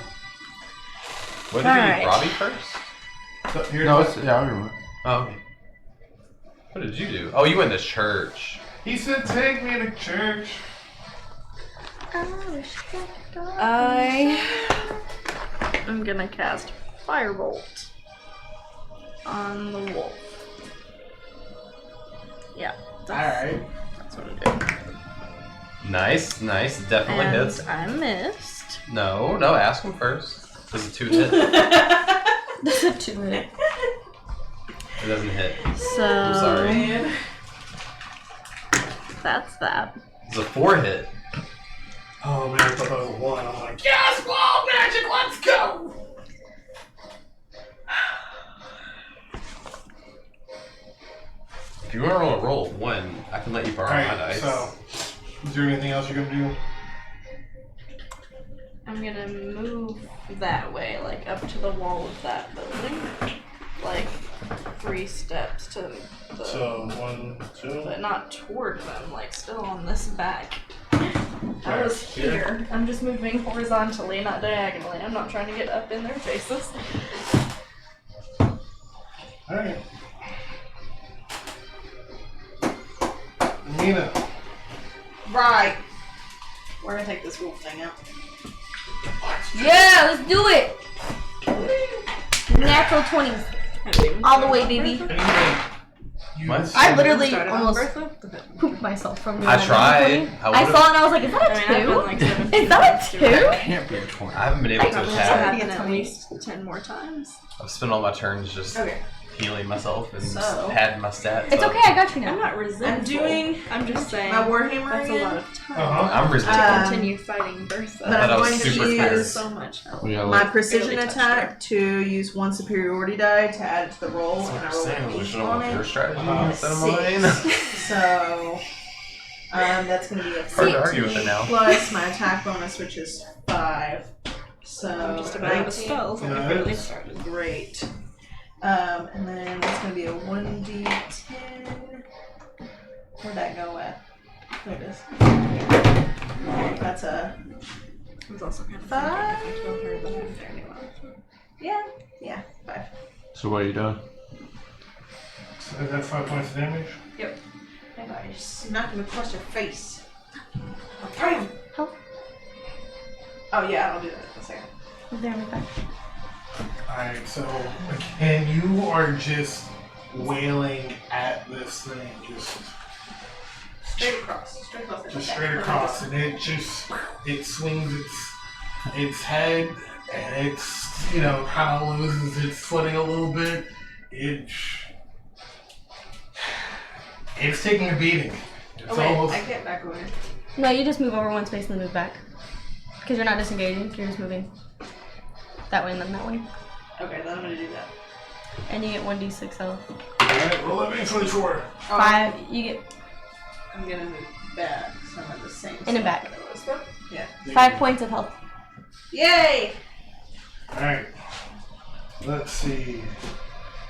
Speaker 7: What did
Speaker 6: Alright.
Speaker 7: he Robbie first?
Speaker 1: So, here's
Speaker 3: No,
Speaker 1: what-
Speaker 3: it's, yeah, I remember.
Speaker 7: Oh, okay. What did you do? Oh, you went to church.
Speaker 1: He said take me to church.
Speaker 6: I'm gonna cast Firebolt on the wolf. Yeah,
Speaker 1: Alright.
Speaker 6: that's what it is.
Speaker 7: Nice. Definitely
Speaker 6: And
Speaker 7: hits.
Speaker 6: I missed.
Speaker 7: No, ask him first. Does a 2 hit?
Speaker 4: That's a 2 minute.
Speaker 7: It doesn't hit.
Speaker 6: So
Speaker 7: I'm sorry.
Speaker 5: Man.
Speaker 6: that's that.
Speaker 7: It's a 4 hit.
Speaker 1: Oh man, I thought that was a 1. I'm like, yes, wall magic, let's go!
Speaker 7: If you want to roll a 1, I can let you borrow my
Speaker 1: Alright,
Speaker 7: dice.
Speaker 1: so, is there anything else you're gonna do?
Speaker 6: I'm gonna move that way, like up to the wall of that building. Like 3 steps to the
Speaker 1: So, 1, 2.
Speaker 6: but not toward them, like still on this back. I was
Speaker 1: Here.
Speaker 6: here. I'm just moving horizontally, not diagonally. I'm not trying to get up in their faces.
Speaker 1: Alright. Imina.
Speaker 5: Right. We're gonna take this wolf thing out.
Speaker 4: Yeah, let's do it. Natural 20s. All the way, baby.
Speaker 7: What?
Speaker 4: I literally
Speaker 6: Started on
Speaker 4: almost
Speaker 6: Bertha?
Speaker 4: pooped myself from doing
Speaker 7: I
Speaker 4: that
Speaker 7: tried.
Speaker 4: natural 20. I
Speaker 7: would've-
Speaker 4: saw it and I was like, is that a
Speaker 6: I mean, I've been
Speaker 4: 2?
Speaker 6: like 17
Speaker 4: Is that a
Speaker 6: times
Speaker 4: 2?
Speaker 6: doing it.
Speaker 3: Can't be a 20.
Speaker 7: I haven't been able to
Speaker 6: Probably
Speaker 7: attack.
Speaker 6: happen at least 10 more times.
Speaker 7: I've spent all my turns just
Speaker 5: Okay.
Speaker 7: healing myself and
Speaker 5: So-
Speaker 7: padding my stats.
Speaker 4: It's
Speaker 7: up.
Speaker 4: okay, I got you
Speaker 6: I'm
Speaker 4: now.
Speaker 6: not resentful.
Speaker 5: I'm
Speaker 6: just saying.
Speaker 5: my Warhammer
Speaker 6: That's a
Speaker 5: again.
Speaker 6: lot of time
Speaker 1: Uh-huh.
Speaker 7: I'm
Speaker 6: to
Speaker 7: resistant.
Speaker 6: continue fighting Bertha.
Speaker 5: But
Speaker 7: thought
Speaker 5: I'm
Speaker 7: I was
Speaker 5: going to
Speaker 7: super
Speaker 5: use
Speaker 7: tired.
Speaker 6: so much help.
Speaker 3: Yeah,
Speaker 5: my
Speaker 3: like,
Speaker 5: precision
Speaker 6: barely touched
Speaker 5: attack to use 1 superiority die to add it to the roll,
Speaker 7: That's what
Speaker 5: and I
Speaker 7: I'm
Speaker 5: roll
Speaker 7: saying.
Speaker 5: an
Speaker 7: We
Speaker 5: 8
Speaker 7: should know
Speaker 5: on
Speaker 7: what your
Speaker 5: it.
Speaker 7: strategy
Speaker 1: Uh-huh.
Speaker 7: instead of mine.
Speaker 5: 6. So, that's going to be a
Speaker 7: Hard to argue with it
Speaker 5: 14
Speaker 7: now.
Speaker 5: plus my attack bonus, which is 5. So,
Speaker 6: I'm just about out of spells and I barely
Speaker 1: Nice.
Speaker 6: started.
Speaker 5: Great. And then that's going to be a 1d10. Where'd that go at? There it is. That's a,
Speaker 6: I was also kind of
Speaker 5: 5?
Speaker 6: thinking if I told her that I'm fairly well.
Speaker 5: yeah, 5.
Speaker 3: so what are you doing?
Speaker 1: So is that 5 points of damage?
Speaker 5: Maybe I just knocked him across your face. Okay.
Speaker 4: Help.
Speaker 5: Oh yeah, I'll do that in a second.
Speaker 4: There we go.
Speaker 1: Alright, so again, you are just wailing at this thing, just
Speaker 5: Straight across.
Speaker 1: just straight across, and it swings its head, and it's kind of loses its footing a little bit. It's taking a beating. It's
Speaker 5: Oh wait,
Speaker 1: almost.
Speaker 5: I get back over here.
Speaker 4: No, you just move over 1 space and then move back. Because you're not disengaging, you're just moving. That way and then that way.
Speaker 5: Okay, then I'm gonna do that.
Speaker 4: And you get 1d6 health.
Speaker 1: Alright, roll that d24.
Speaker 4: 5, you get
Speaker 5: I'm gonna move back, so I'm at the same
Speaker 4: In and
Speaker 5: spot
Speaker 4: back.
Speaker 5: that I was. Yeah.
Speaker 4: 5 points of health.
Speaker 5: Yay!
Speaker 1: Alright. Let's see.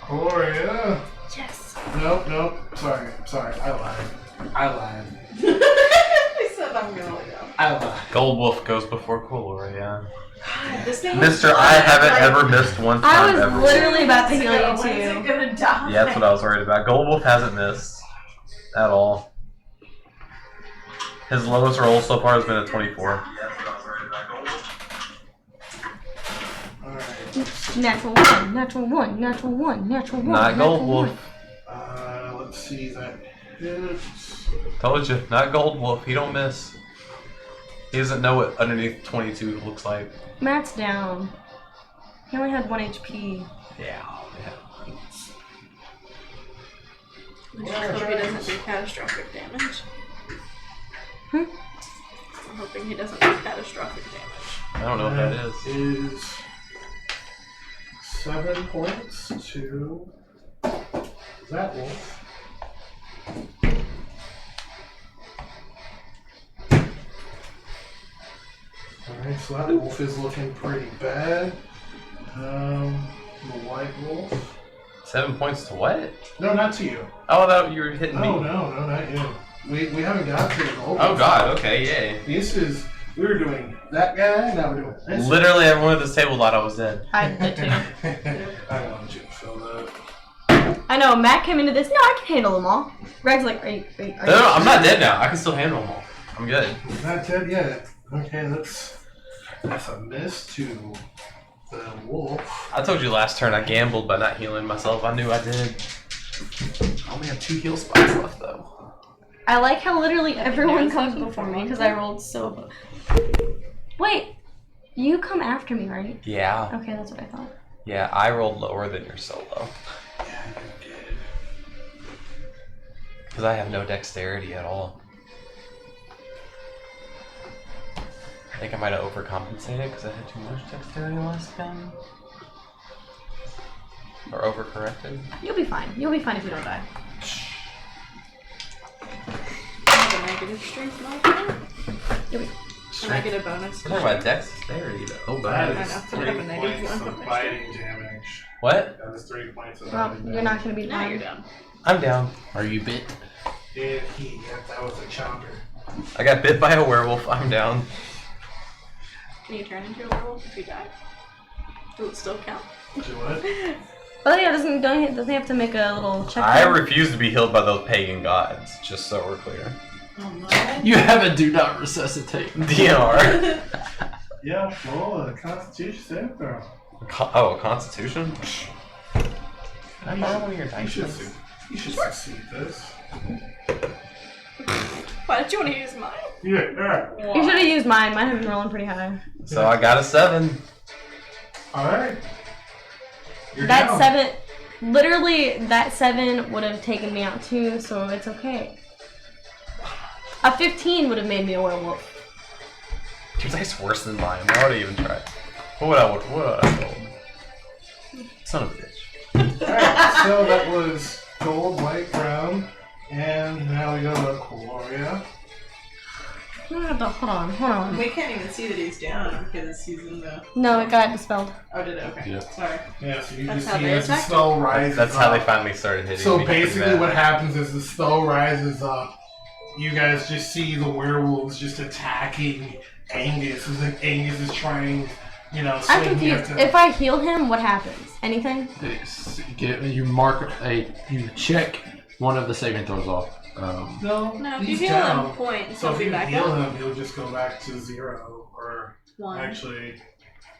Speaker 1: Cuilorea.
Speaker 4: Yes.
Speaker 1: Nope. Sorry. I lied.
Speaker 5: I said I'm gonna let go.
Speaker 1: I lied.
Speaker 7: Gold Wolf goes before Cuilorea.
Speaker 5: God, this thing
Speaker 7: Mister, I haven't ever missed one
Speaker 4: I
Speaker 7: time
Speaker 4: was
Speaker 7: ever.
Speaker 4: literally about to heal you
Speaker 5: When is it
Speaker 4: too.
Speaker 5: gonna die?
Speaker 7: Yeah, that's what I was worried about. Gold Wolf hasn't missed at all. His lowest roll so far has been a 24.
Speaker 1: Alright.
Speaker 4: Natural 1, natural 1, natural 1, natural 1.
Speaker 7: Not
Speaker 4: natural
Speaker 7: Gold
Speaker 4: 1.
Speaker 7: Wolf.
Speaker 1: Let's see that hits.
Speaker 7: Told you, not Gold Wolf. He don't miss. He doesn't know what underneath 22 looks like.
Speaker 4: Matt's down. He only had 1 HP.
Speaker 7: Yeah.
Speaker 6: I just hope he doesn't do catastrophic damage.
Speaker 4: Hmm?
Speaker 6: I'm hoping he doesn't do catastrophic damage.
Speaker 7: I don't know what that is.
Speaker 1: Is 7 points to that wolf. Alright, so that wolf is looking pretty bad. The white wolf.
Speaker 7: 7 points to what?
Speaker 1: No, not to you.
Speaker 7: Oh, I thought you were hitting me.
Speaker 1: Oh, no, not you. We haven't got to the gold.
Speaker 7: Oh god, okay, yay.
Speaker 1: This is, we were doing that guy, now we're doing this.
Speaker 7: Literally everyone at this table thought I was dead.
Speaker 4: I did too.
Speaker 1: I want you to feel that.
Speaker 4: I know, Matt came into this. No, I can handle them all. Greg's like, are you
Speaker 7: No, I'm not dead now. I can still handle them all. I'm good.
Speaker 1: Not dead yet. Okay, that's a miss to the wolf.
Speaker 7: I told you last turn I gambled by not healing myself. I knew I did. I only have 2 heal spots left though.
Speaker 4: I like how literally everyone comes before me because I rolled so. Wait, you come after me, right?
Speaker 7: Yeah.
Speaker 4: Okay, that's what I thought.
Speaker 7: Yeah, I rolled lower than your solo.
Speaker 1: Yeah, you did.
Speaker 7: Because I have no dexterity at all. I think I might have overcompensated because I had too much dexterity last time. Or overcorrected.
Speaker 4: You'll be fine. You'll be fine if you don't die.
Speaker 6: I have a negative strength modifier.
Speaker 4: You'll be.
Speaker 6: And I get a bonus.
Speaker 7: We're talking about dexterity though. Oh,
Speaker 1: That
Speaker 7: bad.
Speaker 1: is
Speaker 6: I know,
Speaker 1: 3
Speaker 6: I have a negative
Speaker 1: points
Speaker 6: one.
Speaker 1: of biting damage.
Speaker 7: What?
Speaker 1: That is 3 points of
Speaker 4: Well,
Speaker 1: biting
Speaker 4: you're
Speaker 1: damage.
Speaker 4: not gonna be
Speaker 6: Now you're
Speaker 4: fine.
Speaker 6: done.
Speaker 7: I'm down.
Speaker 3: Are you bit?
Speaker 1: Yeah, that was a chomper.
Speaker 7: I got bit by a werewolf. I'm down.
Speaker 6: Can you turn into a werewolf if you die? Will it still count?
Speaker 1: Do what?
Speaker 4: Oh yeah, doesn't have to make a little check.
Speaker 7: I
Speaker 4: there?
Speaker 7: refuse to be healed by those pagan gods, just so we're clear.
Speaker 5: Oh my.
Speaker 3: You have a do not resuscitate.
Speaker 7: DNR.
Speaker 1: Yeah, roll a constitution save throw.
Speaker 7: Oh, a constitution? Can I borrow one of your
Speaker 1: You
Speaker 7: dice?
Speaker 1: should,
Speaker 7: please?
Speaker 1: you should succeed this.
Speaker 6: Why did you want to use mine?
Speaker 1: Yeah.
Speaker 4: You should have used mine. Mine have been rolling pretty high.
Speaker 7: So I got a 7.
Speaker 1: Alright. You're
Speaker 4: That
Speaker 1: down.
Speaker 4: 7, literally, that 7 would have taken me out too, so it's okay. A 15 would have made me a werewolf.
Speaker 7: Your dice worse than mine. Why would I even try? What would I roll? Son of a bitch.
Speaker 1: Alright, so that was gold, white, brown, and now we go to Cuilorea.
Speaker 4: Hold on.
Speaker 5: We can't even see that he's down because he's in the.
Speaker 4: No, it got dispelled.
Speaker 5: Oh, did it? Okay.
Speaker 3: Yeah.
Speaker 5: Sorry.
Speaker 1: Yeah, so you
Speaker 6: That's
Speaker 1: can
Speaker 6: how
Speaker 1: see
Speaker 6: they
Speaker 1: as the
Speaker 6: attack?
Speaker 1: spell rises
Speaker 7: That's how they
Speaker 1: up.
Speaker 7: finally started hitting
Speaker 1: So
Speaker 7: me.
Speaker 1: basically
Speaker 7: Yeah.
Speaker 1: what happens is the spell rises up. You guys just see the werewolves just attacking Angus. It's like Angus is trying,
Speaker 4: I'm
Speaker 1: swinging
Speaker 4: confused.
Speaker 1: at
Speaker 4: If I heal him, what happens? Anything?
Speaker 3: You check one of the saving throws off.
Speaker 1: No,
Speaker 6: No, if you
Speaker 1: he's
Speaker 6: heal
Speaker 1: down.
Speaker 6: him points,
Speaker 1: So
Speaker 6: he'll
Speaker 1: if
Speaker 6: be
Speaker 1: you
Speaker 6: back
Speaker 1: heal
Speaker 6: up.
Speaker 1: him, he'll just go back to 0. Or
Speaker 6: 1.
Speaker 1: actually,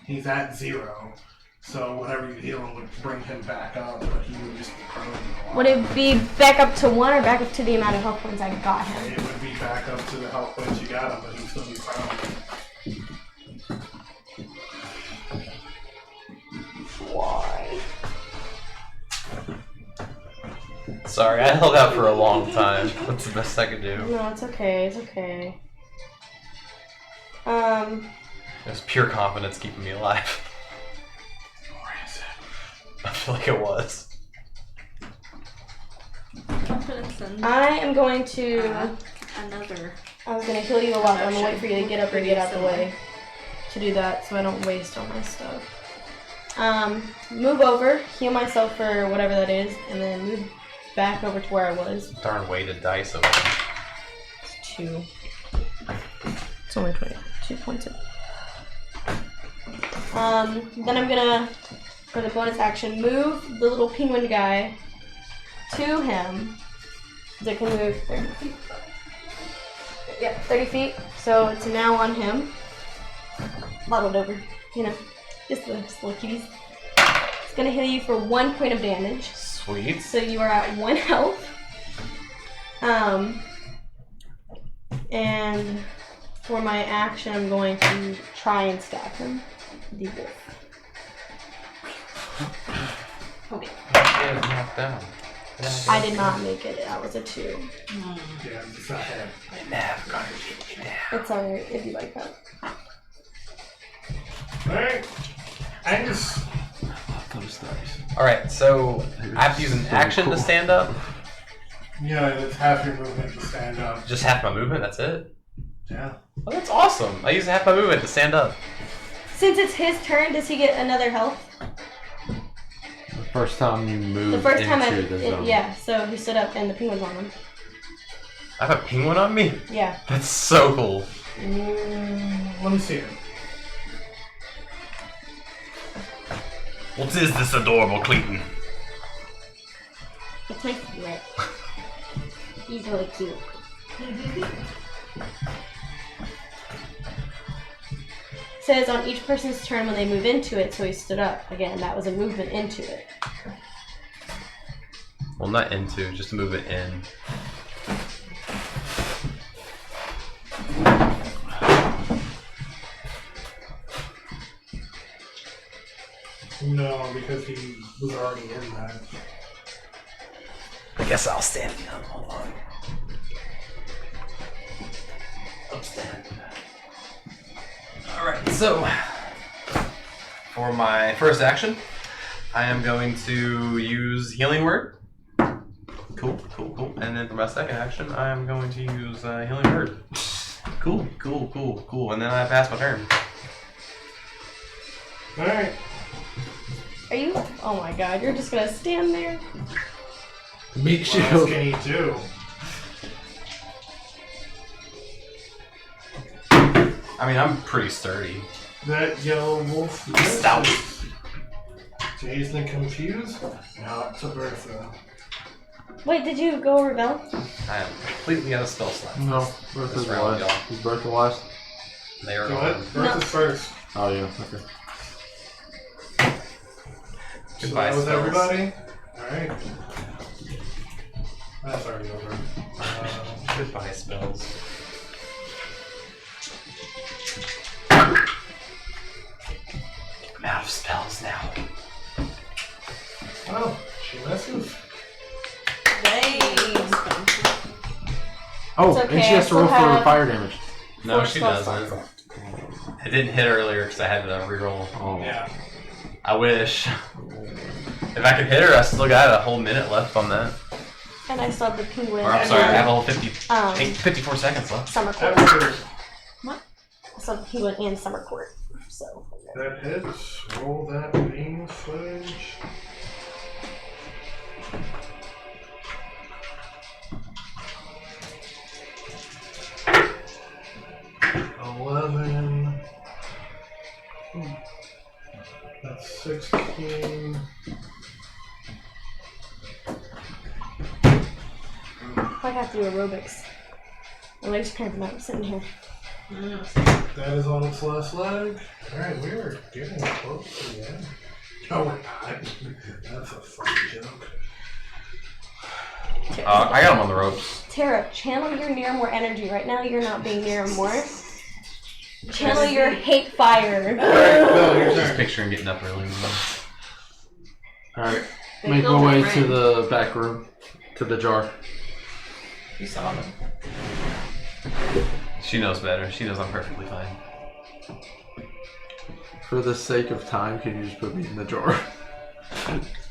Speaker 1: he's at 0. So whatever you heal him would bring him back up, but he would just be prone.
Speaker 4: Would it be back up to 1 or back up to the amount of health points I got him?
Speaker 1: It would be back up to the health points you got him, but he'd still be prone.
Speaker 4: Why?
Speaker 7: Sorry, I held out for a long time. That's the best I could do.
Speaker 4: No, it's okay. It's okay.
Speaker 7: It was pure confidence keeping me alive. I feel like it was.
Speaker 6: Confidence in
Speaker 4: I am going to.
Speaker 6: another.
Speaker 4: I was gonna heal you a lot, but I'm gonna wait for you to get up or get out of the way to do that, so I don't waste all my stuff. Move over, heal myself for whatever that is, and then move back over to where I was.
Speaker 7: Darn weighted dice over there.
Speaker 4: It's 2. It's only 22 points. Then I'm gonna, for the bonus action, move the little penguin guy to him. They can move 30 feet. Yeah, 30 feet. So it's now on him. Modeled over, you know, just the little kitties. It's gonna heal you for 1 point of damage.
Speaker 2: Sweet.
Speaker 4: So you are at 1 health. And for my action, I'm going to try and stab him. The wolf. Okay.
Speaker 7: Yeah, it's knocked down.
Speaker 4: I did not make it. That was a 2.
Speaker 1: Yeah, it's not him.
Speaker 4: It's alright if you like that.
Speaker 1: Alright. Angus.
Speaker 3: Those dice.
Speaker 7: Alright, so I have to use an action to stand up?
Speaker 1: Yeah, it's half your movement to stand up.
Speaker 7: Just half my movement, that's it?
Speaker 1: Yeah.
Speaker 7: Oh, that's awesome. I use half my movement to stand up.
Speaker 4: Since it's his turn, does he get another health?
Speaker 3: The first time you move
Speaker 4: The first time
Speaker 3: into the zone.
Speaker 4: yeah, so he stood up and the penguin's on him.
Speaker 7: I have a penguin on me?
Speaker 4: Yeah.
Speaker 7: That's so cool.
Speaker 1: Let me see it.
Speaker 2: What is this adorable Clayton?
Speaker 4: It's my favorite. He's really cute. Says on each person's turn when they move into it, so he stood up. Again, that was a movement into it.
Speaker 7: Well, not into, just to move it in.
Speaker 1: No, because he was already in that.
Speaker 2: I guess I'll stand up. Hold on. I'm standing.
Speaker 7: Alright, so for my first action, I am going to use Healing Word. Cool. And then for my second action, I am going to use Healing Word. Cool. And then I pass my turn.
Speaker 1: Alright.
Speaker 4: Are you? Oh my god, you're just gonna stand there?
Speaker 3: Meat
Speaker 1: What else
Speaker 3: shield.
Speaker 1: can he do?
Speaker 7: I mean, I'm pretty sturdy.
Speaker 1: That yellow wolf
Speaker 7: Stout.
Speaker 1: misses. Dazed and confused? Not to Bertha.
Speaker 4: Wait, did you go over Bhel?
Speaker 7: I am completely out of spell slots.
Speaker 3: No, Bertha's
Speaker 7: This round,
Speaker 3: last.
Speaker 7: y'all.
Speaker 3: Is Bertha last?
Speaker 7: They are
Speaker 1: Go
Speaker 7: on.
Speaker 1: ahead. Bertha's first.
Speaker 3: Oh yeah, okay.
Speaker 1: So
Speaker 7: Goodbye,
Speaker 1: that was
Speaker 7: spells.
Speaker 1: everybody? Alright. That's already over.
Speaker 7: Goodbye, spells. I'm out of spells now.
Speaker 1: Oh, she misses.
Speaker 3: Oh,
Speaker 4: It's okay,
Speaker 3: and she has
Speaker 4: I
Speaker 3: to roll
Speaker 4: still
Speaker 3: for
Speaker 4: have-
Speaker 3: fire damage.
Speaker 7: No,
Speaker 4: Four
Speaker 7: she
Speaker 4: spell
Speaker 7: doesn't. It didn't hit earlier because I had to reroll.
Speaker 3: Oh.
Speaker 1: Yeah.
Speaker 7: I wish. If I could hit her, I still got a whole minute left on that.
Speaker 4: And I still have the penguin.
Speaker 7: Or I'm
Speaker 4: and
Speaker 7: sorry, I
Speaker 4: then
Speaker 7: have a whole 54 seconds left.
Speaker 4: Summer Court.
Speaker 1: That was
Speaker 4: I still have the penguin and Summer Court. So.
Speaker 1: that hits. Roll that beam footage. That's 16.
Speaker 4: I have to do aerobics. My legs cramping up sitting here.
Speaker 1: That is on its last leg. Alright, we are getting close to the end. No, we're not. That's a funny joke.
Speaker 7: I got him on the ropes.
Speaker 4: Tara, channel your Niramour energy. Right now, you're not being Niramour. Channel your hate fire.
Speaker 1: No, your
Speaker 7: Just
Speaker 1: turn.
Speaker 7: picturing getting up early.
Speaker 3: Alright,
Speaker 6: They
Speaker 3: make
Speaker 6: killed
Speaker 3: my way
Speaker 6: my
Speaker 3: to
Speaker 6: friend.
Speaker 3: the back room, to the jar.
Speaker 7: You saw them. She knows better. She knows I'm perfectly fine.
Speaker 3: For the sake of time, can you just put me in the jar?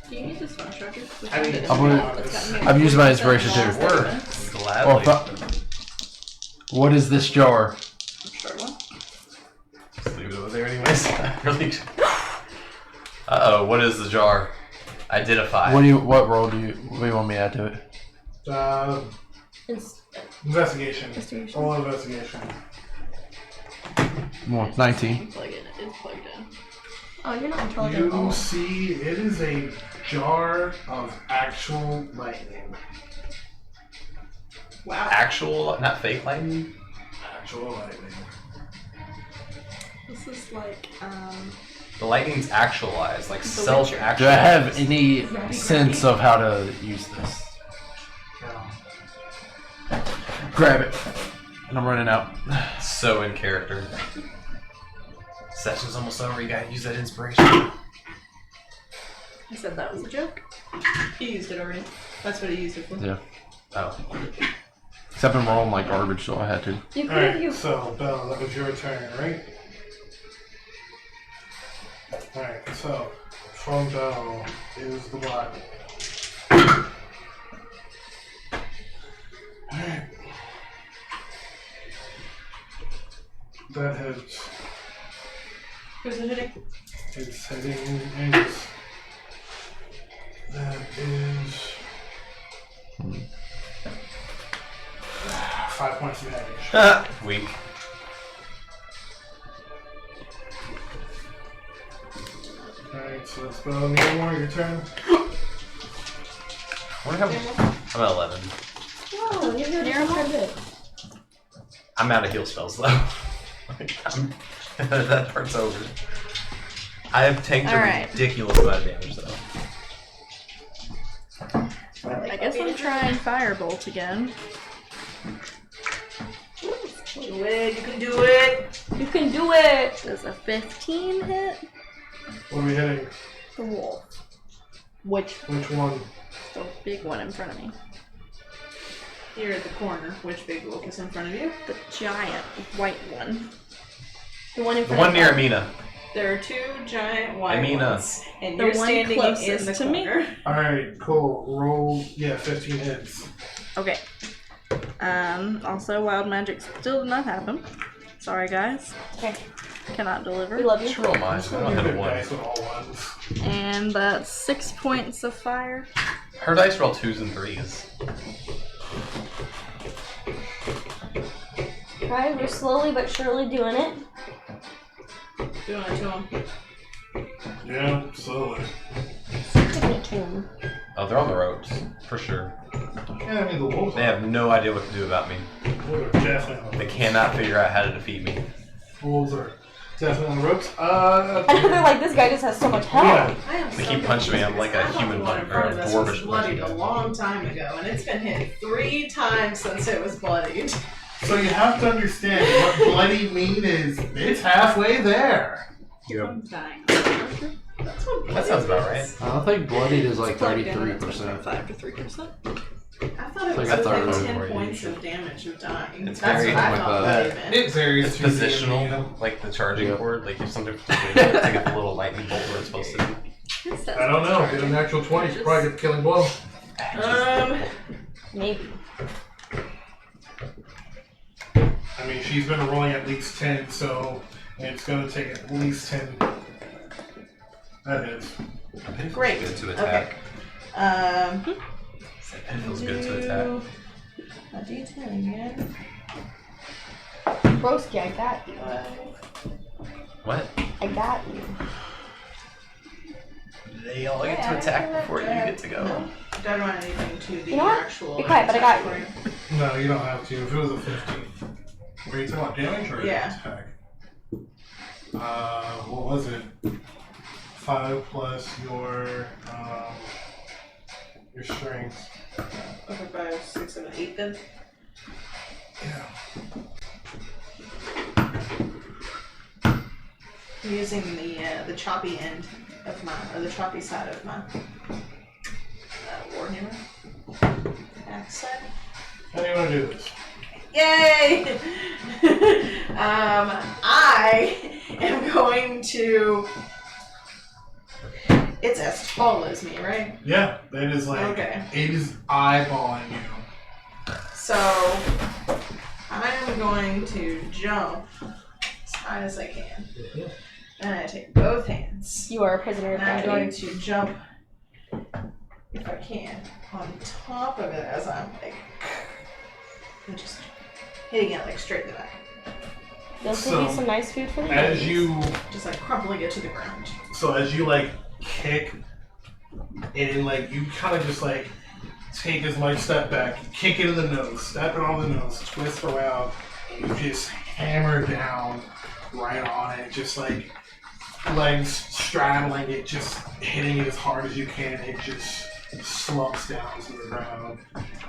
Speaker 6: Do you need this flash charger?
Speaker 1: I mean,
Speaker 3: I'm gonna- I've used my inspiration too.
Speaker 7: Gladly.
Speaker 3: What is this jar?
Speaker 6: Short one.
Speaker 7: Just leave it over there anyways. Really. Uh-oh, what is the jar? Identify.
Speaker 3: What role do you want me to add to it?
Speaker 1: Investigation.
Speaker 4: Investigation.
Speaker 1: Roll investigation.
Speaker 3: Well, 19.
Speaker 6: Plug in. It's plugged in.
Speaker 4: Oh, you're not intelligent at
Speaker 1: You
Speaker 4: all.
Speaker 1: see, it is a jar of actual lightning.
Speaker 6: Wow.
Speaker 7: Actual, not fake lightning?
Speaker 1: actual lightning.
Speaker 6: This is like,
Speaker 7: The lightning's actualized, like
Speaker 6: The
Speaker 7: self-actualized.
Speaker 3: Do I have any sense of how to use this? Grab it. And I'm running out.
Speaker 7: So in character. Session's almost over. You gotta use that inspiration.
Speaker 6: I said that was a joke.
Speaker 5: He used it already. That's what he used it for.
Speaker 3: Yeah.
Speaker 7: Oh.
Speaker 3: Except I'm rolling like garbage, so I had to.
Speaker 4: You could have
Speaker 1: Alright,
Speaker 4: used.
Speaker 1: so Belle, that was your turn, right? Alright, so from Belle is the block. Alright. That hits.
Speaker 5: Who's it hitting?
Speaker 1: It's hitting Angus. That is 5 points of damage.
Speaker 7: Weak.
Speaker 1: Alright, so let's go Niramour, your turn.
Speaker 7: I'm at 11.
Speaker 4: Oh, you're doing quite a bit.
Speaker 7: I'm out of heal spells though. That part's over. I have tanked
Speaker 6: Alright.
Speaker 7: a ridiculous amount of damage though.
Speaker 6: I guess I'm trying Firebolt again.
Speaker 5: Do it. You can do it.
Speaker 4: You can do it.
Speaker 6: Does a 15 hit?
Speaker 1: What are we hitting?
Speaker 6: The wolf.
Speaker 4: Which?
Speaker 1: Which one?
Speaker 6: The big one in front of me.
Speaker 5: You're at the corner. Which big wolf is in front of you?
Speaker 6: The giant white one.
Speaker 4: The one in
Speaker 7: The
Speaker 4: front
Speaker 7: one
Speaker 4: of
Speaker 7: near
Speaker 4: us.
Speaker 7: Imina.
Speaker 5: There are two giant white
Speaker 7: Imina.
Speaker 5: ones, and
Speaker 6: The
Speaker 5: you're
Speaker 6: one
Speaker 5: standing
Speaker 6: closest
Speaker 5: in the
Speaker 6: to me?
Speaker 5: corner.
Speaker 1: Alright, cool. Roll, 15 hits.
Speaker 6: Okay. Also, wild magic still did not happen. Sorry, guys.
Speaker 4: Okay.
Speaker 6: Cannot deliver.
Speaker 4: We love you.
Speaker 7: Just roll mine. I don't hit a one.
Speaker 1: Dice with all ones.
Speaker 6: And that's 6 points of fire.
Speaker 7: Her dice roll 2s and 3s.
Speaker 4: Right, we're slowly but surely doing it.
Speaker 5: Doing it to him.
Speaker 1: Yeah, slowly.
Speaker 7: Oh, they're on the ropes. For sure.
Speaker 1: Yeah, I mean, the wolves
Speaker 7: They have no idea what to do about me.
Speaker 1: wolves are definitely on the
Speaker 7: They
Speaker 1: ropes.
Speaker 7: cannot figure out how to defeat me.
Speaker 1: Wolves are definitely on the ropes.
Speaker 4: I think they're like, this guy just has so much health.
Speaker 1: Yeah.
Speaker 5: I am
Speaker 7: They
Speaker 5: so
Speaker 7: keep punching me. I'm
Speaker 5: confused.
Speaker 7: like a
Speaker 5: I thought
Speaker 7: human
Speaker 5: the one
Speaker 7: punch-
Speaker 5: in front
Speaker 7: or
Speaker 5: of
Speaker 7: a
Speaker 5: us
Speaker 7: dwarvish
Speaker 5: was bloodied
Speaker 7: punching
Speaker 5: a
Speaker 7: bag.
Speaker 5: long time ago, and it's been hit 3 times since it was bloodied.
Speaker 1: So you have to understand what bloody mean is. It's halfway there.
Speaker 5: I'm dying. That's what
Speaker 7: That sounds about right.
Speaker 3: I don't think bloodied is like
Speaker 5: It's plugged in, it's
Speaker 3: 33%.
Speaker 6: 5 to 3%.
Speaker 5: I thought it was
Speaker 3: Like, I thought it was
Speaker 5: like 10
Speaker 7: more
Speaker 5: points
Speaker 7: usual.
Speaker 5: of damage of dying.
Speaker 7: It's
Speaker 5: That's
Speaker 7: very
Speaker 5: what I
Speaker 3: like
Speaker 5: thought
Speaker 3: that.
Speaker 5: it meant.
Speaker 1: It varies.
Speaker 7: It's
Speaker 1: too, you know.
Speaker 7: positional, like the charging
Speaker 3: Yep.
Speaker 7: cord. Like if something to get the little lightning bolt where it's supposed to be.
Speaker 1: I don't know. Get a natural 20. You probably get the killing blow.
Speaker 4: Maybe.
Speaker 1: I mean, she's been rolling at least 10, so it's going to take at least 10. That is.
Speaker 5: Great.
Speaker 7: Good to attack.
Speaker 5: Okay.
Speaker 7: It feels good to attack.
Speaker 5: A D10 again.
Speaker 4: Broski, I got you.
Speaker 7: What?
Speaker 4: I got you.
Speaker 7: They all get to attack before you get to go.
Speaker 5: No. Don't run anything to the
Speaker 4: You know what?
Speaker 5: actual.
Speaker 4: Be quiet, but I got
Speaker 5: attack
Speaker 4: you.
Speaker 5: for
Speaker 1: No, you don't have to. If it was a 50. Were you talking about damage or
Speaker 5: Yeah.
Speaker 1: attack? What was it? 5 plus your strength.
Speaker 5: Okay, 5, 6, 7, 8 then.
Speaker 1: Yeah.
Speaker 5: I'm using the choppy end of my, or the choppy side of my warhammer. Axe side.
Speaker 1: How do you want to do this?
Speaker 5: Yay! I am going to. It's as tall as me, right?
Speaker 1: Yeah, it is like,
Speaker 5: Okay.
Speaker 1: it is eyeballing you.
Speaker 5: So I am going to jump as high as I can. And I take both hands.
Speaker 4: You are a prisoner of
Speaker 5: And I'm going
Speaker 4: gravity.
Speaker 5: to jump, if I can, on top of it as I'm like, and just hitting it like straight in the back.
Speaker 4: They'll give
Speaker 1: So,
Speaker 4: you some nice food for the
Speaker 1: As
Speaker 4: days.
Speaker 1: you
Speaker 5: Just like crumpling it to the ground.
Speaker 1: So as you like kick and like you kind of just like take as much step back, kick it in the nose, step it on the nose, twist around, you just hammer down right on it, just like legs straddling it, just hitting it as hard as you can. It just slumps down to the ground.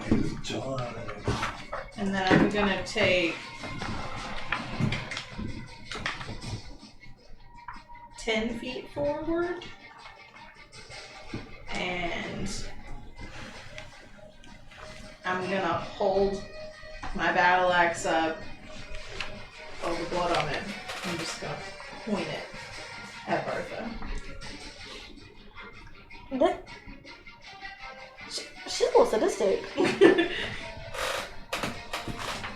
Speaker 1: It's done.
Speaker 5: And then I'm gonna take 10 feet forward. And I'm gonna hold my battle axe up. Oh, the blood on it. I'm just gonna point it at Bertha.
Speaker 4: She's a little sadistic.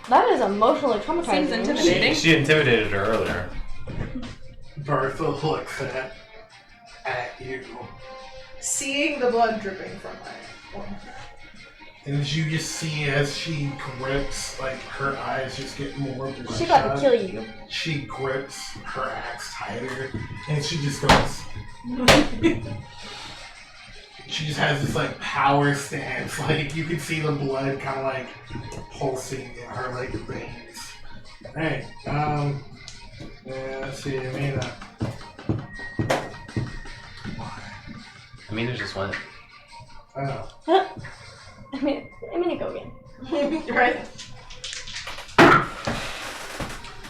Speaker 4: That is emotionally traumatizing.
Speaker 6: Seems intimidating.
Speaker 2: She intimidated her earlier.
Speaker 1: Bertha looks at you,
Speaker 5: Seeing the blood dripping from my arm.
Speaker 1: and you just see as she grips, like her eyes just get more bloodshot.
Speaker 4: She about to kill you.
Speaker 1: She grips her axe tighter, and she just goes. She just has this like power stance, like you can see the blood kind of like pulsing in her like veins. Hey, yeah, let's see, Imina.
Speaker 2: I mean, there's just one.
Speaker 1: Oh,
Speaker 4: I'm gonna go again.
Speaker 5: Right?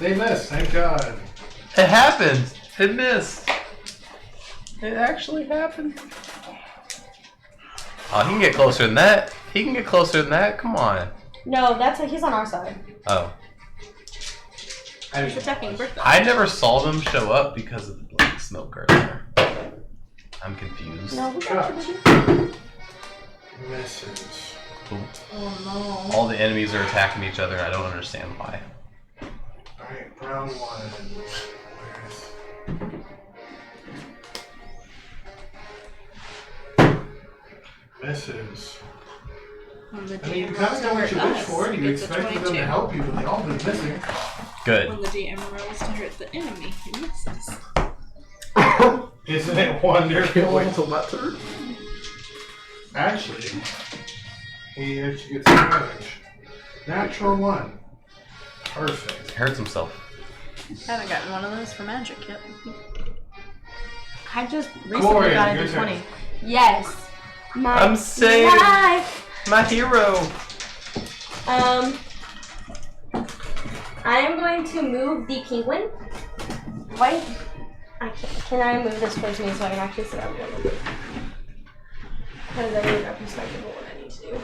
Speaker 1: they missed. Thank God.
Speaker 7: It happened. It missed. It actually happened.
Speaker 2: Oh, he can get closer than that. He can get closer than that. Come on.
Speaker 4: No, he's on our side.
Speaker 2: Oh.
Speaker 6: He's attacking Bertha.
Speaker 2: I never saw them show up because of the black smoke earlier. I'm confused.
Speaker 4: No, we got you.
Speaker 1: Misses.
Speaker 5: Oh
Speaker 2: All the enemies are attacking each other. I don't understand why.
Speaker 1: Alright, round one. Misses.
Speaker 6: When the
Speaker 1: I mean, you
Speaker 6: GM
Speaker 1: kind
Speaker 6: rolls
Speaker 1: of know what you
Speaker 6: to
Speaker 1: wish
Speaker 6: hurt
Speaker 1: for.
Speaker 6: us,
Speaker 1: You
Speaker 6: it's a
Speaker 1: expected them to
Speaker 6: 22.
Speaker 1: help you, but they all been missing.
Speaker 2: Good.
Speaker 6: When the GM rolls to hurt the enemy, he misses.
Speaker 1: Isn't it wonderful?
Speaker 3: Wait until my turn.
Speaker 1: Actually, he actually gets advantage. Natural one. Perfect.
Speaker 2: He hurts himself.
Speaker 6: I haven't gotten one of those for magic yet.
Speaker 4: I just recently
Speaker 1: Gloria,
Speaker 4: got
Speaker 1: your
Speaker 4: a
Speaker 1: turn.
Speaker 4: D20. Yes. My
Speaker 2: I'm saved.
Speaker 4: life.
Speaker 2: My hero.
Speaker 4: I am going to move the penguin. Wait. Can I move this towards me so I can actually sit up a little bit? Because I need a perspective of what I need to do.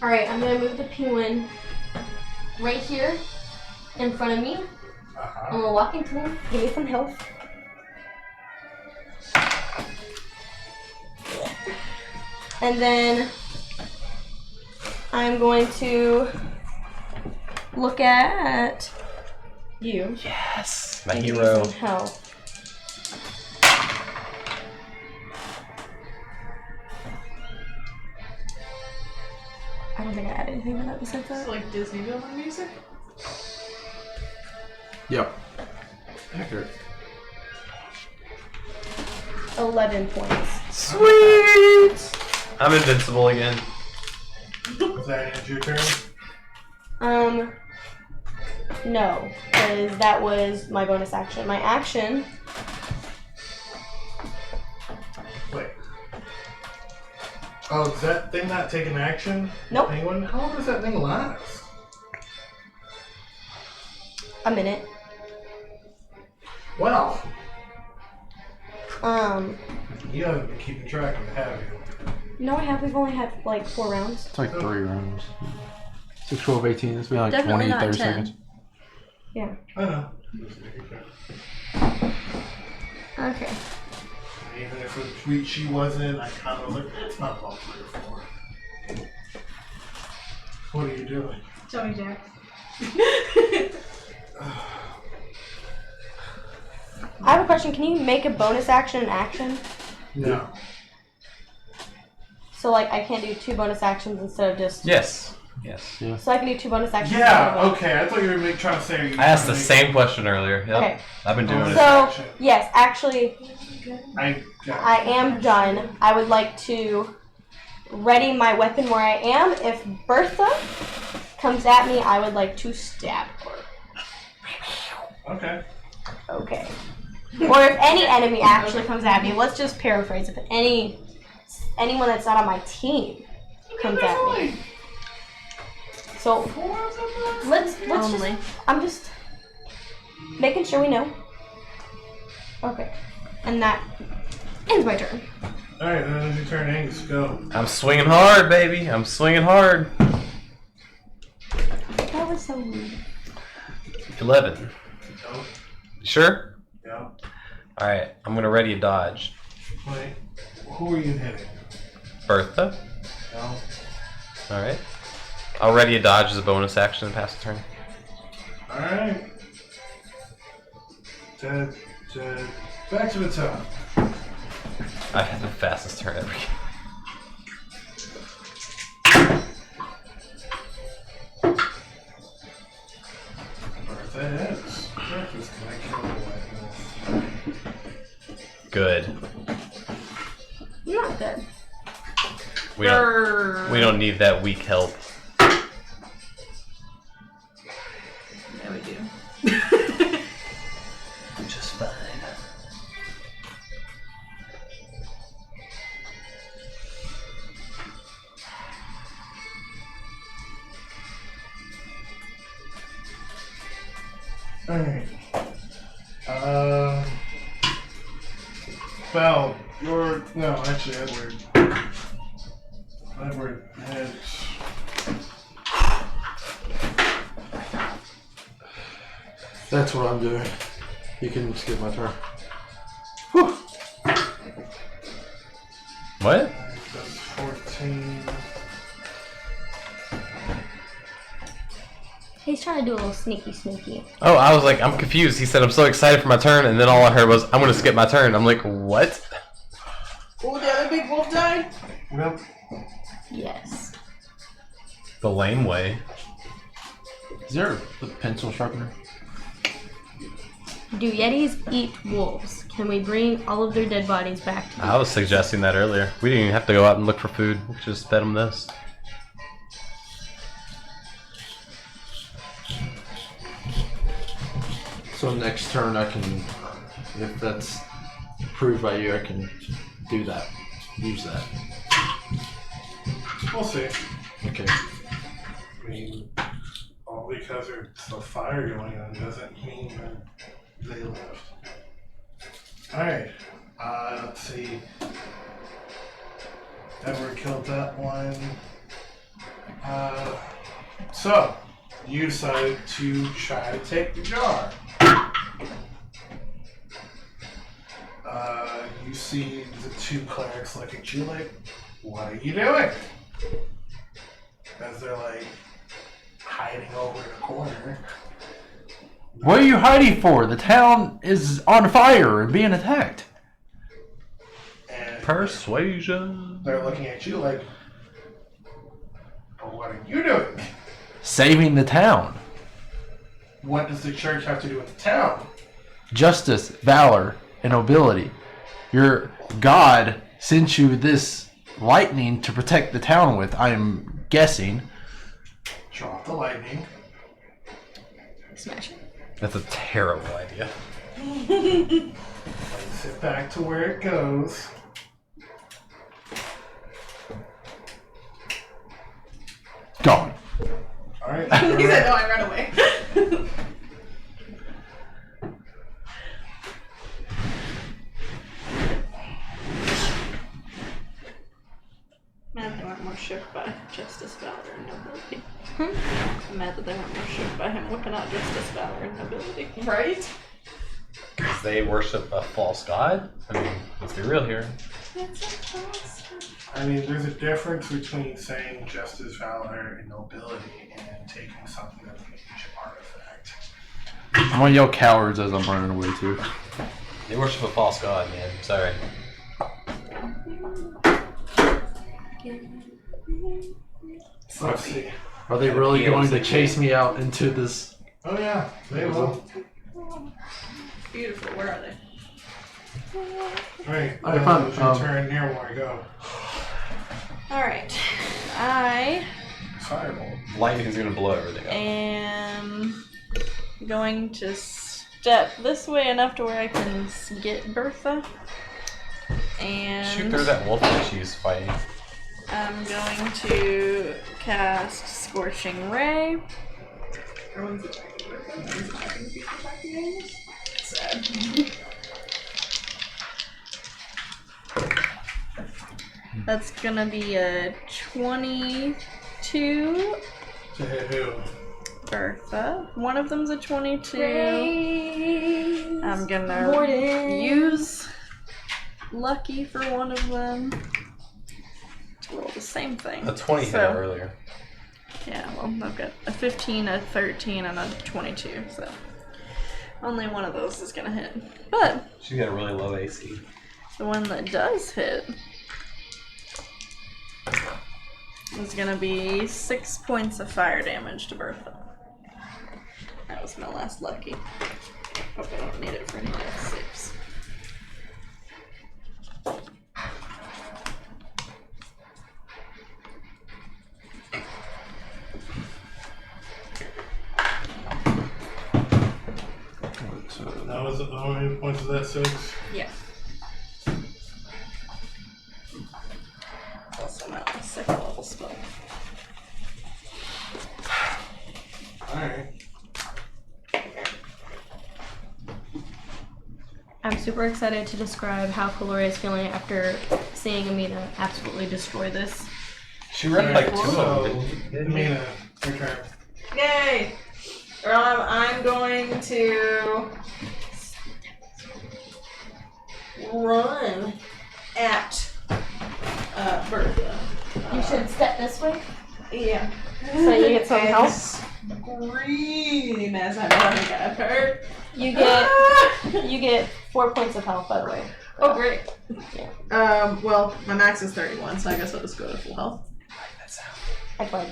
Speaker 4: Alright, I'm going to move the penguin right here in front of me. I'm going to walk into him, give me some health. And then I'm going to look at you.
Speaker 2: Yes. My
Speaker 4: and give you
Speaker 2: hero.
Speaker 4: some health. I don't think I added anything to that besides
Speaker 5: It's
Speaker 4: that.
Speaker 5: like Disney villain music.
Speaker 3: Yep. Accurate.
Speaker 4: 11 points.
Speaker 2: Sweet. I'm invincible again.
Speaker 1: Is that your turn?
Speaker 4: No, because that was my bonus action. My action.
Speaker 1: Wait. Oh, does that thing not take an action?
Speaker 4: Nope.
Speaker 1: Penguin? How long does that thing last?
Speaker 4: A minute.
Speaker 1: Well,
Speaker 4: You
Speaker 1: you haven't been keeping track of it, have you?
Speaker 4: No, I have. We've only had like 4 rounds.
Speaker 3: It's like 3 rounds. 6, 12, 18. It's been like
Speaker 6: Definitely
Speaker 3: 20,
Speaker 6: not
Speaker 3: 30
Speaker 6: 10.
Speaker 3: seconds.
Speaker 4: Yeah.
Speaker 1: I know.
Speaker 4: Okay.
Speaker 1: Even if she wasn't, I kind of was like, it's not about 3 or 4. What are you doing?
Speaker 5: Tony Jack.
Speaker 4: I have a question. Can you make a bonus action an action?
Speaker 1: No.
Speaker 4: So like I can't do 2 bonus actions instead of just.
Speaker 2: Yes. Yes.
Speaker 4: So I can do 2 bonus actions.
Speaker 1: Yeah,
Speaker 4: instead of one.
Speaker 1: okay. I thought you were trying to say.
Speaker 2: I asked the same question earlier. Yep.
Speaker 4: Okay.
Speaker 2: I've been doing it.
Speaker 4: So yes, actually,
Speaker 1: I
Speaker 4: I am done. I would like to ready my weapon where I am. If Bertha comes at me, I would like to stab her.
Speaker 1: Okay.
Speaker 4: Okay. Or if any enemy actually comes at me, let's just paraphrase. If anyone that's not on my team comes at me. So let's
Speaker 6: Only.
Speaker 4: just, I'm just making sure we know. Okay. And that ends my turn.
Speaker 1: Alright, then it's your turn, Angus. Go.
Speaker 2: I'm swinging hard, baby. I'm swinging hard.
Speaker 4: That was so rude.
Speaker 2: 11.
Speaker 1: Go.
Speaker 2: Sure?
Speaker 1: Yeah.
Speaker 2: Alright, I'm gonna ready a dodge.
Speaker 1: Wait. Who are you hitting?
Speaker 2: Bertha.
Speaker 1: No.
Speaker 2: Alright. I'll ready a dodge as a bonus action and pass the turn.
Speaker 1: Alright. Back to the top.
Speaker 2: I have the fastest turn ever.
Speaker 1: Bertha is. Bertha's gonna kill the white wolf.
Speaker 2: Good.
Speaker 4: Not good.
Speaker 2: We don't need that weak help.
Speaker 5: Yeah, we do.
Speaker 2: Just fine.
Speaker 1: Alright. Bhel, no, actually, Edward. Edward hits.
Speaker 3: That's what I'm doing. You can skip my turn. Whew.
Speaker 2: What?
Speaker 1: That's 14.
Speaker 4: He's trying to do a little sneaky.
Speaker 2: Oh, I was like, I'm confused. He said, I'm so excited for my turn, and then all I heard was, I'm gonna skip my turn. I'm like, what?
Speaker 5: Oh, the other big wolf died?
Speaker 1: Yep.
Speaker 4: Yes.
Speaker 2: The lame way.
Speaker 3: Is there a pencil sharpener?
Speaker 4: Do Yetis eat wolves? Can we bring all of their dead bodies back to
Speaker 2: I was suggesting that earlier. We didn't even have to go out and look for food. We just fed them this.
Speaker 3: So next turn I can, if that's approved by you, I can do that. Use that.
Speaker 1: We'll see.
Speaker 3: Okay.
Speaker 1: I mean, all because there's a fire going on doesn't mean that they left. Alright. Let's see. Edward killed that one. So, you decided to try to take the jar. You see the two clerics look at you like, what are you doing? As they're like hiding over in a corner.
Speaker 3: What are you hiding for? The town is on fire and being attacked.
Speaker 1: And
Speaker 2: Persuasion.
Speaker 1: they're looking at you like, but what are you doing?
Speaker 3: Saving the town.
Speaker 1: What does the church have to do with the town?
Speaker 3: Justice, valor, and nobility. Your God sent you this lightning to protect the town with, I am guessing.
Speaker 1: Drop the lightning.
Speaker 4: Smash it.
Speaker 2: That's a terrible idea.
Speaker 1: Place it back to where it goes.
Speaker 3: Gone.
Speaker 1: Alright.
Speaker 5: He said, no, I ran away.
Speaker 6: Mad they weren't more shook by justice, valor, and nobility. I'm mad that they weren't more shook by him looking at justice, valor, and nobility.
Speaker 5: Right?
Speaker 2: Because they worship a false god? I mean, let's be real here.
Speaker 1: I mean, there's a difference between saying justice, valor, and nobility and taking something of an ancient artifact.
Speaker 3: I'm gonna yell cowards as I'm running away too.
Speaker 2: They worship a false god, man. Sorry.
Speaker 1: Let's see.
Speaker 3: Are they really going to chase me out into this?
Speaker 1: Oh yeah, they will.
Speaker 5: Beautiful. Where are they?
Speaker 1: Alright,
Speaker 3: I found-
Speaker 1: it's your turn. Niramour, go.
Speaker 6: Alright. I
Speaker 2: Fireball.
Speaker 7: Lightning's gonna blow everything up.
Speaker 6: am going to step this way enough to where I can get Bertha. And
Speaker 7: Shoot through that wolf that she's fighting.
Speaker 6: I'm going to cast Scorching Ray.
Speaker 5: Everyone's attacking Bertha. Everyone's attacking the people attacking animals. Sad.
Speaker 6: That's gonna be a 22.
Speaker 1: To hit who?
Speaker 6: Bertha. One of them's a 22.
Speaker 4: Praise
Speaker 6: I'm gonna
Speaker 4: Morden.
Speaker 6: use Lucky for one of them to roll the same thing.
Speaker 7: A 20 hit
Speaker 6: So-
Speaker 7: her earlier.
Speaker 6: Yeah, well, I've got a 15, a 13, and a 22, so only one of those is gonna hit. But
Speaker 7: She's got a really low AC.
Speaker 6: the one that does hit is gonna be 6 points of fire damage to Bertha. That was my last lucky. Hope I don't need it for any death saves.
Speaker 1: That was how many points was that? 6?
Speaker 6: Yeah. Also my last second level spell.
Speaker 1: Alright.
Speaker 4: I'm super excited to describe how Cuilorea is feeling after seeing Imina absolutely destroy this.
Speaker 7: She read like 2
Speaker 1: So,
Speaker 7: of them, didn't she?
Speaker 1: Imina, your turn.
Speaker 5: Yay! I'm going to run at Bertha.
Speaker 4: You should step this way
Speaker 5: Yeah.
Speaker 4: so you get some help.
Speaker 5: Scream as I'm running at her.
Speaker 4: You get 4 points of health, by the way.
Speaker 5: Oh, great.
Speaker 4: Yeah.
Speaker 5: Well, my max is 31, so I guess I'll just go to full health.
Speaker 4: I'd like.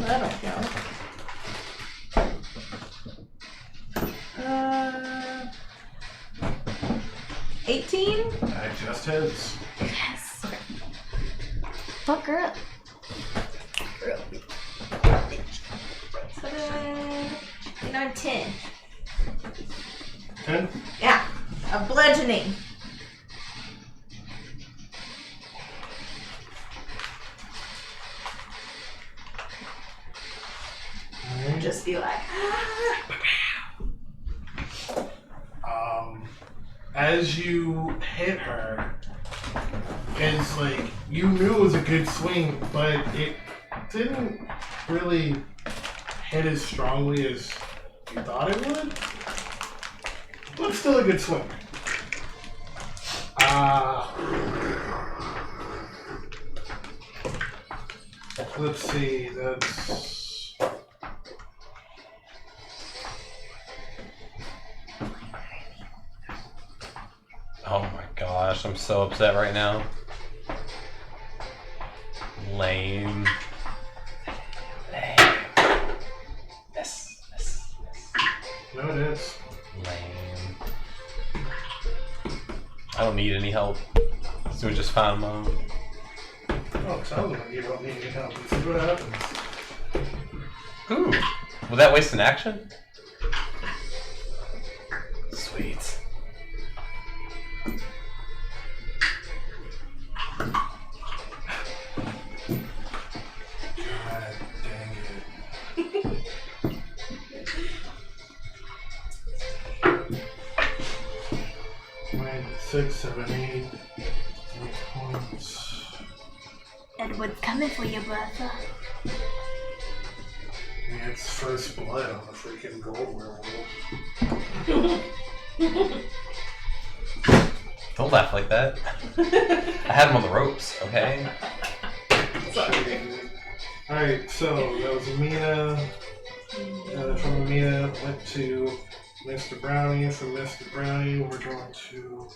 Speaker 5: I don't count. 18?
Speaker 1: That just hits.
Speaker 4: Yes. Okay. Fuck her up.
Speaker 5: 7, 8, 9, 10.
Speaker 1: 10?
Speaker 5: Yeah, a bludgeoning.
Speaker 1: Alright.
Speaker 5: Just be like,
Speaker 1: As you hit her, it's like you knew it was a good swing, but it didn't really hit as strongly as you thought it would. But still a good swing. Let's see, that's
Speaker 7: Oh my gosh, I'm so upset right now. Lame. Lame. Yes.
Speaker 1: no, it is.
Speaker 7: Lame. I don't need any help. So we just found mom.
Speaker 1: Oh, it sounds like you don't need any help. Let's see what happens.
Speaker 7: Ooh. Will that waste an action? Sweet.
Speaker 1: God dang it. 6, 7, 8 points.
Speaker 4: Edward's coming for you, Bertha.
Speaker 1: It's first blood on the freaking gold werewolf.
Speaker 7: Don't laugh like that. I had him on the ropes, okay?
Speaker 1: Alright, so that was Imina. From Imina went to Mr. Brownie. From Mr. Brownie, we're going to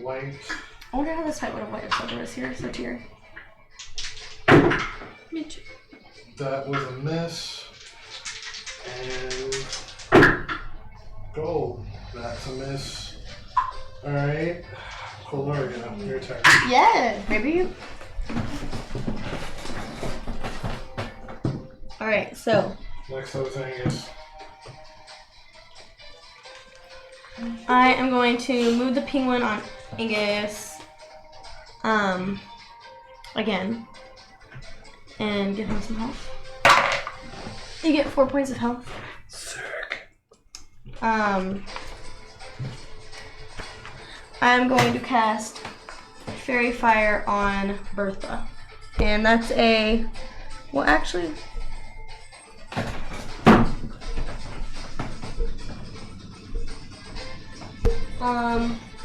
Speaker 1: White.
Speaker 4: I wonder how this fight would have went if Soter was here. Soter.
Speaker 6: Me too.
Speaker 1: That was a miss. And gold. That That's a miss. Alright. Cuilorea, your turn.
Speaker 4: Yeah, maybe. Alright, so
Speaker 1: Next up is Angus.
Speaker 4: I am going to move the penguin on Angus. Again. And give him some health. You get 4 points of health.
Speaker 2: Sick.
Speaker 4: I'm going to cast Fairy Fire on Bertha. And that's a... Well, actually...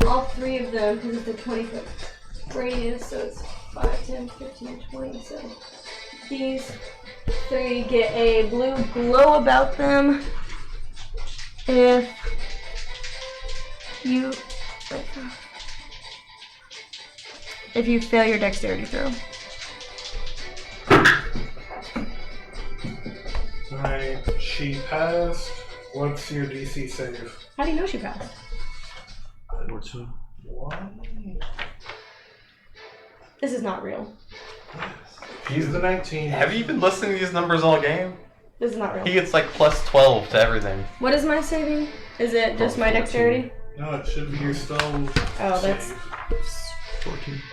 Speaker 4: all three of them, because it's a 20-foot radius, so it's 5, 10, 15, 20, so these three get a blue glow about them if you fail your dexterity throw.
Speaker 1: Alright, she passed. What's your DC save?
Speaker 4: How do you know she passed?
Speaker 1: What?
Speaker 4: This is not real.
Speaker 1: He's the 19.
Speaker 7: Have you been listening to these numbers all game?
Speaker 4: This is not real.
Speaker 7: He gets like plus 12 to everything.
Speaker 4: What is my saving? Is it just my dexterity?
Speaker 1: No, it should be your stone.
Speaker 4: Oh, that's
Speaker 1: save.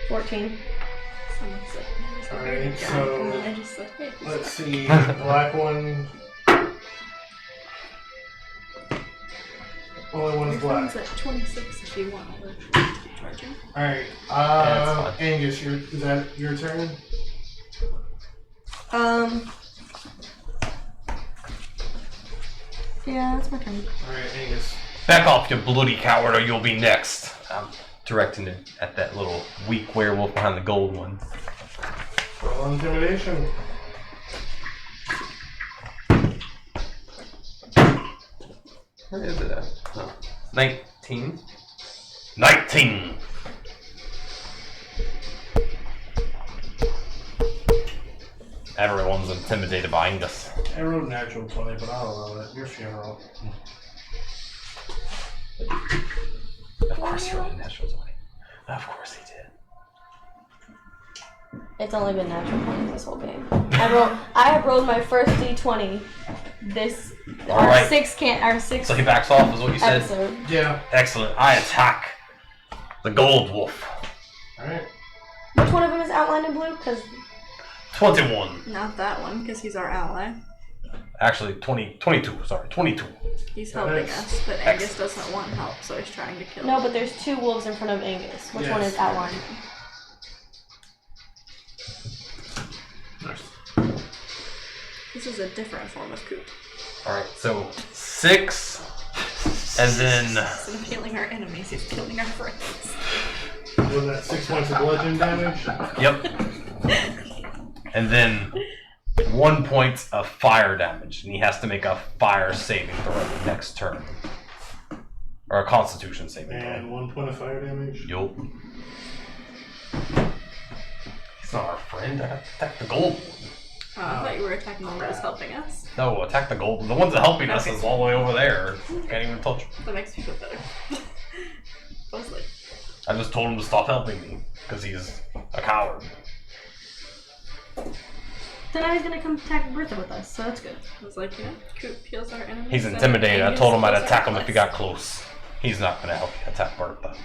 Speaker 4: 14.
Speaker 1: Alright, so
Speaker 6: I just said, hey,
Speaker 1: let's see. Black one. Only one's black.
Speaker 6: One's at 26 if you want to keep charging.
Speaker 1: Alright,
Speaker 2: Yeah, it's fine.
Speaker 1: Angus, is that your turn?
Speaker 4: Yeah, that's my turn.
Speaker 1: Alright, Angus.
Speaker 2: Back off, you bloody coward, or you'll be next. I'm directing it at that little weak werewolf behind the gold one.
Speaker 1: Roll intimidation.
Speaker 7: Where is it at? Oh. 19.
Speaker 2: 19! Everyone's intimidated by Angus.
Speaker 1: I wrote natural 20, but I'll allow it. Your funeral.
Speaker 2: Of course he rolled a natural 20. Of course he did.
Speaker 4: It's only been natural 20s this whole game. I have rolled my first D20 this
Speaker 2: All right.
Speaker 4: our six
Speaker 2: So he backs off, is what you said?
Speaker 4: episode.
Speaker 1: Yeah.
Speaker 2: Excellent. I attack the gold wolf.
Speaker 1: Alright.
Speaker 4: Which one of them is outlined in blue? Because
Speaker 2: 21.
Speaker 6: Not that one, because he's our ally.
Speaker 2: Actually, 22. Sorry, 22.
Speaker 6: He's helping
Speaker 1: Nice.
Speaker 6: us, but Angus doesn't want help, so he's trying to kill
Speaker 4: no,
Speaker 6: him.
Speaker 4: but there's two wolves in front of Angus. Which one
Speaker 1: Yes.
Speaker 4: is outlined?
Speaker 6: This is a different form of coup.
Speaker 2: Alright, so 6, and then
Speaker 6: Instead of killing our enemies, he's killing our friends.
Speaker 1: Was that 6 points of bludgeon damage?
Speaker 2: yep, and then 1 point of fire damage, and he has to make a fire saving throw next turn, or a Constitution saving throw.
Speaker 1: And 1 point of fire damage?
Speaker 2: Yup. He's not our friend. I have to attack the gold one.
Speaker 6: Oh, I thought you were attacking the one that was helping us.
Speaker 2: No, attack the gold. The ones that helping us is all the way over there. Can't even touch him.
Speaker 6: That makes me feel better. I was like,
Speaker 2: I just told him to stop helping me because he's a coward.
Speaker 4: So now he's gonna come attack Bertha with us, so that's good.
Speaker 6: I was like, you know, coup kills our enemies.
Speaker 2: He's
Speaker 6: so
Speaker 2: intimidated. I
Speaker 6: Angus
Speaker 2: told him I'd
Speaker 6: kills our
Speaker 2: attack him if he
Speaker 6: allies.
Speaker 2: got close. He's not going to help you attack Bertha.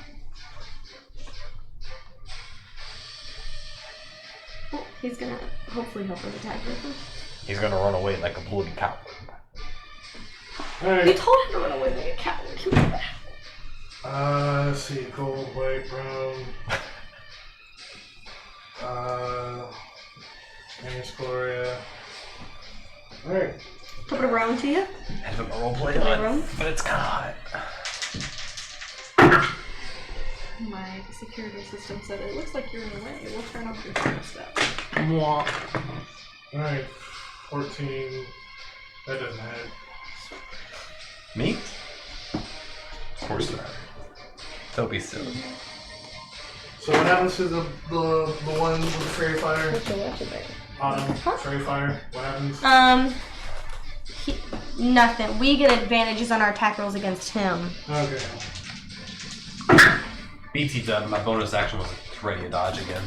Speaker 4: Well, he's gonna hopefully help us attack Bertha.
Speaker 2: He's going to run away like a bloody coward.
Speaker 4: You
Speaker 1: Alright.
Speaker 4: told him to run away like a coward. He went back.
Speaker 1: Let's see. Gold, white, brown. Angus, Cuilorea. Alright.
Speaker 4: Put a brown to you.
Speaker 2: I haven't roleplay
Speaker 4: Play
Speaker 2: on,
Speaker 4: room?
Speaker 2: but it's kind of hot.
Speaker 6: My security system said it looks like you're in the way. We'll turn off your thermostat.
Speaker 1: Alright. 14. That doesn't hit.
Speaker 2: Me? Of course not. Don't be silly.
Speaker 1: So what happens to the one with the fairy fire?
Speaker 4: What's your back?
Speaker 1: Autumn, fairy fire. What happens?
Speaker 4: Nothing. We get advantages on our attack rolls against him.
Speaker 1: Okay.
Speaker 7: BT done. My bonus action was ready to dodge again.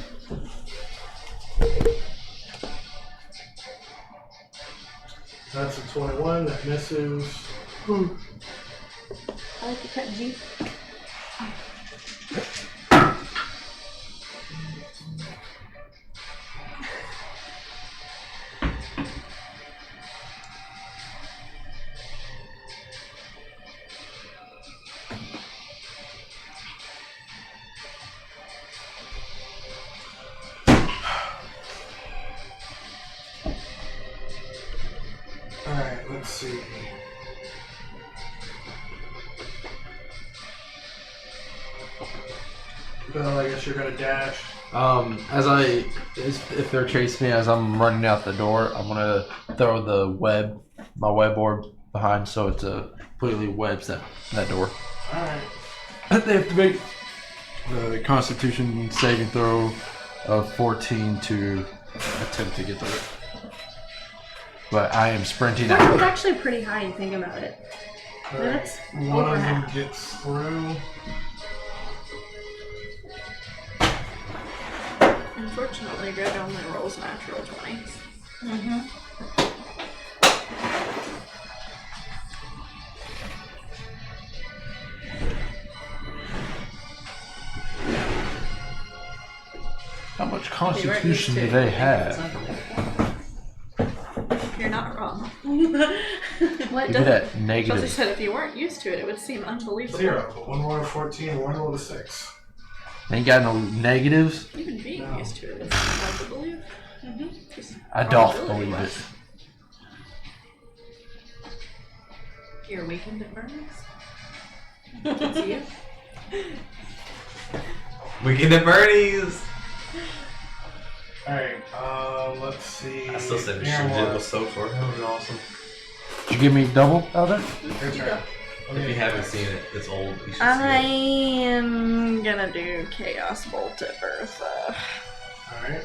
Speaker 1: That's a 21. That misses.
Speaker 4: I like to cut G.
Speaker 1: Alright, let's see. Bhel, I guess you're gonna dash.
Speaker 3: If they're chasing me as I'm running out the door, I'm gonna throw my web orb behind, so it's completely webs that door.
Speaker 1: Alright.
Speaker 3: They have to make the Constitution saving throw of 14 to attempt to get through it. But I am sprinting
Speaker 4: It's
Speaker 3: out.
Speaker 4: actually pretty high, you think about it. That's
Speaker 1: One
Speaker 4: over
Speaker 1: of them
Speaker 4: half.
Speaker 1: gets through.
Speaker 6: Unfortunately, Greg only rolls natural 20s.
Speaker 3: How much
Speaker 6: You weren't used
Speaker 3: Constitution
Speaker 6: to
Speaker 3: do
Speaker 6: it.
Speaker 3: they
Speaker 6: It's
Speaker 3: have?
Speaker 6: unbelievable. You're not wrong.
Speaker 4: What
Speaker 3: Give me
Speaker 4: does
Speaker 3: that
Speaker 6: Chelsey
Speaker 3: negative.
Speaker 6: said if you weren't used to it, it would seem unbelievable.
Speaker 1: 0. One roll to 14, one roll to 6.
Speaker 3: Ain't got no negatives.
Speaker 6: Even being
Speaker 1: No.
Speaker 6: used to it is hard to believe.
Speaker 3: I don't
Speaker 6: Probability
Speaker 3: believe
Speaker 6: wise.
Speaker 3: it.
Speaker 6: You're weakened at Bernie's? That's you?
Speaker 7: Weekend at Bernie's!
Speaker 1: Alright, let's see.
Speaker 7: I still said we should do it
Speaker 1: Niramour,
Speaker 7: with Soter. That would be awesome.
Speaker 3: Did you give me double out there?
Speaker 1: your turn.
Speaker 7: If you haven't seen it, it's old. You should
Speaker 6: I
Speaker 7: see it.
Speaker 6: am gonna do Chaos Bolt at Bertha.
Speaker 1: Alright.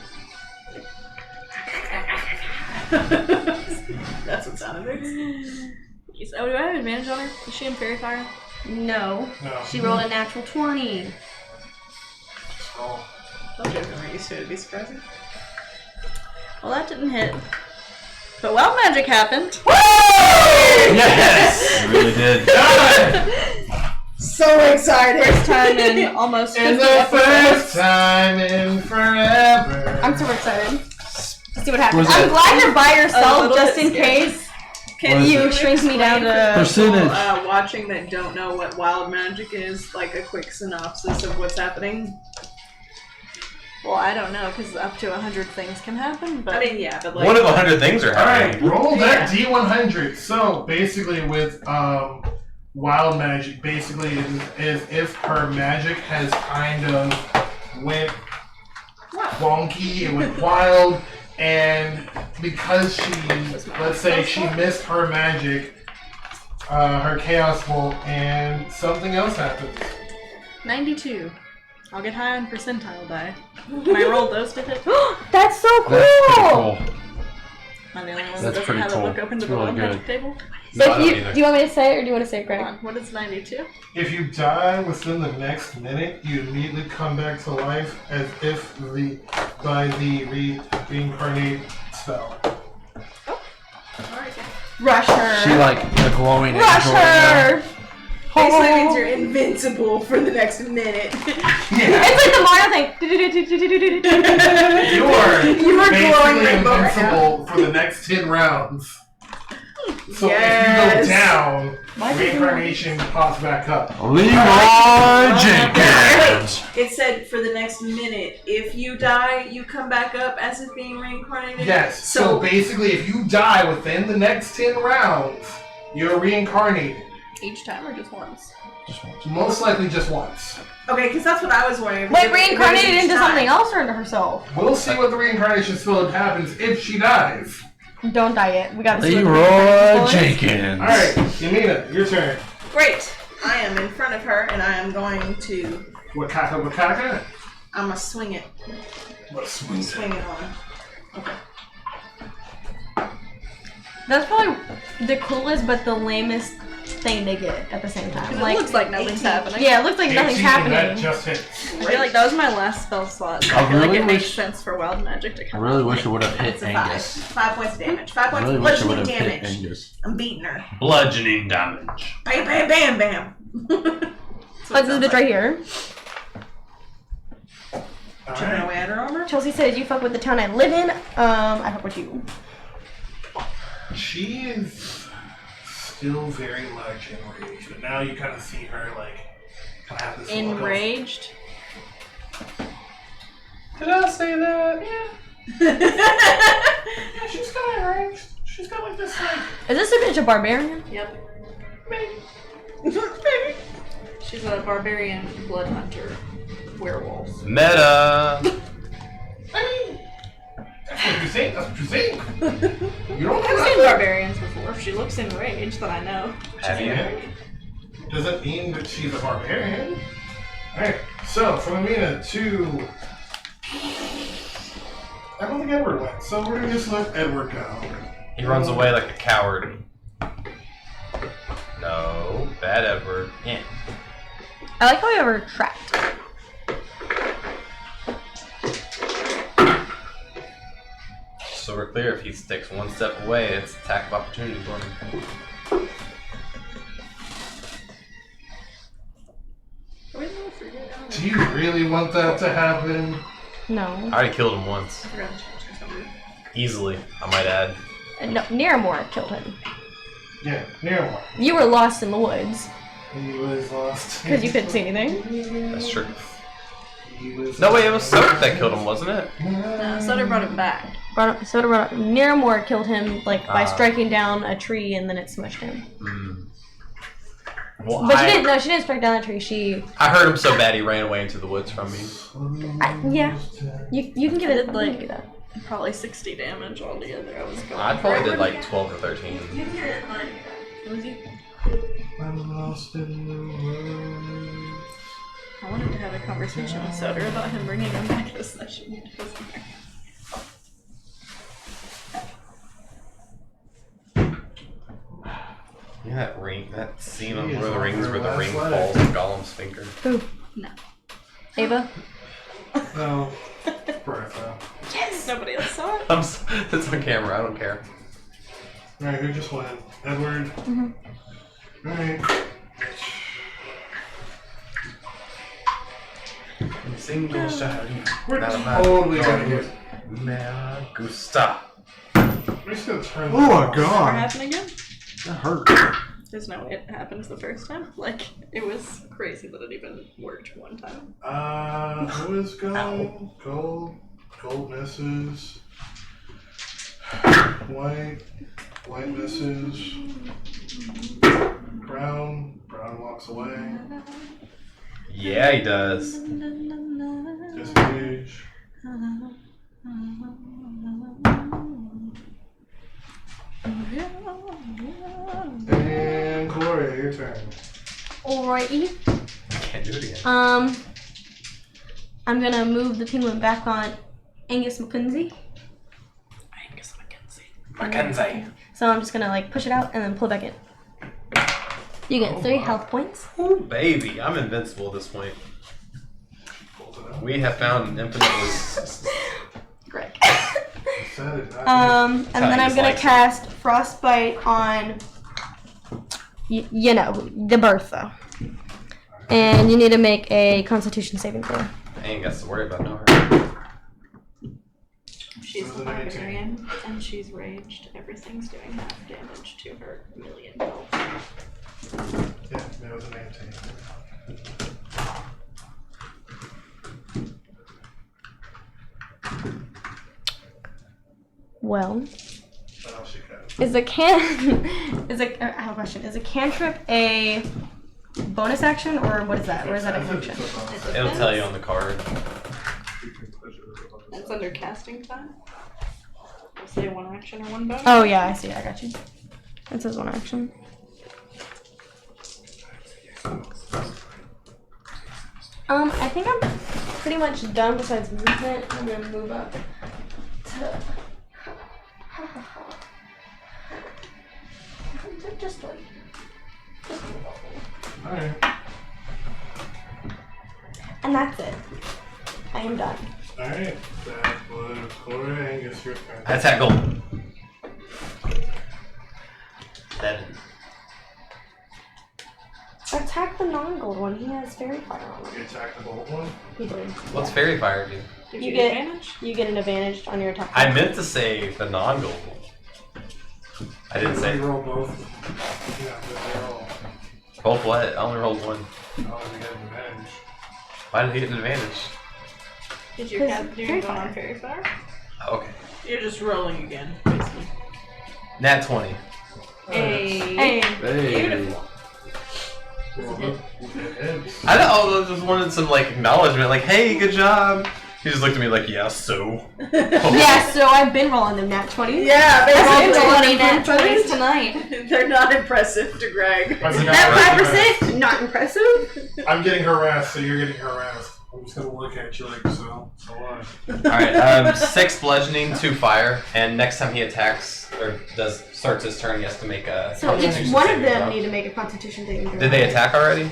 Speaker 6: That's what sound effects. Oh, do I have advantage on her? Is she in Fairy Fire?
Speaker 4: No.
Speaker 1: No.
Speaker 4: She rolled a natural 20.
Speaker 1: Just roll.
Speaker 6: Told you if you weren't used to it, it'd be surprising. Well, that didn't hit. But wild magic happened.
Speaker 3: Yes!
Speaker 7: You really did.
Speaker 6: So excited! First time in almost 50
Speaker 1: It's the
Speaker 6: episodes.
Speaker 1: first time in forever.
Speaker 4: I'm super excited to see what happens.
Speaker 3: Was
Speaker 4: I'm
Speaker 3: it-
Speaker 4: glad you're by
Speaker 6: A
Speaker 4: yourself
Speaker 6: little
Speaker 4: just
Speaker 6: bit
Speaker 4: in
Speaker 6: scared.
Speaker 4: case
Speaker 5: Can
Speaker 3: Was
Speaker 4: you
Speaker 3: it-
Speaker 4: shrink me down to.
Speaker 3: Percentage.
Speaker 5: Watching that don't know what wild magic is, like a quick synopsis of what's happening?
Speaker 6: Well, I don't know, because up to 100 things can happen, but...
Speaker 5: I mean, yeah, but like...
Speaker 7: One of 100 things are happening.
Speaker 1: Alright, roll that D100. So basically with wild magic, basically is if her magic has kind of went wonky, it went wild, and because she, let's say she missed her magic, her chaos bolt, and something else happens.
Speaker 6: 92. I'll get high on percentile die. Can I roll those to hit?
Speaker 4: That's so cool!
Speaker 3: That's pretty cool.
Speaker 6: Am I the only one that
Speaker 3: That's
Speaker 6: doesn't
Speaker 3: pretty
Speaker 6: have
Speaker 3: cool.
Speaker 6: a book open to
Speaker 3: It's
Speaker 6: the
Speaker 3: really
Speaker 6: wild
Speaker 3: good.
Speaker 6: magic table?
Speaker 7: No, I
Speaker 4: If
Speaker 7: don't
Speaker 4: you,
Speaker 7: either.
Speaker 4: do you want me to say it or do you want to say it,
Speaker 6: Hold
Speaker 4: Greg?
Speaker 6: on, what is 92?
Speaker 1: If you die within the next minute, you immediately come back to life as if by the reincarnate spell.
Speaker 6: Alright, okay.
Speaker 4: Rush her.
Speaker 3: She like a glowing
Speaker 4: Rush
Speaker 3: angel right
Speaker 4: her!
Speaker 5: Basically means you're invincible for the next minute.
Speaker 1: Yeah.
Speaker 4: It's like the Mario thing.
Speaker 1: You are
Speaker 5: You are glowing
Speaker 1: basically
Speaker 5: rainbow right now.
Speaker 1: invincible for the next 10 rounds. So if you
Speaker 5: Yes.
Speaker 1: go down, reincarnation pops back up.
Speaker 3: now. Leroy Jenkins.
Speaker 5: It said for the next minute. If you die, you come back up as if being reincarnated.
Speaker 1: Yes, so basically if you die within the next 10 rounds, you're reincarnated.
Speaker 6: Each time or just once?
Speaker 1: Most likely just once.
Speaker 5: Okay, because that's what I was wondering.
Speaker 4: Wait, reincarnated into something else or into herself?
Speaker 1: We'll see what the reincarnation spell happens if she dies.
Speaker 4: Don't die yet. We gotta see what the
Speaker 3: Leroy
Speaker 4: reincarnation spell is.
Speaker 3: Jenkins.
Speaker 1: Alright, Imina, your turn.
Speaker 5: Great. I am in front of her, and I am going to.
Speaker 1: Wakaka?
Speaker 5: I'm gonna swing it.
Speaker 1: What swing?
Speaker 5: Swing it on. Okay.
Speaker 4: That's probably the coolest but the lamest thing to get at the same time.
Speaker 6: It looks like nothing's happening.
Speaker 4: Yeah, it looks like nothing's
Speaker 1: 18, that
Speaker 4: happening.
Speaker 1: just hit.
Speaker 6: I feel like that was my last spell slot. So I feel like it makes sense for wild magic to
Speaker 3: I
Speaker 6: come
Speaker 3: really
Speaker 6: out.
Speaker 3: wish it would have hit
Speaker 5: It's a
Speaker 3: Angus.
Speaker 5: 5 points of damage. 5
Speaker 3: I
Speaker 5: points
Speaker 3: really
Speaker 5: of
Speaker 3: wish it would
Speaker 5: bludgeoning
Speaker 3: have hit
Speaker 5: damage.
Speaker 3: Angus.
Speaker 5: I'm beating her.
Speaker 7: Bludgeoning damage.
Speaker 5: Bam, bam, bam, bam.
Speaker 4: Like this bitch right here.
Speaker 5: Chipping away at her armor.
Speaker 4: Chelsey says, "You fuck with the town I live in. I fuck with you."
Speaker 1: She is still very much enraged, but now you kind of see her like kind of have this look of-
Speaker 6: Enraged.
Speaker 7: Did I say that?
Speaker 1: Yeah, she's kind of enraged. She's got like this like.
Speaker 4: Is this a bitch a barbarian?
Speaker 6: Yep.
Speaker 5: Maybe.
Speaker 6: She's a barbarian blood hunter werewolf.
Speaker 7: Meta.
Speaker 1: I mean, that's what you think. That's what you think. You don't
Speaker 6: I've
Speaker 1: know
Speaker 6: seen
Speaker 1: that.
Speaker 6: barbarians before. If she looks enraged, then I know.
Speaker 7: Have you?
Speaker 1: Doesn't mean that she's a barbarian. Alright, so from Imina to. I don't think Edward went, so we're gonna just let Edward go.
Speaker 7: He runs away like a coward. No, bad Edward. Yeah.
Speaker 4: I like how we have her trapped.
Speaker 7: So we're clear. If he sticks one step away, it's attack of opportunity for him.
Speaker 1: Do you really want that to happen?
Speaker 4: No.
Speaker 7: I already killed him once. Easily, I might add.
Speaker 4: No, Niramour killed him.
Speaker 1: Yeah, Niramour.
Speaker 4: You were lost in the woods
Speaker 1: He was lost.
Speaker 4: because you couldn't see anything.
Speaker 7: That's true.
Speaker 1: He was
Speaker 7: No, wait, it was Soter that killed him, wasn't it?
Speaker 6: No, Soter brought him back.
Speaker 4: Niramour killed him like by
Speaker 7: Ah.
Speaker 4: striking down a tree and then it smushed him.
Speaker 7: Well,
Speaker 4: But she didn't. No, she didn't strike down the tree.
Speaker 7: I hurt him so bad he ran away into the woods from me.
Speaker 4: Yeah. You can give it
Speaker 6: Like-
Speaker 4: you can do that.
Speaker 6: Probably 60 damage altogether. I was going.
Speaker 7: I probably did like 12 or 13.
Speaker 6: Was you?
Speaker 1: I'm lost in the woods.
Speaker 6: I wanted to have a conversation with Soter about him bringing him back this session. It wasn't there.
Speaker 7: Yeah, that ring, that scene on
Speaker 1: She
Speaker 7: Lord
Speaker 1: is
Speaker 7: of the
Speaker 1: on
Speaker 7: Rings
Speaker 1: her
Speaker 7: where the
Speaker 1: last
Speaker 7: ring
Speaker 1: leg.
Speaker 7: falls on Gollum's finger.
Speaker 4: Who?
Speaker 6: No.
Speaker 4: Ava?
Speaker 1: No. Bertha.
Speaker 6: Yes! Nobody else saw it.
Speaker 7: It's on camera, I don't care.
Speaker 1: Alright, who just went? Edward?
Speaker 4: Mhm.
Speaker 1: Alright.
Speaker 7: Single shot.
Speaker 1: We're totally gonna get.
Speaker 7: Me gusta.
Speaker 1: We're just gonna turn
Speaker 3: Oh my
Speaker 6: Never
Speaker 3: god.
Speaker 6: happen again?
Speaker 3: That hurt.
Speaker 6: There's no way it happens the first time. Like, it was crazy that it even worked one time.
Speaker 1: Who is going? Gold. Gold misses. White. White misses. Brown. Brown walks away.
Speaker 7: Yeah, he does.
Speaker 1: Disengage. And Cuilorea, your turn.
Speaker 4: Alrighty.
Speaker 7: Can't do it again.
Speaker 4: I'm gonna move the penguin back on Angus McKenzie.
Speaker 6: Angus McKenzie.
Speaker 7: Mackenzie.
Speaker 4: So I'm just gonna like push it out and then pull it back in. You get 3 health points.
Speaker 7: Ooh, baby, I'm invincible at this point.
Speaker 1: Hold it up.
Speaker 7: We have found an infinitely.
Speaker 4: Greg.
Speaker 1: Set it.
Speaker 4: And then I'm
Speaker 7: Italians
Speaker 4: gonna
Speaker 7: like it.
Speaker 4: cast Frostbite on, you know, the Bertha. And you need to make a Constitution saving throw.
Speaker 7: I ain't got to worry about no her.
Speaker 6: She's
Speaker 1: It was
Speaker 6: a
Speaker 1: a 19.
Speaker 6: barbarian, and she's raged. Everything's doing half damage to her million health.
Speaker 1: Yeah, that was a 19.
Speaker 4: Well,
Speaker 1: What else you got?
Speaker 4: I have a question. Is a cantrip a bonus action or what is that? Or is that a function?
Speaker 7: It'll tell you on the card.
Speaker 6: It's under casting time. It'll say one action or one bonus.
Speaker 4: Oh yeah, I see. I got you. It says one action. I think I'm pretty much done besides movement. I'm gonna move up to
Speaker 1: Alright.
Speaker 4: And that's it. I am done.
Speaker 1: Alright. That was Cuilorea. Angus, your turn.
Speaker 2: I attack gold. 7.
Speaker 4: Attack the non-gold one. He has fairy fire on him.
Speaker 1: You attack the gold one?
Speaker 4: He did.
Speaker 2: What's fairy fire do?
Speaker 6: Gives
Speaker 4: You
Speaker 6: you
Speaker 4: get-
Speaker 6: advantage?
Speaker 4: You get an advantage on your attack.
Speaker 2: I meant to say the non-gold. I didn't say
Speaker 1: roll both. Yeah, but they roll.
Speaker 2: both. What? I only rolled 1.
Speaker 1: Oh, they get an advantage.
Speaker 2: Why did he get an advantage?
Speaker 6: Did you
Speaker 4: Because
Speaker 6: have do
Speaker 4: fairy
Speaker 6: you go on
Speaker 4: fire.
Speaker 6: fairy fire?
Speaker 2: Okay.
Speaker 5: You're just rolling again, basically.
Speaker 2: Nat 20.
Speaker 4: Hey.
Speaker 3: Hey.
Speaker 6: Beautiful.
Speaker 1: Roll it. It hits.
Speaker 2: I just wanted some like acknowledgement, like, "Hey, good job." He just looked at me like, "Yeah, so."
Speaker 4: Yeah, so I've been rolling them nat 20.
Speaker 5: Yeah, they
Speaker 4: That's
Speaker 5: rolled
Speaker 4: it,
Speaker 5: 20
Speaker 4: nat 20s
Speaker 6: tonight.
Speaker 5: They're not impressive to Greg.
Speaker 4: That 5%, not impressive.
Speaker 1: I'm getting harassed, so you're getting harassed. I'm just gonna look at you like so what?
Speaker 2: Alright, 6 bludgeoning, 2 fire, and next time he attacks or starts his turn, he has to make a
Speaker 4: So
Speaker 2: Constitution
Speaker 4: each one of
Speaker 2: saving
Speaker 4: them
Speaker 2: throw.
Speaker 4: need to make a Constitution saving throw.
Speaker 2: Did they attack already?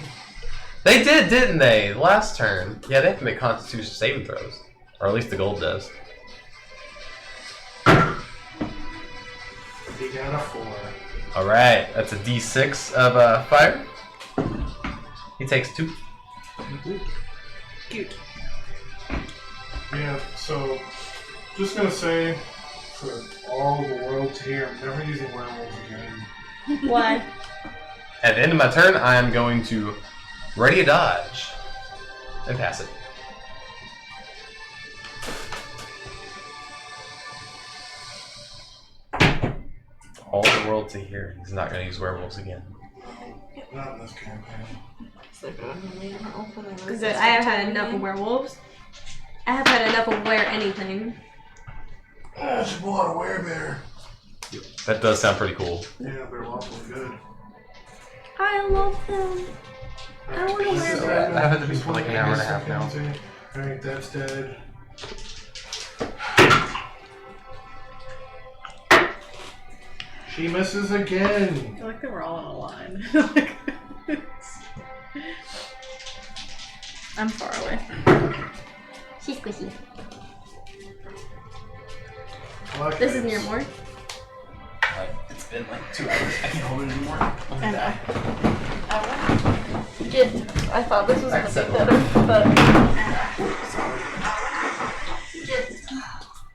Speaker 2: They did, didn't they? Last turn. Yeah, they have to make Constitution saving throws. Or at least the gold does.
Speaker 1: He got a 4.
Speaker 2: Alright, that's a d6 of fire. He takes 2.
Speaker 5: Cute.
Speaker 1: Yeah, so just gonna say for all the world to hear, I'm never using werewolves again.
Speaker 4: Why?
Speaker 2: At the end of my turn, I am going to ready a dodge and pass it. All the world to hear. He's not going to use werewolves again.
Speaker 1: Not in this campaign.
Speaker 4: Good. I have had enough of werewolves. I have had enough of wear anything.
Speaker 1: Ah, she pulled out a werebear.
Speaker 2: That does sound pretty cool.
Speaker 1: Yeah, they're awfully good.
Speaker 4: I love them. I want to wear them.
Speaker 2: I've had to be for like an hour and a half now.
Speaker 1: Alright, that's dead. She misses again.
Speaker 5: I feel like they were all in a line. I'm far away.
Speaker 4: She's squishy.
Speaker 1: Luck
Speaker 4: This is
Speaker 1: hits.
Speaker 4: Niramour.
Speaker 2: It's been like 2 hours. I can't hold it anymore.
Speaker 5: And
Speaker 6: I thought this was
Speaker 2: Alright,
Speaker 6: gonna be
Speaker 2: settle.
Speaker 6: better, but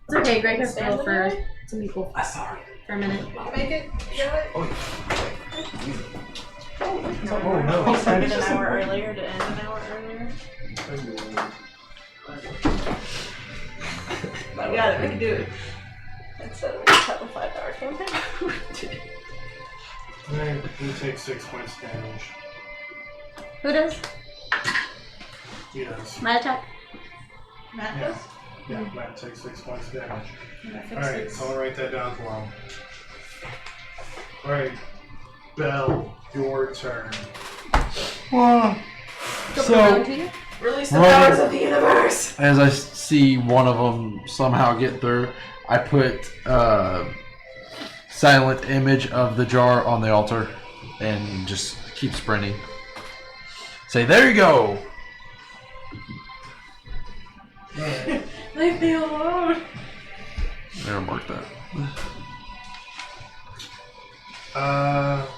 Speaker 4: It's okay, Greg has to go for some people
Speaker 2: I'm sorry.
Speaker 4: for a minute.
Speaker 5: make it.
Speaker 1: Oh no.
Speaker 6: we started an hour earlier to end an hour earlier.
Speaker 5: You got it, we can do it.
Speaker 6: Instead of we just have a 5-hour campaign.
Speaker 1: Alright, he takes 6 points damage.
Speaker 4: Who does?
Speaker 1: He does.
Speaker 4: My attack.
Speaker 5: Matt
Speaker 1: Yeah.
Speaker 5: does?
Speaker 1: Yeah, Matt takes 6 points damage.
Speaker 5: Yeah, I think
Speaker 1: Alright,
Speaker 5: six.
Speaker 1: so I'll write that down for him. Alright, Bhel, your turn.
Speaker 3: So,
Speaker 5: Release the
Speaker 3: Right.
Speaker 5: powers of the universe!
Speaker 3: as I see one of them somehow get through, I put silent image of the jar on the altar and just keep sprinting. Say, there you go.
Speaker 1: Alright.
Speaker 5: Leave me alone!
Speaker 3: Never marked that.
Speaker 4: Oh,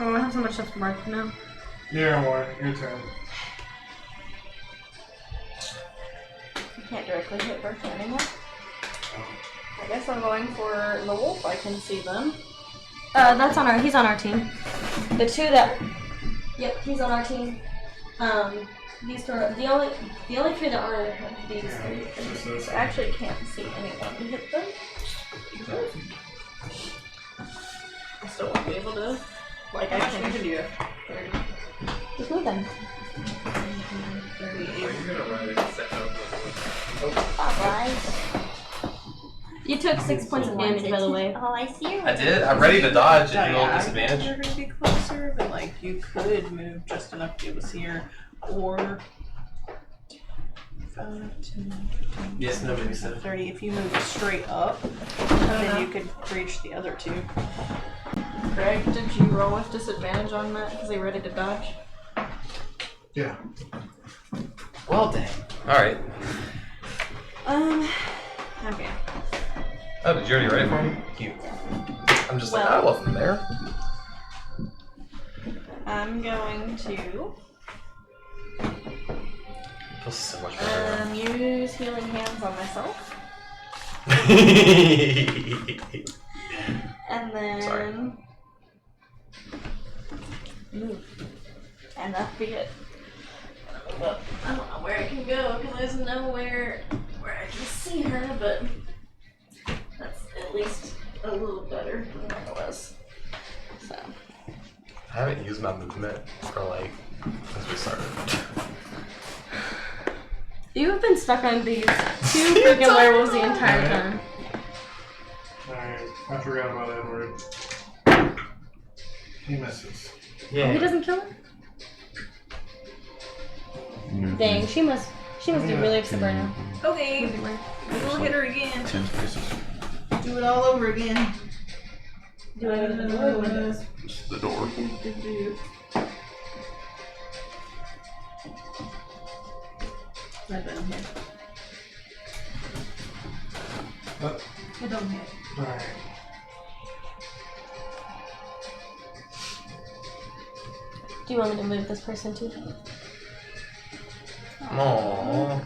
Speaker 4: I have so much stuff to mark now.
Speaker 1: Niramour, your turn.
Speaker 6: You can't directly hit Bertha anymore. I guess I'm going for the wolf. I can see them.
Speaker 4: That's on our. He's on our team. The two that. Yep, he's on our team. These two are the only three that aren't these three.
Speaker 1: Just those.
Speaker 6: I actually can't see anyone to hit them. I still won't be able to. Like I can do it.
Speaker 4: Just move them. You took 6 points of damage, by the way.
Speaker 9: Oh, I see.
Speaker 2: I did. I'm ready to dodge at roll
Speaker 5: You're
Speaker 2: disadvantage.
Speaker 5: gonna be closer, but like you could move just enough to be able to see her, or 5, 10, 15,
Speaker 2: Yes, nobody said it.
Speaker 5: 30. If you move straight up, then you could reach the other two.
Speaker 6: Greg, did you roll with disadvantage on that because they ready to dodge?
Speaker 1: Yeah.
Speaker 7: Well, dang. Alright.
Speaker 6: Okay.
Speaker 7: Oh, did you already write it for me? Cute. I'm just like,
Speaker 6: Well-
Speaker 7: I wasn't there.
Speaker 6: I'm going to
Speaker 7: Feels so much better.
Speaker 6: use healing hands on myself. And then
Speaker 7: Sorry.
Speaker 6: move. And that'll be it. But I don't know where I can go because there's nowhere where I can see her, but that's at least a little better than what it was. So
Speaker 7: I haven't used my movement for like since we started.
Speaker 4: You have been stuck on these 2 freaking werewolves the entire time.
Speaker 1: Alright, I forgot about Edward. He misses.
Speaker 4: Oh, he doesn't kill her? Dang, she must be really upset right now.
Speaker 5: Okay, we'll hit her again.
Speaker 3: 10 spaces.
Speaker 5: Do it all over again.
Speaker 4: Do I go to the door or windows?
Speaker 3: Just the door.
Speaker 5: Right down here.
Speaker 1: Oh,
Speaker 5: I don't hit.
Speaker 1: alright.
Speaker 4: Do you want me to move this person too?
Speaker 7: Aww.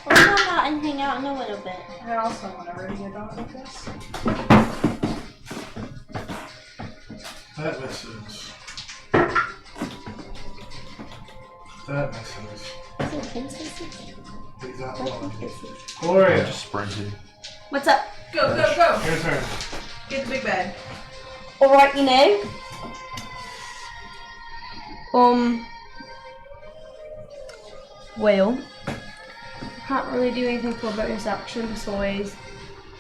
Speaker 4: We'll come out and hang out in a little bit.
Speaker 6: I also want to ready a dog like this.
Speaker 1: That misses. That misses.
Speaker 4: Is it 10 spaces?
Speaker 1: He's not
Speaker 4: That's
Speaker 1: one.
Speaker 4: 10 spaces.
Speaker 3: I
Speaker 1: Gloria,
Speaker 3: just sprinted.
Speaker 4: What's up?
Speaker 5: Go, go, go!
Speaker 1: your turn.
Speaker 5: Get the big bag.
Speaker 4: Alright, you know. Well, I can't really do anything for bonus action besides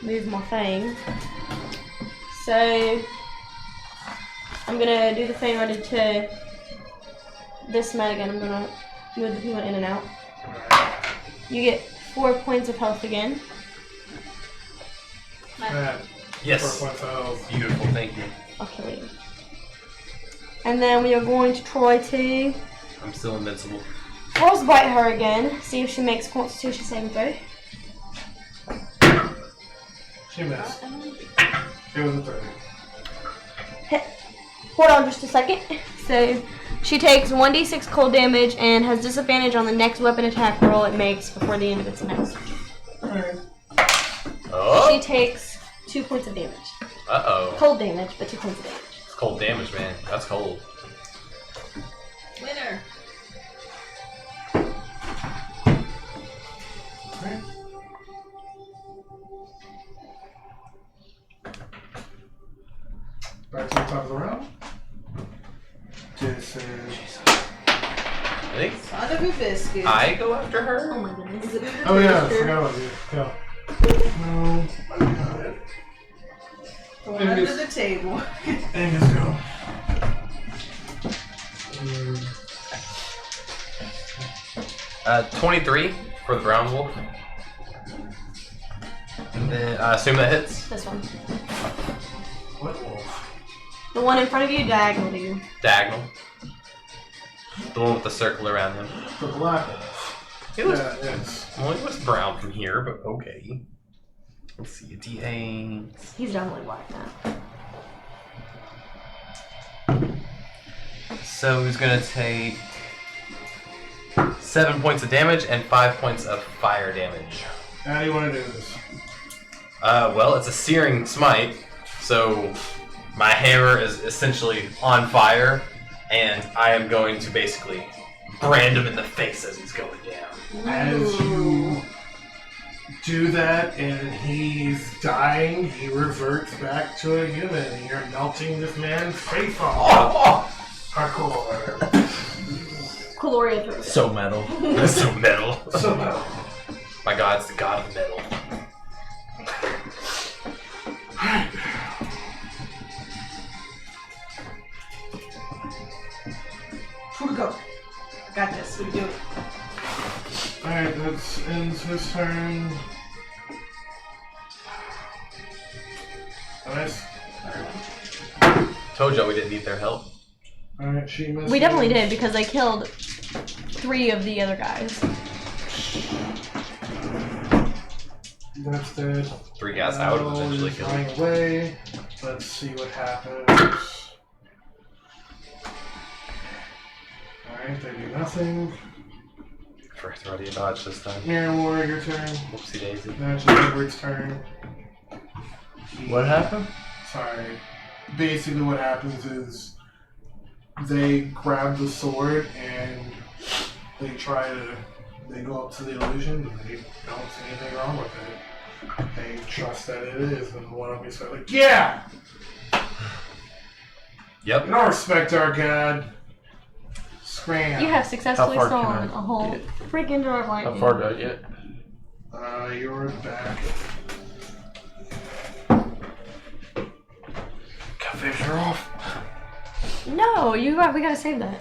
Speaker 4: move my thing. So, I'm gonna do the thing I did to this man again. I'm gonna move the people in and out. You get 4 points of health again.
Speaker 1: Matt,
Speaker 7: Yes.
Speaker 1: 4 points of health.
Speaker 7: Beautiful, thank you.
Speaker 4: I'll kill you. And then we are going to try to
Speaker 7: I'm still invincible.
Speaker 4: frostbite her again. See if she makes Constitution saving throw.
Speaker 1: She missed. It was a 30.
Speaker 4: Hold on just a second. So she takes 1d6 cold damage and has disadvantage on the next weapon attack roll it makes before the end of its next.
Speaker 1: Alright.
Speaker 7: Oh!
Speaker 4: She takes 2 points of damage.
Speaker 7: Uh-oh.
Speaker 4: Cold damage, but 2 points of damage.
Speaker 7: It's cold damage, man. That's cold.
Speaker 5: Winner.
Speaker 1: Alright. Back to the top of the round. This is
Speaker 7: I think
Speaker 5: Son of a biscuit.
Speaker 7: I go after her?
Speaker 4: Oh my goodness.
Speaker 1: Oh yeah, I forgot about you. Go. No. I got it.
Speaker 5: Going under the table.
Speaker 1: Angus, go.
Speaker 7: 23 for the brown wolf. And then I assume that hits.
Speaker 4: This one.
Speaker 1: What wolf?
Speaker 4: The one in front of you, diagonal to you.
Speaker 7: Diagonal. The one with the circle around him.
Speaker 1: The black wolf.
Speaker 7: It was,
Speaker 1: Yeah, yes.
Speaker 7: well, it was brown from here, but okay. Let's see, a D8.
Speaker 4: He's definitely black now.
Speaker 7: So he's gonna take 7 points of damage and 5 points of fire damage.
Speaker 1: How do you want to do this?
Speaker 7: Well, it's a searing smite, so my hammer is essentially on fire, and I am going to basically brand him in the face as he's going down.
Speaker 1: As you do that and he's dying, he reverts back to a human and you're melting this man's face off. Hardcore.
Speaker 4: Cuilorea throws it.
Speaker 3: So metal.
Speaker 7: That's so metal.
Speaker 1: So metal.
Speaker 7: My god, it's the god of metal.
Speaker 5: Who to go? Got this. We do it.
Speaker 1: Alright, that ends his turn. Nice.
Speaker 2: Told y'all we didn't need their help.
Speaker 1: Alright, she misses.
Speaker 4: We definitely did because I killed 3 of the other guys.
Speaker 1: That's dead.
Speaker 2: 3 guys out and eventually
Speaker 1: He's
Speaker 2: killed.
Speaker 1: flying away. Let's see what happens. Alright, they do nothing.
Speaker 2: First already a dodge this time.
Speaker 1: Niramour, your turn.
Speaker 2: Whoopsie daisy.
Speaker 1: Now it's Edward's turn.
Speaker 3: What happened?
Speaker 1: Sorry. Basically what happens is they grab the sword and they go up to the illusion and they don't see anything wrong with it. They trust that it is, and one of them is like, yeah!
Speaker 2: Yep.
Speaker 1: We don't respect our god. Scram.
Speaker 4: You have successfully
Speaker 3: How far can
Speaker 4: stolen
Speaker 3: I
Speaker 4: a whole
Speaker 3: get?
Speaker 4: freaking door of
Speaker 3: How
Speaker 4: lightning.
Speaker 3: far did I get?
Speaker 1: You're back.
Speaker 3: Got to finish her off.
Speaker 4: No, we gotta save that.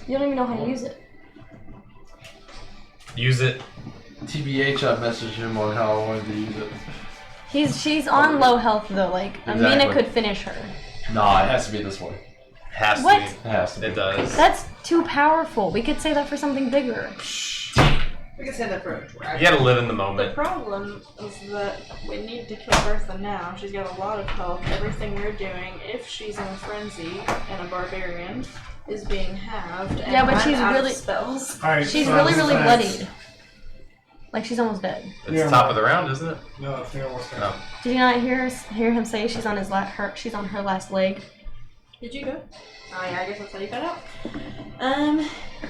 Speaker 4: You don't even know how to use it.
Speaker 2: Use it.
Speaker 3: TBH, I messaged him on how I wanted to use it.
Speaker 4: She's on low health though. Like Imina
Speaker 3: Exactly.
Speaker 4: could finish her.
Speaker 3: Nah, it has to be this way.
Speaker 2: Has
Speaker 4: What?
Speaker 2: to
Speaker 3: It has to
Speaker 2: be.
Speaker 3: be.
Speaker 2: It does.
Speaker 4: That's too powerful. We could save that for something bigger.
Speaker 5: We can say that for a
Speaker 2: You
Speaker 5: dragon.
Speaker 2: gotta live in the
Speaker 6: The
Speaker 2: moment.
Speaker 6: problem is that we need to kill Bertha now. She's got a lot of health. Everything we're doing, if she's in a frenzy and a barbarian, is being halved. And
Speaker 4: Yeah, but
Speaker 6: I'm
Speaker 4: she's
Speaker 6: out
Speaker 4: really-
Speaker 6: of spells.
Speaker 1: Alright,
Speaker 4: She's
Speaker 1: so
Speaker 4: really
Speaker 1: that's-
Speaker 4: bloodied. Like she's almost dead.
Speaker 2: It's
Speaker 1: Yeah.
Speaker 2: top of the round, isn't it?
Speaker 1: No, it's almost
Speaker 2: No.
Speaker 4: Did you not hear him say she's on she's on her last leg?
Speaker 6: Did you go? Oh yeah, I guess that's how you got out.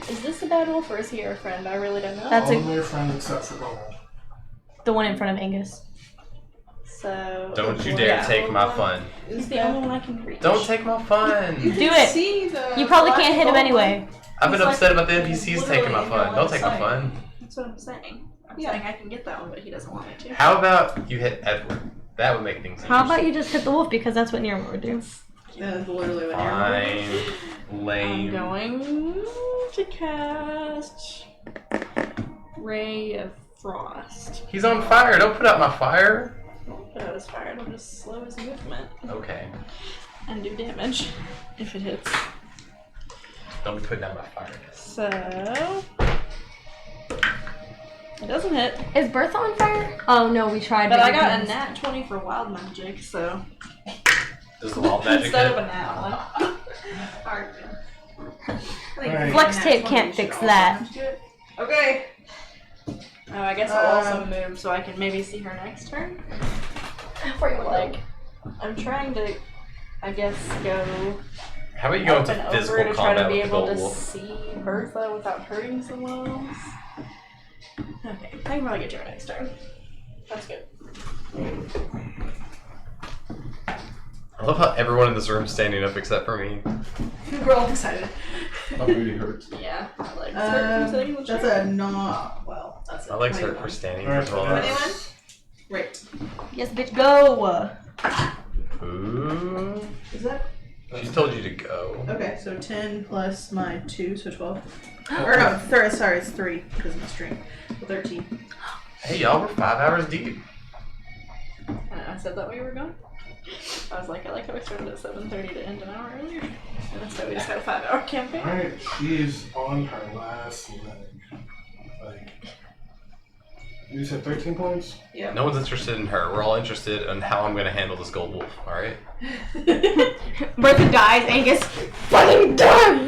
Speaker 6: Is this a bad wolf or is he our friend? I really don't know.
Speaker 4: That's
Speaker 1: All
Speaker 4: a-
Speaker 1: of their friends except for Gold.
Speaker 4: The one in front of Angus.
Speaker 6: So
Speaker 2: Don't you dare take my fun.
Speaker 6: He's the only one I can reach.
Speaker 2: Don't take my fun.
Speaker 4: Do it.
Speaker 5: See the
Speaker 4: You probably
Speaker 5: black
Speaker 4: can't hit him
Speaker 5: gold?
Speaker 4: anyway.
Speaker 2: I've been
Speaker 6: He's
Speaker 2: upset
Speaker 6: like
Speaker 2: about the NPCs taking my
Speaker 6: literally
Speaker 2: fun.
Speaker 6: in
Speaker 2: Don't take my
Speaker 6: sight.
Speaker 2: fun.
Speaker 6: That's what I'm saying. I'm
Speaker 5: Yeah.
Speaker 6: saying I can get that one, but he doesn't want me to.
Speaker 2: How about you hit Edward? That would make things
Speaker 4: How about you just hit the wolf because that's what Niramour would do.
Speaker 5: That's literally what Niramour
Speaker 2: Fine. Lame.
Speaker 6: I'm going to cast Ray of Frost.
Speaker 2: He's on fire. Don't put out my fire.
Speaker 6: Won't put out his fire, it'll just slow his movement
Speaker 2: Okay.
Speaker 6: and do damage if it hits.
Speaker 2: Don't be putting out my fire.
Speaker 6: So it doesn't hit.
Speaker 4: Is Bertha on fire? Oh no, we tried.
Speaker 6: But I
Speaker 4: we
Speaker 6: got a
Speaker 4: didn't.
Speaker 6: nat 20 for wild magic, so
Speaker 2: Does the wild magic
Speaker 6: instead of
Speaker 2: hit?
Speaker 6: a nat one.
Speaker 5: Alright.
Speaker 1: Alright.
Speaker 4: Flex tape can't fix that.
Speaker 5: Okay.
Speaker 6: Oh, I guess I'll also move so I can maybe see her next turn. Like, I'm trying to, I guess, go
Speaker 2: How about you go
Speaker 6: up
Speaker 2: into
Speaker 6: and over
Speaker 2: physical
Speaker 6: to try to
Speaker 2: combat
Speaker 6: be
Speaker 2: with the
Speaker 6: able
Speaker 2: gold
Speaker 6: to
Speaker 2: wolf?
Speaker 6: see Bertha without hurting someone else. Okay, I can probably get to her next turn. That's good.
Speaker 2: I love how everyone in this room is standing up except for me.
Speaker 5: We're all excited.
Speaker 3: My booty hurts.
Speaker 6: Yeah, my legs hurt from sitting in the
Speaker 5: That's
Speaker 6: chair.
Speaker 5: a not well. That's a
Speaker 2: My legs hurt
Speaker 5: 21.
Speaker 2: for standing
Speaker 1: Alright,
Speaker 2: for 12
Speaker 1: so
Speaker 2: hours.
Speaker 1: that's-
Speaker 5: Right.
Speaker 4: Yes, bitch, go.
Speaker 2: Ooh.
Speaker 5: Is that
Speaker 2: She told you to go.
Speaker 5: okay? So 10 plus my 2, so 12. Or no, sorry, it's 3 because of my string. So 13.
Speaker 2: Hey, y'all, we're 5 hours deep.
Speaker 6: I said that we were going. I was like, I like how we started at 7:30 to end an hour earlier. And instead we just had a 5-hour campaign.
Speaker 1: Alright, she's on her last leg. Like, you said 13 points?
Speaker 5: Yep.
Speaker 2: No one's interested in her. We're all interested in how I'm going to handle this gold wolf, alright?
Speaker 4: Bertha dies. Angus, fucking die.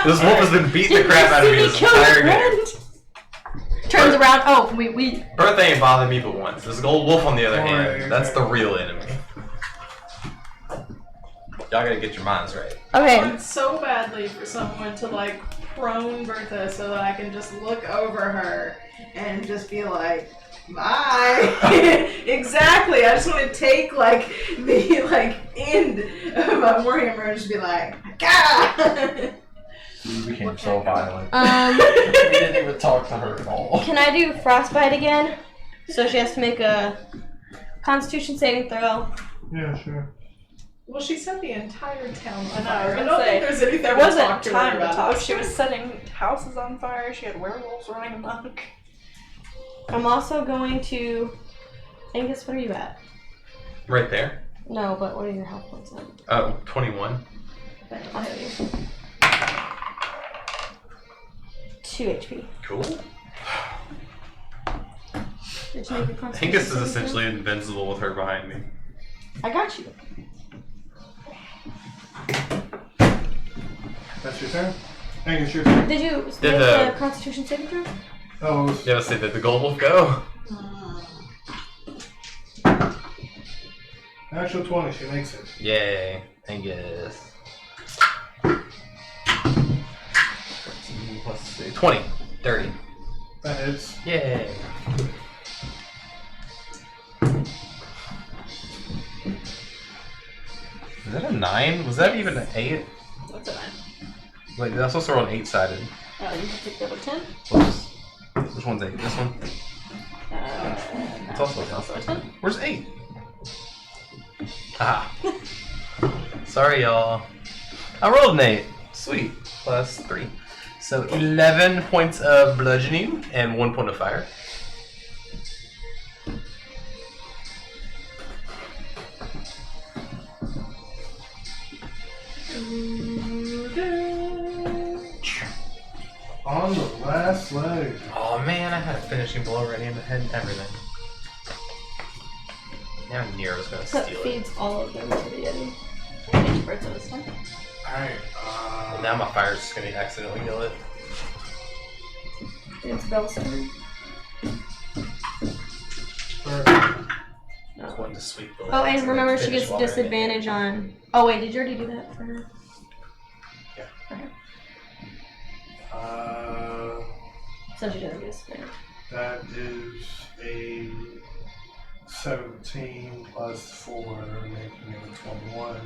Speaker 2: This wolf has been beating the crap out of me this entire game.
Speaker 4: Turns around. Oh, we.
Speaker 2: Bertha ain't bothered me but once. This gold wolf, on the other
Speaker 1: Alright,
Speaker 2: hand, that's
Speaker 1: okay.
Speaker 2: the real enemy. Y'all gotta get your minds right.
Speaker 5: I
Speaker 4: Okay.
Speaker 5: want so badly for someone to like prone Bertha so that I can just look over her and just be like, bye. Exactly. I just want to take like the like end of my warhammer and just be like, Gah!
Speaker 3: You became so violent.
Speaker 4: We
Speaker 3: We didn't even talk to her at all.
Speaker 4: Can I do frostbite again? So she has to make a Constitution saving throw.
Speaker 1: Yeah, sure.
Speaker 5: Well, she set the entire town
Speaker 6: I
Speaker 5: on
Speaker 6: know, I was
Speaker 5: fire. I
Speaker 6: gonna
Speaker 5: don't
Speaker 6: say,
Speaker 5: think there's anything
Speaker 6: There
Speaker 5: to
Speaker 6: wasn't
Speaker 5: talk to her
Speaker 6: time to
Speaker 5: about.
Speaker 6: talk. She was setting houses on fire. She had werewolves running amok.
Speaker 4: I'm also going to. Angus, what are you at?
Speaker 2: Right there.
Speaker 4: No, but what are your health points at?
Speaker 7: Oh, 21.
Speaker 4: I'll heal you. 2 HP.
Speaker 7: Cool.
Speaker 4: Did you make a
Speaker 7: I
Speaker 4: constitution
Speaker 7: think this is
Speaker 4: saving
Speaker 7: essentially invincible with her behind me.
Speaker 4: throw? I got you.
Speaker 1: That's your turn? I think it's your turn.
Speaker 4: Did you
Speaker 7: Did
Speaker 4: make
Speaker 7: the-
Speaker 4: the constitution saving throw?
Speaker 1: Oh, it was-
Speaker 7: Yeah, let's see, did the gold wolf go?
Speaker 1: natural 20, she makes it.
Speaker 7: Yay, I guess. 14 plus 6. 20. 30.
Speaker 1: That hits.
Speaker 7: Yay. Is that a 9? Was that even an 8?
Speaker 6: What's it?
Speaker 7: Wait, that's supposed to roll an 8-sided.
Speaker 6: Oh, you can pick the other 10?
Speaker 7: Whoops. Which one's 8? This one?
Speaker 6: It's
Speaker 7: also
Speaker 6: a 10.
Speaker 7: Where's 8? Ah. Sorry, y'all. I rolled an 8. Sweet. Plus 3. So 11 points of bludgeoning and 1 point of fire.
Speaker 1: On the last leg.
Speaker 7: Oh man, I had a finishing blow already in the head and everything. Now Nero's gonna
Speaker 4: That
Speaker 7: steal it.
Speaker 4: feeds all of them to the Yeti.
Speaker 6: Each birds this time.
Speaker 1: Alright,
Speaker 7: And now my fire's just gonna accidentally kill it.
Speaker 4: It's Bell's turn.
Speaker 7: Just wanted to sweep the
Speaker 4: Oh, and remember she
Speaker 7: finish
Speaker 4: gets
Speaker 7: while they're
Speaker 4: disadvantage on. Oh wait, did you already do that for her? So she doesn't get disadvantage.
Speaker 1: that is a 17 plus 4, making it a 21.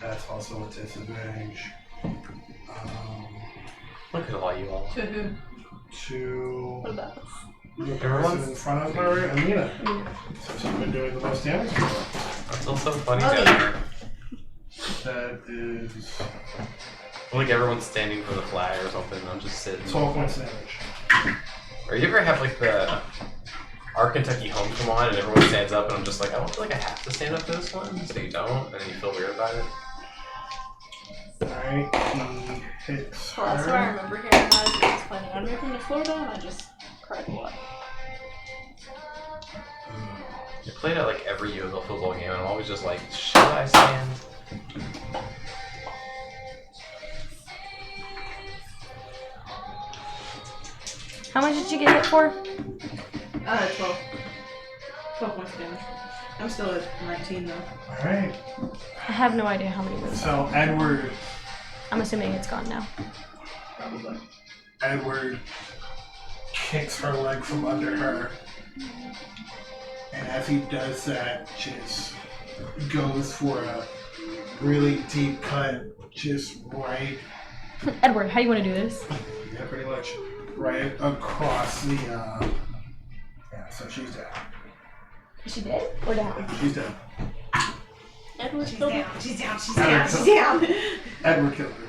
Speaker 1: That's also a disadvantage.
Speaker 7: Look at all you all.
Speaker 6: To who?
Speaker 1: To
Speaker 6: What about?
Speaker 1: the person in front of her, Imina. So she's been doing the most damage to her.
Speaker 7: That's also funny
Speaker 6: Okay.
Speaker 7: down there.
Speaker 1: That is
Speaker 7: Like everyone's standing for the flag or something, and I'm just sitting.
Speaker 1: 12 points of damage.
Speaker 7: Or you ever have like the Our Kentucky Home come on and everyone stands up and I'm just like, I don't feel like I have to stand up for this one, so you don't, and then you feel weird about it.
Speaker 1: Alright, he hits
Speaker 6: Well, that's where I
Speaker 1: her.
Speaker 6: remember hearing that as I was planning on moving to Florida, and I just cried a lot.
Speaker 7: I played at like every USL football game, and I'm always just like, should I stand?
Speaker 4: How much did you get hit for?
Speaker 5: 12. 12 points of damage. I'm still at 19 though.
Speaker 1: Alright,
Speaker 4: I have no idea how many moves.
Speaker 1: so Edward
Speaker 4: I'm assuming it's gone now.
Speaker 5: Probably.
Speaker 1: Edward kicks her leg from under her, and as he does that, just goes for a really deep cut, just right,
Speaker 4: Edward, how do you want to do this?
Speaker 1: yeah, pretty much right across the, yeah, so she's down.
Speaker 4: Is she dead or down?
Speaker 1: She's down.
Speaker 6: Edward killed me.
Speaker 5: She's down.
Speaker 1: Edward
Speaker 5: She's
Speaker 1: killed-
Speaker 5: down.
Speaker 1: Edward killed her.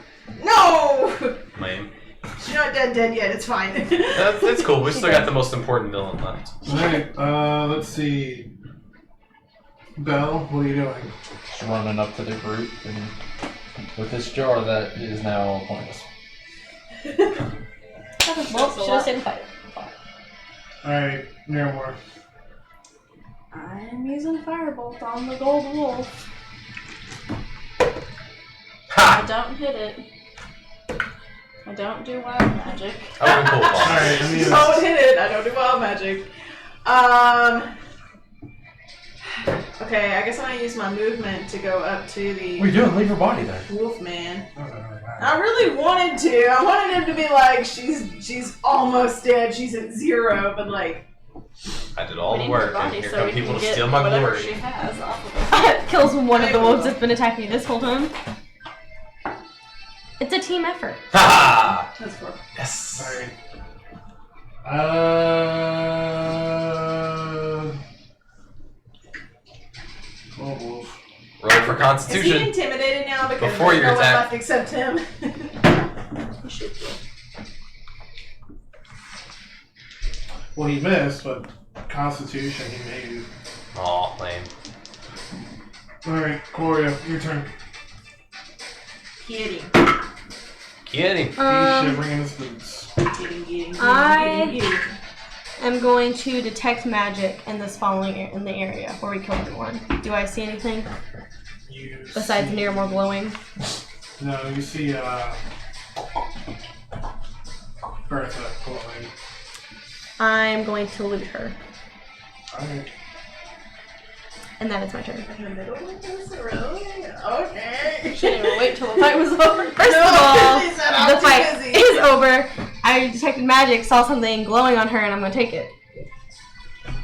Speaker 5: No!
Speaker 7: Lame.
Speaker 5: She's not dead yet. It's fine.
Speaker 7: That's cool. We still got the most important villain left.
Speaker 1: Alright, let's see. Belle, what are you doing?
Speaker 3: Just running up to the group and with this jar that is now pointless.
Speaker 4: Well, should have stayed and fight.
Speaker 1: Alright, Niramour.
Speaker 6: I'm using Firebolt on the gold wolf.
Speaker 7: Ha!
Speaker 6: I don't hit it. I don't do wild magic.
Speaker 7: I wouldn't pull off.
Speaker 1: Alright, Imina.
Speaker 5: Don't hit it. I don't do wild magic. Okay, I guess I'm gonna use my movement to go up to
Speaker 3: What are
Speaker 5: the
Speaker 3: you doing? Leave your body there.
Speaker 5: wolf man. I really wanted to. I wanted him to be like, she's almost dead. She's at 0, but like,
Speaker 7: I did all
Speaker 6: We
Speaker 7: the
Speaker 6: need
Speaker 7: work,
Speaker 6: her
Speaker 7: and
Speaker 6: body
Speaker 7: here
Speaker 6: so
Speaker 7: come
Speaker 6: we
Speaker 7: people
Speaker 6: can
Speaker 7: to
Speaker 6: get
Speaker 7: steal my
Speaker 6: whatever
Speaker 7: glory.
Speaker 6: she has off of us.
Speaker 4: Kills one of the wolves that's been attacking you this whole time. It's a team effort.
Speaker 7: Ha!
Speaker 5: that's for.
Speaker 7: Yes.
Speaker 1: Alright. Oh, wolf.
Speaker 7: Roll for
Speaker 5: Is he
Speaker 7: Constitution.
Speaker 5: intimidated now because
Speaker 7: Before
Speaker 5: there's
Speaker 7: your
Speaker 5: no one
Speaker 7: attack.
Speaker 5: left except him?
Speaker 6: You should be.
Speaker 1: Well, he missed, but Constitution he made.
Speaker 7: Aw, lame.
Speaker 1: Alright, Cuilorea, your turn.
Speaker 5: Kitty.
Speaker 2: Kitty.
Speaker 1: He's shivering in his boots.
Speaker 4: I am going to detect magic in this in the area where we killed everyone. Do I see anything
Speaker 1: You
Speaker 4: besides
Speaker 1: see-
Speaker 4: Niramour glowing?
Speaker 1: No, you see Bertha glowing.
Speaker 4: I'm going to loot her,
Speaker 1: Alright.
Speaker 4: and that is my turn.
Speaker 5: In the middle of this, really? Okay.
Speaker 6: She didn't even wait till the fight was over.
Speaker 4: First of all,
Speaker 5: He said, "I'm
Speaker 4: the
Speaker 5: too
Speaker 4: fight
Speaker 5: busy."
Speaker 4: is over. I detected magic, saw something glowing on her, and I'm gonna take it.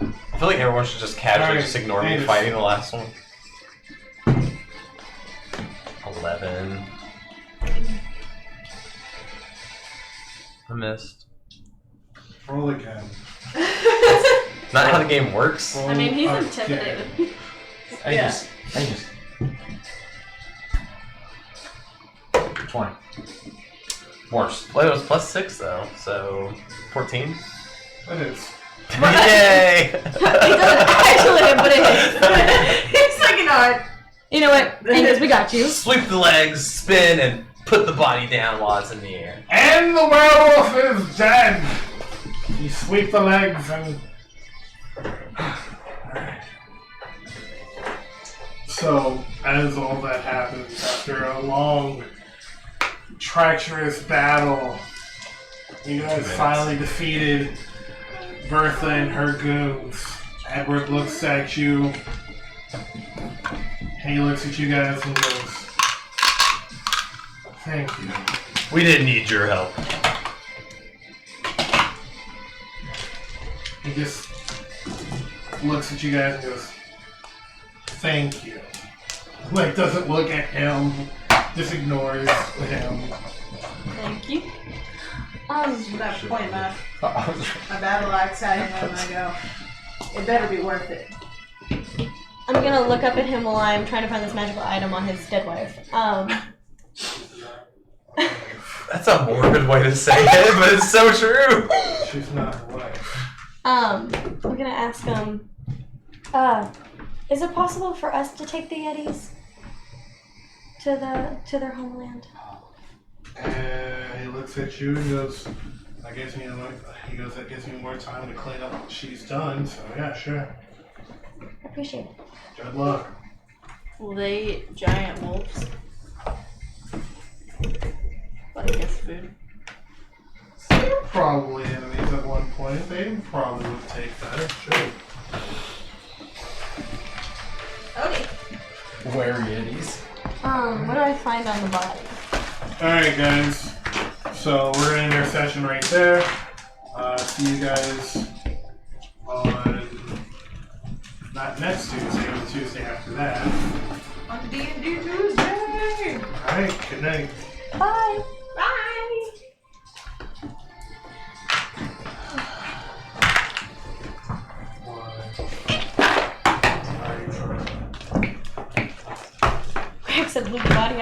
Speaker 2: I feel like everyone should just casually
Speaker 1: Alright,
Speaker 2: just ignore me
Speaker 1: Davis.
Speaker 2: fighting the last one. 11. I missed.
Speaker 1: Roll again.
Speaker 2: Not how the game works.
Speaker 1: Roll
Speaker 6: I mean, he's
Speaker 1: again.
Speaker 6: intimidated.
Speaker 8: Angus. 20. Worse.
Speaker 2: Well, it was plus 6 though, so 14.
Speaker 1: That is.
Speaker 2: Yay!
Speaker 4: It doesn't actually hit, but it hits.
Speaker 5: He's like, you know what?
Speaker 4: You know what, Angus, we got you.
Speaker 2: Sweep the legs, spin, and put the body down while it's in the air.
Speaker 1: And the werewolf is dead! You sweep the legs and... Alright. So, as all that happens, after a long, treacherous battle, you guys finally defeated Bertha and her goons. Edward looks at you. He looks at you guys and goes, "Thank you."
Speaker 2: We didn't need your help.
Speaker 1: He just looks at you guys and goes, "Thank you." Like, doesn't look at him, just ignores him.
Speaker 6: Thank you.
Speaker 5: At that point, my battle axe at him, and I go, it better be worth it.
Speaker 4: I'm gonna look up at him while I'm trying to find this magical item on his dead wife.
Speaker 2: That's a morbid way to say it, but it's so true.
Speaker 1: She's not a wife.
Speaker 4: I'm gonna ask him, is it possible for us to take the Yetis to their homeland?
Speaker 1: And he looks at you and goes, "I guess you know what?" He goes, "That gives me more time to clean up what she's done." So yeah, sure.
Speaker 4: I appreciate it.
Speaker 1: Good luck.
Speaker 6: Will they eat giant wolves? But I guess food.
Speaker 1: They were probably enemies at one point. They probably would take that. Sure.
Speaker 5: Odie.
Speaker 3: Where Yetis?
Speaker 4: What do I find on the body?
Speaker 1: Alright, guys. So we're gonna end our session right there. See you guys on not next Tuesday, but the Tuesday after that.
Speaker 5: On D&D Tuesday.
Speaker 1: Alright, good night.
Speaker 4: Bye.
Speaker 5: Bye.
Speaker 4: I accidentally moved the body.